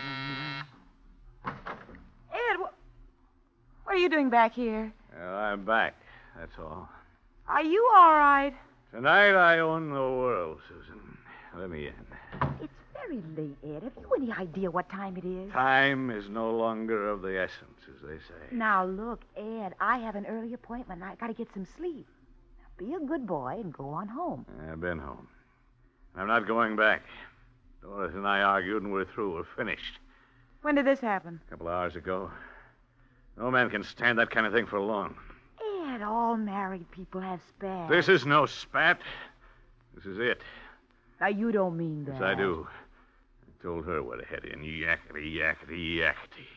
Ed, what are you doing back here? Well, I'm back. That's all. Are you all right? Tonight I own the world, Susan. Let me in. It's very late, Ed. Have you any idea what time it is? Time is no longer of the essence, as they say. Now, look, Ed, I have an early appointment. I got to get some sleep. Now, Be a good boy and go on home. I've been home. I'm not going back. Doris and I argued, and we're through. We're finished. When did this happen? A couple of hours ago. No man can stand that kind of thing for long. Ed, all married people have spats. This is no spat. This is it. Now, you don't mean that. Yes, I do. I told her where to head in. Yakety, yakety, yakety.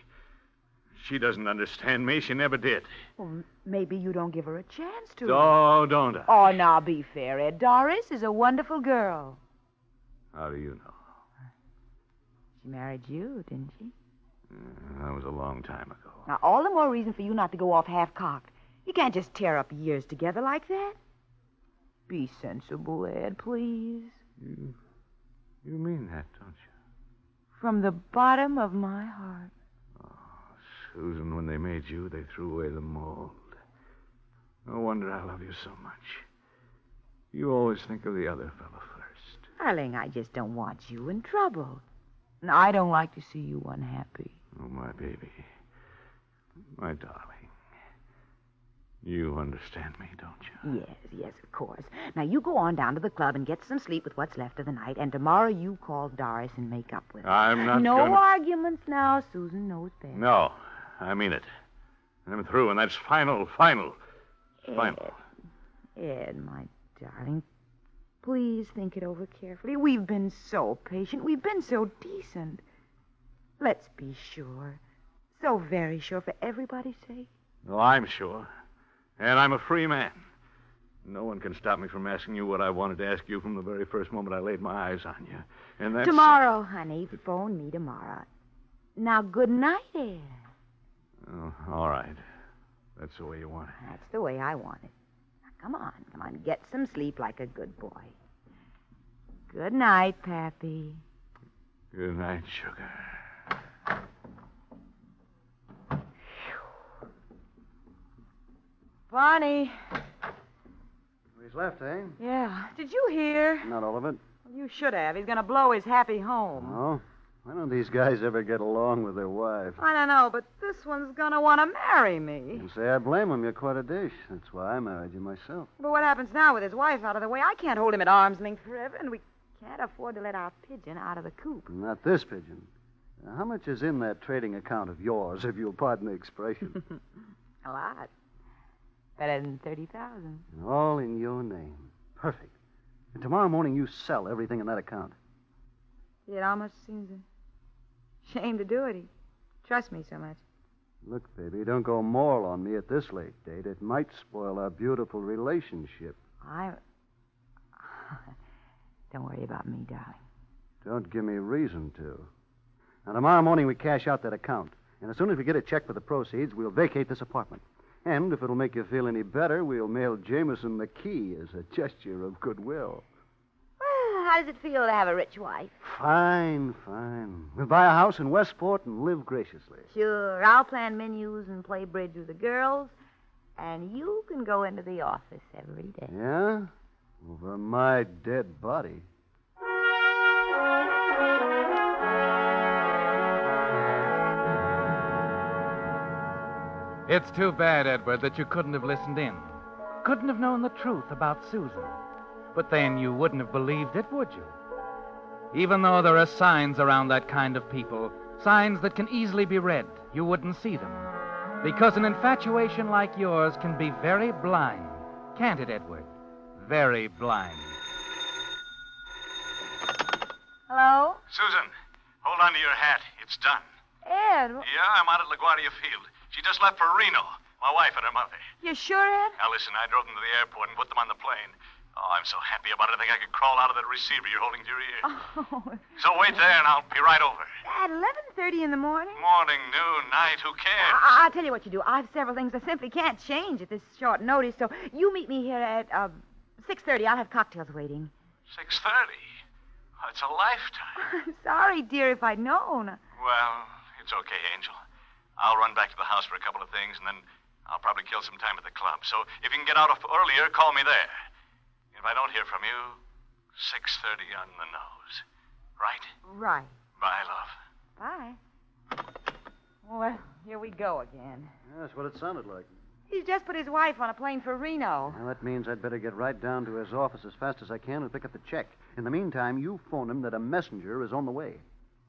She doesn't understand me. She never did. Well, maybe you don't give her a chance to. Oh, don't I? Oh, now be fair, Ed. Doris is a wonderful girl. How do you know? She married you, didn't she? That was a long time ago. Now, all the more reason for you not to go off half-cocked. You can't just tear up years together like that. Be sensible, Ed, please. You mean that, don't you? From the bottom of my heart. Susan, when they made you, they threw away the mold. No wonder I love you so much. You always think of the other fellow first. Darling, I just don't want you in trouble. And I don't like to see you unhappy. Oh, my baby. My darling. You understand me, don't you? Yes, of course. Now, you go on down to the club and get some sleep with what's left of the night, and tomorrow you call Doris and make up with her. I'm not No gonna... arguments now. Susan knows best. No, I mean it. I'm through, and that's final. Ed, my darling, please think it over carefully. We've been so patient. We've been so decent. Let's be sure. So very sure for everybody's sake. Well, I'm sure. And I'm a free man. No one can stop me from asking you what I wanted to ask you from the very first moment I laid my eyes on you. And that's... Tomorrow, honey. Phone me tomorrow. Now, good night, Ed. Oh, all right. That's the way you want it. That's the way I want it. Now, come on. Get some sleep like a good boy. Good night, Pappy. Good night, sugar. Barney. He's left, eh? Yeah. Did you hear? Not all of it. Well, you should have. He's going to blow his happy home. Oh? Why don't these guys ever get along with their wives? I don't know, but this one's going to want to marry me. You say I blame him. You're quite a dish. That's why I married you myself. But what happens now with his wife out of the way? I can't hold him at arm's length forever, and we can't afford to let our pigeon out of the coop. Not this pigeon. How much is in that trading account of yours, if you'll pardon the expression? A lot. Better than 30,000. All in your name. Perfect. And tomorrow morning you sell everything in that account. It almost seems a shame to do it. He trusts me so much. Look, baby, don't go moral on me at this late date. It might spoil our beautiful relationship. Don't worry about me, darling. Don't give me reason to. Now, tomorrow morning we cash out that account. And as soon as we get a check for the proceeds, we'll vacate this apartment. And if it'll make you feel any better, we'll mail Jameson the key as a gesture of goodwill. Well, how does it feel to have a rich wife? Fine. We'll buy a house in Westport and live graciously. Sure. I'll plan menus and play bridge with the girls, and you can go into the office every day. Yeah? Over my dead body. It's too bad, Edward, that you couldn't have listened in. Couldn't have known the truth about Susan. But then you wouldn't have believed it, would you? Even though there are signs around that kind of people, signs that can easily be read, you wouldn't see them. Because an infatuation like yours can be very blind. Can't it, Edward? Very blind. Hello? Susan, hold on to your hat. It's done. Ed. Yeah, I'm out at LaGuardia Field. She just left for Reno. My wife and her mother. You sure, Ed? Now, listen, I drove them to the airport and put them on the plane. Oh, I'm so happy about it, I think I could crawl out of that receiver you're holding to your ear. Oh. So wait there, and I'll be right over. At 11:30 in the morning? Morning, noon, night, who cares? I'll tell you what you do. I've several things I simply can't change at this short notice, so you meet me here at 6:30. I'll have cocktails waiting. 6:30? That's a lifetime. I'm sorry, dear, if I'd known. Well, it's okay, Angel. I'll run back to the house for a couple of things, and then I'll probably kill some time at the club. So if you can get out earlier, call me there. If I don't hear from you, 6:30 on the nose. Right? Right. Bye, love. Bye. Well, here we go again. That's what it sounded like. He's just put his wife on a plane for Reno. Well, that means I'd better get right down to his office as fast as I can and pick up the check. In the meantime, you phone him that a messenger is on the way.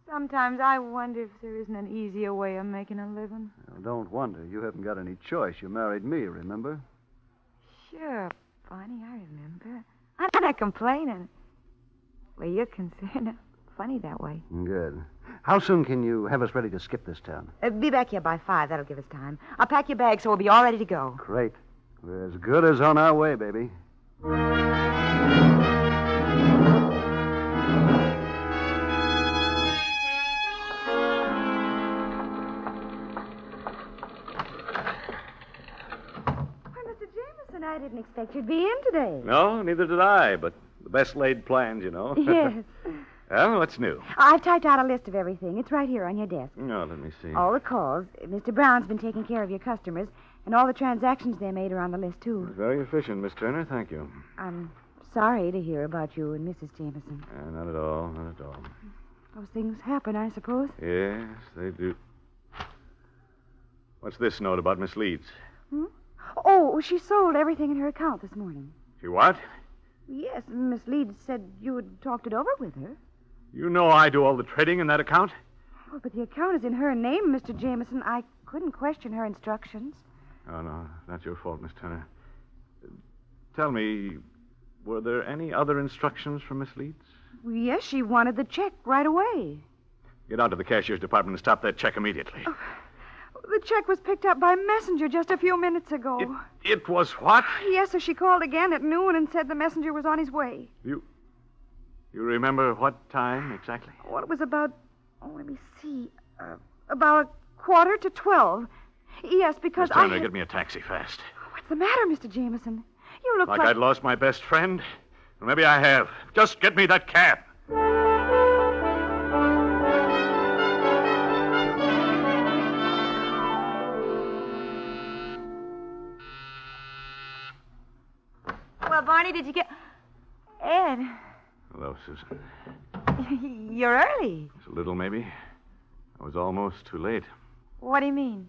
Sometimes I wonder if there isn't an easier way of making a living. Well, don't wonder. You haven't got any choice. You married me, remember? Sure, Barney, I remember. I'm not complaining. Where you're concerned, funny that way. Good. How soon can you have us ready to skip this town? Be back here by 5. That'll give us time. I'll pack your bag so we'll be all ready to go. Great. We're as good as on our way, baby. I didn't expect you'd be in today. No, neither did I, but the best laid plans, you know. Yes. Well, what's new? I've typed out a list of everything. It's right here on your desk. No, let me see. All the calls. Mr. Brown's been taking care of your customers, and all the transactions they made are on the list, too. Very efficient, Miss Turner. Thank you. I'm sorry to hear about you and Mrs. Jameson. Not at all, not at all. Those things happen, I suppose. Yes, they do. What's this note about Miss Leeds? Oh, she sold everything in her account this morning. She what? Yes, Miss Leeds said you had talked it over with her. You know I do all the trading in that account? Oh, but the account is in her name, Mr. Jameson. I couldn't question her instructions. Oh, no, that's your fault, Miss Turner. Tell me, were there any other instructions from Miss Leeds? Well, yes, she wanted the check right away. Get out to the cashier's department and stop that check immediately. Oh, the check was picked up by messenger just a few minutes ago. It was what? Yes, sir. She called again at noon and said the messenger was on his way. You remember what time exactly? Well, it was about, let me see, about 11:45. Yes, because Miss Turner, get me a taxi fast. What's the matter, Mr. Jameson? You look like I'd lost my best friend? Well, maybe I have. Just get me that cab. Well, Barney, did you get... Ed, Hello, Susan. you're early. Just a little, maybe. I was almost too late. What do you mean?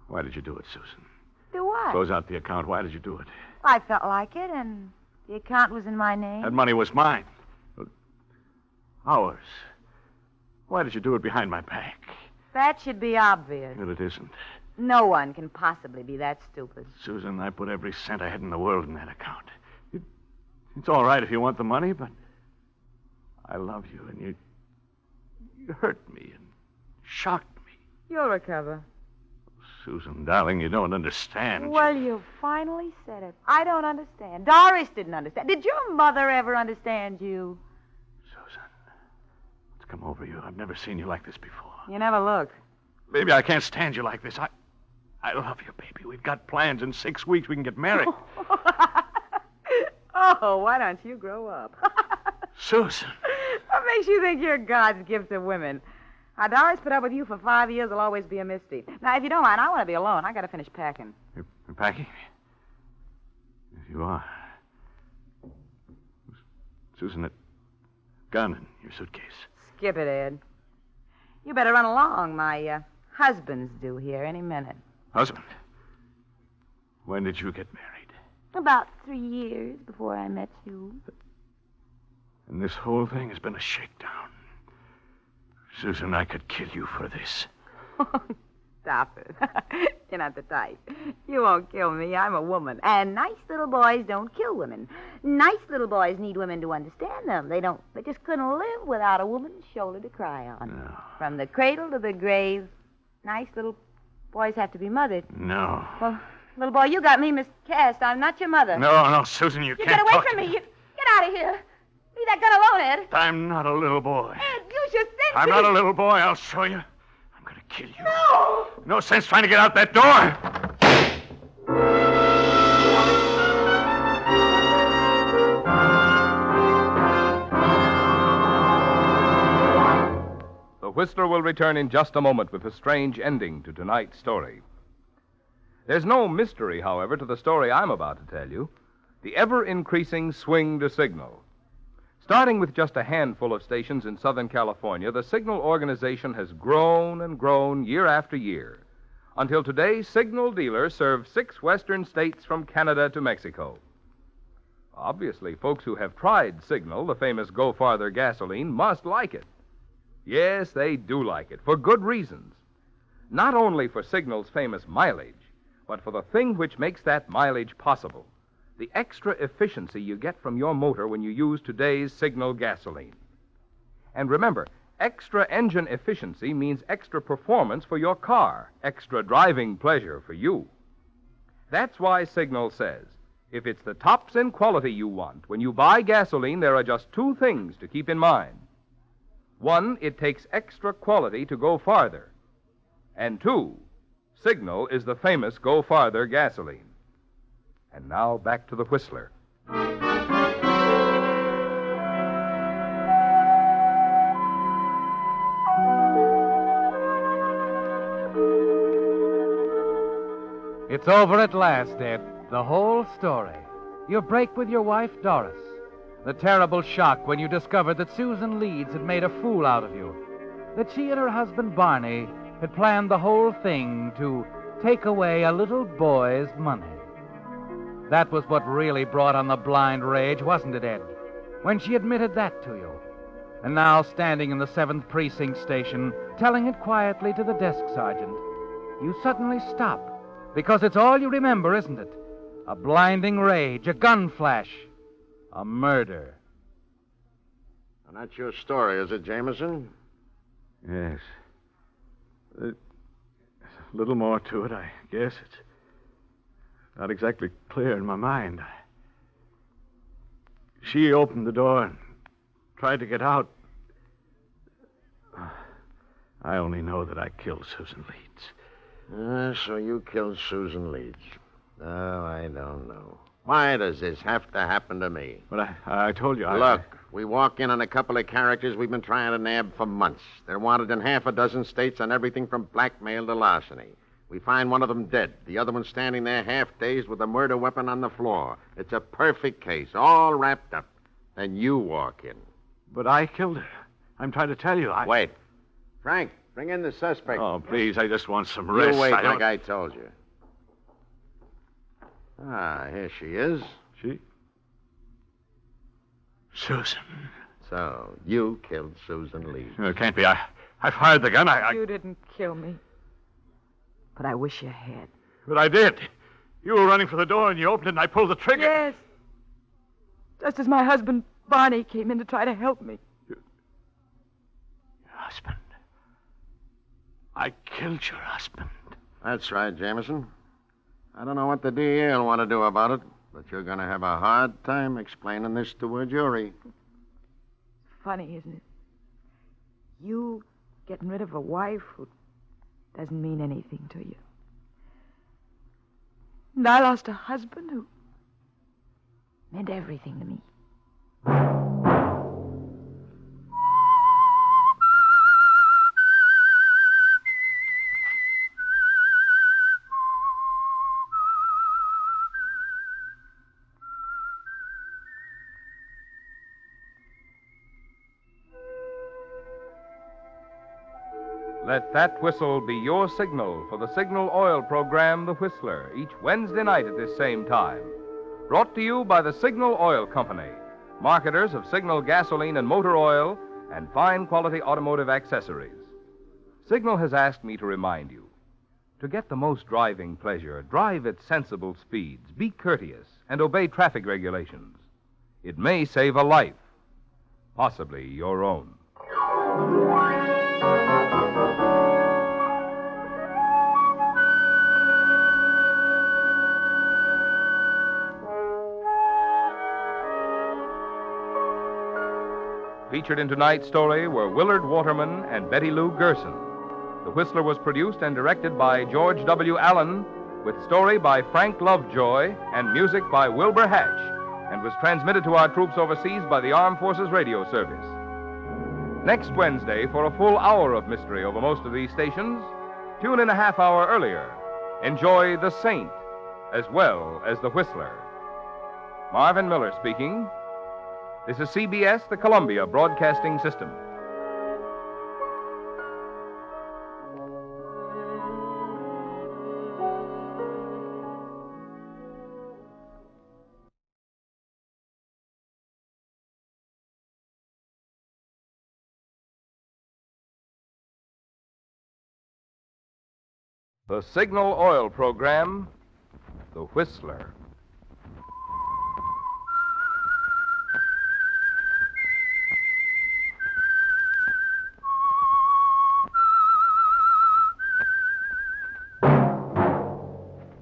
Why did you do it, Susan? Do what? Close out the account. Why did you do it? I felt like it, and the account was in my name. That money was mine. Ours. Why did you do it behind my back? That should be obvious. Well, it isn't. No one can possibly be that stupid. Susan, I put every cent I had in the world in that account. It's all right if you want the money, but I love you, and you hurt me and shocked me. You'll recover. Susan, darling, you don't understand. Well, you finally said it. I don't understand. Doris didn't understand. Did your mother ever understand you? Susan, what's come over you? I've never seen you like this before. You never look. Baby, I can't stand you like this. I love you, baby. We've got plans. In 6 weeks, we can get married. Oh, why don't you grow up? Susan. What makes you think you're God's gift to women? Now, Doris put up with you for 5 years. Will always be a Misty. Now, if you don't mind, I want to be alone. I got to finish packing. You're packing? Yes, you are. Susan, that gun in your suitcase. Skip it, Ed. You better run along. My husband's due here any minute. Husband? When did you get married? About 3 years before I met you. And this whole thing has been a shakedown. Susan, I could kill you for this. Stop it. You're not the type. You won't kill me. I'm a woman. And nice little boys don't kill women. Nice little boys need women to understand them. They just couldn't live without a woman's shoulder to cry on. No. From the cradle to the grave, nice little boys have to be mothered. No. Well, little boy, you got me miscast. I'm not your mother. No, Susan, you can't get away talk from to me. Get out of here. Leave that gun alone, Ed. I'm not a little boy. Ed, use your senses. I'm not a little boy. I'll show you. I'm going to kill you. No! No sense trying to get out that door. The Whistler will return in just a moment with a strange ending to tonight's story. There's no mystery, however, to the story I'm about to tell you. The ever-increasing swing to signal. Starting with just a handful of stations in Southern California, the Signal organization has grown and grown year after year, Until today, Signal dealers serve 6 western states from Canada to Mexico. Obviously, folks who have tried Signal, the famous Go Farther gasoline, must like it. Yes, they do like it, for good reasons. Not only for Signal's famous mileage, but for the thing which makes that mileage possible, the extra efficiency you get from your motor when you use today's Signal gasoline. And remember, extra engine efficiency means extra performance for your car, extra driving pleasure for you. That's why Signal says, if it's the tops in quality you want, when you buy gasoline, there are just 2 things to keep in mind. 1, it takes extra quality to go farther. And 2, Signal is the famous Go Farther gasoline. And now back to the Whistler. It's over at last, Ed. The whole story. Your break with your wife, Doris. The terrible shock when you discovered that Susan Leeds had made a fool out of you. That she and her husband, Barney, had planned the whole thing to take away a little boy's money. That was what really brought on the blind rage, wasn't it, Ed? When she admitted that to you. And now, standing in the 7th Precinct station, telling it quietly to the desk sergeant, you suddenly stop. Because it's all you remember, isn't it? A blinding rage, a gun flash, a murder. And that's your story, is it, Jameson? Yes. A little more to it, I guess. It's not exactly clear in my mind. She opened the door and tried to get out. I only know that I killed Susan Leeds. So you killed Susan Leeds. Oh, I don't know. Why does this have to happen to me? But I told you, Look, we walk in on a couple of characters we've been trying to nab for months. They're wanted in half a dozen states on everything from blackmail to larceny. We find one of them dead, the other one standing there half-dazed with a murder weapon on the floor. It's a perfect case, all wrapped up. Then you walk in. But I killed her. I'm trying to tell you, Wait. Frank, bring in the suspect. Oh, please, I just want some rest. You wait, like I told you. Here she is. She? Susan. So, you killed Susan Leeds. It can't be. I fired the gun. You didn't kill me. But I wish you had. But I did. You were running for the door and you opened it and I pulled the trigger. Yes. Just as my husband, Barney, came in to try to help me. Your husband. I killed your husband. That's right, Jameson. I don't know what the DA will want to do about it, but you're going to have a hard time explaining this to a jury. Funny, isn't it? You getting rid of a wife who doesn't mean anything to you. And I lost a husband who meant everything to me. Let that whistle be your signal for the Signal Oil program, The Whistler, each Wednesday night at this same time. Brought to you by the Signal Oil Company, marketers of Signal gasoline and motor oil and fine quality automotive accessories. Signal has asked me to remind you, to get the most driving pleasure, drive at sensible speeds, be courteous, and obey traffic regulations. It may save a life, possibly your own. Featured in tonight's story were Willard Waterman and Betty Lou Gerson. The Whistler was produced and directed by George W. Allen, with story by Frank Lovejoy and music by Wilbur Hatch, and was transmitted to our troops overseas by the Armed Forces Radio Service. Next Wednesday, for a full hour of mystery over most of these stations, tune in a half hour earlier. Enjoy The Saint as well as The Whistler. Marvin Miller speaking. This is CBS, the Columbia Broadcasting System. The Signal Oil Program, The Whistler.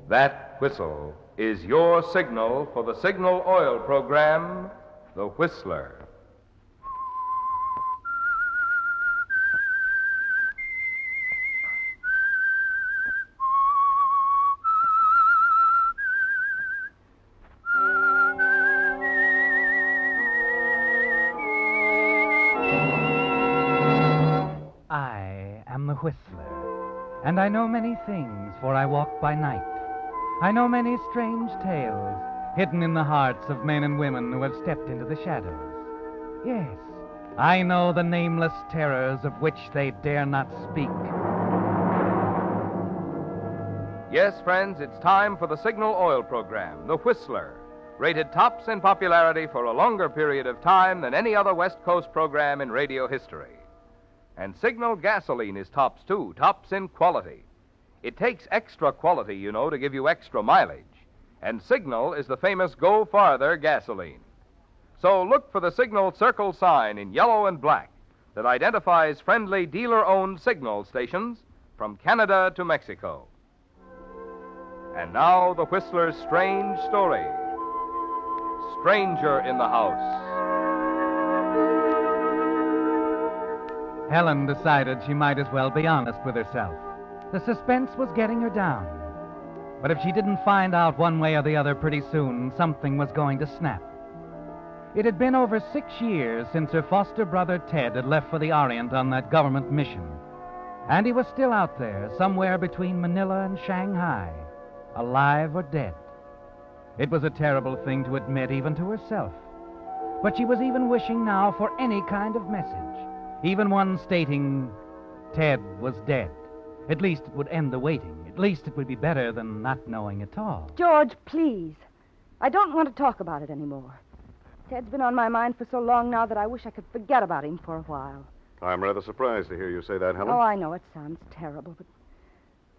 That whistle is your signal for the Signal Oil Program, The Whistler. I am the Whistler, and I know many things, for I walk by night. I know many strange tales hidden in the hearts of men and women who have stepped into the shadows. Yes, I know the nameless terrors of which they dare not speak. Yes, friends, it's time for the Signal Oil Program, The Whistler, rated tops in popularity for a longer period of time than any other West Coast program in radio history. And Signal gasoline is tops, too, tops in quality. It takes extra quality, you know, to give you extra mileage. And Signal is the famous Go Farther gasoline. So look for the Signal circle sign in yellow and black that identifies friendly dealer-owned Signal stations from Canada to Mexico. And now the Whistler's strange story. Stranger in the House. Helen decided she might as well be honest with herself. The suspense was getting her down. But if she didn't find out one way or the other pretty soon, something was going to snap. It had been over 6 years since her foster brother Ted had left for the Orient on that government mission. And he was still out there, somewhere between Manila and Shanghai, alive or dead. It was a terrible thing to admit even to herself. But she was even wishing now for any kind of message. Even one stating Ted was dead. At least it would end the waiting. At least it would be better than not knowing at all. George, please. I don't want to talk about it anymore. Ted's been on my mind for so long now that I wish I could forget about him for a while. I'm rather surprised to hear you say that, Helen. Oh, I know it sounds terrible, but...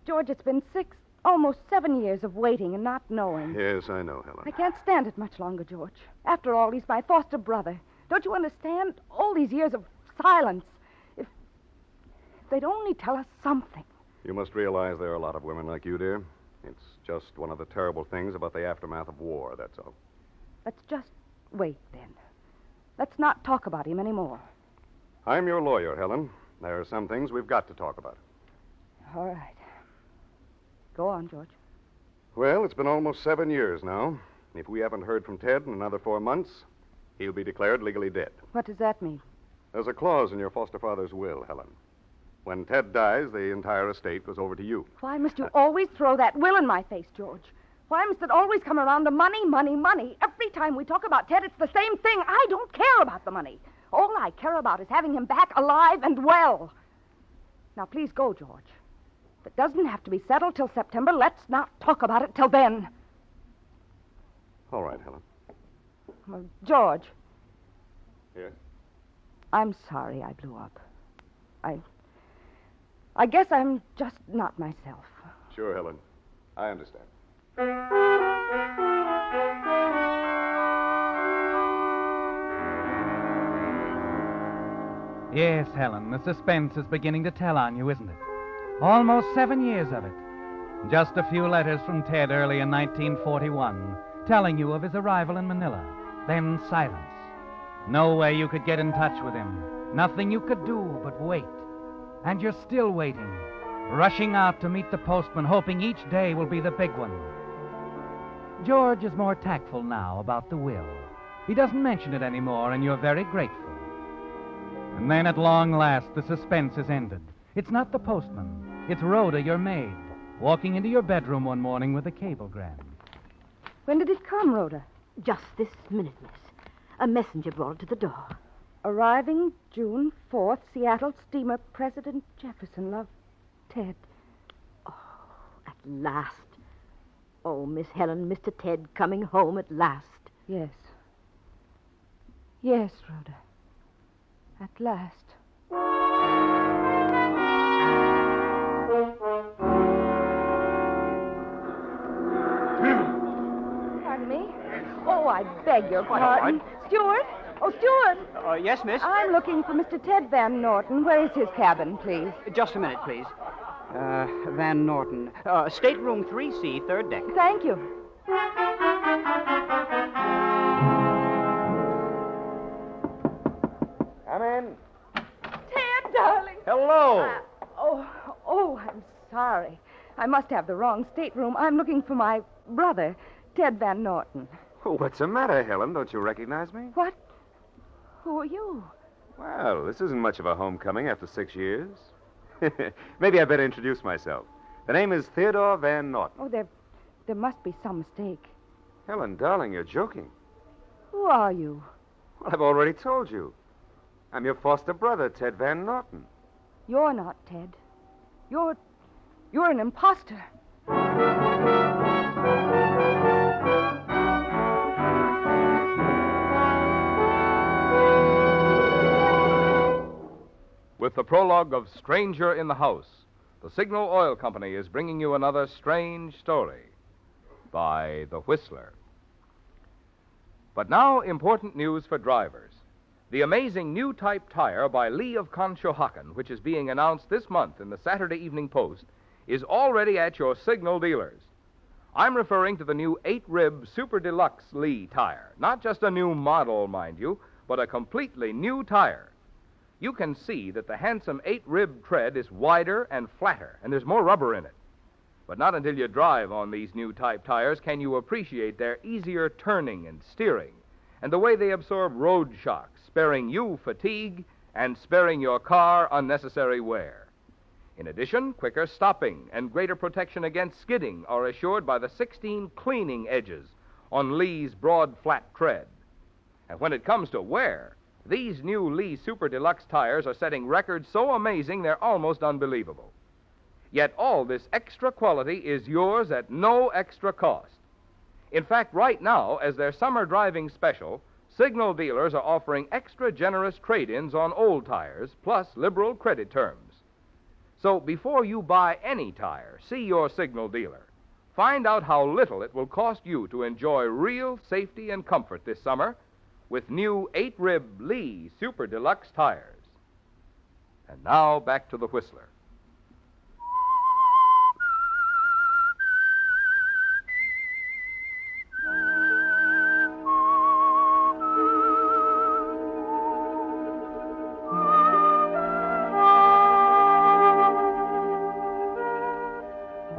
George, it's been 6, almost 7 years of waiting and not knowing. Yes, I know, Helen. I can't stand it much longer, George. After all, he's my foster brother. Don't you understand? All these years of silence. If they'd only tell us something. You must realize there are a lot of women like you, dear. It's just one of the terrible things about the aftermath of war, that's all. Let's just wait, then. Let's not talk about him anymore. I'm your lawyer, Helen. There are some things we've got to talk about. All right. Go on, George. Well, it's been almost 7 years now. If we haven't heard from Ted in another 4 months, he'll be declared legally dead. What does that mean? There's a clause in your foster father's will, Helen. When Ted dies, the entire estate goes over to you. Why must you always throw that will in my face, George? Why must it always come around to money, money, money? Every time we talk about Ted, it's the same thing. I don't care about the money. All I care about is having him back alive and well. Now, please go, George. If it doesn't have to be settled till September, let's not talk about it till then. All right, Helen. Well, George. Yes? I'm sorry I blew up. I guess I'm just not myself. Sure, Helen. I understand. Yes, Helen, the suspense is beginning to tell on you, isn't it? Almost 7 years of it. Just a few letters from Ted early in 1941, telling you of his arrival in Manila. Then silence. No way you could get in touch with him. Nothing you could do but wait. And you're still waiting, rushing out to meet the postman, hoping each day will be the big one. George is more tactful now about the will. He doesn't mention it anymore, and you're very grateful. And then at long last, the suspense is ended. It's not the postman. It's Rhoda, your maid, walking into your bedroom one morning with a cablegram. When did it come, Rhoda? Just this minute, miss. A messenger brought it to the door. Arriving June 4th, Seattle steamer President Jefferson. Love, Ted. Oh, at last. Oh, Miss Helen, Mr. Ted coming home at last. Yes. Yes, Rhoda. At last. Pardon me? Oh, I beg your pardon. Stuart? Oh, Stuart! Yes, miss? I'm looking for Mr. Ted Van Norton. Where is his cabin, please? Just a minute, please. Van Norton. Stateroom 3C, third deck. Thank you. Come in. Ted, darling. Hello. I'm sorry. I must have the wrong stateroom. I'm looking for my brother, Ted Van Norton. Oh, what's the matter, Helen? Don't you recognize me? What? Who are you? Well, this isn't much of a homecoming after 6 years. Maybe I better introduce myself. The name is Theodore Van Norton. Oh, there must be some mistake. Helen, darling, you're joking. Who are you? Well, I've already told you. I'm your foster brother, Ted Van Norton. You're not Ted. You're an imposter. With the prologue of Stranger in the House, the Signal Oil Company is bringing you another strange story by The Whistler. But now, important news for drivers. The amazing new type tire by Lee of Conshohocken, which is being announced this month in the Saturday Evening Post, is already at your Signal dealers. I'm referring to the new 8-rib Super Deluxe Lee tire. Not just a new model, mind you, but a completely new tire. You can see that the handsome 8-rib tread is wider and flatter, and there's more rubber in it. But not until you drive on these new type tires can you appreciate their easier turning and steering, and the way they absorb road shocks, sparing you fatigue and sparing your car unnecessary wear. In addition, quicker stopping and greater protection against skidding are assured by the 16 cleaning edges on Lee's broad, flat tread. And when it comes to wear, these new Lee Super Deluxe tires are setting records so amazing they're almost unbelievable. Yet all this extra quality is yours at no extra cost. In fact, right now, as their summer driving special, Signal dealers are offering extra generous trade-ins on old tires, plus liberal credit terms. So before you buy any tire, see your Signal dealer. Find out how little it will cost you to enjoy real safety and comfort this summer with new 8-rib Lee Super Deluxe tires. And now back to the Whistler.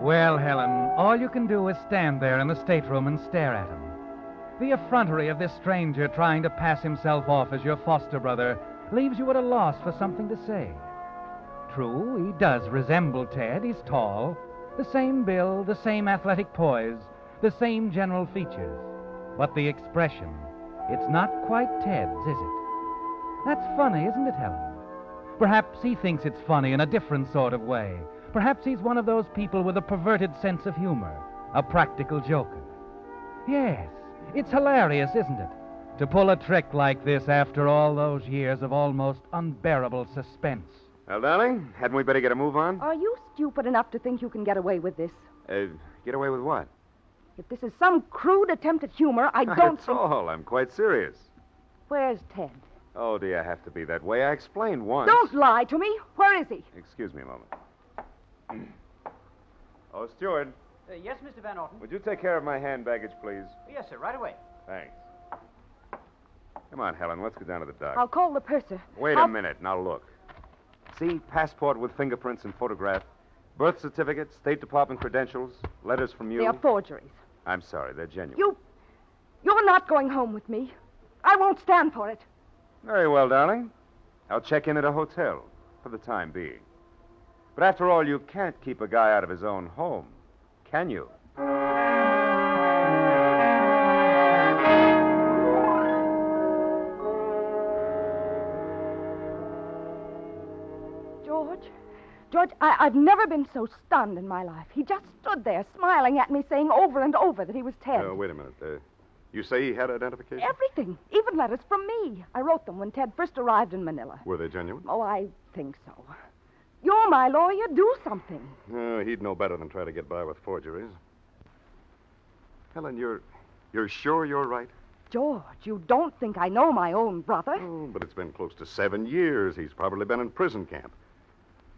Well, Helen, all you can do is stand there in the stateroom and stare at him. The effrontery of this stranger trying to pass himself off as your foster brother leaves you at a loss for something to say. True, he does resemble Ted. He's tall, the same build, the same athletic poise, the same general features. But the expression, it's not quite Ted's, is it? That's funny, isn't it, Helen? Perhaps he thinks it's funny in a different sort of way. Perhaps he's one of those people with a perverted sense of humor, a practical joker. Yes, it's hilarious, isn't it? To pull a trick like this after all those years of almost unbearable suspense. Well, darling, hadn't we better get a move on? Are you stupid enough to think you can get away with this? Get away with what? If this is some crude attempt at humor, I Not don't at all. I'm quite serious. Where's Ted? Oh, do you have to be that way? I explained once. Don't lie to me. Where is he? Excuse me a moment. Oh, steward, Yes, Mr. Van Norton. would you take care of my hand baggage, please? Yes, sir, right away. Thanks. Come on, Helen, let's go down to the dock. I'll call the purser. Wait a minute. Now, look. See, passport with fingerprints and photograph, birth certificate, State Department credentials, letters from you. They are forgeries. I'm sorry, they're genuine. You're not going home with me. I won't stand for it. Very well, darling. I'll check in at a hotel for the time being. But after all, you can't keep a guy out of his own home, can you? George, I've never been so stunned in my life. He just stood there smiling at me, saying over and over that he was Ted. Wait a minute. You say he had identification? Everything. Even letters from me. I wrote them when Ted first arrived in Manila. Were they genuine? Oh, I think so. You're my lawyer. Do something. He'd know better than try to get by with forgeries. Helen, you're sure you're right? George, you don't think I know my own brother? Oh, but it's been close to 7 years. He's probably been in prison camp.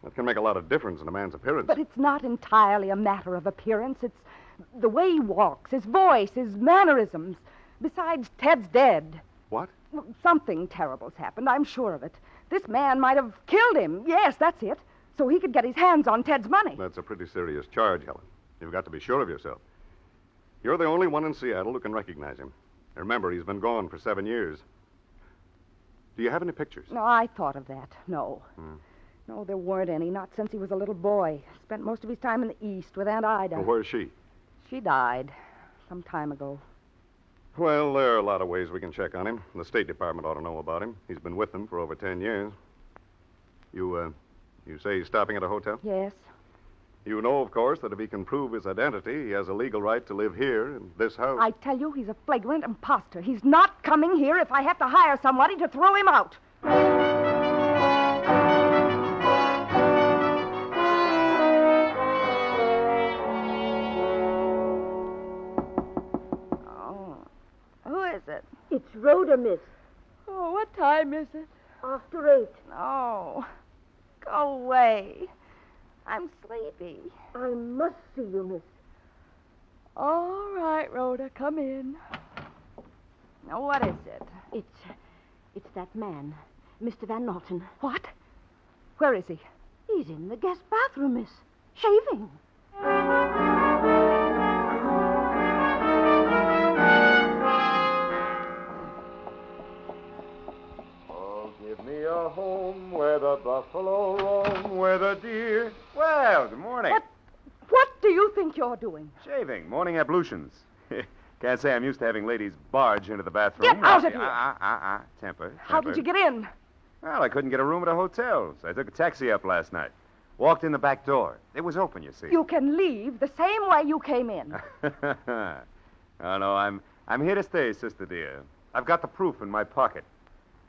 That can make a lot of difference in a man's appearance. But it's not entirely a matter of appearance. It's the way he walks, his voice, his mannerisms. Besides, Ted's dead. What? Something terrible's happened, I'm sure of it. This man might have killed him. Yes, that's it. So he could get his hands on Ted's money. That's a pretty serious charge, Helen. You've got to be sure of yourself. You're the only one in Seattle who can recognize him. Remember, he's been gone for 7 years. Do you have any pictures? No, I thought of that. No. No, there weren't any, not since he was a little boy. Spent most of his time in the East with Aunt Ida. Well, where's she? She died some time ago. Well, there are a lot of ways we can check on him. The State Department ought to know about him. He's been with them for over 10 years. You say he's stopping at a hotel? Yes. You know, of course, that if he can prove his identity, he has a legal right to live here in this house. I tell you, he's a flagrant imposter. He's not coming here if I have to hire somebody to throw him out. Oh, who is it? It's Rhoda, miss. Oh, what time is it? After 8. Oh, go away. I'm sleepy. I must see you, miss. All right, Rhoda, come in. Now, what is it? It's that man, Mr. Van Norton. What? Where is he? He's in the guest bathroom, miss. Shaving. Give me a home where the buffalo roam, where the deer... Well, good morning. What do you think you're doing? Shaving, morning ablutions. Can't say I'm used to having ladies barge into the bathroom. Get out of here. Temper. How did you get in? Well, I couldn't get a room at a hotel, so I took a taxi up last night. Walked in the back door. It was open, you see. You can leave the same way you came in. Oh, no, I'm here to stay, sister dear. I've got the proof in my pocket.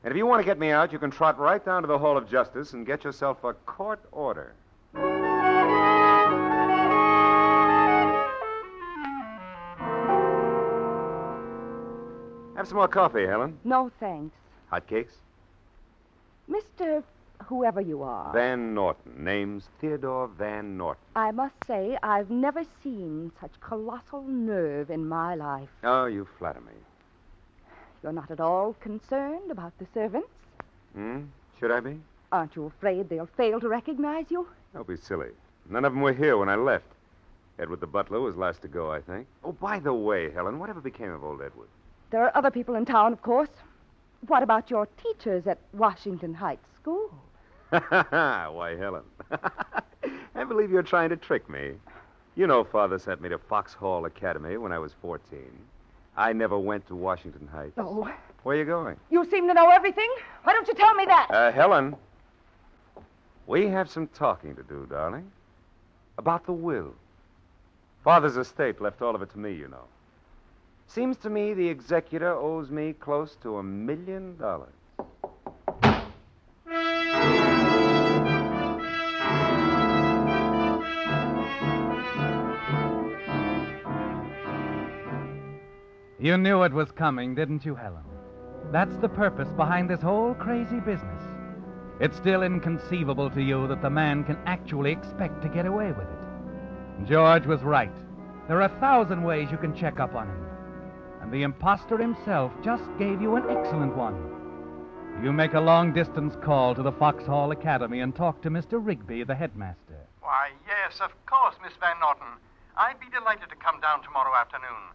And if you want to get me out, you can trot right down to the Hall of Justice and get yourself a court order. Have some more coffee, Helen. No, thanks. Hot cakes? Mr. Whoever you are. Van Norton. Name's Theodore Van Norton. I must say, I've never seen such colossal nerve in my life. Oh, you flatter me. You're not at all concerned about the servants? Should I be? Aren't you afraid they'll fail to recognize you? Don't be silly. None of them were here when I left. Edward the butler was last to go, I think. Oh, by the way, Helen, whatever became of old Edward? There are other people in town, of course. What about your teachers at Washington Heights School? Why, Helen. I believe you're trying to trick me. You know Father sent me to Foxhall Academy when I was 14. I never went to Washington Heights. Oh. Where are you going? You seem to know everything. Why don't you tell me that? Helen, we have some talking to do, darling. About the will. Father's estate left all of it to me, you know. Seems to me the executor owes me close to $1 million. You knew it was coming, didn't you, Helen? That's the purpose behind this whole crazy business. It's still inconceivable to you that the man can actually expect to get away with it. George was right. There are 1,000 ways you can check up on him. And the imposter himself just gave you an excellent one. You make a long-distance call to the Foxhall Academy and talk to Mr. Rigby, the headmaster. Why, yes, of course, Miss Van Norton. I'd be delighted to come down tomorrow afternoon.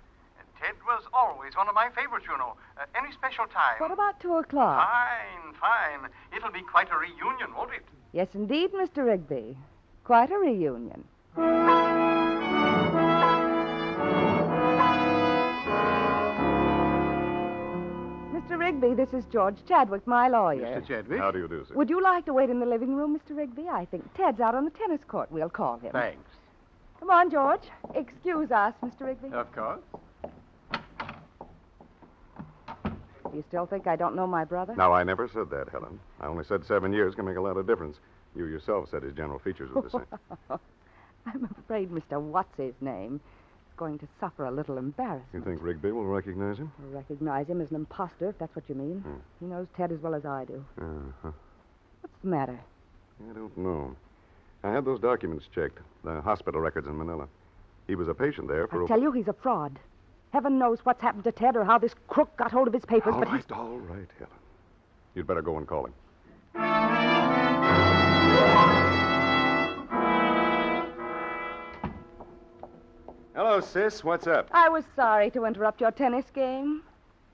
Ted was always one of my favorites, you know. Any special time? What about 2 o'clock? Fine. It'll be quite a reunion, won't it? Yes, indeed, Mr. Rigby. Quite a reunion. Mr. Rigby, this is George Chadwick, my lawyer. Mr. Chadwick? How do you do, sir? Would you like to wait in the living room, Mr. Rigby? I think Ted's out on the tennis court. We'll call him. Thanks. Come on, George. Excuse us, Mr. Rigby. Of course. Do you still think I don't know my brother? No, I never said that, Helen. I only said 7 years can make a lot of difference. You yourself said his general features were the same. I'm afraid Mr. What's-his-name going to suffer a little embarrassment. You think Rigby will recognize him? Recognize him as an imposter, if that's what you mean. He knows Ted as well as I do. Uh-huh. What's the matter? I don't know. I had those documents checked, the hospital records in Manila. He was a patient there for... I tell you, he's a fraud. Heaven knows what's happened to Ted or how this crook got hold of his papers, All but right, Helen. You'd better go and call him. Hello, sis. What's up? I was sorry to interrupt your tennis game.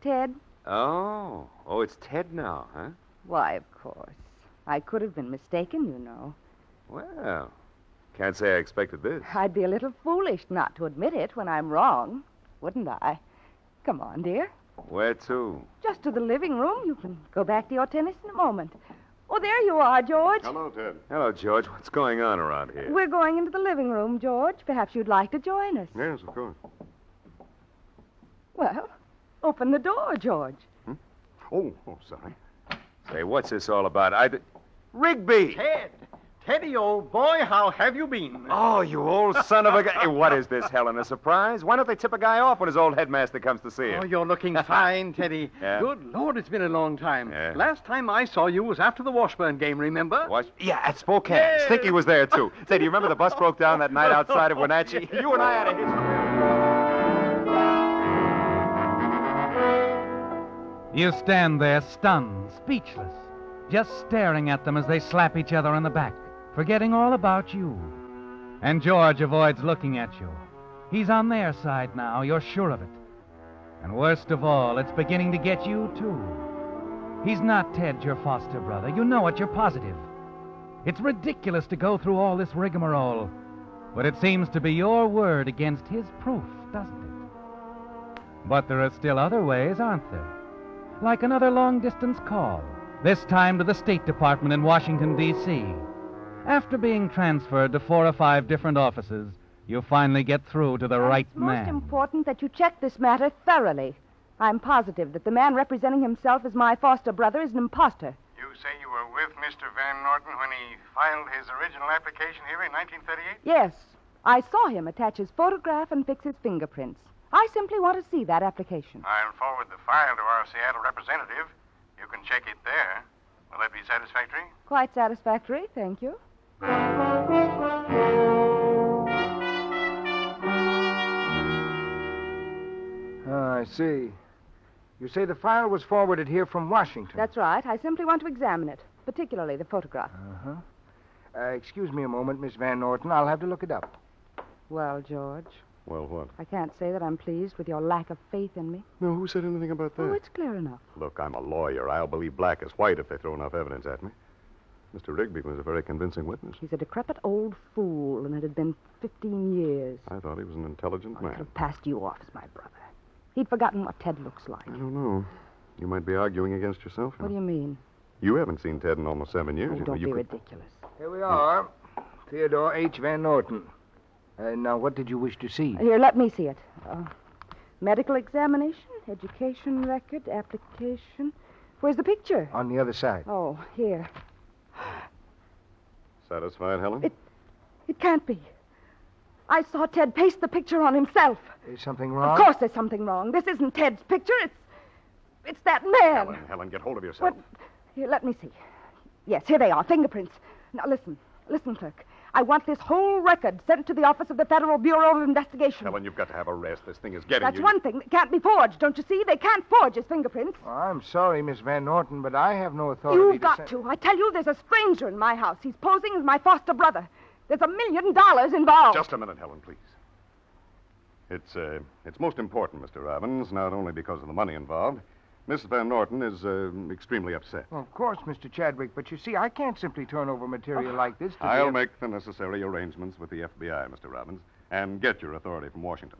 Ted? Oh, it's Ted now, huh? Why, of course. I could have been mistaken, you know. Well, can't say I expected this. I'd be a little foolish not to admit it when I'm wrong, wouldn't I? Come on, dear. Where to? Just to the living room. You can go back to your tennis in a moment. Oh, there you are, George. Hello, Ted. Hello, George. What's going on around here? We're going into the living room, George. Perhaps you'd like to join us. Yes, of course. Well, open the door, George. Oh, sorry. Say, what's this all about? Rigby! Teddy, old boy, how have you been? Oh, you old son of a guy. Hey, what is this, Helen? A surprise? Why don't they tip a guy off when his old headmaster comes to see him? Oh, you're looking fine, Teddy. Yeah? Good Lord, it's been a long time. Yeah. Last time I saw you was after the Washburn game, remember? Yeah, at Spokane. Stinky was there, too. Say, do you remember the bus broke down that night outside of Wenatchee? You and I had a history. You stand there stunned, speechless, just staring at them as they slap each other on the back, forgetting all about you. And George avoids looking at you. He's on their side now, you're sure of it. And worst of all, it's beginning to get you, too. He's not Ted, your foster brother. You know it, you're positive. It's ridiculous to go through all this rigmarole, but it seems to be your word against his proof, doesn't it? But there are still other ways, aren't there? Like another long-distance call, this time to the State Department in Washington, D.C. After being transferred to 4 or 5 different offices, you finally get through to the right It's most man. important that you check this matter thoroughly. I'm positive that the man representing himself as my foster brother is an imposter. You say you were with Mr. Van Norton when he filed his original application here in 1938? Yes, I saw him attach his photograph and fix his fingerprints. I simply want to see that application. I'll forward the file to our Seattle representative. You can check it there. Will that be satisfactory? Quite satisfactory, thank you. I see. You say the file was forwarded here from Washington? That's right. I simply want to examine it, particularly the photograph. Excuse me a moment, Miss Van Norton. I'll have to look it up. Well, George, Well, what? I can't say that I'm pleased with your lack of faith in me. No, who said anything about that? Oh, it's clear enough. Look, I'm a lawyer. I'll believe black as white if they throw enough evidence at me. Mr. Rigby was a very convincing witness. He's a decrepit old fool, and it had been 15 years. I thought he was an intelligent man. Could have passed you off as my brother. He'd forgotten what Ted looks like. I don't know. You might be arguing against yourself. What do you mean? You haven't seen Ted in almost 7 years. Oh, You know, don't you be could- ridiculous. Here we are. Theodore H. Van Norton. Now, what did you wish to see? Here, let me see it. Medical examination, education record, application. Where's the picture? On the other side. Oh, here. Satisfied, Helen? It can't be. I saw Ted paste the picture on himself. Is something wrong? Of course there's something wrong. This isn't Ted's picture. It's that man. Helen, get hold of yourself. Here, let me see. Yes, here they are, fingerprints. Now, listen, clerk. I want this whole record sent to the office of the Federal Bureau of Investigation. Helen, you've got to have a rest. This thing is getting That's you. one thing that can't be forged, don't you see? They can't forge his fingerprints. Oh, I'm sorry, Miss Van Norton, but I have no authority You've to got send... to. I tell you, there's a stranger in my house. He's posing as my foster brother. There's $1 million involved. Just a minute, Helen, please. It's most important, Mr. Robbins, not only because of the money involved. Mrs. Van Norton is extremely upset. Well, of course, Mr. Chadwick, but you see, I can't simply turn over material like this to I'll the... make the necessary arrangements with the FBI, Mr. Robbins, and get your authority from Washington.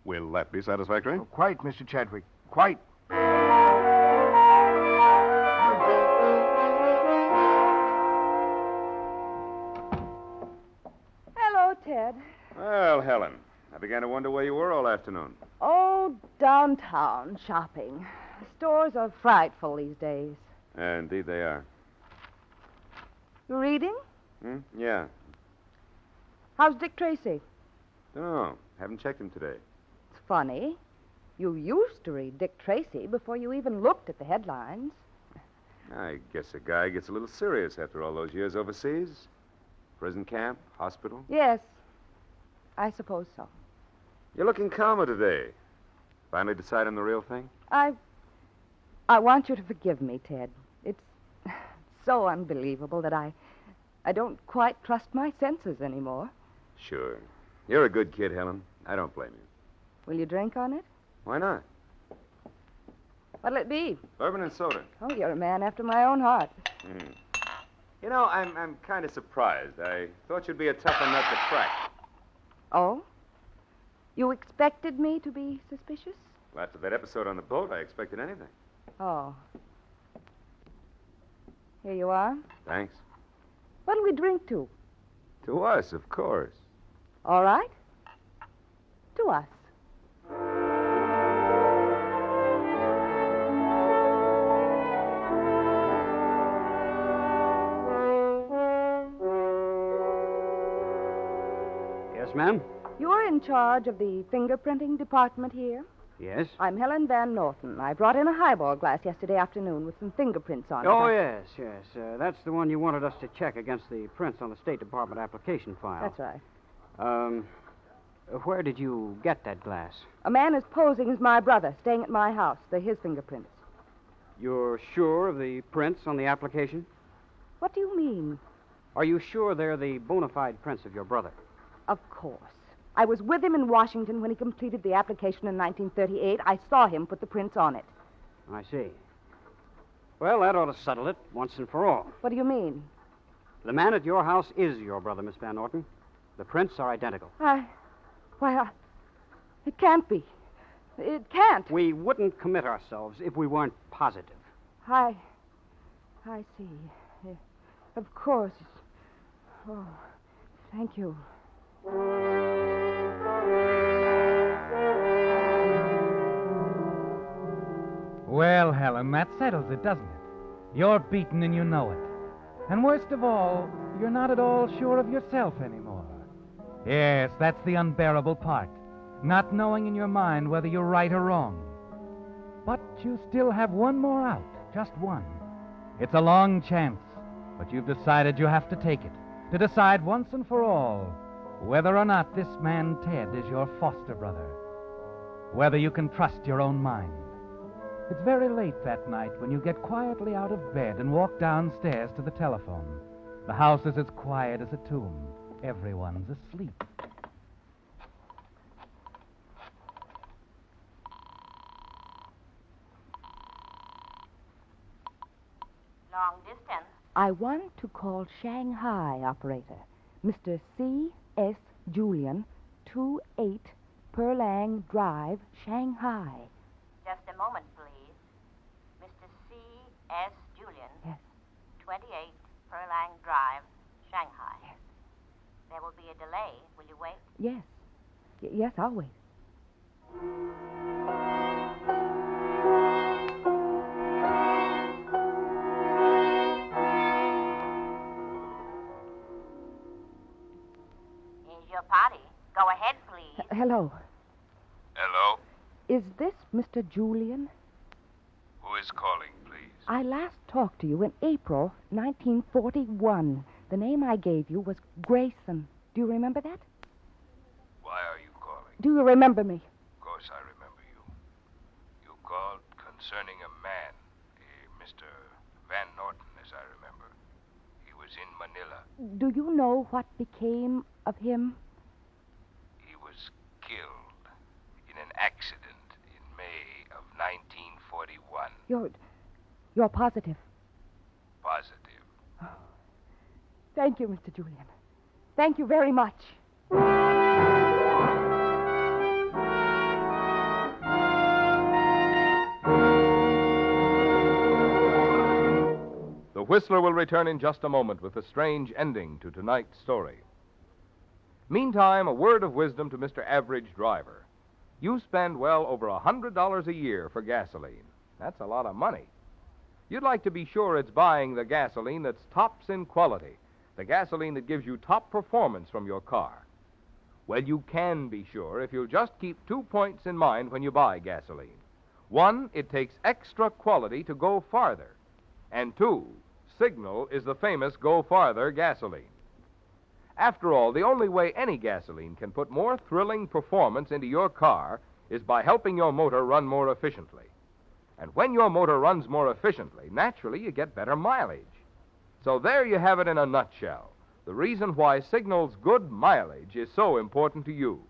Will that be satisfactory? Oh, quite, Mr. Chadwick. Quite. Hello, Ted. Well, Helen, I began to wonder where you were all afternoon. Oh, downtown shopping. The stores are frightful these days. Indeed they are. You reading? Yeah. How's Dick Tracy? Dunno. Haven't checked him today. It's funny. You used to read Dick Tracy before you even looked at the headlines. I guess a guy gets a little serious after all those years overseas. Prison camp, hospital. Yes, I suppose so. You're looking calmer today. Finally decide on the real thing? I want you to forgive me, Ted. It's so unbelievable that I don't quite trust my senses anymore. Sure. You're a good kid, Helen. I don't blame you. Will you drink on it? Why not? What'll it be? Bourbon and soda. Oh, you're a man after my own heart. Mm. You know, I'm kind of surprised. I thought you'd be a tougher nut to crack. Oh? You expected me to be suspicious? Well, after that episode on the boat, I expected anything. Oh. Here you are. Thanks. What'll we drink to? To us, of course. All right. To us. Yes, ma'am? You're in charge of the fingerprinting department here? Yes. I'm Helen Van Norton. I brought in a highball glass yesterday afternoon with some fingerprints on it. Oh, yes. That's the one you wanted us to check against the prints on the State Department application file. That's right. Where did you get that glass? A man is posing as my brother, staying at my house. They're his fingerprints. You're sure of the prints on the application? What do you mean? Are you sure they're the bona fide prints of your brother? Of course. I was with him in Washington when he completed the application in 1938. I saw him put the prints on it. I see. Well, that ought to settle it once and for all. What do you mean? The man at your house is your brother, Miss Van Norton. The prints are identical. It can't be. It can't. We wouldn't commit ourselves if we weren't positive. I see. Of course. Oh, thank you. Well, Helen, that settles it, doesn't it? You're beaten and you know it. And worst of all, you're not at all sure of yourself anymore. Yes, that's the unbearable part. Not knowing in your mind whether you're right or wrong. But you still have one more out, just one. It's a long chance, but you've decided you have to take it, to decide once and for all whether or not this man Ted is your foster brother, whether you can trust your own mind. It's very late that night when you get quietly out of bed and walk downstairs to the telephone. The house is as quiet as a tomb. Everyone's asleep. Long distance. I want to call Shanghai, operator. Mr. C.S. Julian, 28 Perlang Drive, Shanghai. Just a moment, please. Mr. C.S. Julian. Yes. 28 Perlang Drive, Shanghai. Yes. There will be a delay. Will you wait? Yes. Yes, I'll wait. Here's your party. Go ahead, please. Hello. Hello? Is this Mr. Julian? Who is calling, please? I last talked to you in April 1941. The name I gave you was Grayson. Do you remember that? Why are you calling? Do you remember me? Of course I remember you. You called concerning a man, Mr. Van Norton, as I remember. He was in Manila. Do you know what became of him? He was killed in an accident in May of 1941. You're positive. Positive. Thank you, Mr. Julian. Thank you very much. The Whistler will return in just a moment with a strange ending to tonight's story. Meantime, a word of wisdom to Mr. Average Driver. You spend well over $100 a year for gasoline. That's a lot of money. You'd like to be sure it's buying the gasoline that's tops in quality, the gasoline that gives you top performance from your car. Well, you can be sure if you'll just keep 2 points in mind when you buy gasoline. 1, it takes extra quality to go farther. And 2, Signal is the famous Go Farther gasoline. After all, the only way any gasoline can put more thrilling performance into your car is by helping your motor run more efficiently. And when your motor runs more efficiently, naturally you get better mileage. So there you have it in a nutshell. The reason why Signal's good mileage is so important to you.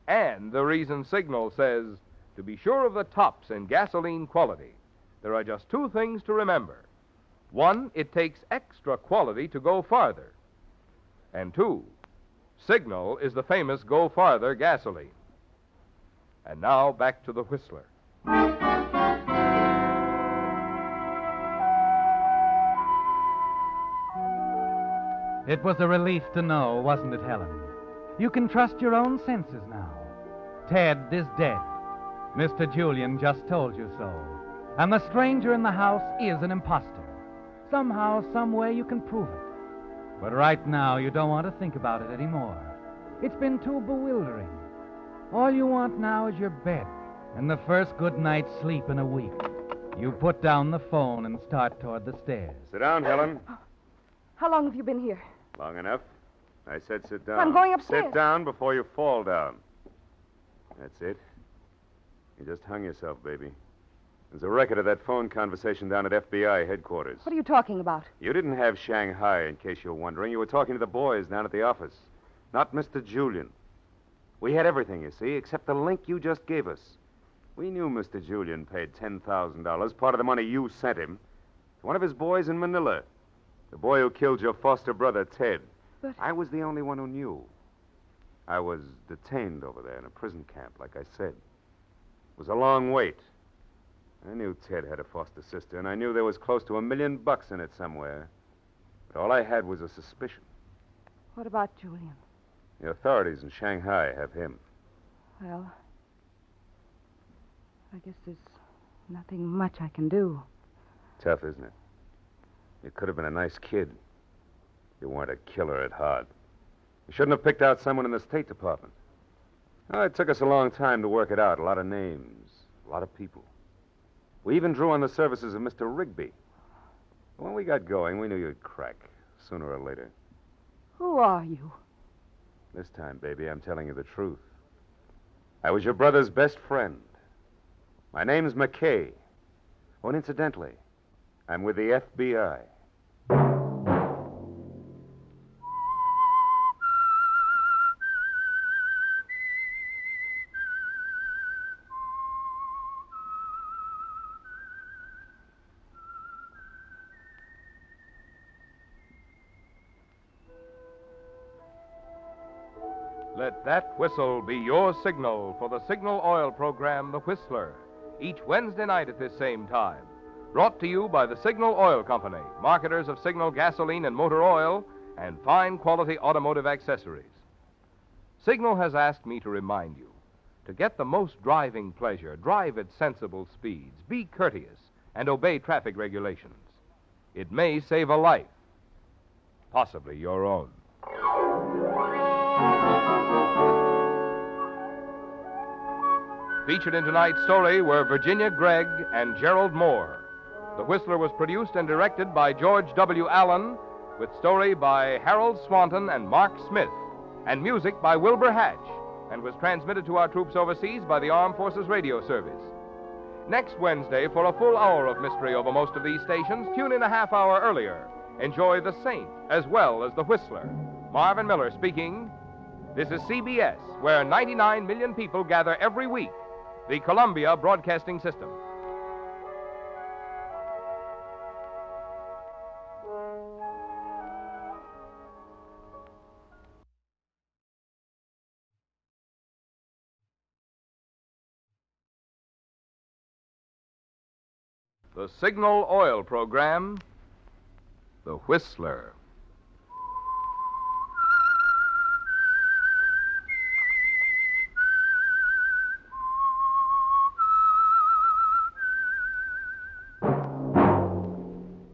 And the reason Signal says, to be sure of the tops in gasoline quality, there are just 2 things to remember. 1, it takes extra quality to go farther. And 2, Signal is the famous Go Farther gasoline. And now back to the Whistler. It was a relief to know, wasn't it, Helen? You can trust your own senses now. Ted is dead. Mr. Julian just told you so. And the stranger in the house is an imposter. Somehow, some way, you can prove it. But right now, you don't want to think about it anymore. It's been too bewildering. All you want now is your bed and the first good night's sleep in a week. You put down the phone and start toward the stairs. Sit down, Helen. How long have you been here? Long enough. I said sit down. I'm going upstairs. Sit down before you fall down. That's it. You just hung yourself, baby. There's a record of that phone conversation down at FBI headquarters. What are you talking about? You didn't have Shanghai, in case you're wondering. You were talking to the boys down at the office. Not Mr. Julian. We had everything, you see, except the link you just gave us. We knew Mr. Julian paid $10,000, part of the money you sent him, to one of his boys in Manila. The boy who killed your foster brother, Ted. But I was the only one who knew. I was detained over there in a prison camp, like I said. It was a long wait. I knew Ted had a foster sister, and I knew there was close to $1 million in it somewhere. But all I had was a suspicion. what about Julian? The authorities in Shanghai have him. Well, I guess there's nothing much I can do. Tough, isn't it? You could have been a nice kid. You weren't a killer at heart. You shouldn't have picked out someone in the State Department. Oh, it took us a long time to work it out. A lot of names, a lot of people. We even drew on the services of Mr. Rigby. When we got going, we knew you'd crack, sooner or later. Who are you? This time, baby, I'm telling you the truth. I was your brother's best friend. My name's McKay. Oh, and incidentally, I'm with the FBI. Let that whistle be your signal for the Signal Oil program, The Whistler, each Wednesday night at this same time. Brought to you by the Signal Oil Company, marketers of Signal gasoline and motor oil and fine quality automotive accessories. Signal has asked me to remind you, to get the most driving pleasure, drive at sensible speeds, be courteous, and obey traffic regulations. It may save a life, possibly your own. Featured in tonight's story were Virginia Gregg and Gerald Moore. The Whistler was produced and directed by George W. Allen, with story by Harold Swanton and Mark Smith, and music by Wilbur Hatch, and was transmitted to our troops overseas by the Armed Forces Radio Service. Next Wednesday, for a full hour of mystery over most of these stations, tune in a half hour earlier. Enjoy The Saint as well as The Whistler. Marvin Miller speaking. This is CBS, where 99 million people gather every week. The Columbia Broadcasting System. The Signal Oil program, The Whistler.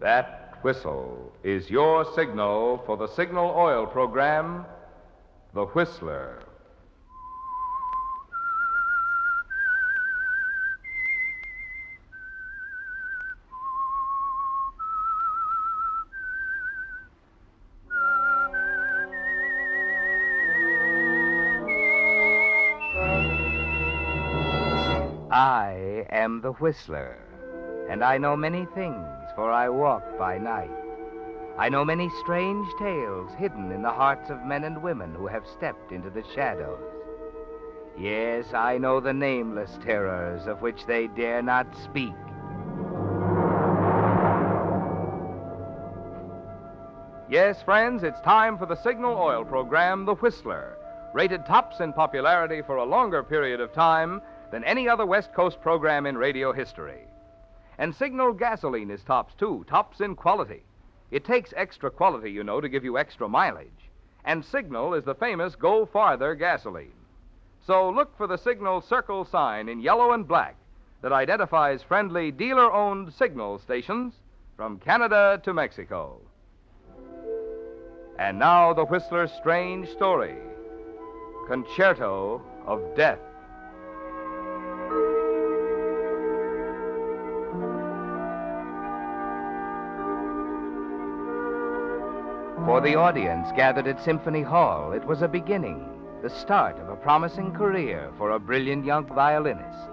That whistle is your signal for the Signal Oil program, The Whistler. I am the Whistler, and I know many things, for I walk by night. I know many strange tales hidden in the hearts of men and women who have stepped into the shadows. Yes, I know the nameless terrors of which they dare not speak. Yes, friends, it's time for the Signal Oil program, The Whistler, rated tops in popularity for a longer period of time than any other West Coast program in radio history. And Signal gasoline is tops, too, tops in quality. It takes extra quality, you know, to give you extra mileage. And Signal is the famous Go Farther gasoline. So look for the Signal circle sign in yellow and black that identifies friendly dealer-owned Signal stations from Canada to Mexico. And now the Whistler's strange story, Concerto of Death. For the audience gathered at Symphony Hall, it was a beginning, the start of a promising career for a brilliant young violinist.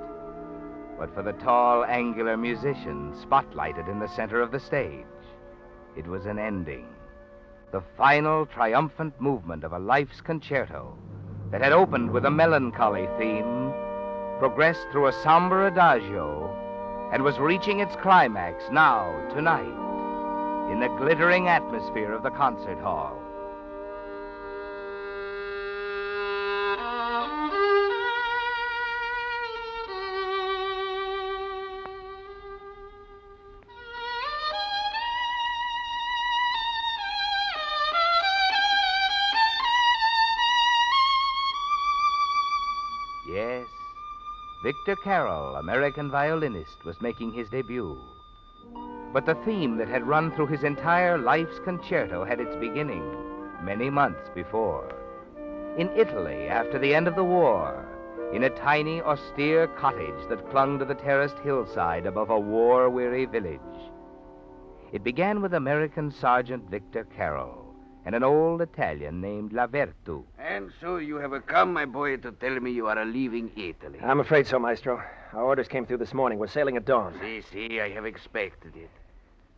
But for the tall, angular musician spotlighted in the center of the stage, it was an ending, the final triumphant movement of a life's concerto that had opened with a melancholy theme, progressed through a somber adagio, and was reaching its climax now, tonight, in the glittering atmosphere of the concert hall. Yes, Victor Carroll, American violinist, was making his debut. But the theme that had run through his entire life's concerto had its beginning many months before. In Italy, after the end of the war, in a tiny, austere cottage that clung to the terraced hillside above a war-weary village. It began with American Sergeant Victor Carroll and an old Italian named Lavertu. And so you have come, my boy, to tell me you are leaving Italy. I'm afraid so, Maestro. Our orders came through this morning. We're sailing at dawn. See, I have expected it.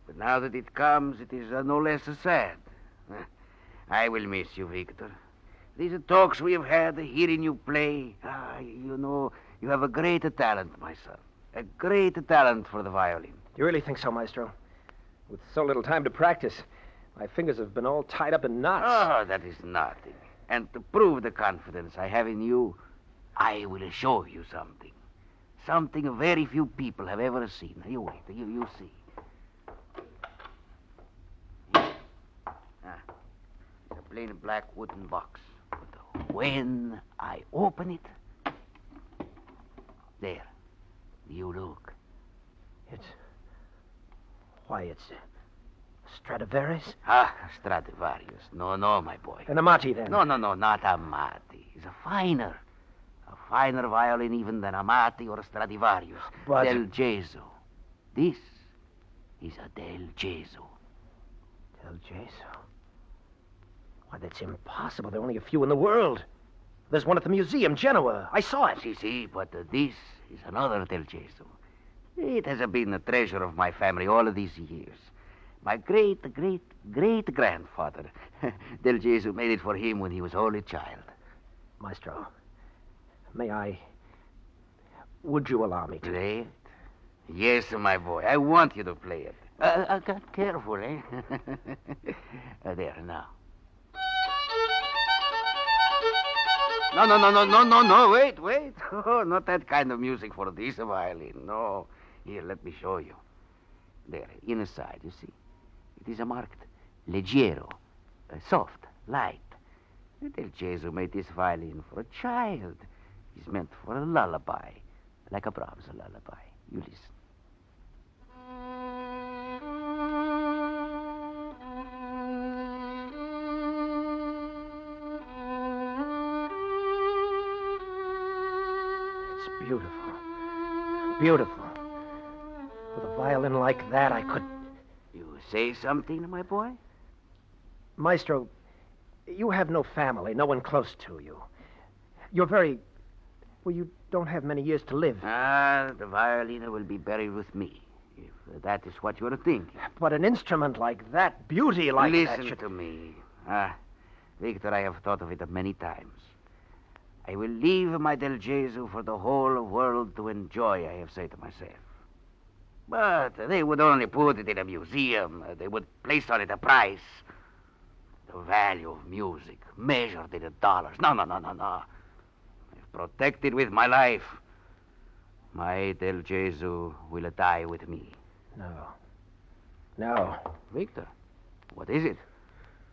But now that it comes, it is no less sad. I will miss you, Victor. These talks we have had, hearing you play, you know, you have a great talent, my son. A great talent for the violin. You really think so, Maestro? With so little time to practice, my fingers have been all tied up in knots. Oh, that is nothing. And to prove the confidence I have in you, I will show you something. Something very few people have ever seen. You wait, you see. It's a plain black wooden box. But when I open it, there, you look. It's Stradivarius? Stradivarius. No, my boy. An Amati, then? No, not Amati. It's a finer violin even than Amati or Stradivarius. But... Del Gesso. This is a Del Gesso. Del Gesso? Why, that's impossible. There are only a few in the world. There's one at the museum, Genoa. I saw it. See, but this is another Del Gesso. It has been a treasure of my family all of these years. My great-great-great-grandfather, Del Gesso, made it for him when he was only a child. Maestro, would you allow me to? Play it? Yes, my boy. I want you to play it. Careful, eh? There, now. No, wait. Oh, not that kind of music for this violin, no. Here, let me show you. There, inside, you see? It is marked leggero, soft, light. Del Gesso made this violin for a child. It's meant for a lullaby, like a Brahms lullaby. You listen. It's beautiful. Beautiful. With a violin like that, I could... You say something, my boy? Maestro, you have no family, no one close to you. You're very Well, you don't have many years to live. The violin will be buried with me, if that is what you are thinking. But an instrument like that, beauty like that... Listen to me. Victor, I have thought of it many times. I will leave my Del Gesù for the whole world to enjoy, I have said to myself. But they would only put it in a museum. They would place on it a price. The value of music, measured in dollars. No. I've protected with my life. My Del Gesù will die with me. No. Victor, what is it?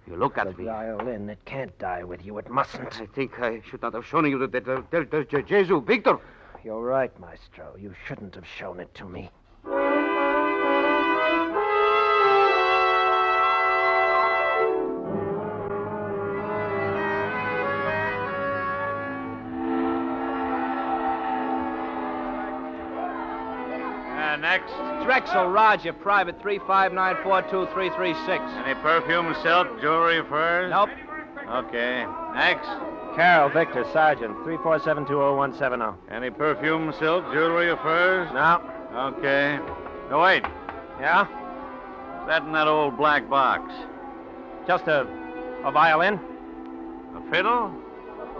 You look at The me. violin, it can't die with you. It mustn't. I think I should not have shown you the Del Gesù, Victor. You're right, Maestro. You shouldn't have shown it to me. Next. Drexel Roger, Private 35942-336. Any perfume, silk, jewelry, furs? Nope. Okay. Next. Carol Victor, Sergeant, 347-20170. Any perfume, silk, jewelry, or furs? No. Okay. No, wait. Yeah? What's that in that old black box? Just a violin? A fiddle?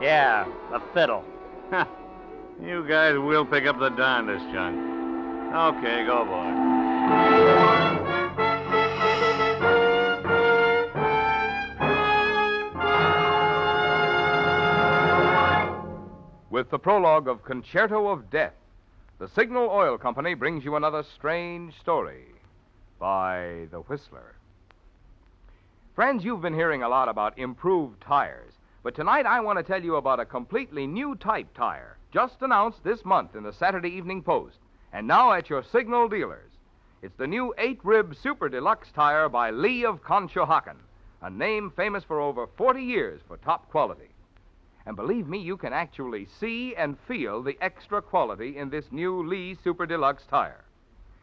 Yeah, a fiddle. You guys will pick up the darndest junk. Okay, go, boy. With the prologue of Concerto of Death, the Signal Oil Company brings you another strange story by The Whistler. Friends, you've been hearing a lot about improved tires, but tonight I want to tell you about a completely new type tire, just announced this month in the Saturday Evening Post, and now at your Signal dealers. It's the new 8-rib Super Deluxe tire by Lee of Conshohocken, a name famous for over 40 years for top quality. And believe me, you can actually see and feel the extra quality in this new Lee Super Deluxe tire.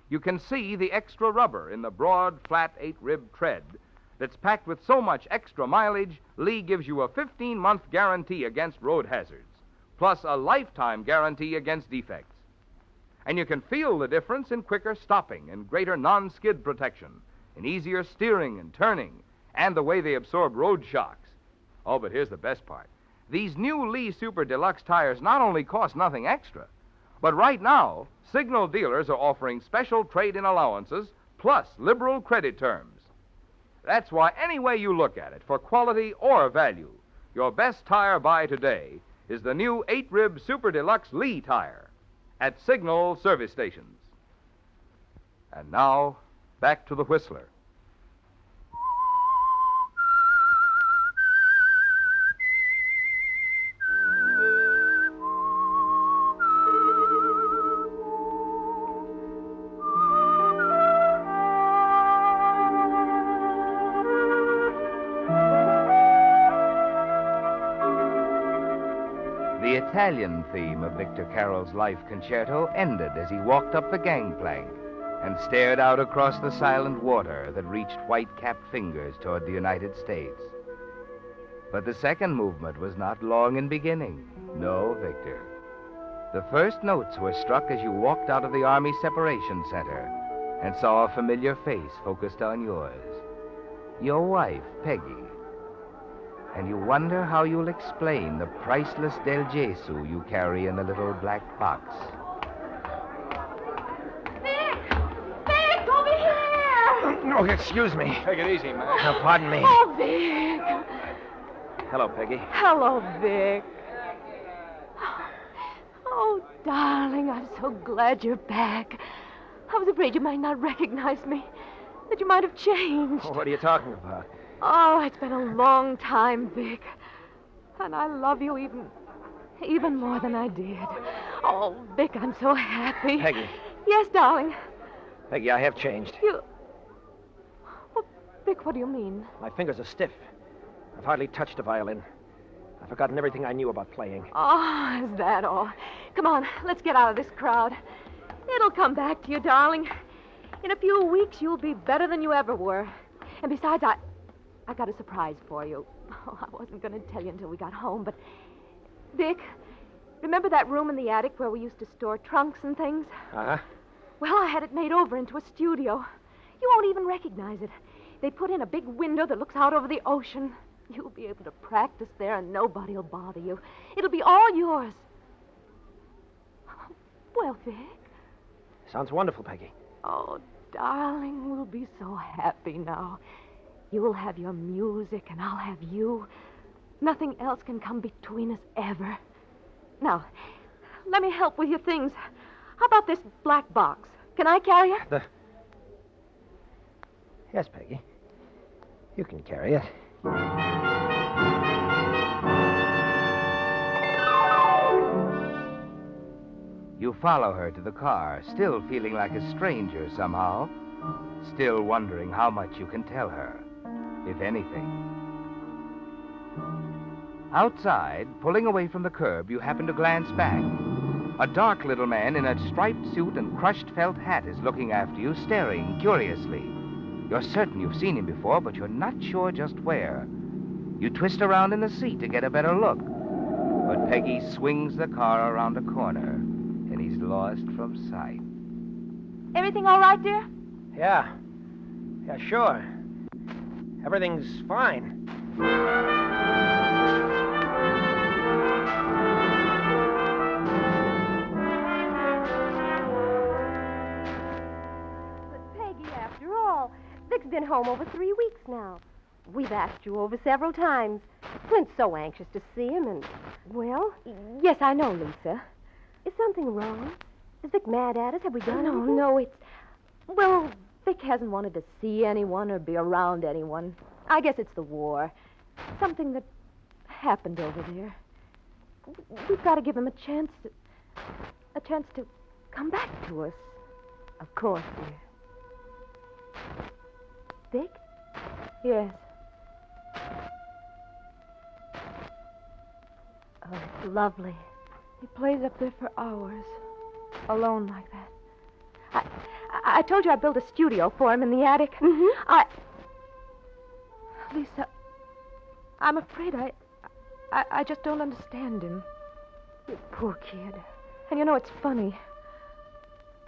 You can see the extra rubber in the broad, flat 8-rib tread that's packed with so much extra mileage, Lee gives you a 15-month guarantee against road hazards, plus a lifetime guarantee against defects. And you can feel the difference in quicker stopping and greater non-skid protection, in easier steering and turning, and the way they absorb road shocks. Oh, but here's the best part. These new Lee Super Deluxe tires not only cost nothing extra, but right now, Signal dealers are offering special trade-in allowances plus liberal credit terms. That's why any way you look at it, for quality or value, your best tire buy today is the new 8-rib Super Deluxe Lee tire at Signal service stations. And now, back to the Whistler. The Italian theme of Victor Carroll's life concerto ended as he walked up the gangplank and stared out across the silent water that reached white-capped fingers toward the United States. But the second movement was not long in beginning. No, Victor. The first notes were struck as you walked out of the Army Separation Center and saw a familiar face focused on yours. Your wife, Peggy. And you wonder how you'll explain the priceless Del Gesù you carry in the little black box. Vic, over here! Oh, excuse me. Take it easy, man. Pardon me. Oh, Vic. Hello, Peggy. Hello, Vic. Oh, darling, I'm so glad you're back. I was afraid you might not recognize me, that you might have changed. What are you talking about? Oh, it's been a long time, Vic. And I love you even more than I did. Oh, Vic, I'm so happy. Peggy. Yes, darling. Peggy, I have changed. Well, Vic, what do you mean? My fingers are stiff. I've hardly touched a violin. I've forgotten everything I knew about playing. Oh, is that all? Come on, let's get out of this crowd. It'll come back to you, darling. In a few weeks, you'll be better than you ever were. And besides, I got a surprise for you. Oh, I wasn't going to tell you until we got home, but... Vic, Remember that room in the attic where we used to store trunks and things? Uh-huh. Well, I had it made over into a studio. You won't even recognize it. They put in a big window that looks out over the ocean. You'll be able to practice there and nobody'll bother you. It'll be all yours. Well, Vic. Sounds wonderful, Peggy. Oh, darling, we'll be so happy now. You'll have your music and I'll have you. Nothing else can come between us ever. Now, let me help with your things. How about this black box? Can I carry it? Yes, Peggy. You can carry it. You follow her to the car, still feeling like a stranger somehow, still wondering how much you can tell her, if anything. Outside, pulling away from the curb, you happen to glance back. A dark little man in a striped suit and crushed felt hat is looking after you, staring curiously. You're certain you've seen him before, but you're not sure just where. You twist around in the seat to get a better look. But Peggy swings the car around a corner, and he's lost from sight. Everything all right, dear? Yeah. Yeah, sure. Everything's fine. Vic's been home over 3 weeks now. We've asked you over several times. Clint's so anxious to see him, and... Well? Yes, I know, Lisa. Is something wrong? Is Vic mad at us? Have we done anything? No, it's... Well, Vic hasn't wanted to see anyone or be around anyone. I guess it's the war. Something that happened over there. We've got to give him a chance to come back to us. Of course, dear. Vic? Yes. Oh, it's lovely. He plays up there for hours, alone like that. I told you I built a studio for him in the attic. Mm-hmm. Lisa, I'm afraid I just don't understand him. You poor kid. And you know, it's funny.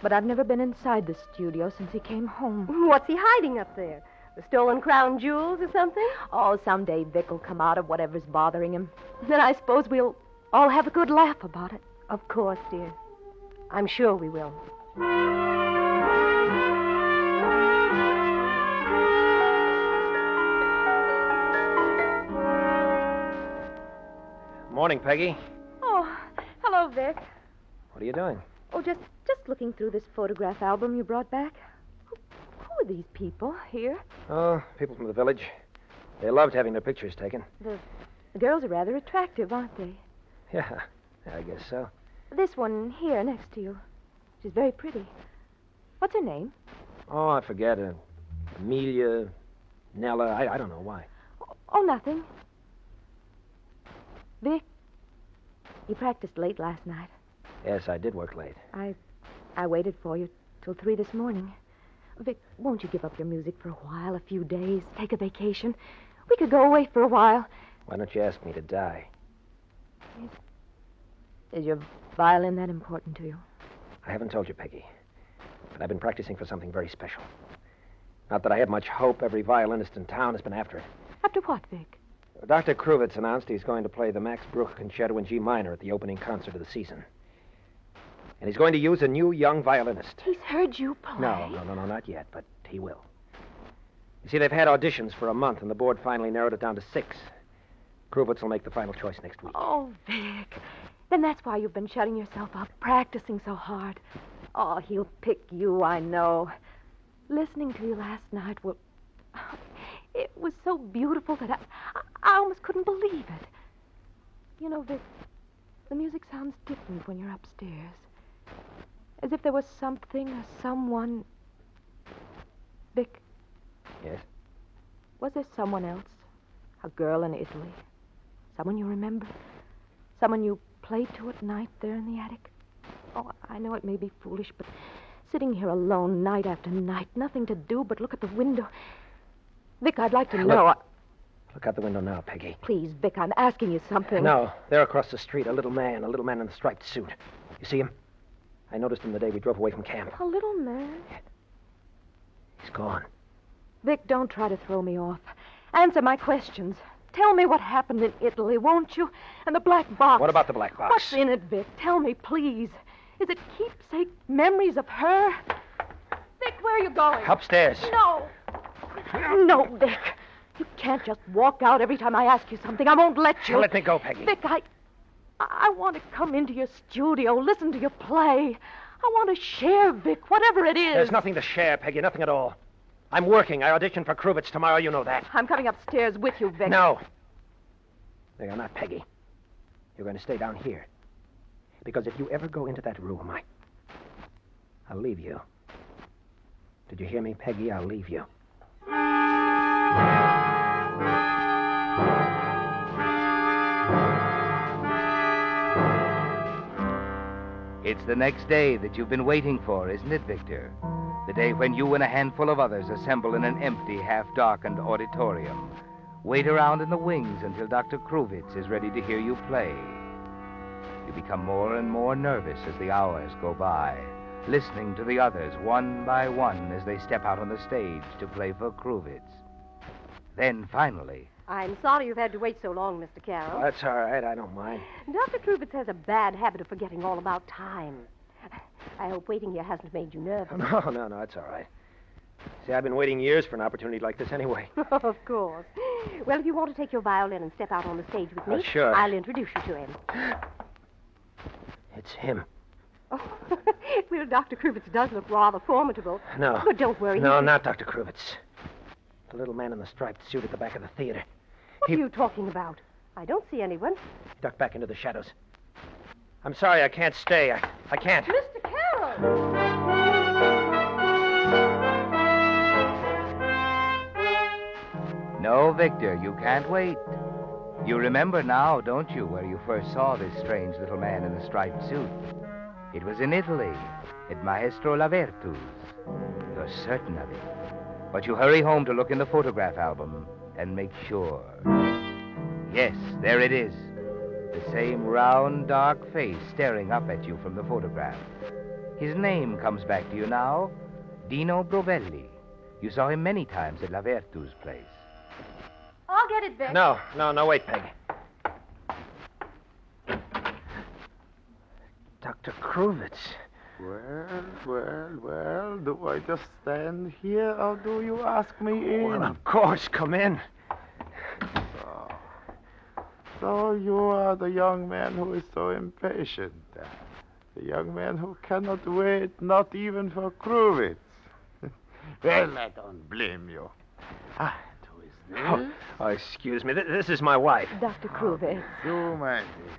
But I've never been inside the studio since he came home. What's he hiding up there? The stolen crown jewels or something? Oh, someday Vic will come out of whatever's bothering him. Then I suppose we'll all have a good laugh about it. Of course, dear. I'm sure we will. Morning, Peggy. Oh, hello, Vic. What are you doing? Oh, just looking through this photograph album you brought back. Who are these people here? Oh, people from the village. They loved having their pictures taken. The girls are rather attractive, aren't they? Yeah, I guess so. This one here next to you. She's very pretty. What's her name? Oh, I forget. Amelia, Nella, I don't know why. Oh, nothing. Vic, you practiced late last night. Yes, I did work late. I waited for you till 3 this morning. Vic, won't you give up your music for a while, a few days, take a vacation? We could go away for a while. Why don't you ask me to die? Is your violin that important to you? I haven't told you, Peggy, but I've been practicing for something very special. Not that I had much hope. Every violinist in town has been after it. After what, Vic? Dr. Kruvitz announced he's going to play the Max Bruch Concerto in G minor at the opening concert of the season. And he's going to use a new young violinist. He's heard you play? No, not yet, but he will. You see, they've had auditions for a month, and the board finally narrowed it down to 6. Kruvitz will make the final choice next week. Oh, Vic. Then that's why you've been shutting yourself up, practicing so hard. Oh, he'll pick you, I know. Listening to you last night, it was so beautiful that I almost couldn't believe it. You know, Vic, the music sounds different when you're upstairs. As if there was something or someone... Vic. Yes? Was there someone else? A girl in Italy? Someone you remember? Someone you played to at night there in the attic? Oh, I know it may be foolish, but sitting here alone night after night, nothing to do but look at the window. Vic, I'd like to know... Look out the window now, Peggy. Please, Vic, I'm asking you something. No, there across the street, a little man in a striped suit. You see him? I noticed him the day we drove away from camp. A little man? He's gone. Vic, don't try to throw me off. Answer my questions. Tell me what happened in Italy, won't you? And the black box. What about the black box? What's in it, Vic? Tell me, please. Is it keepsake memories of her? Vic, where are you going? Upstairs. No. No, Vic. You can't just walk out every time I ask you something. I won't let you. Let me go, Peggy. Vic, I want to come into your studio, listen to you play. I want to share, Vic, whatever it is. There's nothing to share, Peggy, nothing at all. I'm working. I audition for Kruvitz tomorrow, you know that. I'm coming upstairs with you, Vic. No. No, you're not, Peggy. You're going to stay down here. Because if you ever go into that room, I'll leave you. Did you hear me, Peggy? I'll leave you. It's the next day that you've been waiting for, isn't it, Victor? The day when you and a handful of others assemble in an empty, half-darkened auditorium. Wait around in the wings until Dr. Kruvitz is ready to hear you play. You become more and more nervous as the hours go by, listening to the others one by one as they step out on the stage to play for Kruvitz. Then, finally... I'm sorry you've had to wait so long, Mr. Carroll. Oh, that's all right. I don't mind. Dr. Kruvitz has a bad habit of forgetting all about time. I hope waiting here hasn't made you nervous. No, that's all right. See, I've been waiting years for an opportunity like this anyway. Of course. Well, if you want to take your violin and step out on the stage with me, sure. I'll introduce you to him. It's him. Oh, well, Dr. Kruvitz does look rather formidable. No. But don't worry. No, not Dr. Kruvitz. The little man in the striped suit at the back of the theater. What are you talking about? I don't see anyone. He ducked back into the shadows. I'm sorry, I can't stay. I can't. Mr. Carroll! No, Victor, you can't wait. You remember now, don't you, where you first saw this strange little man in the striped suit? It was in Italy, at Maestro Lavertu's. You're certain of it. But you hurry home to look in the photograph album and make sure. Yes, there it is. The same round, dark face staring up at you from the photograph. His name comes back to you now, Dino Brovelli. You saw him many times at Lavertu's place. I'll get it, Vic. No, wait, Peggy. Dr. Kruvitz. Well, do I just stand here or do you ask me in? Well, of course, come in. So you are the young man who is so impatient. The young man who cannot wait, not even for Kruvitz. Well, I don't blame you. And who is this? Oh, excuse me. This is my wife. Dr. Kruvitz. You, my dear.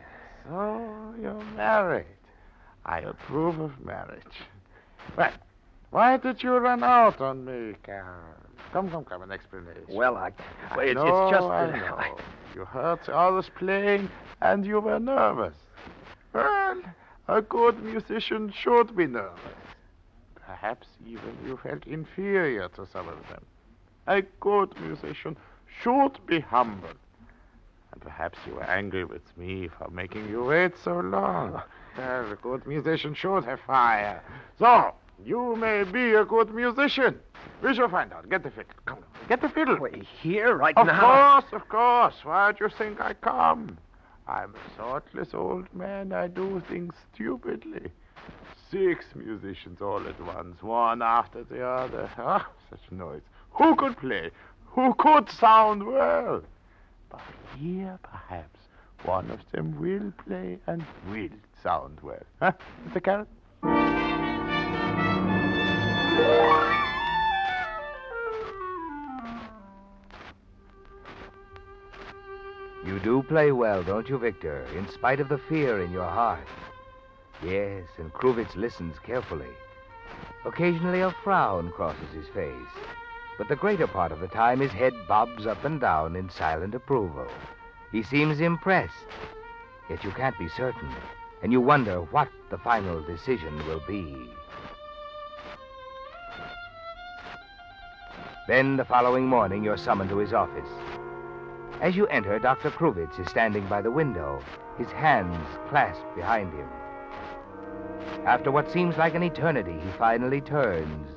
So you're married. I approve of marriage. Well, why did you run out on me, Carol? Come, an explanation. Well, it's know, just... I know. You heard the others playing, and you were nervous. Well, a good musician should be nervous. Perhaps even you felt inferior to some of them. A good musician should be humble. And perhaps you were angry with me for making you wait so long. Well, a good musician should have fire. So, you may be a good musician. We shall find out. Get the fiddle. Come, get the fiddle. Wait, here, right now? Of course. Why do you think I come? I'm a thoughtless old man. I do things stupidly. 6 musicians all at once, one after the other. Ah, such noise. Who could play? Who could sound well? But here, perhaps, one of them will play and will sound well. Huh, Mr. Carrot? You do play well, don't you, Victor, in spite of the fear in your heart? Yes, and Kruvitz listens carefully. Occasionally a frown crosses his face, but the greater part of the time his head bobs up and down in silent approval. He seems impressed, yet you can't be certain, and you wonder what the final decision will be. Then the following morning you're summoned to his office. As you enter, Dr. Kruvitz is standing by the window, his hands clasped behind him. After what seems like an eternity, he finally turns,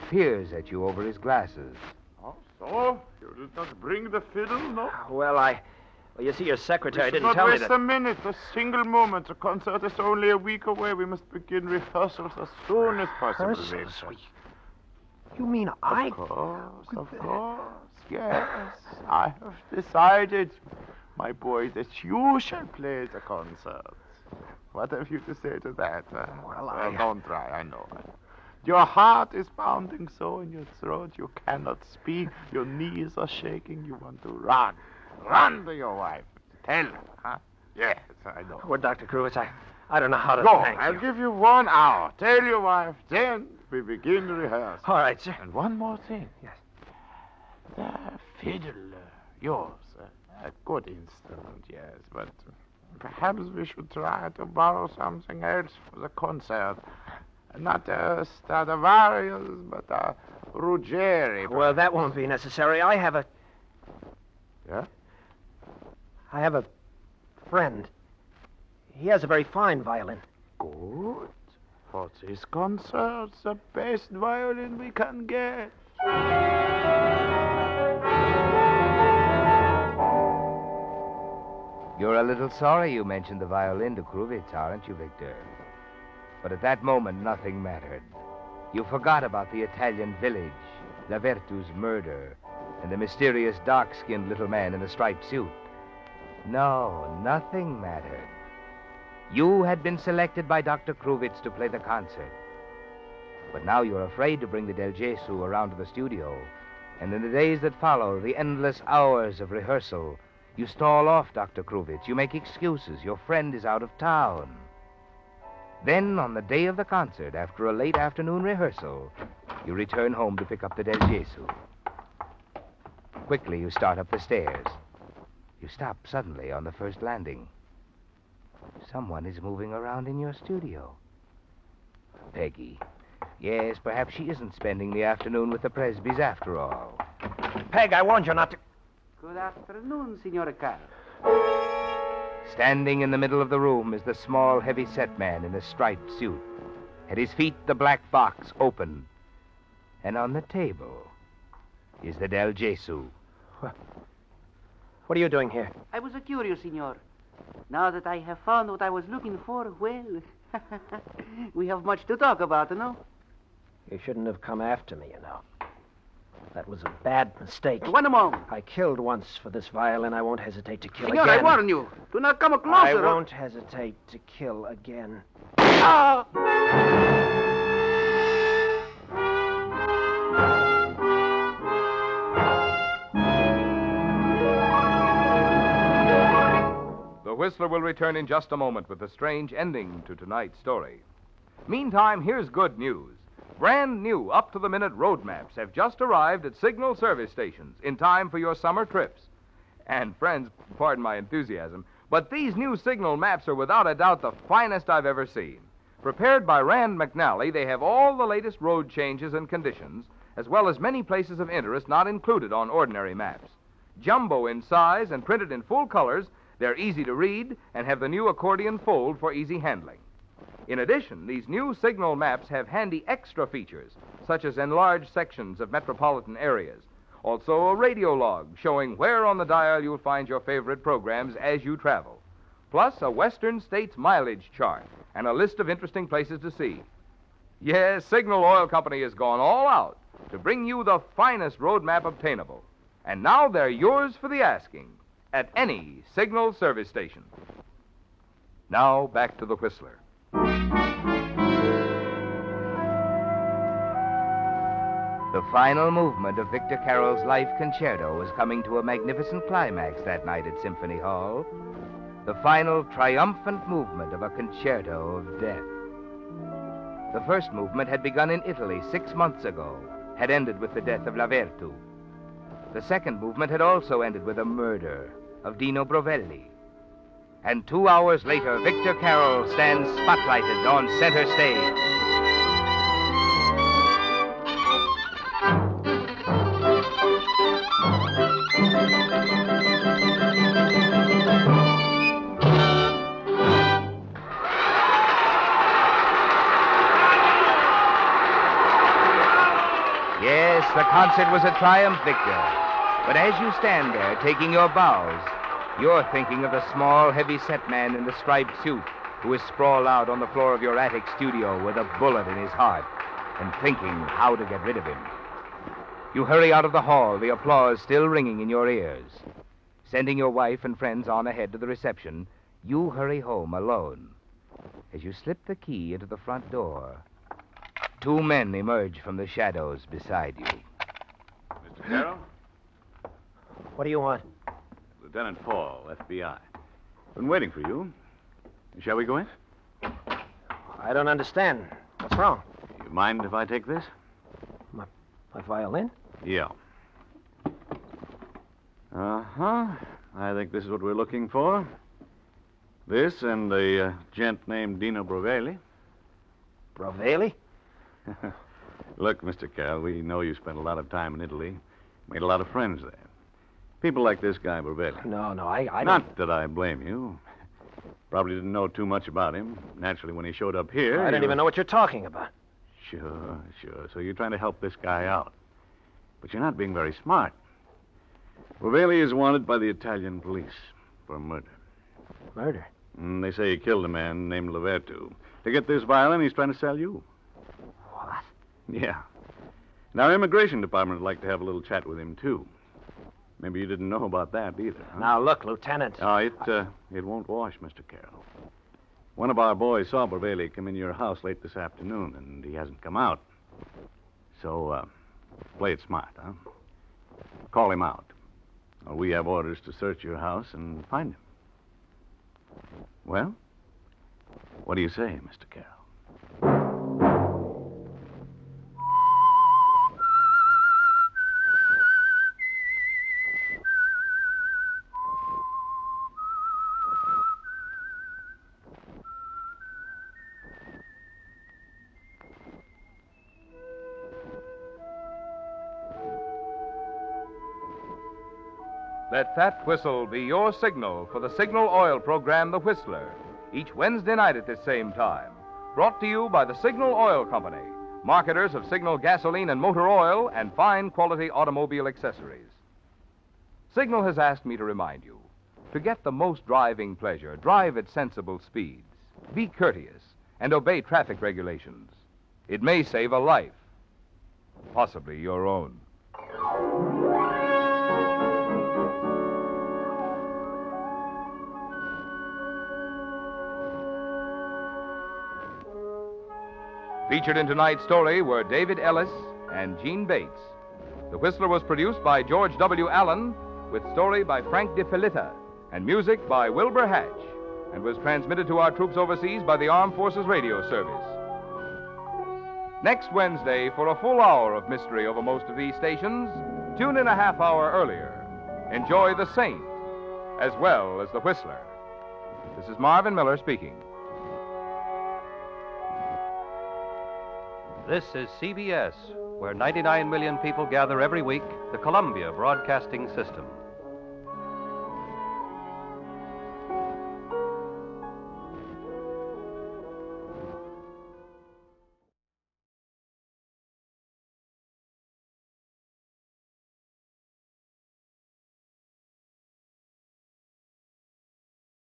peers at you over his glasses. Oh, so? You did not bring the fiddle, no? Well, you see, your secretary We should didn't tell me not waste a minute, a single moment. The concert is only a week away. We must begin rehearsals as soon as possible. Rehearsals? You mean I... Of course, yes. I have decided, my boy, that you shall play the concerts. What have you to say to that? Well, don't try, I know. Your heart is pounding so in your throat you cannot speak. Your knees are shaking. You want to run. Run to your wife. Tell her, huh? Yes, I know. Well, Dr. Kruvitz, I don't know how to Go, thank I'll you. give you 1 hour. Tell your wife, then we begin the rehearsal. All right, sir. And one more thing. Yes. The fiddle, yours. A good instrument, yes, but perhaps we should try to borrow something else for the concert. Not a Stradivarius, but a Ruggieri. Well, that won't be necessary. I have a... Yeah? I have a friend. He has a very fine violin. Good. For this concert, the best violin we can get. You're a little sorry you mentioned the violin to Kruvitz, aren't you, Victor? But at that moment, nothing mattered. You forgot about the Italian village, Lavertu's murder, and the mysterious dark-skinned little man in the striped suit. No, nothing mattered. You had been selected by Dr. Kruvitz to play the concert. But now you're afraid to bring the Del Gesù around to the studio. And in the days that follow, the endless hours of rehearsal, you stall off Dr. Kruvitz. You make excuses. Your friend is out of town. Then, on the day of the concert, after a late afternoon rehearsal, you return home to pick up the Del Gesù. Quickly, you start up the stairs. You stop suddenly on the first landing. Someone is moving around in your studio. Peggy. Yes, perhaps she isn't spending the afternoon with the Presbys after all. Peg, I warned you not to... Good afternoon, Signora Carl. Standing in the middle of the room is the small, heavy-set man in a striped suit. At his feet, the black box open. And on the table is the Del Gesù. What are you doing here? I was curious, Signor. Now that I have found what I was looking for, well, we have much to talk about, no? You shouldn't have come after me, you know. That was a bad mistake. One moment. I killed once for this violin. I won't hesitate to kill Signor, again. I warn you. Do not come closer. I won't hesitate to kill again. Ah! The Whistler will return in just a moment with a strange ending to tonight's story. Meantime, here's good news. Brand new, up-to-the-minute road maps have just arrived at signal service stations in time for your summer trips. And friends, pardon my enthusiasm, but these new signal maps are without a doubt the finest I've ever seen. Prepared by Rand McNally, they have all the latest road changes and conditions, as well as many places of interest not included on ordinary maps. Jumbo in size and printed in full colors, they're easy to read and have the new accordion fold for easy handling. In addition, these new signal maps have handy extra features, such as enlarged sections of metropolitan areas. Also, a radio log showing where on the dial you'll find your favorite programs as you travel. Plus, a Western States mileage chart and a list of interesting places to see. Yes, Signal Oil Company has gone all out to bring you the finest road map obtainable. And now they're yours for the asking at any Signal service station. Now, back to the Whistler. The final movement of Victor Carroll's Life Concerto was coming to a magnificent climax that night at Symphony Hall. The final triumphant movement of a Concerto of Death. The first movement had begun in Italy 6 months ago, had ended with the death of Lavertu. The second movement had also ended with a murder of Dino Brovelli. And 2 hours later, Victor Carroll stands spotlighted on center stage. Yes, the concert was a triumph, Victor. But as you stand there taking your bows, you're thinking of the small, heavy-set man in the striped suit who is sprawled out on the floor of your attic studio with a bullet in his heart and thinking how to get rid of him. You hurry out of the hall, the applause still ringing in your ears. Sending your wife and friends on ahead to the reception, you hurry home alone. As you slip the key into the front door, two men emerge from the shadows beside you. Mr. Carroll? What do you want? Lieutenant Paul, FBI. Been waiting for you. Shall we go in? I don't understand. What's wrong? You mind if I take this? My violin? Yeah. Uh-huh. I think this is what we're looking for. This and a gent named Dino Brovelli. Brovelli? Look, Mr. Carroll, we know you spent a lot of time in Italy. Made a lot of friends there. People like this guy, Brovelli. No, I don't... Not that I blame you. Probably didn't know too much about him. Naturally, when he showed up here... I don't even know what you're talking about. Sure. So you're trying to help this guy out. But you're not being very smart. Brovelli is wanted by the Italian police for murder. Murder? They say he killed a man named Lavertu. To get this violin, he's trying to sell you. What? Yeah. Now, our immigration department would like to have a little chat with him, too. Maybe you didn't know about that either. Huh? Now, look, Lieutenant. Oh, it won't wash, Mr. Carroll. One of our boys saw Brovelli come in your house late this afternoon, and he hasn't come out. So, play it smart, huh? Call him out. We have orders to search your house and find him. Well, what do you say, Mr. Carroll? Let that whistle be your signal for the Signal Oil program, The Whistler, each Wednesday night at this same time. Brought to you by the Signal Oil Company, marketers of Signal gasoline and motor oil and fine quality automobile accessories. Signal has asked me to remind you, to get the most driving pleasure, drive at sensible speeds, be courteous, and obey traffic regulations. It may save a life, possibly your own. Featured in tonight's story were David Ellis and Gene Bates. The Whistler was produced by George W. Allen, with story by Frank DeFelitta, and music by Wilbur Hatch, and was transmitted to our troops overseas by the Armed Forces Radio Service. Next Wednesday, for a full hour of mystery over most of these stations, tune in a half hour earlier. Enjoy The Saint, as well as The Whistler. This is Marvin Miller speaking. This is CBS, where 99 million people gather every week, the Columbia Broadcasting System.